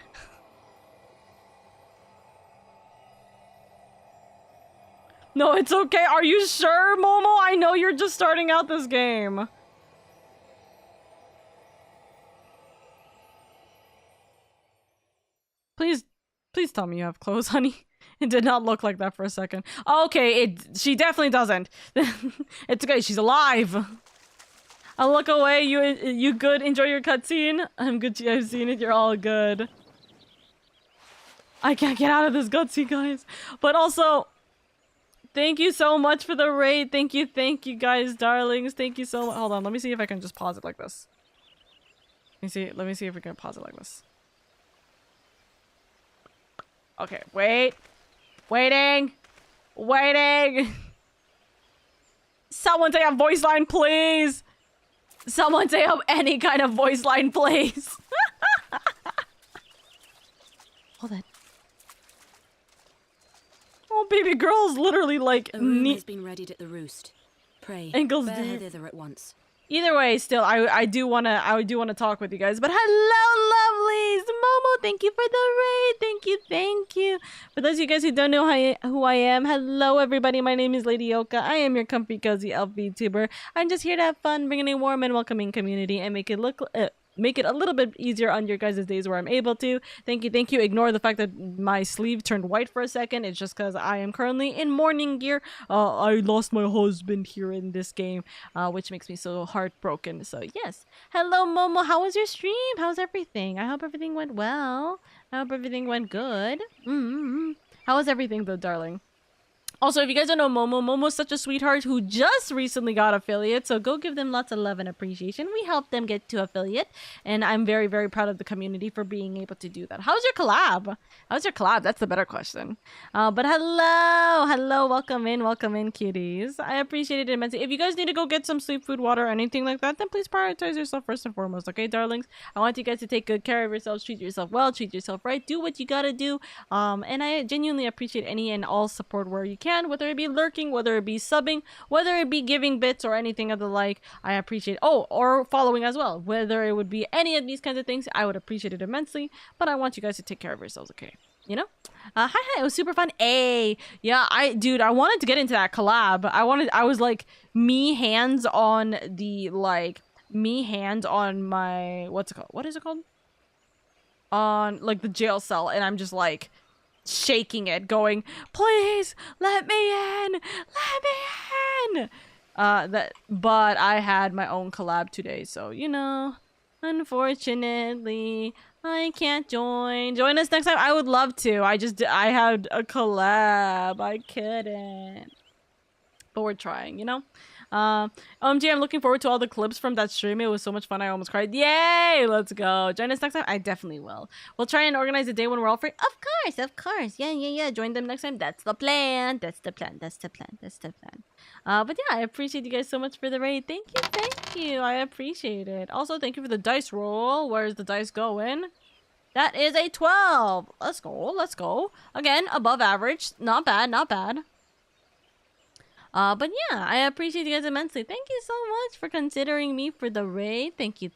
No, it's okay. Are you sure, Momo? I know you're just starting out this game. Please tell me you have clothes, honey. It did not look like that for a second. Okay, she definitely doesn't. It's okay, she's alive. I'll look away. You good? Enjoy your cutscene. I'm good. I've seen it. You're all good. I can't get out of this cutscene, guys. But also, thank you so much for the raid. Thank you, guys, darlings. Thank you so much. Hold on, let me see if I can just pause it like this. Let me see if we can pause it like this. Okay, wait. Waiting. Someone say a voice line, please. Someone say up any kind of voice line, please. Hold on. Oh, baby girl's literally like. A room has been readied at the roost. Pray, Ankles bear deep. thither at once. Either way, still, I do wanna talk with you guys. But hello, lovelies! Momo, thank you for the raid. Thank you. For those of you guys who don't know who I am, hello everybody. My name is LadyOka. I am your comfy cozy elf VTuber. I'm just here to have fun, bring in a warm and welcoming community, and make it a little bit easier on your guys' days where I'm able to. Thank you. Ignore the fact that my sleeve turned white for a second. It's just because I am currently in mourning gear. I lost my husband here in this game, which makes me so heartbroken. So yes. Hello, Momo. How was your stream? How's everything? I hope everything went well. I hope everything went good. How was everything though, darling? Also, if you guys don't know Momo, Momo's such a sweetheart who just recently got affiliate, so go give them lots of love and appreciation. We helped them get to affiliate, and I'm very, very proud of the community for being able to do that. How's your collab? How's your collab? That's the better question. But hello, welcome in, cuties. I appreciate it immensely. If you guys need to go get some sleep, food, water, or anything like that, then please prioritize yourself first and foremost, okay, darlings? I want you guys to take good care of yourselves, treat yourself well, treat yourself right, do what you gotta do, and I genuinely appreciate any and all support where you can, whether it be lurking, whether it be subbing, whether it be giving bits or anything of the like. I appreciate or following as well, whether it would be any of these kinds of things. I would appreciate it immensely, but I want you guys to take care of yourselves, okay? You know? Hi, it was super fun. Yeah, I wanted to get into that collab. I was like me hands on my, what's it called? What is it called? On like the jail cell, and I'm just like shaking it, going, please let me in, but I had my own collab today, so you know, unfortunately I can't join us next time. I would love to. I had a collab, I couldn't, but we're trying, you know. OMG, I'm looking forward to all the clips from that stream. It was so much fun. I almost cried. Yay! Let's go. Join us next time. I definitely will. We'll try and organize a day when we're all free. Of course. Yeah. Join them next time. That's the plan. But yeah, I appreciate you guys so much for the raid. Thank you. I appreciate it. Also, thank you for the dice roll. Where's the dice going? That is a 12. Let's go. Again, above average. Not bad. But yeah, I appreciate you guys immensely. Thank you so much for considering me for the raid. Thank you.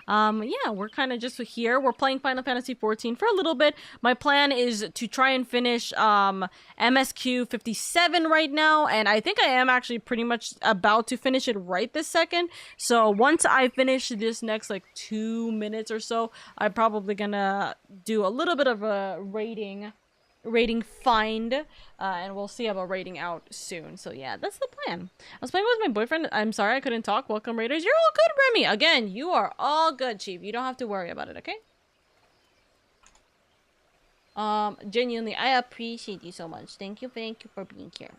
Yeah, we're kind of just here. We're playing Final Fantasy XIV for a little bit. My plan is to try and finish MSQ 57 right now, and I think I am actually pretty much about to finish it right this second. So once I finish this next like 2 minutes or so, I'm probably gonna do a little bit of a rating find, and we'll see about rating out soon. So yeah, that's the plan. I was playing with my boyfriend. I'm sorry I couldn't talk. Welcome, Raiders. You're all good, Remy. Again, you are all good, Chief. You don't have to worry about it, okay? Genuinely, I appreciate you so much. Thank you for being here.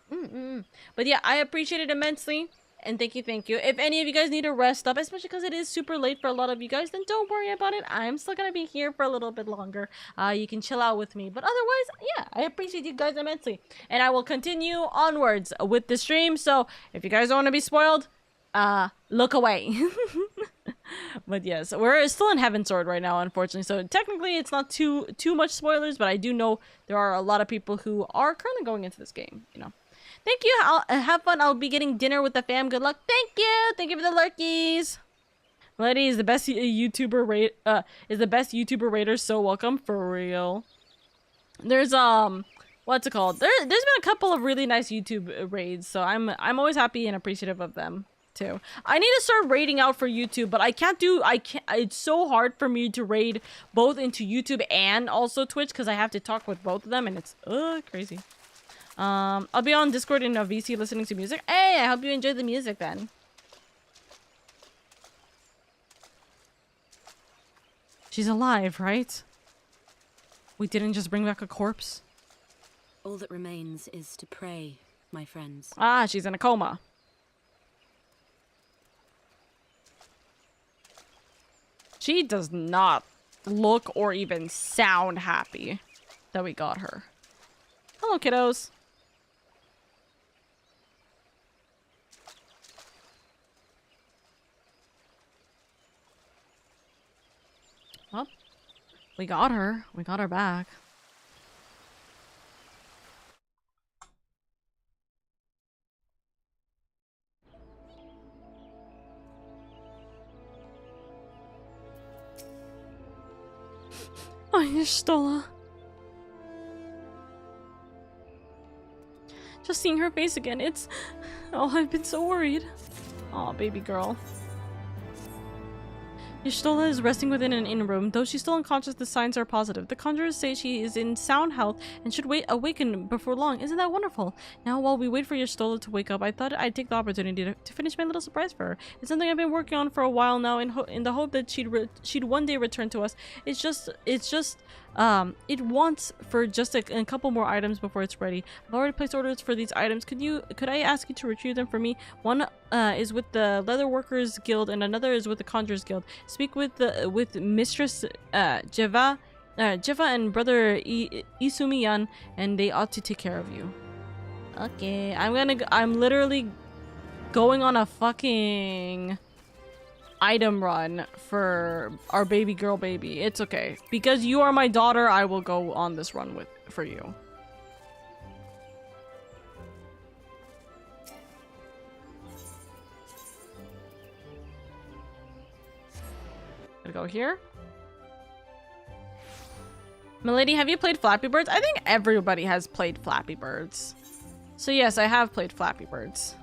But yeah, I appreciate it immensely. And thank you. If any of you guys need to rest up, especially because it is super late for a lot of you guys, then don't worry about it. I'm still gonna be here for a little bit longer. You can chill out with me. But otherwise, yeah, I appreciate you guys immensely. And I will continue onwards with the stream. So if you guys don't want to be spoiled, look away. But yes, we're still in Heavensward right now, unfortunately. So technically, it's not too much spoilers, but I do know there are a lot of people who are currently going into this game, you know. Thank you. I'll have fun. I'll be getting dinner with the fam. Good luck. Thank you for the lurkies. Lady is the best YouTuber YouTuber raider. So welcome, for real. There's what's it called? There's been a couple of really nice YouTube raids, so I'm always happy and appreciative of them too. I need to start raiding out for YouTube, but I can't. It's so hard for me to raid both into YouTube and also Twitch because I have to talk with both of them, and it's crazy. I'll be on Discord in a VC listening to music. Hey, I hope you enjoy the music then. She's alive, right? We didn't just bring back a corpse. All that remains is to pray, my friends. Ah, she's in a coma. She does not look or even sound happy that we got her. Hello, kiddos. Well, we got her. We got her back. Oh, Stola. Just seeing her face again, it's... Oh, I've been so worried. Oh, baby girl. Your Stola is resting within an inn room. Though she's still unconscious, the signs are positive. The conjurers say she is in sound health and should awaken before long. Isn't that wonderful? Now, while we wait for your Stola to wake up, I thought I'd take the opportunity to finish my little surprise for her. It's something I've been working on for a while now, in the hope that she'd one day return to us. It wants for just a couple more items before it's ready. I've already placed orders for these items. Could I ask you to retrieve them for me? One is with the Leatherworkers Guild and another is with the Conjurers Guild. Speak with Mistress Jeva and Brother Isumiyan, and they ought to take care of you. Okay, I'm literally going on a fucking item run for our baby girl baby. It's okay. Because you are my daughter, I will go on this run for you. Gonna go here. Milady, have you played Flappy Birds? I think everybody has played Flappy Birds. So yes, I have played Flappy Birds.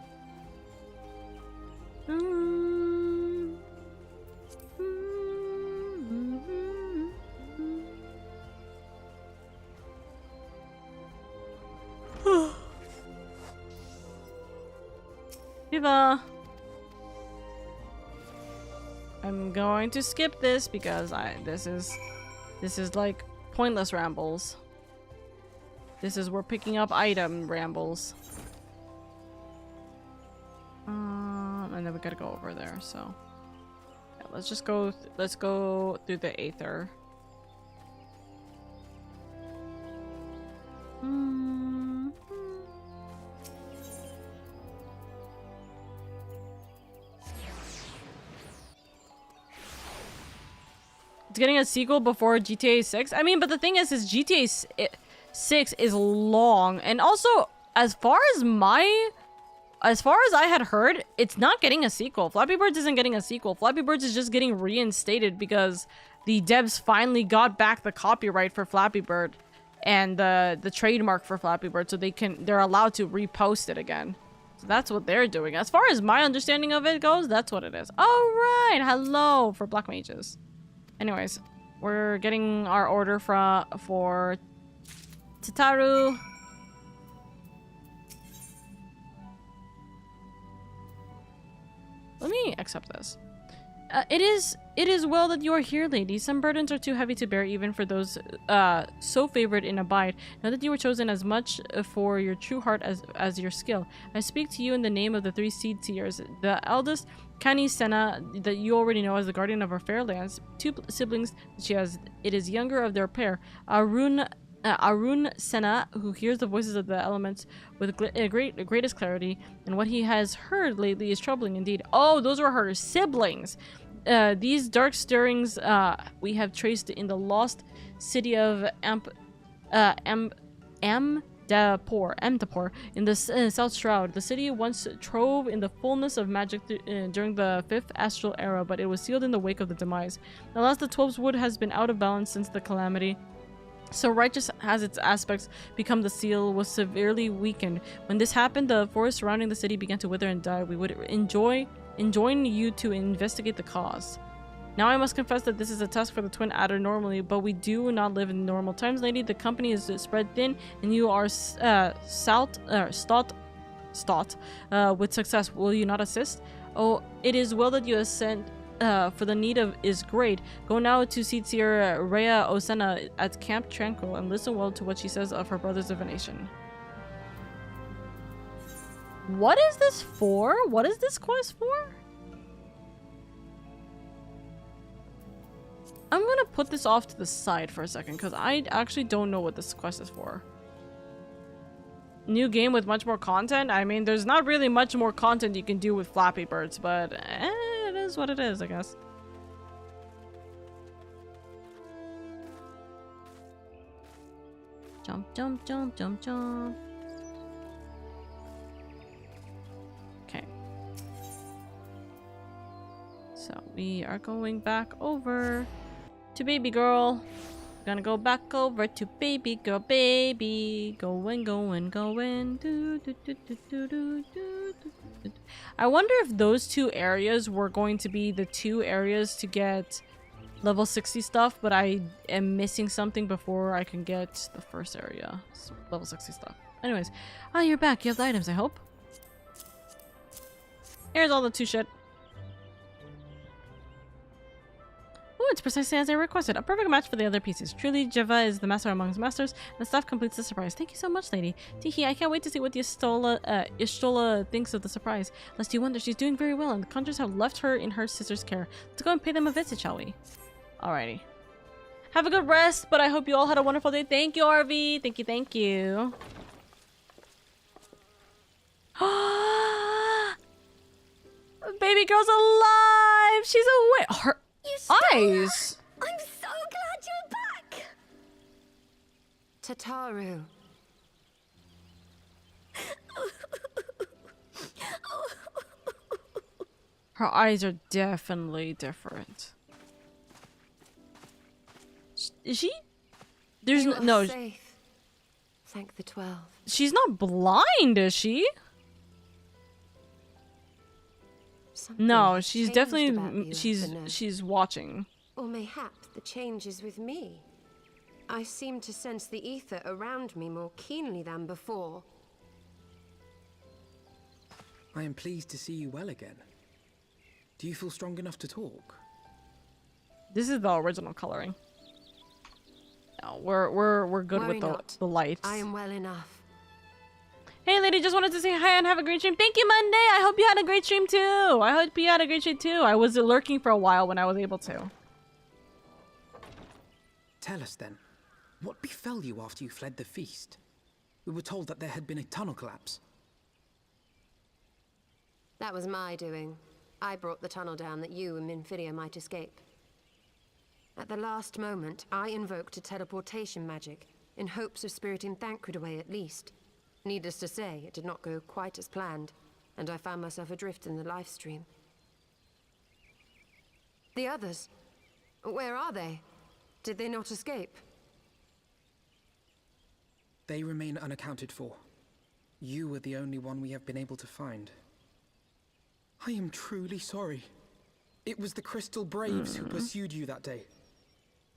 Viva! I'm going to skip this because this is like pointless rambles. This is we're picking up item rambles. And then we gotta go over there, so yeah, let's just go let's go through the Aether. It's getting a sequel before GTA 6. I mean, but the thing is GTA 6 is long, and also as far as I had heard, it's not getting a sequel. Flappy Birds isn't getting a sequel. Flappy Birds is just getting reinstated because the devs finally got back the copyright for Flappy Bird and the trademark for Flappy Bird, so they're allowed to repost it again. So that's what they're doing. As far as my understanding of it goes, that's what it is. All right, hello for Black Mages. Anyways, we're getting our order for Tataru. Let me accept this. It is well that you are here, lady. Some burdens are too heavy to bear even for those so favored in Abide. Know that you were chosen as much for your true heart as your skill. I speak to you in the name of the 3 Seed Seers. The eldest, Kani Senna, that you already know as the guardian of her fair lands. 2 siblings that she has. It is younger of their pair. Arun Senna, who hears the voices of the elements with greatest clarity, and what he has heard lately is troubling indeed. Oh, those are her siblings. These dark stirrings we have traced in the lost city of Amtapor in the South Shroud. The city once trove in the fullness of magic during the 5th astral era, but it was sealed in the wake of the demise. Alas, the 12's wood has been out of balance since the calamity. So righteous has its aspects become, the seal was severely weakened. When this happened, the forest surrounding the city began to wither and die. We would enjoin you to investigate the cause. Now I must confess that this is a task for the Twin Adder normally, but we do not live in normal times, lady. The company is spread thin, and you are stout with success. Will you not assist? Oh, it is well that you assent. For the need of is great. Go now to Seer Rhea Osena at Camp Tranquil and listen well to what she says of her brother's divination. What is this for? What is this quest for? I'm gonna put this off to the side for a second because I actually don't know what this quest is for. New game with much more content? I mean, there's not really much more content you can do with Flappy Birds, but it is what it is, I guess. Jump, jump, jump, jump, jump. Okay. So we are going back over to baby girl. Gonna go back over to baby girl, baby. Going, going, going. Do, do, do, do, do, do, do, do. I wonder if those two areas were going to be the two areas to get level 60 stuff, but I am missing something before I can get the first area. So, level 60 stuff. Anyways. Oh, you're back. You have the items, I hope. Here's all the two shit. Ooh, it's precisely as I requested. A perfect match for the other pieces. Truly, Jiva is the master amongst masters, and the staff completes the surprise. Thank you so much, lady. Tihi, I can't wait to see what the Ishtola thinks of the surprise. Lest you wonder, she's doing very well, and the conjurers have left her in her sister's care. Let's go and pay them a visit, shall we? Alrighty. Have a good rest, but I hope you all had a wonderful day. Thank you, RV. Thank you, thank you. Baby girl's alive! She's awake! Her eyes! I'm so glad you're back! Tataru. Her eyes are definitely different. Is she? There's no. Safe. Thank the 12. She's not blind, is she? No, she's definitely she's watching. Or mayhap the change is with me. I seem to sense the ether around me more keenly than before. I am pleased to see you well again. Do you feel strong enough to talk? This is the original coloring. No, we're good Worry with the lights. I am well enough. Hey lady, just wanted to say hi and have a great stream. Thank you, Monday. I hope you had a great stream too. I hope you had a great stream too. I was lurking for a while when I was able to. Tell us then, what befell you after you fled the feast? We were told that there had been a tunnel collapse. That was my doing. I brought the tunnel down that you and Minfidia might escape. At the last moment, I invoked a teleportation magic, in hopes of spiriting Thancred away at least. Needless to say, it did not go quite as planned, and I found myself adrift in the live stream. The others? Where are they? Did they not escape? They remain unaccounted for. You were the only one we have been able to find. I am truly sorry. It was the Crystal Braves who pursued you that day.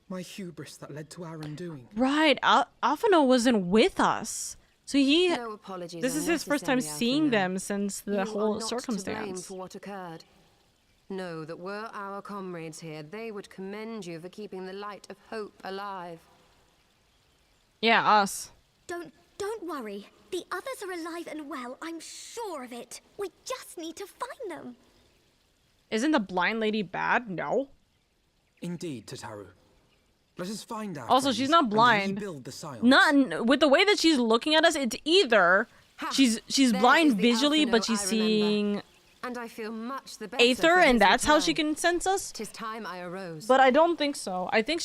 My hubris that led to our undoing. Right, Alphino wasn't with us. So No apologies this is his first time seeing them since the whole circumstance. To blame for what occurred. Know that were our comrades here, they would commend you for keeping the light of hope alive. Yeah, us. Don't worry. The others are alive and well. I'm sure of it. We just need to find them. Isn't the blind lady bad? No. Indeed, Tataru. Let us find out. Also, she's not blind. Not with the way that she's looking at us. It's either she's blind visually, but she's seeing and I feel much the better Aether, and that's how she can sense us. 'Tis time I arose. But I don't think so. I think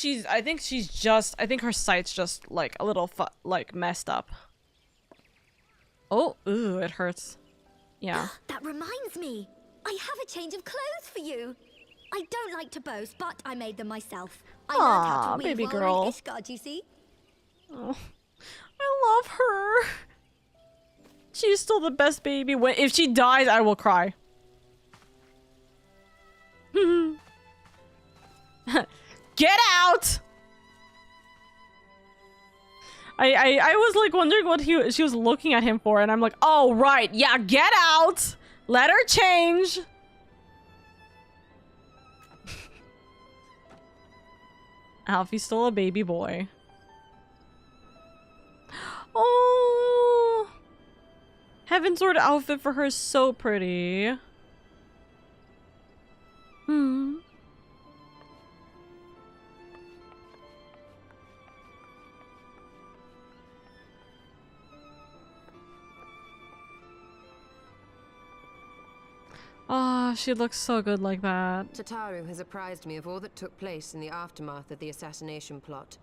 her sight's just like a little like messed up. Oh, ooh, it hurts. Yeah. That reminds me. I have a change of clothes for you. I don't like to boast, but I made them myself. I learned how to weave baby while girl. in Ishgard, you see. Oh, I love her. She's still the best baby. If she dies, I will cry. Get out! I was like wondering what she was looking at him for, and I'm like, oh right, yeah, get out! Let her change! Alfie's still a baby boy. Oh! Heavensward outfit for her is so pretty. Hmm. Ah, she looks so good like that. Tataru has apprised me of all that took place in the aftermath of the assassination plot.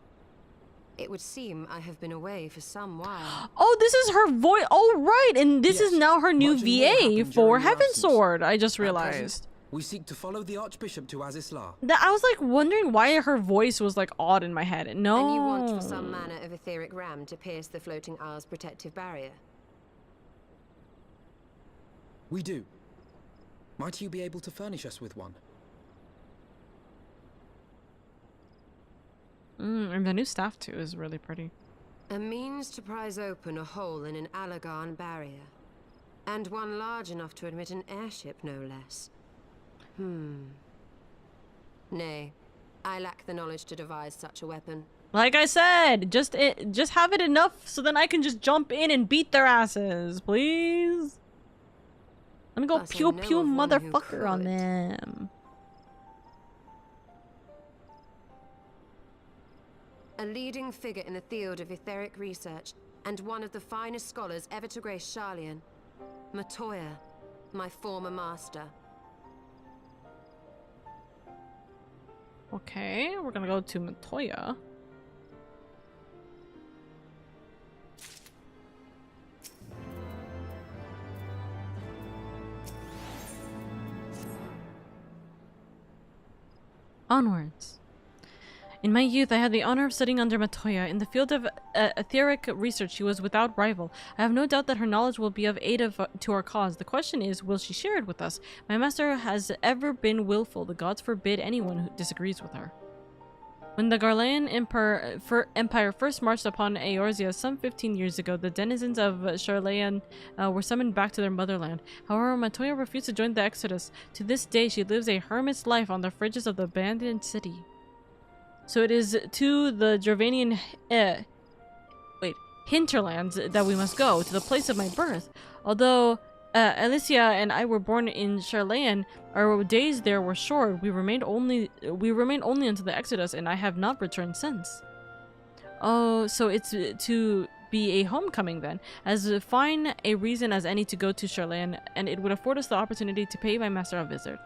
It would seem I have been away for some while. Oh, this is her voice. Oh, right. And this is now her new VA for Heavensward. I just realized. We seek to follow the Archbishop to Azisla. I was like wondering why her voice was like odd in my head. No. And you want for some manner of etheric ram to pierce the floating isle's protective barrier? We do. Might you be able to furnish us with one? And the new staff too is really pretty. A means to prise open a hole in an Allagan barrier. And one large enough to admit an airship, no less. Nay, I lack the knowledge to devise such a weapon. Like I said, just have it enough so then I can just jump in and beat their asses, please. Let me go pew pew motherfucker on them. A leading figure in the field of etheric research, and one of the finest scholars ever to grace Sharlayan. Matoya, my former master. Okay, we're gonna go to Matoya. Onwards. In my youth, I had the honor of studying under Matoya. In the field of etheric research, she was without rival. I have no doubt that her knowledge will be of aid to our cause. The question is, will she share it with us? My master has ever been willful. The gods forbid anyone who disagrees with her. When the Garlean Empire first marched upon Eorzea some 15 years ago, the denizens of Sharlayan were summoned back to their motherland. However, Matoya refused to join the exodus. To this day, she lives a hermit's life on the fringes of the abandoned city. So it is to the Dravanian hinterlands that we must go, to the place of my birth. Although Alicia and I were born in Sharlayan, our days there were short. We remained only until the Exodus, and I have not returned since. Oh, so it's to be a homecoming then, as fine a reason as any to go to Sharlayan, and it would afford us the opportunity to pay my master a visit.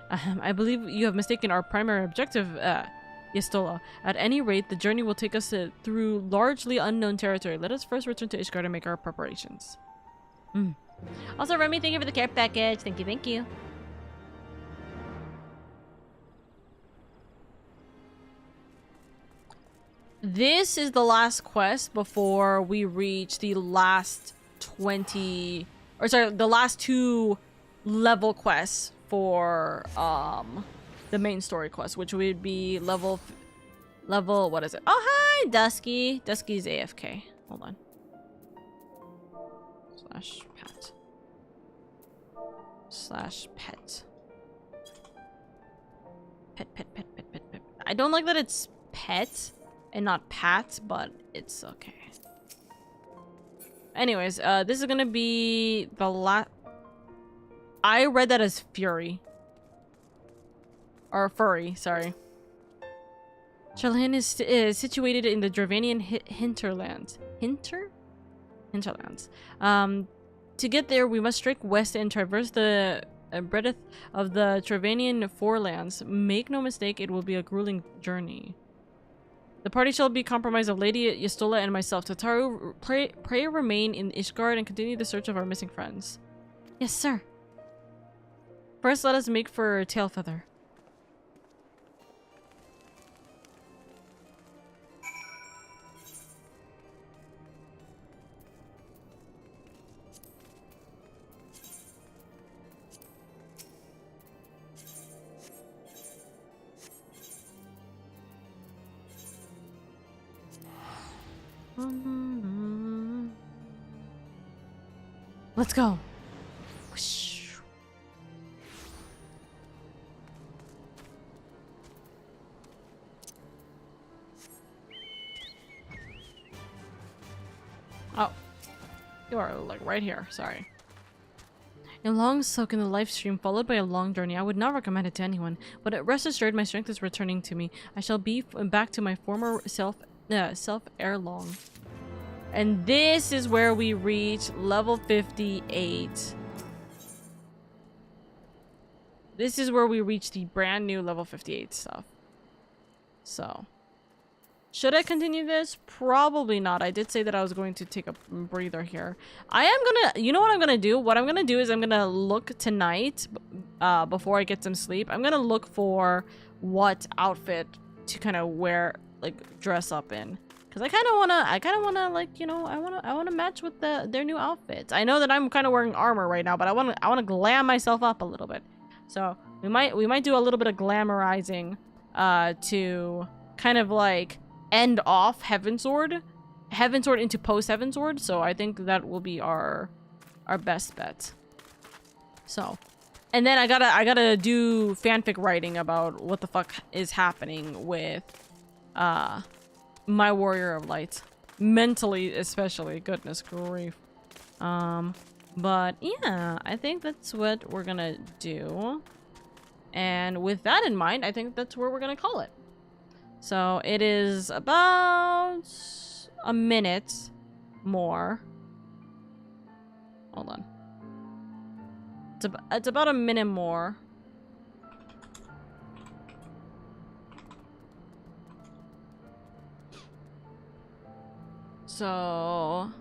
I believe you have mistaken our primary objective, Yestola. At any rate, the journey will take us through largely unknown territory. Let us first return to Ishgard and make our preparations. Also, Remy, thank you for the care package. Thank you, thank you. This is the last quest before we reach the last the last 2 level quests for the main story quest, which would be level what is it? Oh, hi, Dusky. Dusky's AFK. Hold on. /pet. /pet. Pet. I don't like that it's pet and not pat, but it's okay. Anyways, this is gonna be the last. I read that as Fury. Or Furry, sorry. Sharlayan is situated in the Dravanian hinterlands. Hinterlands. To get there, we must strike west and traverse the breadth of the Dravanian forelands. Make no mistake, it will be a grueling journey. The party shall be comprised of Lady Yestola and myself. Tataru, pray remain in Ishgard and continue the search of our missing friends. Yes, sir. First, let us make for Tailfeather. Let's go. Whoosh. Oh, you are like right here. Sorry. A long soak in the live stream followed by a long journey. I would not recommend it to anyone, but rest assured my strength is returning to me. I shall be back to my former self ere long. And this is where we reach level 58. This is where we reach the brand new level 58 stuff. So, should I continue this? Probably not. I did say that I was going to take a breather here. I am gonna, you know what I'm gonna do? What I'm gonna do is I'm gonna look tonight, before I get some sleep. I'm gonna look for what outfit to kind of wear, like dress up in. Because because I kind of wanna like, you know, I wanna match with their new outfits. I know that I'm kind of wearing armor right now, but I wanna glam myself up a little bit. So we might do a little bit of glamorizing to kind of like end off Heavensward into post Heavensward. So I think that will be our best bet. So, and then I gotta do fanfic writing about what the fuck is happening with my Warrior of Light, mentally especially. Goodness grief. But yeah, I think that's what we're gonna do. And with that in mind, I think that's where we're gonna call it. So it is about a minute more. Hold on. It's about a minute more. So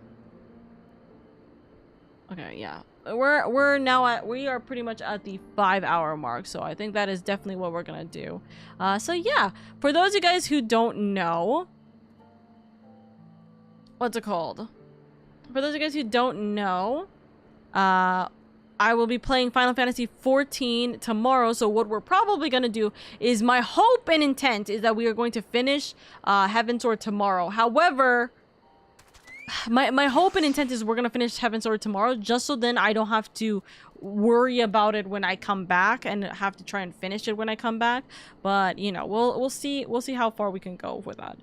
okay, yeah. We are pretty much at the 5-hour mark, so I think that is definitely what we're gonna do. So yeah, for those of you guys who don't know, what's it called? For those of you guys who don't know, I will be playing Final Fantasy XIV tomorrow, so what we're probably gonna do is, my hope and intent is that we are going to finish Heavensward tomorrow. However, my hope and intent is we're gonna finish Heavensward tomorrow, just so then I don't have to worry about it when I come back and have to try and finish it when I come back. But you know, we'll see how far we can go with that.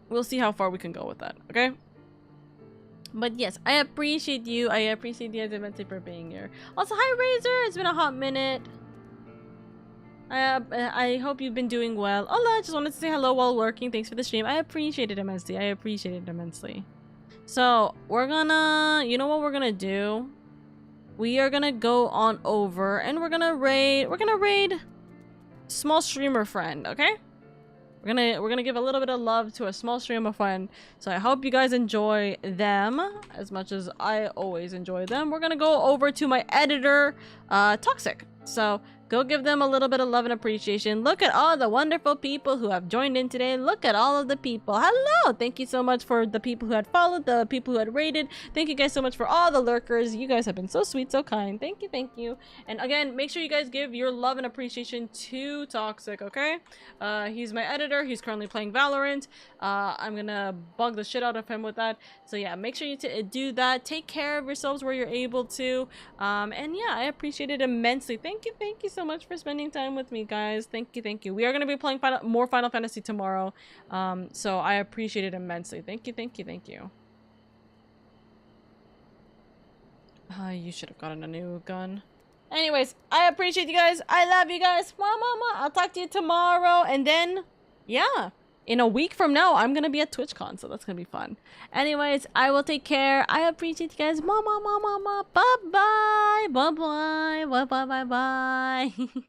We'll see how far we can go with that. Okay. But yes, I appreciate you. I appreciate you guys immensely for being here. Also, hi Razor. It's been a hot minute. I hope you've been doing well. Hola, just wanted to say hello while working. Thanks for the stream. I appreciate it immensely. I appreciate it immensely. So we're gonna, you know what we're gonna do? We are gonna go on over and we're gonna raid small streamer friend, okay? We're gonna give a little bit of love to a small streamer friend. So I hope you guys enjoy them as much as I always enjoy them. We're gonna go over to my editor, Toxic. So go give them a little bit of love and appreciation. Look at all the wonderful people who have joined in today. Look at all of the people. Hello! Thank you so much for the people who had followed, the people who had rated. Thank you guys so much for all the lurkers. You guys have been so sweet, so kind. Thank you, thank you. And again, make sure you guys give your love and appreciation to Toxic, okay? He's my editor. He's currently playing Valorant. I'm gonna bug the shit out of him with that. So yeah, make sure you do that. Take care of yourselves where you're able to. And yeah, I appreciate it immensely. Thank you so much for spending time with me, guys. Thank you. We are going to be playing more Final Fantasy tomorrow, so I appreciate it immensely. Thank you. You should have gotten a new gun. Anyways, I appreciate you guys. I love you guys. I'll talk to you tomorrow, and then yeah, in a week from now, I'm gonna be at TwitchCon, so that's gonna be fun. Anyways, I will take care. I appreciate you guys. Bye bye. Bye bye.